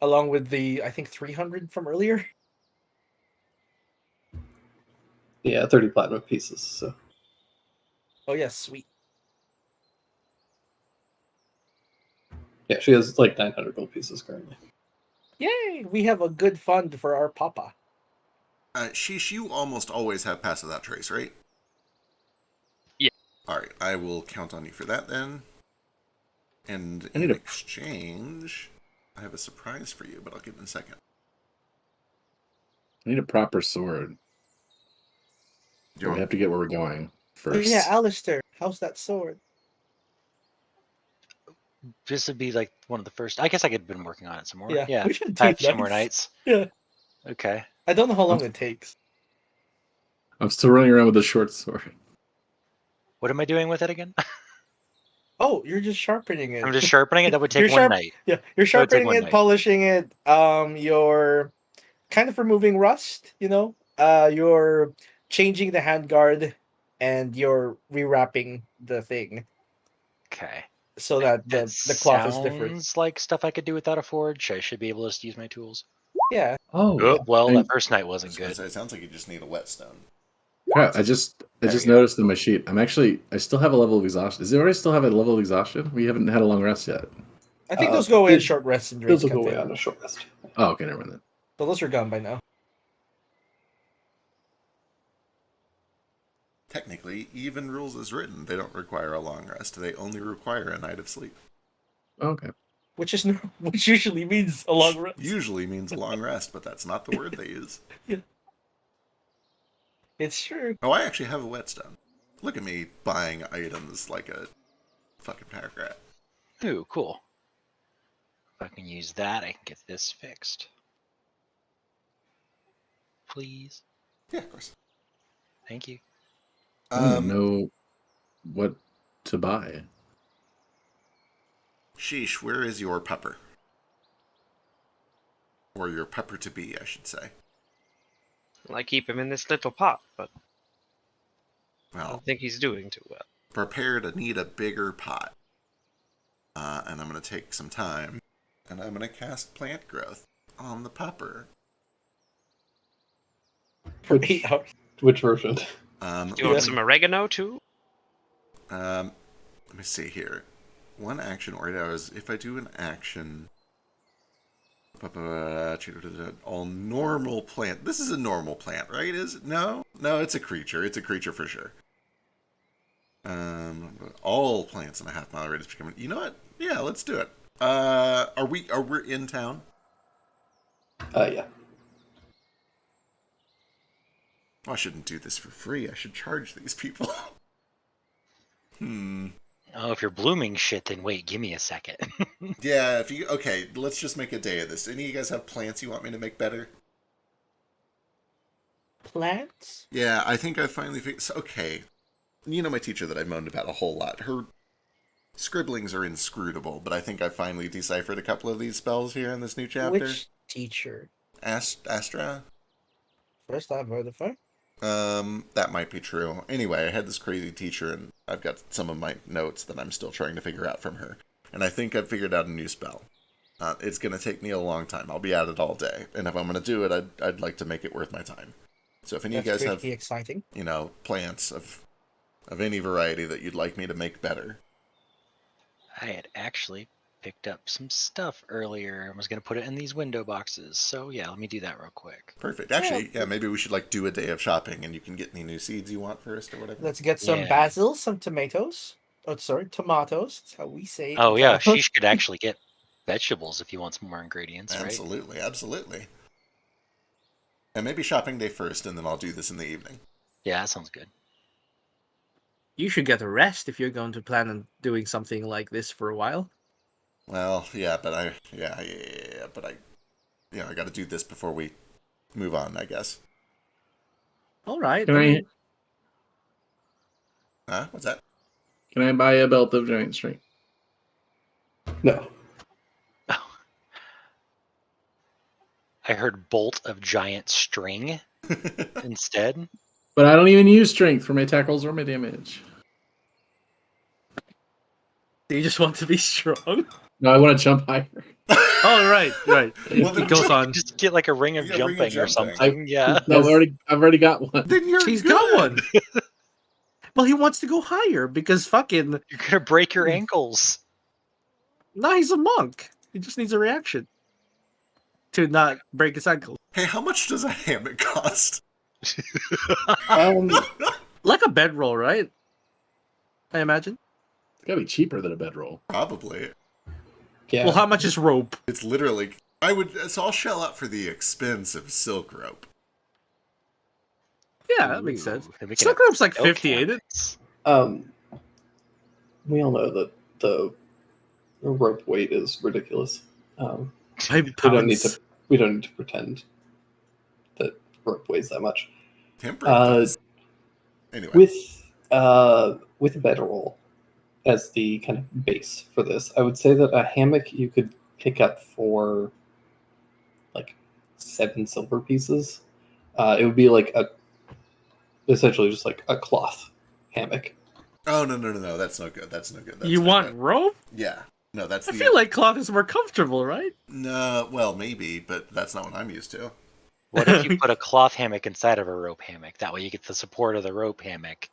S4: Along with the, I think, 300 from earlier.
S1: Yeah, 30 platinum pieces. So
S4: Oh yeah, sweet.
S1: yeah, she has like 900 gold pieces currently.
S4: Yay! We have a good fund for our papa.
S3: Sheesh, you almost always have Pass Without Trace, right?
S5: Yeah.
S3: Alright, I will count on you for that then. And
S2: I need
S3: in
S2: a-
S3: exchange, I have a surprise for you, but I'll get it in a second.
S2: I need a proper sword.
S3: Do you
S2: We
S3: want-
S2: have to get where we're going
S4: Oh
S2: first.
S4: yeah, Alistair, how's that sword?
S6: This would be like one of the first. I guess I could have been working on it some more.
S4: Yeah,
S6: Yeah.
S4: we should
S6: I
S4: do
S6: have 2 more
S4: nights.
S6: nights.
S4: Yeah.
S6: Okay.
S4: I don't know how long it takes.
S2: I'm still running around with a short sword.
S6: What am I doing with it again?
S4: Oh, you're just sharpening it.
S6: I'm just sharpening it. That would take
S4: You're
S6: one
S4: sharp-
S6: night.
S4: Yeah, you're
S6: That would take
S4: sharpening
S6: one
S4: it,
S6: night.
S4: polishing it. You're kind of removing rust. You're changing the handguard, and you're rewrapping the thing
S6: Okay.
S4: so that the cloth is different.
S6: Sounds like stuff I could do without a forge. I should be able to just use my tools.
S4: Yeah.
S2: Oh,
S6: Well,
S2: and-
S6: that first night
S3: I
S6: wasn't
S3: was gonna
S6: good.
S3: say, it sounds like you just need a whetstone.
S2: crap! I just
S6: There we go.
S2: noticed in my sheet. I still have a level of exhaustion. Does it already still have a level of exhaustion? We haven't had a long rest yet.
S4: I think those go away in
S1: it-
S4: short rests and
S1: Those
S4: Drake's
S1: will go away
S4: campaign.
S1: on a short rest.
S2: Oh, okay, never mind then.
S4: So those are gone by now.
S3: Technically, even rules as written, they don't require a long rest. They only require a night of sleep.
S2: Oh, okay.
S4: Which usually means a long rest.
S3: Usually means a long rest, but that's not the word they use.
S4: It's true.
S3: Oh, I actually have a whetstone. Look at me buying items like a fucking paragraph.
S6: Ooh, cool. If I can use that, I can get this fixed. Please.
S3: Yeah, of course.
S6: Thank you.
S2: I want to know what to buy.
S3: Sheesh, where is your pupper? Or your pupper to be, I should say.
S5: Well, I keep him in this little pot, but I
S3: Well,
S5: don't think he's doing too well.
S3: prepare to need a bigger pot. And I'm going to take some time, and I'm going to cast plant growth on the pupper.
S1: Which version?
S5: Do you want some oregano too?
S3: Let me see here. One action, or if I do an action, all normal plant. This is a normal plant, right? Is it? No, it's a creature. It's a creature for sure. All plants in a half-mile radius becoming. You know what? Yeah, let's do it. Are we in town?
S1: Yeah.
S3: Oh, I shouldn't do this for free. I should charge these people.
S6: Oh, if you're blooming shit, then wait, give me a second.
S3: Yeah, okay, let's just make a day of this. Any of you guys have plants you want me to make better?
S8: Plants?
S3: Yeah, I think I finally fixed. Okay, you know my teacher that I moaned about a whole lot. Her scribblings are inscrutable, but I think I finally deciphered a couple of these spells here in this new chapter.
S8: Which teacher?
S3: Astra?
S8: First I've heard of her.
S3: That might be true. Anyway, I had this crazy teacher, and I've got some of my notes that I'm still trying to figure out from her. And I think I've figured out a new spell. It's going to take me a long time. I'll be at it all day. And if I'm going to do it, I'd like to make it worth my time. So if any of you guys have,
S8: exciting.
S3: Plants of any variety that you'd like me to make better.
S6: I had actually picked up some stuff earlier and was going to put it in these window boxes. So yeah, let me do that real quick.
S3: Perfect. Actually, yeah, maybe we should do a day of shopping, and you can get any new seeds you want first or whatever.
S8: Let's get some basil, some tomatoes. Oh, sorry, tomatoes. That's how we say it.
S6: Oh yeah, she could actually get vegetables if you want some more ingredients, right?
S3: Absolutely. And maybe shopping day first, and then I'll do this in the evening.
S6: Yeah, that sounds good.
S8: You should get a rest if you're going to plan on doing something like this for a while.
S3: Well, yeah, but I got to do this before we move on, I guess.
S8: All right.
S3: What's that?
S10: Can I buy a belt of giant strength?
S1: No.
S6: I heard bolt of giant string instead.
S10: But I don't even use strength for my tackles or my damage.
S8: Do you just want to be strong?
S10: No, I want to jump higher.
S8: Oh, right.
S3: Well,
S8: It goes on.
S6: Just get like a ring of jumping or something.
S10: No, I've already got one.
S3: Then
S8: He's got one. Well, he wants to go higher because fucking...
S6: You're going to break your ankles.
S8: No, he's a monk. He just needs a reaction to not break his ankle.
S3: Hey, how much does a hammock cost?
S8: Like a bedroll, right? I imagine.
S2: It's gotta be cheaper than a bedroll.
S3: Probably.
S1: Yeah.
S8: Well, how much is rope?
S3: It's literally. I'll shell out for the expense of silk rope.
S8: Yeah, that makes sense.
S6: Ooh,
S8: Silk rope's like 50, ain't it?
S1: We all know that the rope weight is ridiculous. We don't need to pretend that rope weighs that much.
S3: Temperate does. Anyway.
S1: With a bedroll as the kind of base for this, I would say that a hammock you could pick up for like 7 silver pieces. It would be like essentially just like a cloth hammock.
S3: Oh no! That's no good. That's
S8: you want rope?
S3: Yeah. No, that's.
S8: I feel like cloth is more comfortable, right?
S3: No, well, maybe, but that's not what I'm used to.
S6: What if you put a cloth hammock inside of a rope hammock? That way you get the support of the rope hammock,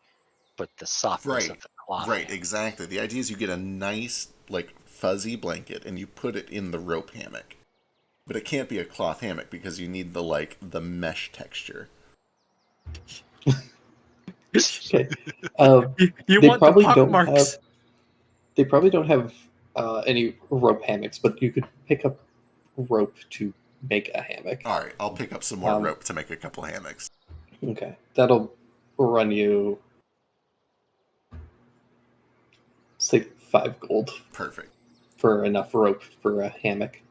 S6: but the softness of the cloth.
S3: Right, exactly. The idea is you get a nice, like, fuzzy blanket and you put it in the rope hammock. But it can't be a cloth hammock because you need the mesh texture.
S1: Okay.
S8: You want the pock marks.
S1: They probably don't have any rope hammocks, but you could pick up rope to make a hammock.
S3: All right, I'll pick up some more rope to make a couple hammocks.
S1: Okay, that'll run you, say, 5 gold.
S3: Perfect.
S1: For enough rope for a hammock.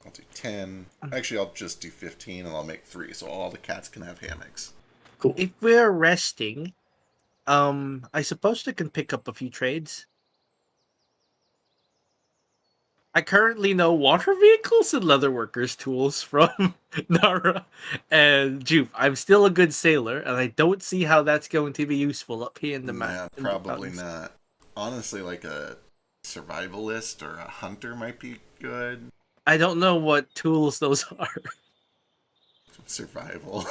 S3: I'll do 10. Actually, I'll just do 15 and I'll make 3 so all the cats can have hammocks.
S1: Cool.
S8: If we're resting, I suppose I can pick up a few trades. I currently know water vehicles and leatherworkers tools from Nara and Jupe. I'm still a good sailor, and I don't see how that's going to be useful up here in the
S3: Yeah,
S8: in the
S3: probably
S8: mountains.
S3: not. Honestly, like a survivalist or a hunter might be good.
S8: I don't know what tools those are.
S3: Survival.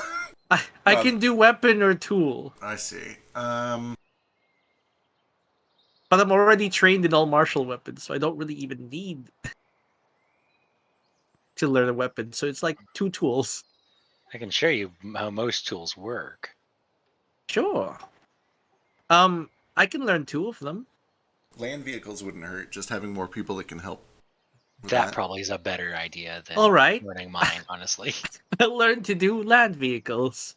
S8: I can do weapon or tool,
S3: I see.
S8: but I'm already trained in all martial weapons, so I don't really even need to learn a weapon. So it's like 2 tools.
S6: I can show you how most tools work.
S8: Sure. I can learn 2 of them.
S3: Land vehicles wouldn't hurt. Just having more people that can help. with
S6: That probably is a better idea than
S8: All right.
S6: learning mine, honestly.
S8: I learned to do land vehicles.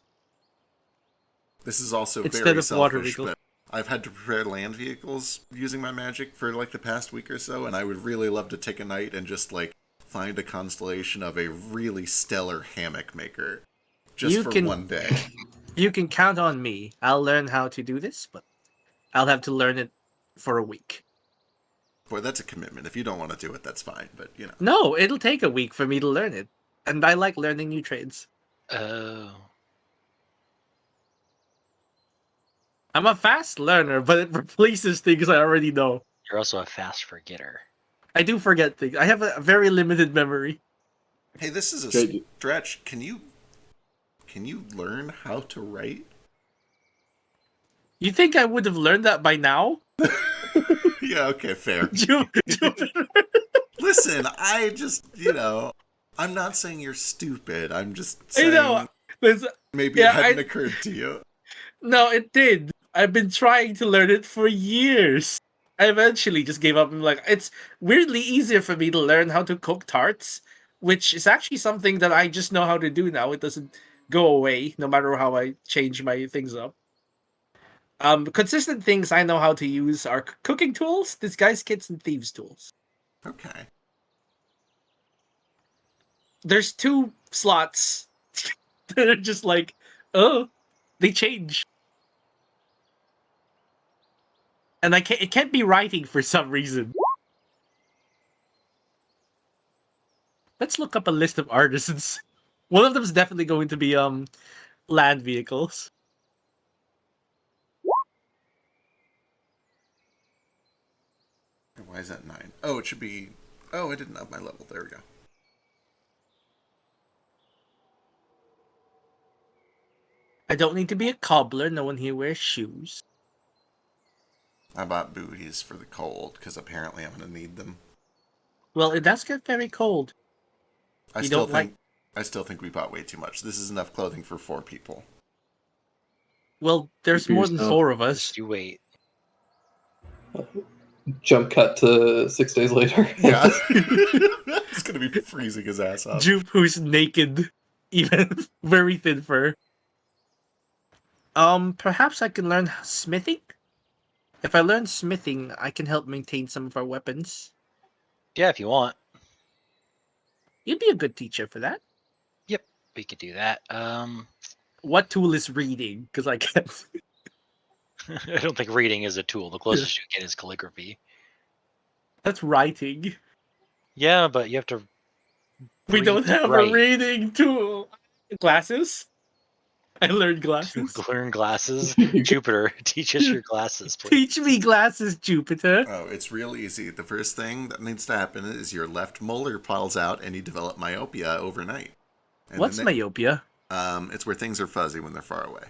S3: This is also
S8: Instead
S3: very
S8: of water
S3: selfish,
S8: vehicles.
S3: but I've had to prepare land vehicles using my magic for like the past week or so, and I would really love to take a night and just like find a constellation of a really stellar hammock maker just
S8: You
S3: for
S8: can-
S3: one day.
S8: You can count on me. I'll learn how to do this, but I'll have to learn it for a week.
S3: Boy, that's a commitment. If you don't want to do it, that's fine, but you know.
S8: No, it'll take a week for me to learn it. And I like learning new trades.
S6: Oh.
S8: I'm a fast learner, but it replaces things I already know.
S6: You're also a fast forgetter.
S8: I do forget things. I have a very limited memory.
S3: Hey, this is a
S10: Good.
S3: stretch. Can you learn how to write?
S8: You think I would have learned that by now?
S3: Yeah, okay, fair.
S8: Jupiter.
S3: Listen, I just, I'm not saying you're stupid. I'm just
S8: I
S3: saying
S8: know. There's-
S3: maybe
S8: yeah,
S3: it hadn't occurred to you.
S8: No, it did. I've been trying to learn it for years. I eventually just gave up. I'm like, it's weirdly easier for me to learn how to cook tarts, which is actually something that I just know how to do now. It doesn't go away no matter how I change my things up. Consistent things I know how to use are cooking tools, disguise kits, and thieves tools.
S3: Okay.
S8: There's 2 slots that are just like, oh, they change. And it can't be writing for some reason. Let's look up a list of artisans. One of them is definitely going to be land vehicles.
S3: Why is that 9? Oh, it should be... Oh, I didn't up my level. There we go.
S8: I don't need to be a cobbler. No one here wears shoes.
S3: I bought booties for the cold, because apparently I'm going to need them.
S8: Well, it does get very cold.
S3: I
S8: You
S3: still
S8: don't like-
S3: think I still think we bought way too much. This is enough clothing for 4 people.
S8: Well, there's
S10: For
S8: more than
S10: yourself.
S8: 4 of us.
S6: Just you wait.
S1: Jump cut to 6 days later.
S3: Yeah. It's going to be freezing his ass off.
S8: Jupe, who's naked, even very thin fur. Perhaps I can learn smithing? If I learn smithing, I can help maintain some of our weapons.
S6: Yeah, if you want.
S8: You'd be a good teacher for that.
S6: We could do that.
S8: What tool is reading? Because I can't.
S6: I don't think reading is a tool. The closest you get is calligraphy.
S8: That's writing.
S6: Yeah, but you have to.
S8: We
S6: read
S8: don't
S6: to
S8: have
S6: write.
S8: a reading tool. Glasses? I learned glasses.
S6: Learn glasses. Jupiter, teach us your glasses, please.
S8: Teach me glasses, Jupiter.
S3: Oh, it's real easy. The first thing that needs to happen is your left molar falls out and you develop myopia overnight. And
S8: What's
S3: then
S8: myopia?
S3: It's where things are fuzzy when they're far away.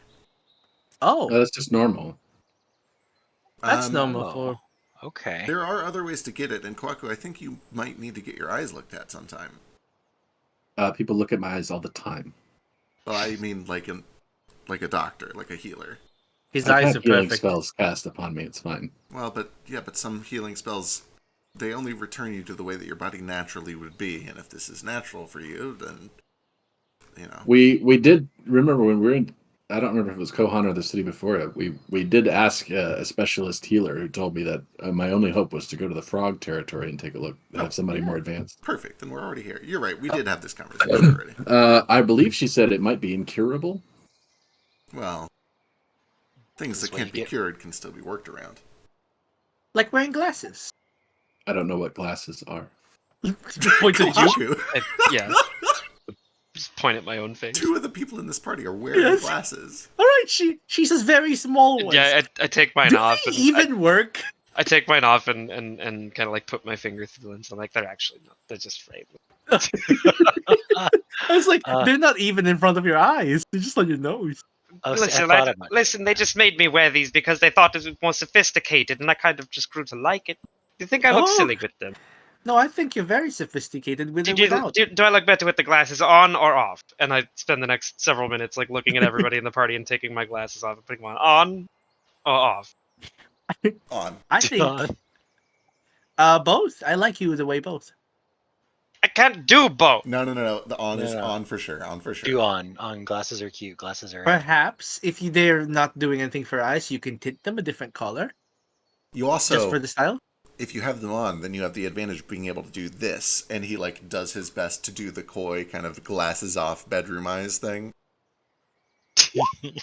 S8: Oh,
S10: That's just normal.
S8: that's
S3: Um,
S8: normal
S6: Oh.
S8: for.
S6: Okay.
S3: There are other ways to get it, and Kwaku, I think you might need to get your eyes looked at sometime.
S10: People look at my eyes all the time.
S3: Well, I mean, like a doctor, like a healer.
S8: His
S10: I've
S8: eyes
S10: had
S8: are
S10: healing
S8: perfect.
S10: spells cast upon me. It's fine.
S3: Well, but some healing spells, they only return you to the way that your body naturally would be, and if this is natural for you, then
S10: We did remember when we were in. I don't remember if it was Kohan or the city before it. We did ask a specialist healer who told me that my only hope was to go to the frog territory and take a look, have somebody more advanced.
S3: perfect. Then we're already here. You're right. We did have this conversation already.
S10: I believe she said it might be incurable.
S3: Well, Things
S6: This
S3: that
S6: way
S3: can't
S6: you
S3: be
S6: get-
S3: cured can still be worked around.
S8: Like wearing glasses.
S10: I don't know what glasses are.
S8: Just point to you.
S3: Goku.
S5: Yeah. Just point at my own face.
S3: Two of the people in this party are wearing
S8: Yes.
S3: glasses.
S8: All right, she says very small ones.
S5: Yeah, I take mine
S8: Do
S5: off.
S8: they
S5: And
S8: even work?
S5: I take mine off and kind of like put my finger through the lens. I'm like, they're actually not. They're just framed.
S8: I was like,
S6: Uh.
S8: they're not even in front of your eyes. They're just on your nose.
S6: Oh, see, I
S5: Listen,
S6: thought about
S5: listen, they just made me wear these because they thought it was more sophisticated, and I kind of just grew to like it. Do you think I look
S8: Oh.
S5: silly with them?
S8: No, I think you're very sophisticated with it without.
S5: Do I look better with the glasses on or off? And I spend the next several minutes like looking at everybody in the party and taking my glasses off and putting one on or off.
S3: On.
S8: I think both. I like you the way both.
S5: I can't do both.
S3: No. The on is
S6: No.
S3: on for sure. On for sure.
S6: do on glasses are cute. Glasses are.
S8: Perhaps if they're not doing anything for eyes, you can tint them a different color
S3: You also,
S8: just for the style.
S3: if you have them on, then you have the advantage of being able to do this. And he like does his best to do the coy kind of glasses off bedroom eyes thing.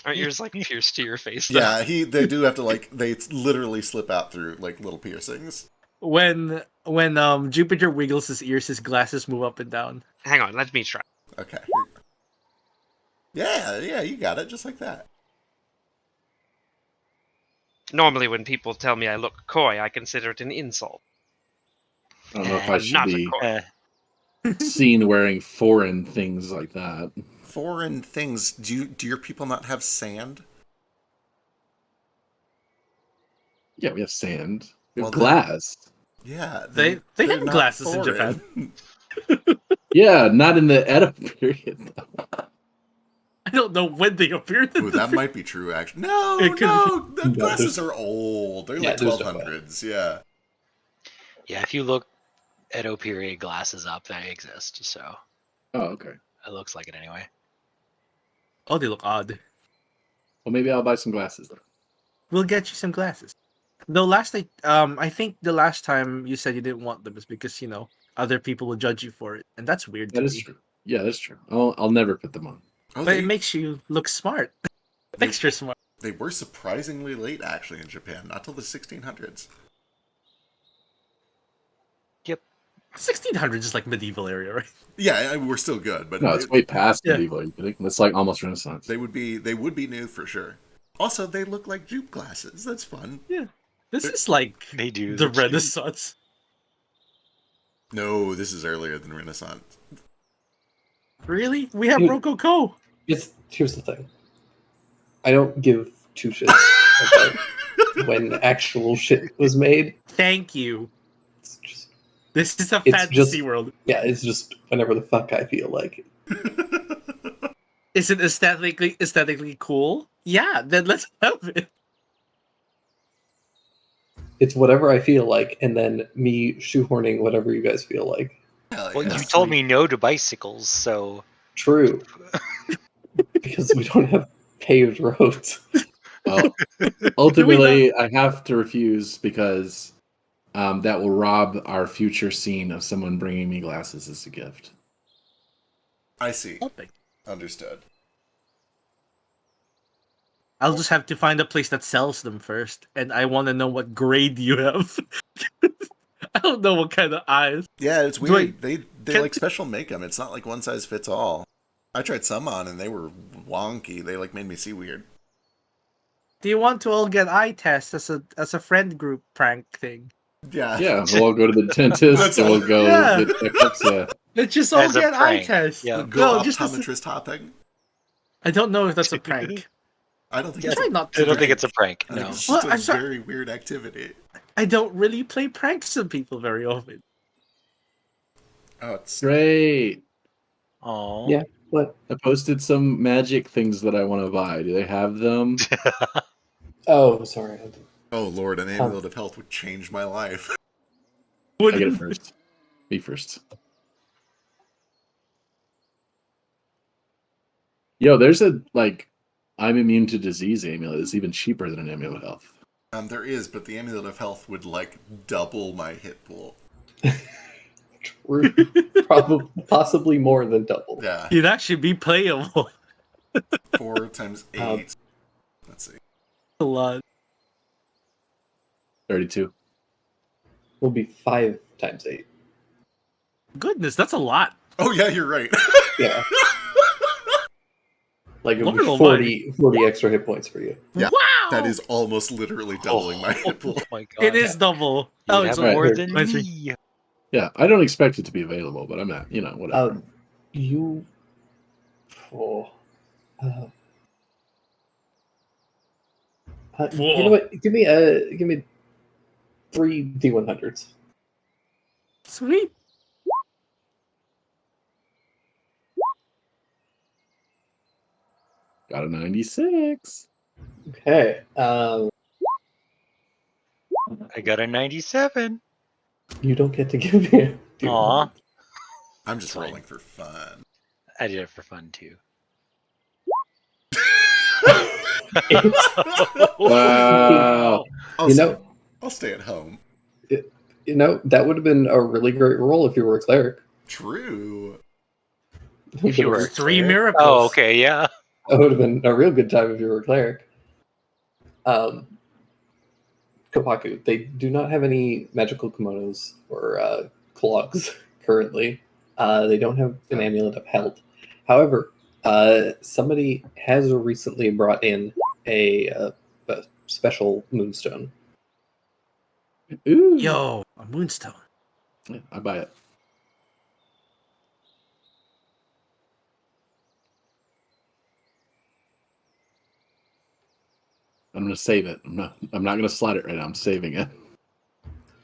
S5: Aren't yours like pierced to your face? though?
S3: Yeah, they do have to like they literally slip out through like little piercings.
S8: When Jupiter wiggles his ears, his glasses move up and down.
S5: Hang on, let me try.
S3: Okay. Yeah, you got it, just like that.
S5: Normally, when people tell me I look coy, I consider it an insult.
S10: I don't know if I
S5: I'm
S10: should
S5: not a
S10: be
S5: coy.
S10: seen wearing foreign things like that.
S3: Foreign things. Do your people not have sand?
S10: Yeah, we have sand. We have
S3: Well,
S10: glass.
S3: Yeah,
S8: They
S3: they're
S8: have
S3: not
S8: glasses in
S3: foreign.
S8: Japan.
S10: Yeah, not in the Edo period.
S8: I don't know when they appeared.
S3: Ooh, that might be true, actually. No,
S8: It could
S3: the
S1: No,
S3: glasses
S1: there's-
S3: are old. They're
S1: Yeah,
S3: like
S1: there's no
S3: 1200s. Yeah.
S6: Yeah, if you look Edo period glasses up, they exist. So
S10: Oh, okay.
S6: it looks like it anyway.
S8: Oh, they look odd.
S10: Well, maybe I'll buy some glasses then.
S8: We'll get you some glasses. Though I think the last time you said you didn't want them is because other people will judge you for it, and that's weird.
S10: That
S8: to
S10: is
S8: me.
S10: true. Yeah, that's true. I'll never put them on.
S3: Oh,
S8: But it makes you look smart, extra smart.
S3: they were surprisingly late, actually, in Japan. Not till the 1600s.
S8: 1600s is like medieval area, right?
S3: Yeah, we're still good, but
S10: No, it's way past
S8: Yeah.
S10: medieval. It's like almost Renaissance.
S3: they would be new for sure. Also, they look like jupe glasses. That's fun.
S8: This is like
S6: They do.
S8: the Renaissance.
S3: No, this is earlier than Renaissance.
S8: Really? We have
S1: Dude.
S8: Rococo.
S1: Here's the thing. I don't give two shits about when actual shit was made.
S8: Thank you.
S1: It's just,
S8: This is a
S1: It's
S8: fantasy
S1: just-
S8: world.
S1: yeah, it's just whenever the fuck I feel like it.
S8: Is it aesthetically cool? Yeah, then let's have it.
S1: It's whatever I feel like, and then me shoehorning whatever you guys feel like.
S3: Hell
S6: Well,
S3: yeah.
S6: you told me no to bicycles, so
S1: True. Because we don't have paved roads.
S10: Well, ultimately, I have to refuse because that will rob our future scene of someone bringing me glasses as a gift.
S3: I see.
S8: Helping.
S3: Understood.
S8: I'll just have to find a place that sells them first, and I want to know what grade you have. I don't know what kind of eyes.
S3: Yeah, it's
S8: Do
S3: weird. They
S8: can-
S3: like special make them. It's not like one size fits all. I tried some on and they were wonky. They like made me see weird.
S8: Do you want to all get eye tests as a friend group prank thing?
S3: Yeah.
S10: Yeah, we'll all go to the dentist
S3: That's
S10: and we'll go
S8: Yeah.
S10: get checkups. Yeah.
S8: Let's just all
S6: As a
S8: get eye
S6: prank.
S8: tests.
S6: Yeah.
S3: Go
S8: No, just as a-
S3: optometrist hopping.
S8: I don't know if that's a prank.
S3: I don't think
S8: Try
S3: it's
S8: not
S6: I
S8: to.
S6: don't think it's a prank.
S3: I think
S6: No.
S3: it's
S8: Well,
S3: just
S8: I'm
S3: a
S8: sorry.
S3: very weird activity.
S8: I don't really play pranks on people very often.
S3: Oh, it's
S10: Great.
S6: Oh.
S1: Yeah. What?
S10: I posted some magic things that I want to buy. Do they have them?
S1: Oh, sorry.
S3: oh lord, an amulet of health would change my life.
S10: I get it first. Me first. Yo, there's a I'm immune to disease amulet. It's even cheaper than an amulet of health.
S3: There is, but the amulet of health would like double my hit pool.
S1: True. Probably, possibly more than double.
S3: Yeah,
S8: You'd actually be playable.
S3: 4 times 8. Let's see.
S8: A lot.
S2: 32.
S1: Will be 5 times 8.
S8: Goodness, that's a lot.
S3: Oh yeah, you're right.
S1: Yeah. Like it would
S8: Lord
S1: be 40 extra hit points for you.
S3: Yeah,
S8: Wow!
S3: that is almost literally doubling my hit pool.
S6: Oh my god.
S8: It is double.
S6: You
S8: Oh,
S6: have
S8: it's
S2: right.
S6: more
S8: more
S6: than
S8: than
S6: me.
S2: Yeah, I don't expect it to be available, but I'm not, whatever.
S1: You. Oh, you know what? Give me 3 D100s.
S8: Sweet.
S2: Got a 96.
S1: Okay.
S6: I got a 97.
S1: You don't get to give me a D100.
S6: Aw.
S3: I'm just
S6: Fine.
S3: rolling for fun.
S6: I did it for fun too.
S2: Wow.
S3: I'll stay at home.
S1: That would have been a really great roll if you were a cleric.
S3: True.
S6: If you were a
S8: 3
S6: cleric.
S8: miracles.
S6: Oh, okay, yeah.
S1: That would have been a real good time if you were a cleric. Kopaku, they do not have any magical kimonos or clogs currently. They don't have an amulet of health. However, somebody has recently brought in a special moonstone.
S2: Ooh.
S8: Yo, a moonstone.
S2: Yeah, I buy it. I'm gonna save it. I'm not gonna slide it right now. I'm saving it.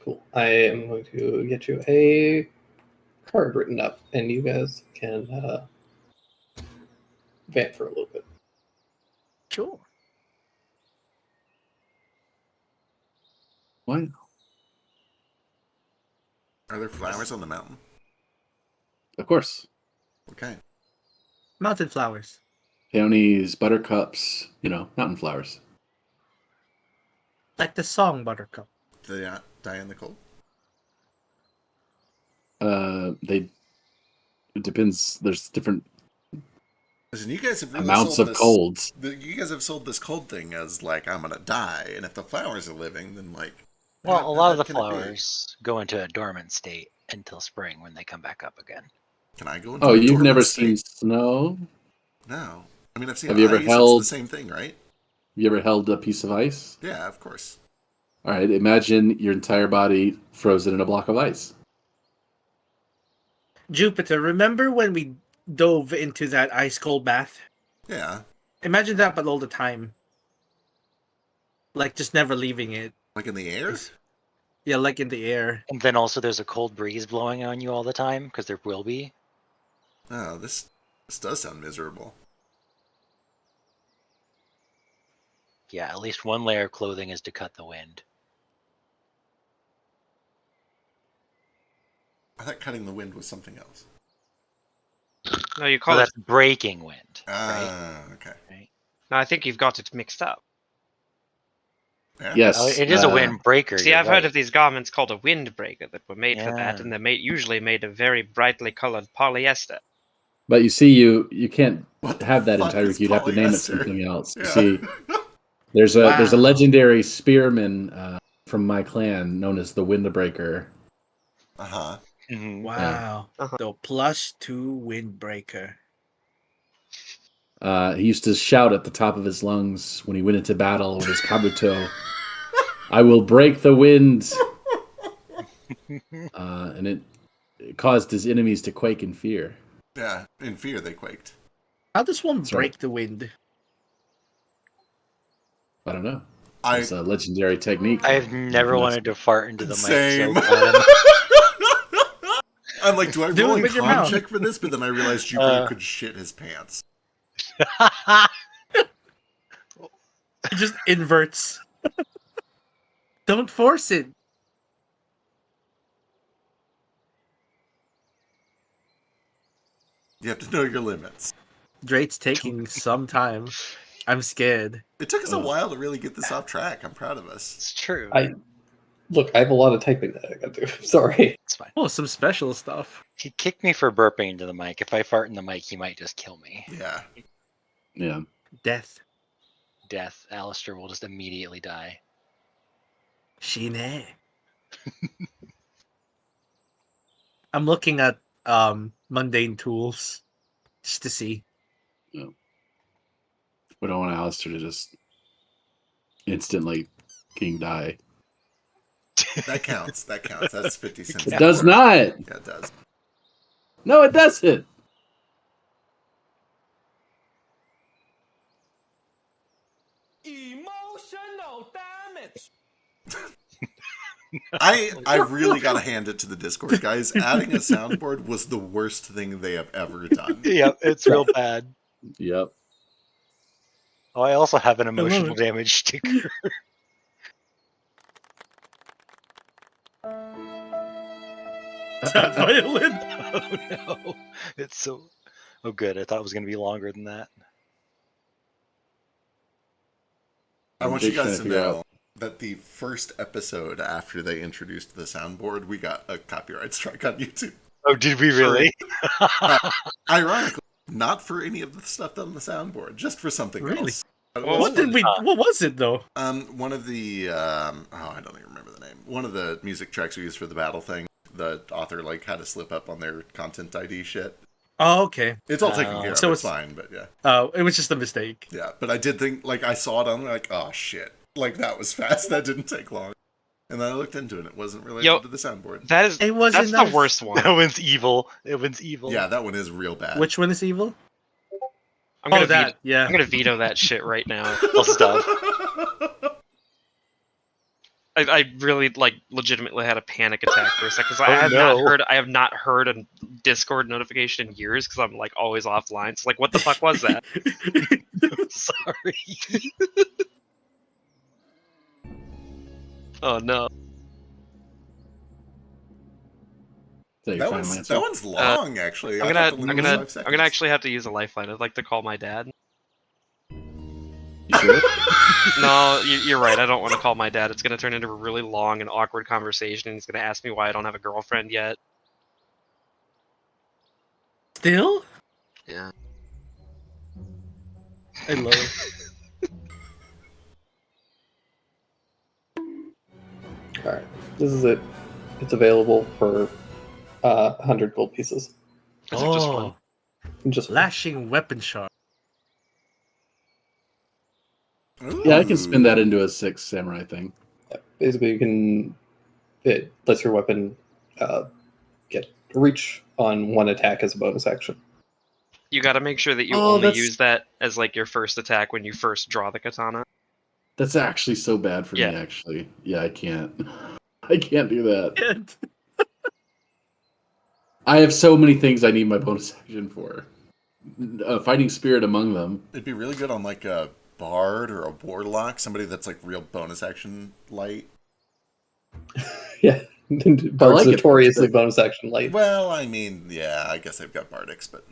S1: Cool. I am going to get you a card written up, and you guys can vamp for a little bit.
S8: Sure.
S2: Why?
S3: Are there flowers on the mountain?
S2: Of course.
S3: Okay.
S8: Mountain flowers.
S2: Peonies, buttercups, mountain flowers.
S8: Like the song Buttercup.
S3: Do they not die in the cold?
S2: It depends. There's different
S3: Listen, you guys have really
S2: amounts
S3: sold
S2: of
S3: this,
S2: colds.
S3: You guys have sold this cold thing as like I'm gonna die, and if the flowers are living, then like.
S6: Well,
S3: how
S6: a lot of
S3: bad
S6: the
S3: can it be?
S6: flowers go into a dormant state until spring when they come back up again.
S3: Can I go into
S2: Oh,
S3: a
S2: you've
S3: dormant
S2: never
S3: state?
S2: seen snow?
S3: No. I mean, I've seen
S2: Have you ever
S3: ice.
S2: held-
S3: It's the same thing, right?
S2: You ever held a piece of ice?
S3: Yeah, of course.
S2: All right, imagine your entire body frozen in a block of ice.
S8: Jupiter, remember when we dove into that ice cold bath?
S3: Yeah.
S8: Imagine that, but all the time. Like, just never leaving it.
S3: Like in the air?
S8: Yeah, like in the air.
S6: And then also there's a cold breeze blowing on you all the time, because there will be.
S3: Oh, this does sound miserable.
S6: Yeah, at least one layer of clothing is to cut the wind.
S3: I thought cutting the wind was something else.
S5: No, you
S6: Oh,
S5: call it.
S6: that's breaking wind.
S3: Ah, okay.
S5: No, I think you've got it mixed up.
S3: Yeah.
S2: Yes.
S6: Oh, it is a windbreaker.
S5: See,
S6: you're
S5: I've heard
S6: right.
S5: of these garments called a windbreaker that were made for that,
S6: Yeah.
S5: and they're usually made of very brightly colored polyester.
S2: But you see, you can't
S3: What the
S2: have that
S3: fuck
S2: entire.
S3: is
S2: You'd have to name it
S3: polyester?
S2: something else. You
S3: Yeah.
S2: see, there's a
S8: Wow.
S2: legendary spearman from my clan known as the Windbreaker.
S3: Uh-huh.
S6: Mhm.
S8: Wow.
S5: Uh-huh.
S8: The +2 windbreaker.
S2: He used to shout at the top of his lungs when he went into battle with his kabuto, "I will break the wind," and it caused his enemies to quake in fear.
S3: Yeah, in fear they quaked.
S8: How does one
S2: That's
S8: break
S2: right.
S8: the wind?
S2: I don't know.
S3: I
S2: It's a legendary technique.
S6: I've never wanted to fart into the
S3: Same.
S6: mic so bad.
S3: I'm like, do I
S8: Do
S3: roll
S8: it
S3: a
S8: with your
S3: con
S8: mouth.
S3: check for this? But then I realized Jupiter could shit his pants.
S8: It just inverts. Don't force it.
S3: You have to know your limits.
S8: Drake's taking some time. I'm scared.
S3: It took us a while to really get this off track. I'm proud of us.
S6: It's true.
S1: I have a lot of typing that I got to do. Sorry.
S6: It's fine.
S8: Oh, some special stuff.
S6: He kicked me for burping into the mic. If I fart in the mic, he might just kill me.
S3: Yeah.
S2: Yeah.
S8: Death.
S6: death, Alistair will just immediately die.
S8: Shine. I'm looking at mundane tools just to see.
S10: We don't want Alistair to just instantly king die.
S3: That counts. That counts. That's 50 cents.
S10: It does not.
S3: Yeah, it does.
S10: No, it doesn't.
S11: Emotional damage.
S3: I really gotta hand it to the Discord guys. Adding a soundboard was the worst thing they have ever done.
S6: Yep, it's real bad.
S10: Yep.
S6: Oh, I also have an
S8: love
S6: emotional
S8: it.
S6: damage sticker.
S8: That violin.
S6: Oh no. It's so oh good. I thought it was gonna be longer than that.
S3: I want you
S10: Jake's
S3: guys to
S10: trying to figure
S3: know that the first episode after they introduced the soundboard, we got a copyright strike on YouTube.
S6: Oh, did we really?
S3: Ironically, not for any of the stuff on the soundboard, just for something
S8: Really?
S3: else.
S8: What did we? What was it though?
S3: One of the I don't even remember the name. One of the music tracks we used for the battle thing. The author like had to slip up on their content ID shit.
S8: Oh, okay.
S3: It's all taken care of.
S8: So
S3: It's
S8: it's-
S3: fine, but yeah,
S8: Oh, it was just a mistake.
S3: yeah. But I did think like I saw it on there, like, oh shit, like that was fast. That didn't take long. And then I looked into it. It wasn't related
S5: Yo,
S3: to the soundboard.
S5: That is
S8: It wasn't
S5: that's the
S8: nice.
S5: worst one.
S6: That one's evil. That one's evil.
S3: Yeah, that one is real bad.
S8: Which one is evil?
S5: I'm gonna
S8: Oh, that.
S5: veto,
S8: Yeah.
S5: I'm gonna veto that shit right now.
S6: Well, stuff.
S5: I really like legitimately had a panic attack for a second because
S6: Oh,
S5: I have not heard a Discord notification in years because I'm like always offline. It's like what the fuck was that?
S6: Sorry.
S5: Oh no.
S10: So you
S3: That
S10: finally
S3: one's,
S10: answered.
S3: that one's long, actually.
S5: I'm
S3: I
S5: gonna
S3: thought the limit was 5
S5: I'm
S3: seconds.
S5: gonna actually have to use a lifeline. I'd like to call my dad.
S10: You sure?
S5: No, you're right. I don't want to call my dad. It's gonna turn into a really long and awkward conversation. And he's gonna ask me why I don't have a girlfriend yet.
S8: Still?
S5: Yeah.
S8: I love it.
S1: All right, this is it. It's available for 100 gold pieces.
S5: Is it just one?
S1: Just
S8: Lashing weapon shard.
S10: Yeah, I can spin that into a 6 samurai thing.
S1: basically, you can. It lets your weapon get reach on one attack as a bonus action.
S5: You got to make sure that you
S10: Oh,
S5: only
S10: that's-
S5: use that as like your first attack when you first draw the katana.
S10: That's actually so bad for me,
S5: Yeah.
S10: actually. Yeah, I can't. I can't do that.
S8: And
S10: I have so many things I need my bonus action for. Fighting spirit among them.
S3: It'd be really good on like a bard or a warlock, somebody that's like real bonus action light.
S1: Yeah, Bard's
S10: like it.
S1: notoriously bonus action light.
S3: Well, I mean, yeah, I guess they've got bardics, but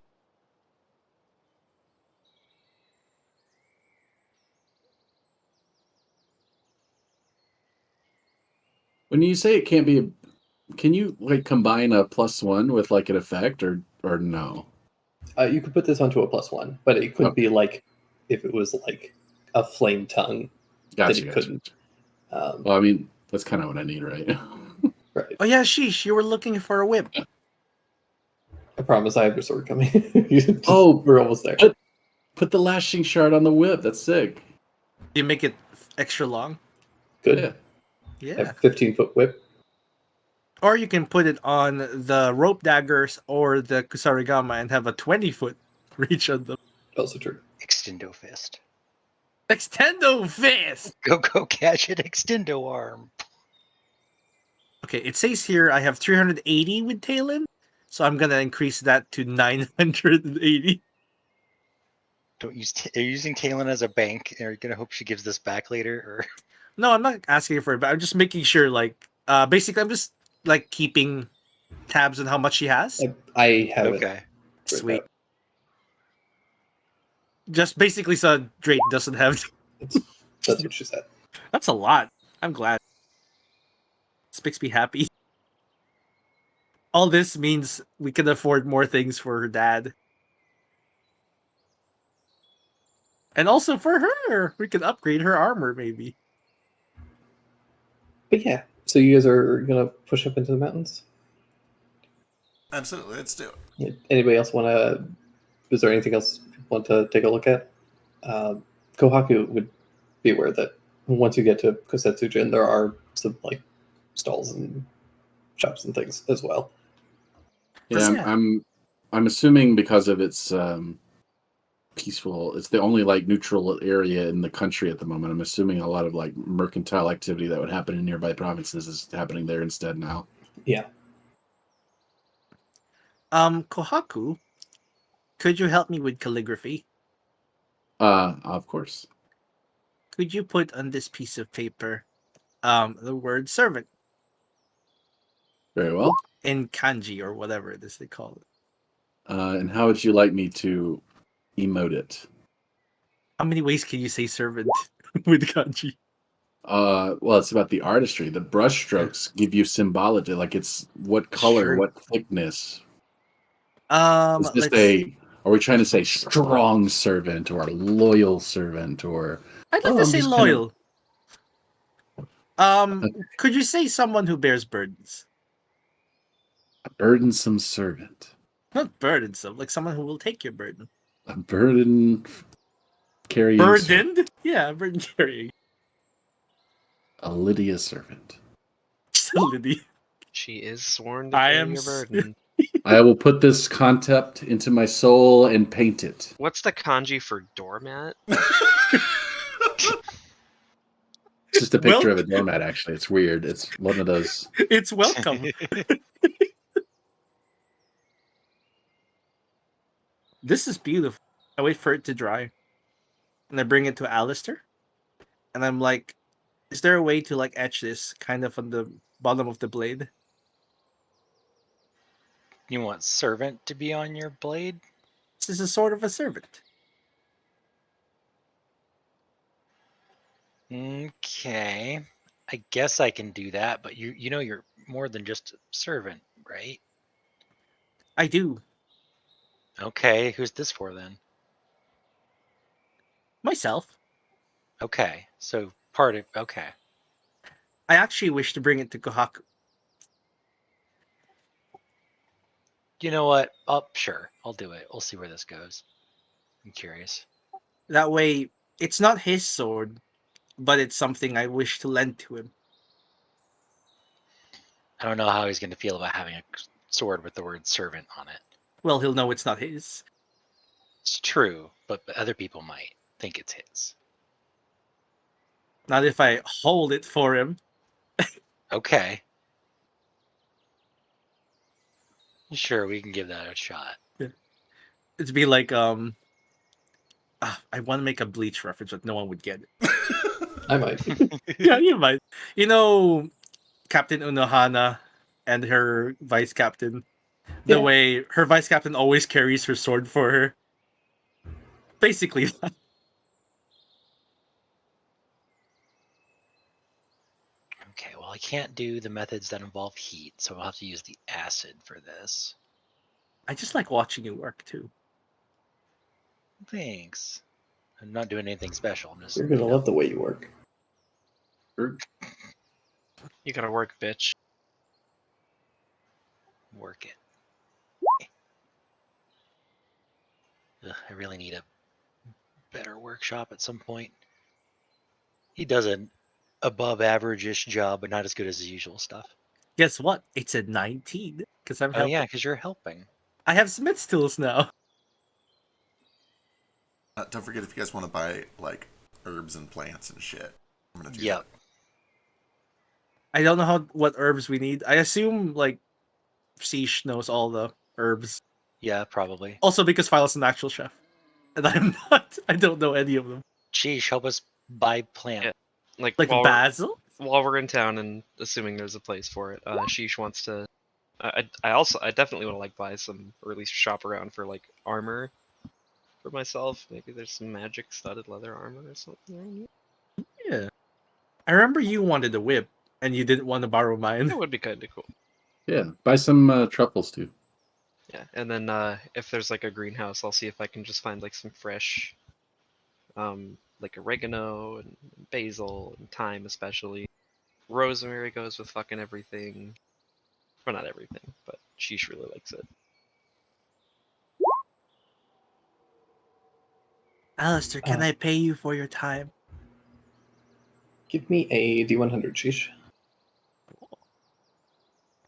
S10: When you say it can't be, can you like combine a +1 with like an effect or no?
S1: You could put this onto a +1, but it could
S10: Okay.
S1: be like if it was like a flame tongue
S10: Gotcha.
S1: that you
S10: gotcha.
S1: couldn't.
S10: Well, I mean, that's kind of what I need, right?
S1: Right.
S8: oh yeah, sheesh, you were looking for a whip.
S1: I promise I have your sword coming.
S10: Oh,
S1: we're almost there.
S10: Put the lashing shard on the whip. That's sick.
S8: You make it extra long.
S1: Good.
S10: Yeah.
S8: Yeah.
S1: A 15-foot whip.
S8: Or you can put it on the rope daggers or the kusarigama and have a 20-foot reach on them.
S1: Also true.
S6: Extendo fist.
S8: Extendo fist!
S6: Go gadget extendo arm.
S8: Okay, it says here I have 380 with Talon, so I'm gonna increase that to 980.
S6: Don't use. Are you using Talon as a bank? Are you gonna hope she gives this back later? Or
S8: No, I'm not asking for it, but I'm just making sure, like, basically I'm just, like, keeping tabs on how much she has.
S1: I have it.
S6: okay.
S8: Sweet. Just basically so Drake doesn't have...
S1: That's what she said.
S8: That's a lot. I'm glad. This makes me happy. All this means we can afford more things for her dad. And also for her, we could upgrade her armor maybe.
S1: But yeah, so you guys are gonna push up into the mountains.
S3: Absolutely, let's do it.
S1: Yeah, anybody else want to? Is there anything else you want to take a look at? Kohaku would be aware that once you get to Kosetsujin, there are some like stalls and shops and things as well.
S10: Yeah,
S8: Yeah.
S10: I'm assuming because of its peaceful, it's the only like neutral area in the country at the moment. I'm assuming a lot of like mercantile activity that would happen in nearby provinces is happening there instead now.
S1: Yeah.
S8: Kohaku, could you help me with calligraphy?
S10: Of course.
S8: Could you put on this piece of paper the word servant
S10: Very well.
S8: in kanji or whatever it is they call it?
S10: And how would you like me to emote it?
S8: How many ways can you say servant with kanji?
S10: Well, it's about the artistry. The brush strokes give you symbology, like it's what color,
S8: Sure.
S10: what thickness.
S8: Is
S10: this are we trying to say strong servant or loyal servant or?
S8: I'd like to say loyal. Could you say someone who bears burdens?
S10: A burdensome servant.
S8: Not burdensome, like someone who will take your burden.
S10: A burden carrying.
S8: Burdened? Yeah, burden carrying.
S10: A Lydia servant.
S8: Lydia.
S5: She is sworn to
S8: I
S5: carry
S8: am
S5: your burden.
S10: I will put this concept into my soul and paint it.
S5: What's the kanji for doormat?
S10: It's just a picture of a doormat, actually. It's weird. It's one of those.
S8: It's welcome. This is beautiful. I wait for it to dry. And I bring it to Alistair. And I'm like, is there a way to like etch this kind of on the bottom of the blade?
S6: You want servant to be on your blade?
S8: This is a sort of a servant.
S6: Okay. I guess I can do that, but you know you're more than just a servant, right?
S8: I do.
S6: Okay, who's this for then?
S8: Myself.
S6: Okay, so okay.
S8: I actually wish to bring it to Kohaku.
S6: You know what? Sure, I'll do it. We'll see where this goes. I'm curious.
S8: That way, it's not his sword, but it's something I wish to lend to him.
S6: I don't know how he's going to feel about having a sword with the word servant on it.
S8: Well, he'll know it's not his.
S6: It's true, but other people might think it's his.
S8: Not if I hold it for him.
S6: Okay. Sure, we can give that a shot.
S8: It'd be like, I want to make a Bleach reference, but no one would get it.
S1: I might.
S8: Yeah, you might. You know, Captain Unohana and her vice captain. The way her vice captain always carries her sword for her. Basically that.
S6: Okay, well, I can't do the methods that involve heat, so I'll have to use the acid for this.
S8: I just like watching you work too.
S6: Thanks. I'm not doing anything special. I'm just.
S1: You're gonna love the way you work.
S5: You gotta work, bitch.
S6: Work it. Ugh, I really need a better workshop at some point. He does an above average-ish job, but not as good as his usual stuff.
S8: Guess what? It's a 19. Because I'm
S6: Oh
S8: helping.
S6: yeah, because you're helping.
S8: I have smith's tools now.
S3: Don't forget if you guys want to buy like herbs and plants and shit. I'm gonna do
S6: Yep.
S8: I don't know what herbs we need. I assume like Siege knows all the herbs.
S6: Yeah, probably.
S8: Also because Philo's an actual chef. And I'm not. I don't know any of them.
S6: Sheesh, help us buy plant.
S5: Yeah. Like
S8: Like basil?
S5: While we're in town and assuming there's a place for it, Sheesh wants to. I definitely want to like buy some, or at least shop around for like armor for myself. Maybe there's some magic studded leather armor or something.
S8: Yeah. I remember you wanted a whip and you didn't want to borrow mine.
S5: That would be kind of cool.
S10: Yeah, buy some truffles too.
S5: Yeah, and then if there's like a greenhouse, I'll see if I can just find like some fresh like oregano and basil and thyme especially. Rosemary goes with fucking everything. Well, not everything, but Sheesh really likes it.
S8: Alistair, can I pay you for your time?
S1: Give me a D100, Sheesh.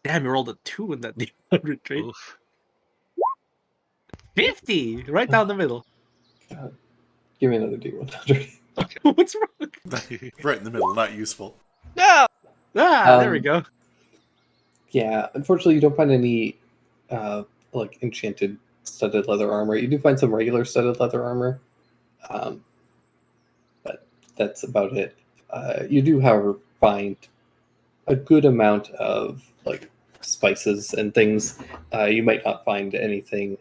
S8: Damn, you rolled a 2 in that D100 trade.
S5: Oof.
S8: 50! Right down the middle.
S1: Give me another D100.
S8: What's wrong?
S3: Right in the middle, not useful.
S5: No!
S8: There we go.
S1: Yeah, unfortunately, you don't find any like enchanted studded leather armor. You do find some regular studded leather armor, but that's about it. You do, however, find a good amount of like spices and things. You might not find anything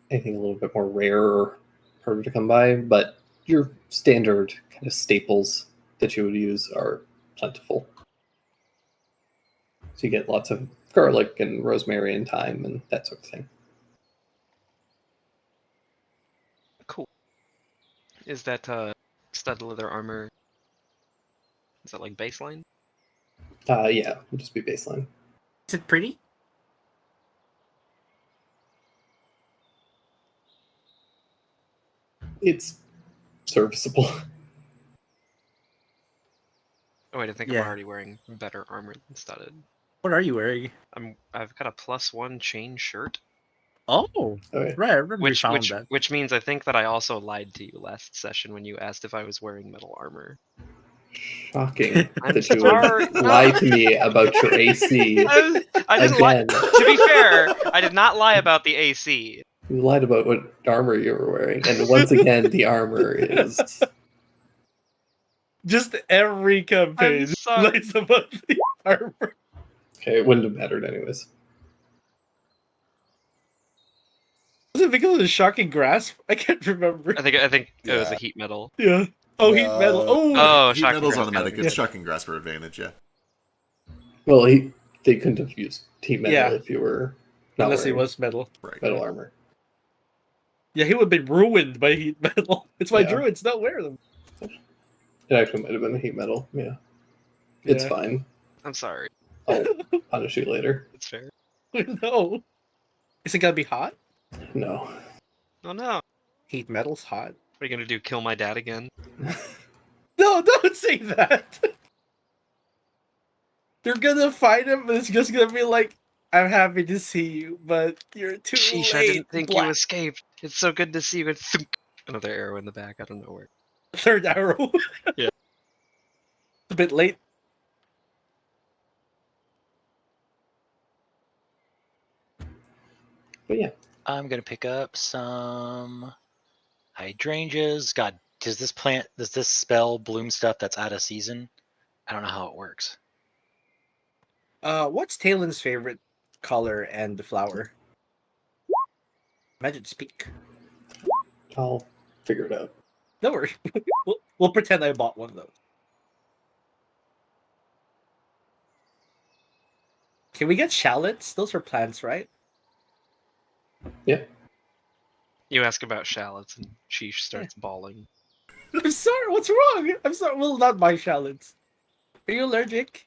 S1: anything a little bit more rare or harder to come by, but your standard kind of staples that you would use are plentiful. So you get lots of garlic and rosemary and thyme and that sort of thing.
S5: Cool. Is that stud leather armor? Is that like baseline?
S1: Yeah, it'll just be baseline.
S8: Is it pretty?
S1: It's serviceable.
S5: Oh wait, I think
S8: Yeah.
S5: I'm already wearing better armor than studded.
S8: What are you wearing?
S5: I've got a +1 chain shirt.
S8: Oh,
S1: Okay.
S8: right. I remember you found that.
S5: Which means I think that I also lied to you last session when you asked if I was wearing metal armor.
S1: Shocking
S5: I'm
S1: that you
S5: sorry.
S1: would lie to me about your AC.
S5: I didn't lie.
S1: Again.
S5: To be fair, I did not lie about the AC.
S1: You lied about what armor you were wearing, and once again, the armor is.
S8: Just every campaign
S5: I'm sorry.
S8: lies about the armor.
S1: Okay, it wouldn't have mattered anyways.
S8: Was it because of the shocking grasp? I can't remember.
S5: I think it was a
S3: Yeah.
S5: heat metal.
S8: Yeah. Oh, heat metal. Oh,
S3: Heat
S5: Shocking
S3: metal's
S5: Grasp.
S3: automatic.
S5: Yeah.
S3: It's shocking grasper advantage, yeah.
S1: Well, they couldn't have used team metal
S8: Yeah.
S1: if you were not
S8: unless he
S1: wearing
S8: was metal.
S3: Right.
S1: metal armor.
S8: Yeah, he would have been ruined by heat metal. It's why
S1: Yeah.
S8: druids don't wear them.
S1: It actually might have been a heat metal. Yeah, it's
S8: Yeah.
S1: fine.
S5: I'm sorry.
S1: I'll punish you later.
S5: It's fair.
S8: No. Is it gonna be hot?
S1: No.
S5: Oh no.
S8: Heat metal's hot.
S5: What are you gonna do? Kill my dad again?
S8: No, don't say that. They're gonna find him, but it's just gonna be like, I'm happy to see you, but you're too
S5: Sheesh,
S8: late.
S5: I didn't think
S8: Black.
S5: you escaped. It's so good to see you. And thunk, another arrow in the back out of nowhere.
S8: Third arrow.
S5: Yeah.
S8: A bit late.
S1: But yeah.
S6: I'm gonna pick up some hydrangeas. God, does this spell bloom stuff that's out of season? I don't know how it works.
S8: What's Talon's favorite color and the flower? Imagine speak.
S1: I'll figure it out.
S8: Don't worry. we'll pretend I bought one of those. Can we get shallots? Those are plants, right?
S1: Yeah.
S5: You ask about shallots and Sheesh starts bawling.
S8: I'm sorry, what's wrong? I'm sorry, we'll not buy shallots. Are you allergic?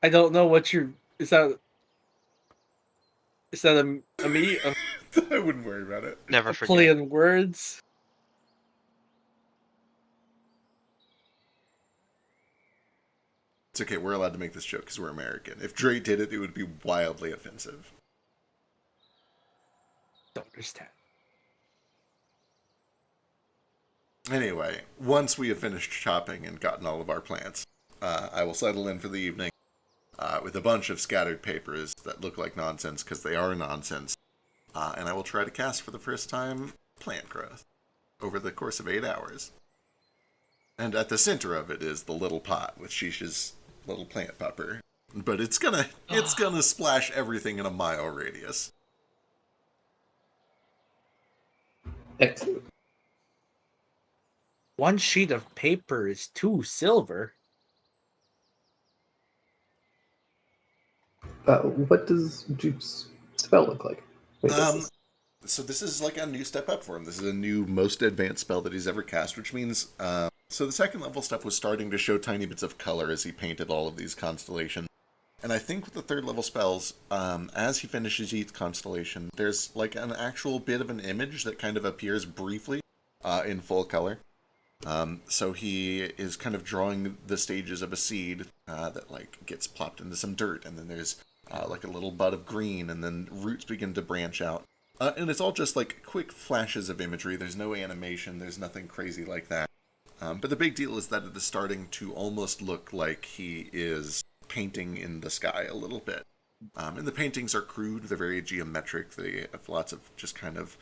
S8: I don't know what you're... Is that a me?
S3: I wouldn't worry about it.
S5: Never
S8: A
S5: forget.
S8: play on words?
S3: It's okay, we're allowed to make this joke because we're American. If Dre did it, it would be wildly offensive.
S8: Don't understand.
S3: Anyway, once we have finished chopping and gotten all of our plants, I will settle in for the evening with a bunch of scattered papers that look like nonsense because they are nonsense. And I will try to cast for the first time plant growth over the course of 8 hours. And at the center of it is the little pot with Sheesh's little plant pupper. But it's gonna splash everything in a mile radius.
S1: Excellent.
S8: One sheet of paper is 2 silver.
S1: What does Jupe's spell look like? Wait,
S3: So this is like a new step up for him. This is a new most advanced spell that he's ever cast, which means so the second level stuff was starting to show tiny bits of color as he painted all of these constellations. And I think with the third level spells, as he finishes each constellation, there's like an actual bit of an image that kind of appears briefly in full color. So he is kind of drawing the stages of a seed that like gets plopped into some dirt, and then there's like a little bud of green, and then roots begin to branch out. And it's all just like quick flashes of imagery. There's no animation. There's nothing crazy like that. But the big deal is that it is starting to almost look like he is painting in the sky a little bit. And the paintings are crude. They're very geometric. They have lots of just kind of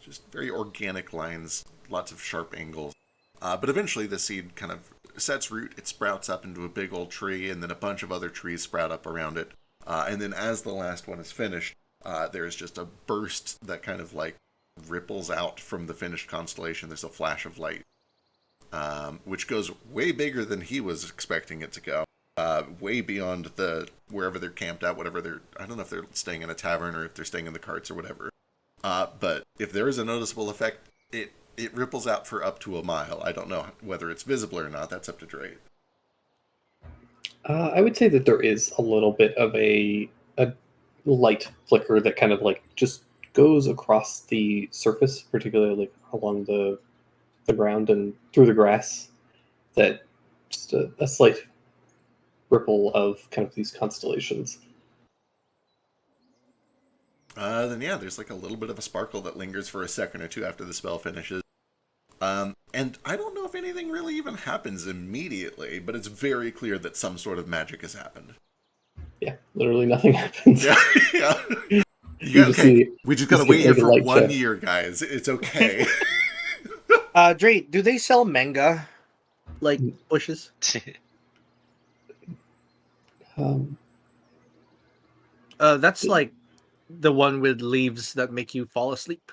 S3: just very organic lines, lots of sharp angles. But eventually the seed kind of sets root. It sprouts up into a big old tree, and then a bunch of other trees sprout up around it. And then as the last one is finished, there's just a burst that kind of like ripples out from the finished constellation. There's a flash of light, which goes way bigger than he was expecting it to go. Way beyond wherever they're camped at, whatever I don't know if they're staying in a tavern or if they're staying in the carts or whatever. But if there is a noticeable effect, it ripples out for up to a mile. I don't know whether it's visible or not. That's up to Drake.
S1: I would say that there is a little bit of a light flicker that kind of like just goes across the surface, particularly like along the ground and through the grass. That just a slight ripple of kind of these constellations.
S3: Then yeah, there's like a little bit of a sparkle that lingers for a second or two after the spell finishes. And I don't know if anything really even happens immediately, but it's very clear that some sort of magic has happened.
S1: Yeah, literally nothing happens.
S3: Yeah. We just gotta wait here for 1 year, guys. It's okay.
S8: Dre, do they sell manga? Like bushes? That's like the one with leaves that make you fall asleep.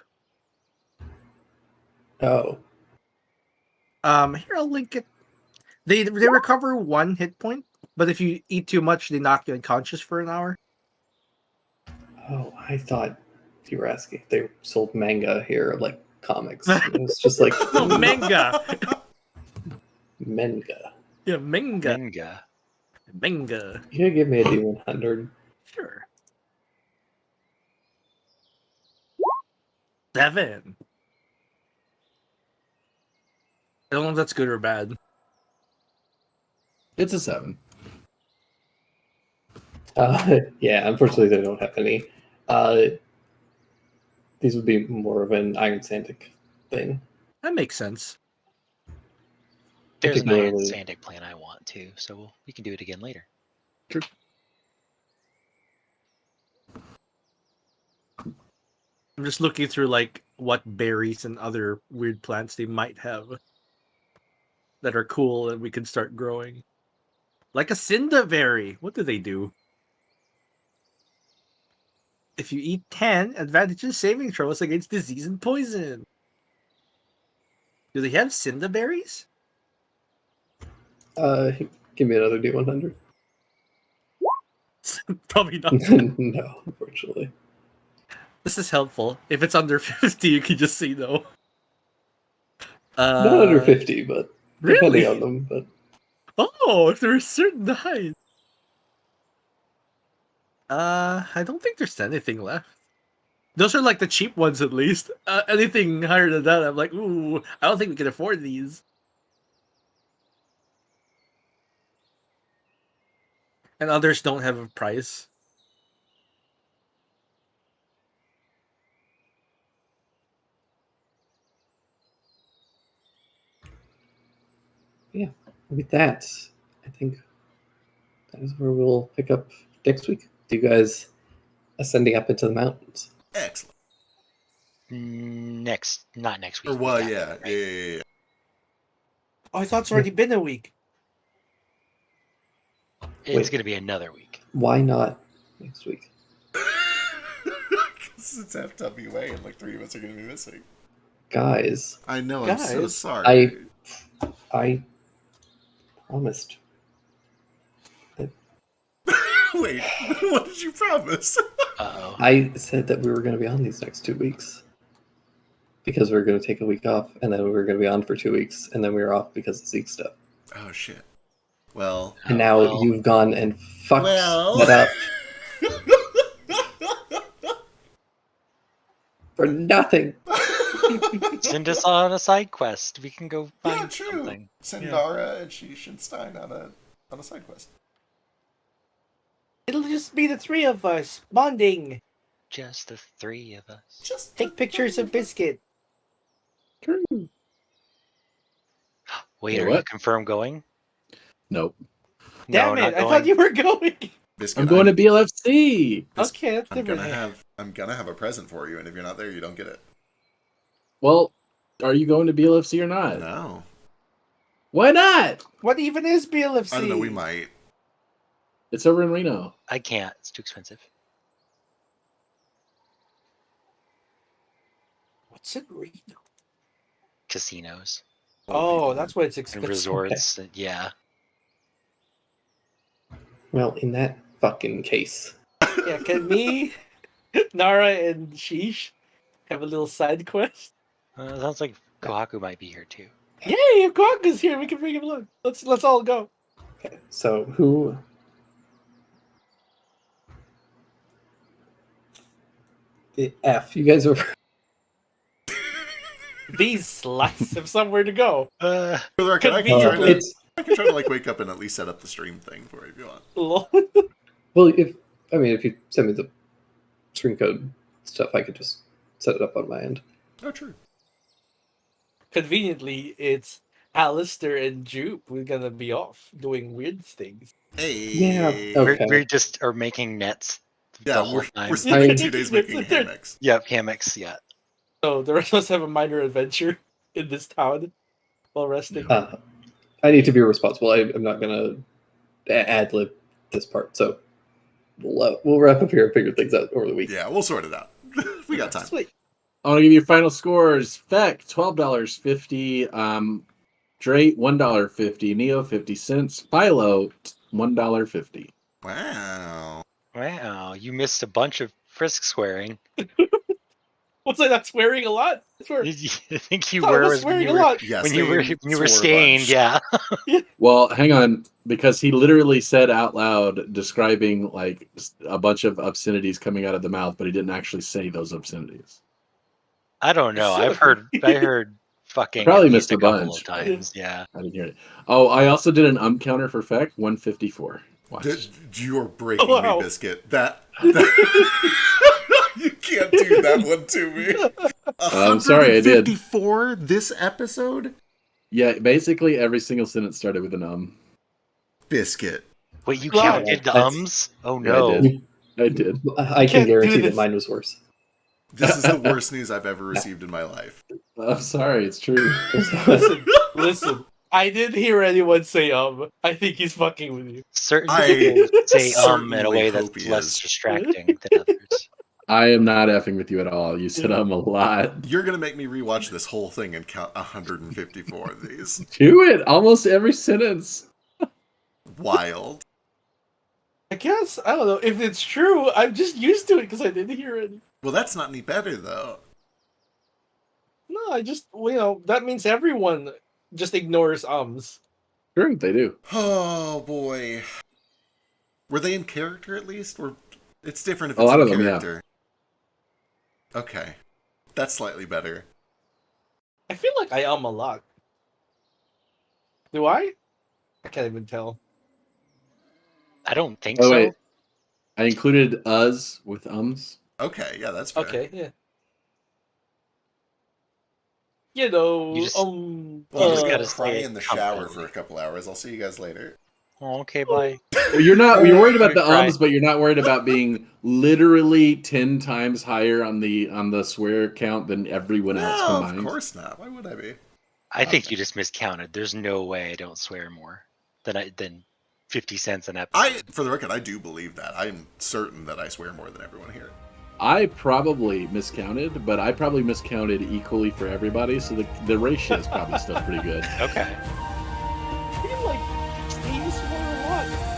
S1: Oh.
S8: Here, I'll link it. They recover 1 hit point, but if you eat too much, they knock you unconscious for an hour.
S1: Oh, I thought you were asking if they sold manga here, like comics. It was just like
S8: no, manga.
S1: Manga.
S8: Yeah, manga.
S6: Manga.
S1: You gonna give me a D100?
S8: Sure. 7. I don't know if that's good or bad.
S10: It's a 7.
S1: Yeah, unfortunately they don't have any. These would be more of an Iron Sandic thing.
S8: That makes sense.
S6: There's an Iron Sandic plan I want too, so we can do it again later.
S10: True.
S8: I'm just looking through like what berries and other weird plants they might have that are cool and we can start growing. Like a Cindaberry. What do they do? If you eat 10, advantages saving throws against disease and poison. Do they have Cindaberries?
S1: Give me another D100.
S8: Probably not.
S1: No, unfortunately.
S8: This is helpful. If it's under 50, you can just say no.
S1: Not under 50, but
S8: really?
S1: depending on them. But
S8: oh, if there are certain highs. I don't think there's anything left. Those are like the cheap ones, at least. Anything higher than that, I'm like, ooh, I don't think we can afford these. And others don't have a price.
S1: yeah, with that, I think that is where we'll pick up next week. Do you guys ascending up into the mountains?
S3: Excellent.
S6: Not next week.
S3: Or well,
S6: week
S3: yeah,
S6: after, right?
S3: yeah.
S8: Oh, I thought it's already been a week.
S6: It's going to be another week.
S1: Why not next week?
S3: Because it's FWA and like 3 of us are going to be missing.
S1: Guys.
S3: I know, I'm so sorry.
S1: I promised.
S3: Wait, what did you promise?
S6: Uh-oh.
S1: I said that we were going to be on these next 2 weeks because we were going to take a week off, and then we were going to be on for 2 weeks, and then we were off because of Zeke stuff.
S3: Oh shit. Well.
S1: And now
S6: well.
S1: you've gone and fucked
S3: Well.
S1: that up for nothing.
S6: Send us on a side quest. We can go
S3: Yeah,
S6: find
S3: true.
S6: something.
S3: Send
S8: Yeah.
S3: Nara and Shinstein on a side quest.
S8: It'll just be the three of us bonding.
S6: Just the three of us.
S3: Just
S8: Take pictures of Biscuit.
S9: True.
S6: Wait,
S10: Yeah,
S6: are you
S10: what?
S6: confirmed going?
S10: Nope.
S8: Damn
S6: no,
S8: it!
S6: not
S8: I
S6: going.
S8: thought you were going.
S3: Biscuit,
S10: I'm going to BLFC.
S8: Okay, that's
S3: I'm
S8: different.
S3: gonna have a present for you, and if you're not there, you don't get it.
S10: Well, are you going to BLFC or not?
S3: No.
S10: Why not?
S8: What even is BLFC?
S3: I don't know, we might.
S10: It's over in Reno.
S6: I can't. It's too expensive.
S8: What's it Reno?
S6: Casinos
S8: Oh, that's why it's
S6: and
S8: expensive.
S6: resorts. Yeah.
S1: Well, in that fucking case.
S8: Yeah, can me, Nara, and Sheesh have a little side quest?
S6: Sounds like Kohaku might be here too.
S8: Yay! If Kwaku's here, we can bring him along. Let's all go.
S1: Okay, so who... F, you guys are...
S8: These sluts have somewhere to go.
S6: Uh,
S3: For the record,
S8: Conveniently.
S3: I can try to like wake up and at least set up the stream thing for you if you want.
S8: Lol.
S1: Well, if you send me the stream code stuff, I could just set it up on my end.
S3: Oh, true.
S8: Conveniently, it's Alistair and Jupe. We're gonna be off doing weird things.
S3: Hey.
S1: Yeah, okay.
S6: we just are making nets.
S3: Yeah,
S6: the whole
S3: we're
S6: time.
S3: spending 2 days making
S8: It's there.
S3: hammocks.
S6: Yep, hammocks. Yeah.
S8: So the rest of us have a minor adventure in this town while resting.
S1: I need to be responsible. I'm not going to ad-lib this part, so we'll wrap up here and figure things out over the week.
S3: Yeah, we'll sort it out. We got time.
S8: Sweet.
S10: I want to give you final scores. Feck, $12.50. Drake, $1.50. Neo, 50 cents. Philo, $1.50.
S3: Wow.
S6: Wow, you missed a bunch of frisk swearing.
S8: Was I not swearing a lot? I swear.
S6: I think you
S8: I
S6: were
S8: was
S6: when
S8: swearing
S6: you
S8: a
S6: were
S8: lot.
S3: Yeah,
S6: when you were
S3: swore a
S6: stained.
S3: bunch.
S6: Yeah.
S10: Well, hang on, because he literally said out loud, describing like a bunch of obscenities coming out of the mouth, but he didn't actually say those obscenities.
S6: I don't know.
S8: Shut
S6: I heard fucking
S10: Probably
S6: at least
S10: missed a
S6: couple
S10: bunch.
S6: of times. Yeah.
S10: I didn't hear it. Oh, I also did an counter for Feck, 154. Watch.
S3: You're breaking
S8: Wow.
S3: me, Biscuit. That you can't do that one to me.
S10: I'm sorry, I did.
S3: 154 this episode?
S10: Yeah, basically every single sentence started with an
S3: Biscuit.
S6: Wait, you
S8: Wow.
S6: counted the
S1: That's-
S6: ums? Oh
S10: Yeah,
S6: no.
S10: I did. I did.
S1: I
S8: can't
S1: can
S8: do
S1: guarantee that
S8: this.
S1: mine was worse.
S3: This is the worst news I've ever received in my life.
S10: I'm sorry, it's true.
S8: Listen. I didn't hear anyone say I think he's fucking with you.
S6: Certain
S3: I
S6: people say in a
S3: certainly
S6: way
S3: hope
S6: that's
S3: he
S6: less
S3: is.
S6: distracting than others.
S10: I am not effing with you at all. You said I'm a lot.
S3: You're gonna make me rewatch this whole thing and count 154 of these.
S10: Do it. Almost every sentence.
S3: Wild.
S8: I guess I don't know if it's true. I'm just used to it because I didn't hear it.
S3: Well, that's not any better though.
S8: No, I just that means everyone just ignores ums.
S10: Sure, they do.
S3: Oh boy. Were they in character at least? Or it's different if
S10: A
S3: it's
S10: lot
S3: in
S10: of them, yeah.
S3: character. Okay. That's slightly better.
S8: I feel like I a lot. Do I? I can't even tell.
S6: I don't think
S10: Oh,
S6: so.
S10: wait. I included us with ums.
S3: Okay, yeah, that's fair.
S8: Okay, yeah. You know,
S6: You just-
S3: Well, I'm just
S6: gotta
S3: gonna
S6: say
S3: cry
S6: it
S3: in the shower for
S6: confidently.
S3: a couple hours. I'll see you guys later.
S6: Oh, okay, bye.
S10: Well, you're worried about the
S6: You're right.
S10: ums, but you're not worried about being literally 10 times higher on the swear count than everyone else
S3: No,
S10: combined.
S3: of course not. Why would I be?
S6: I think you just miscounted. There's no way I don't swear more than 50 cents an episode.
S3: For the record, I do believe that. I'm certain that I swear more than everyone here.
S10: I probably miscounted, but I probably miscounted equally for everybody, so the ratio is probably still pretty good.
S6: Okay.
S8: I feel like Steve swore a lot.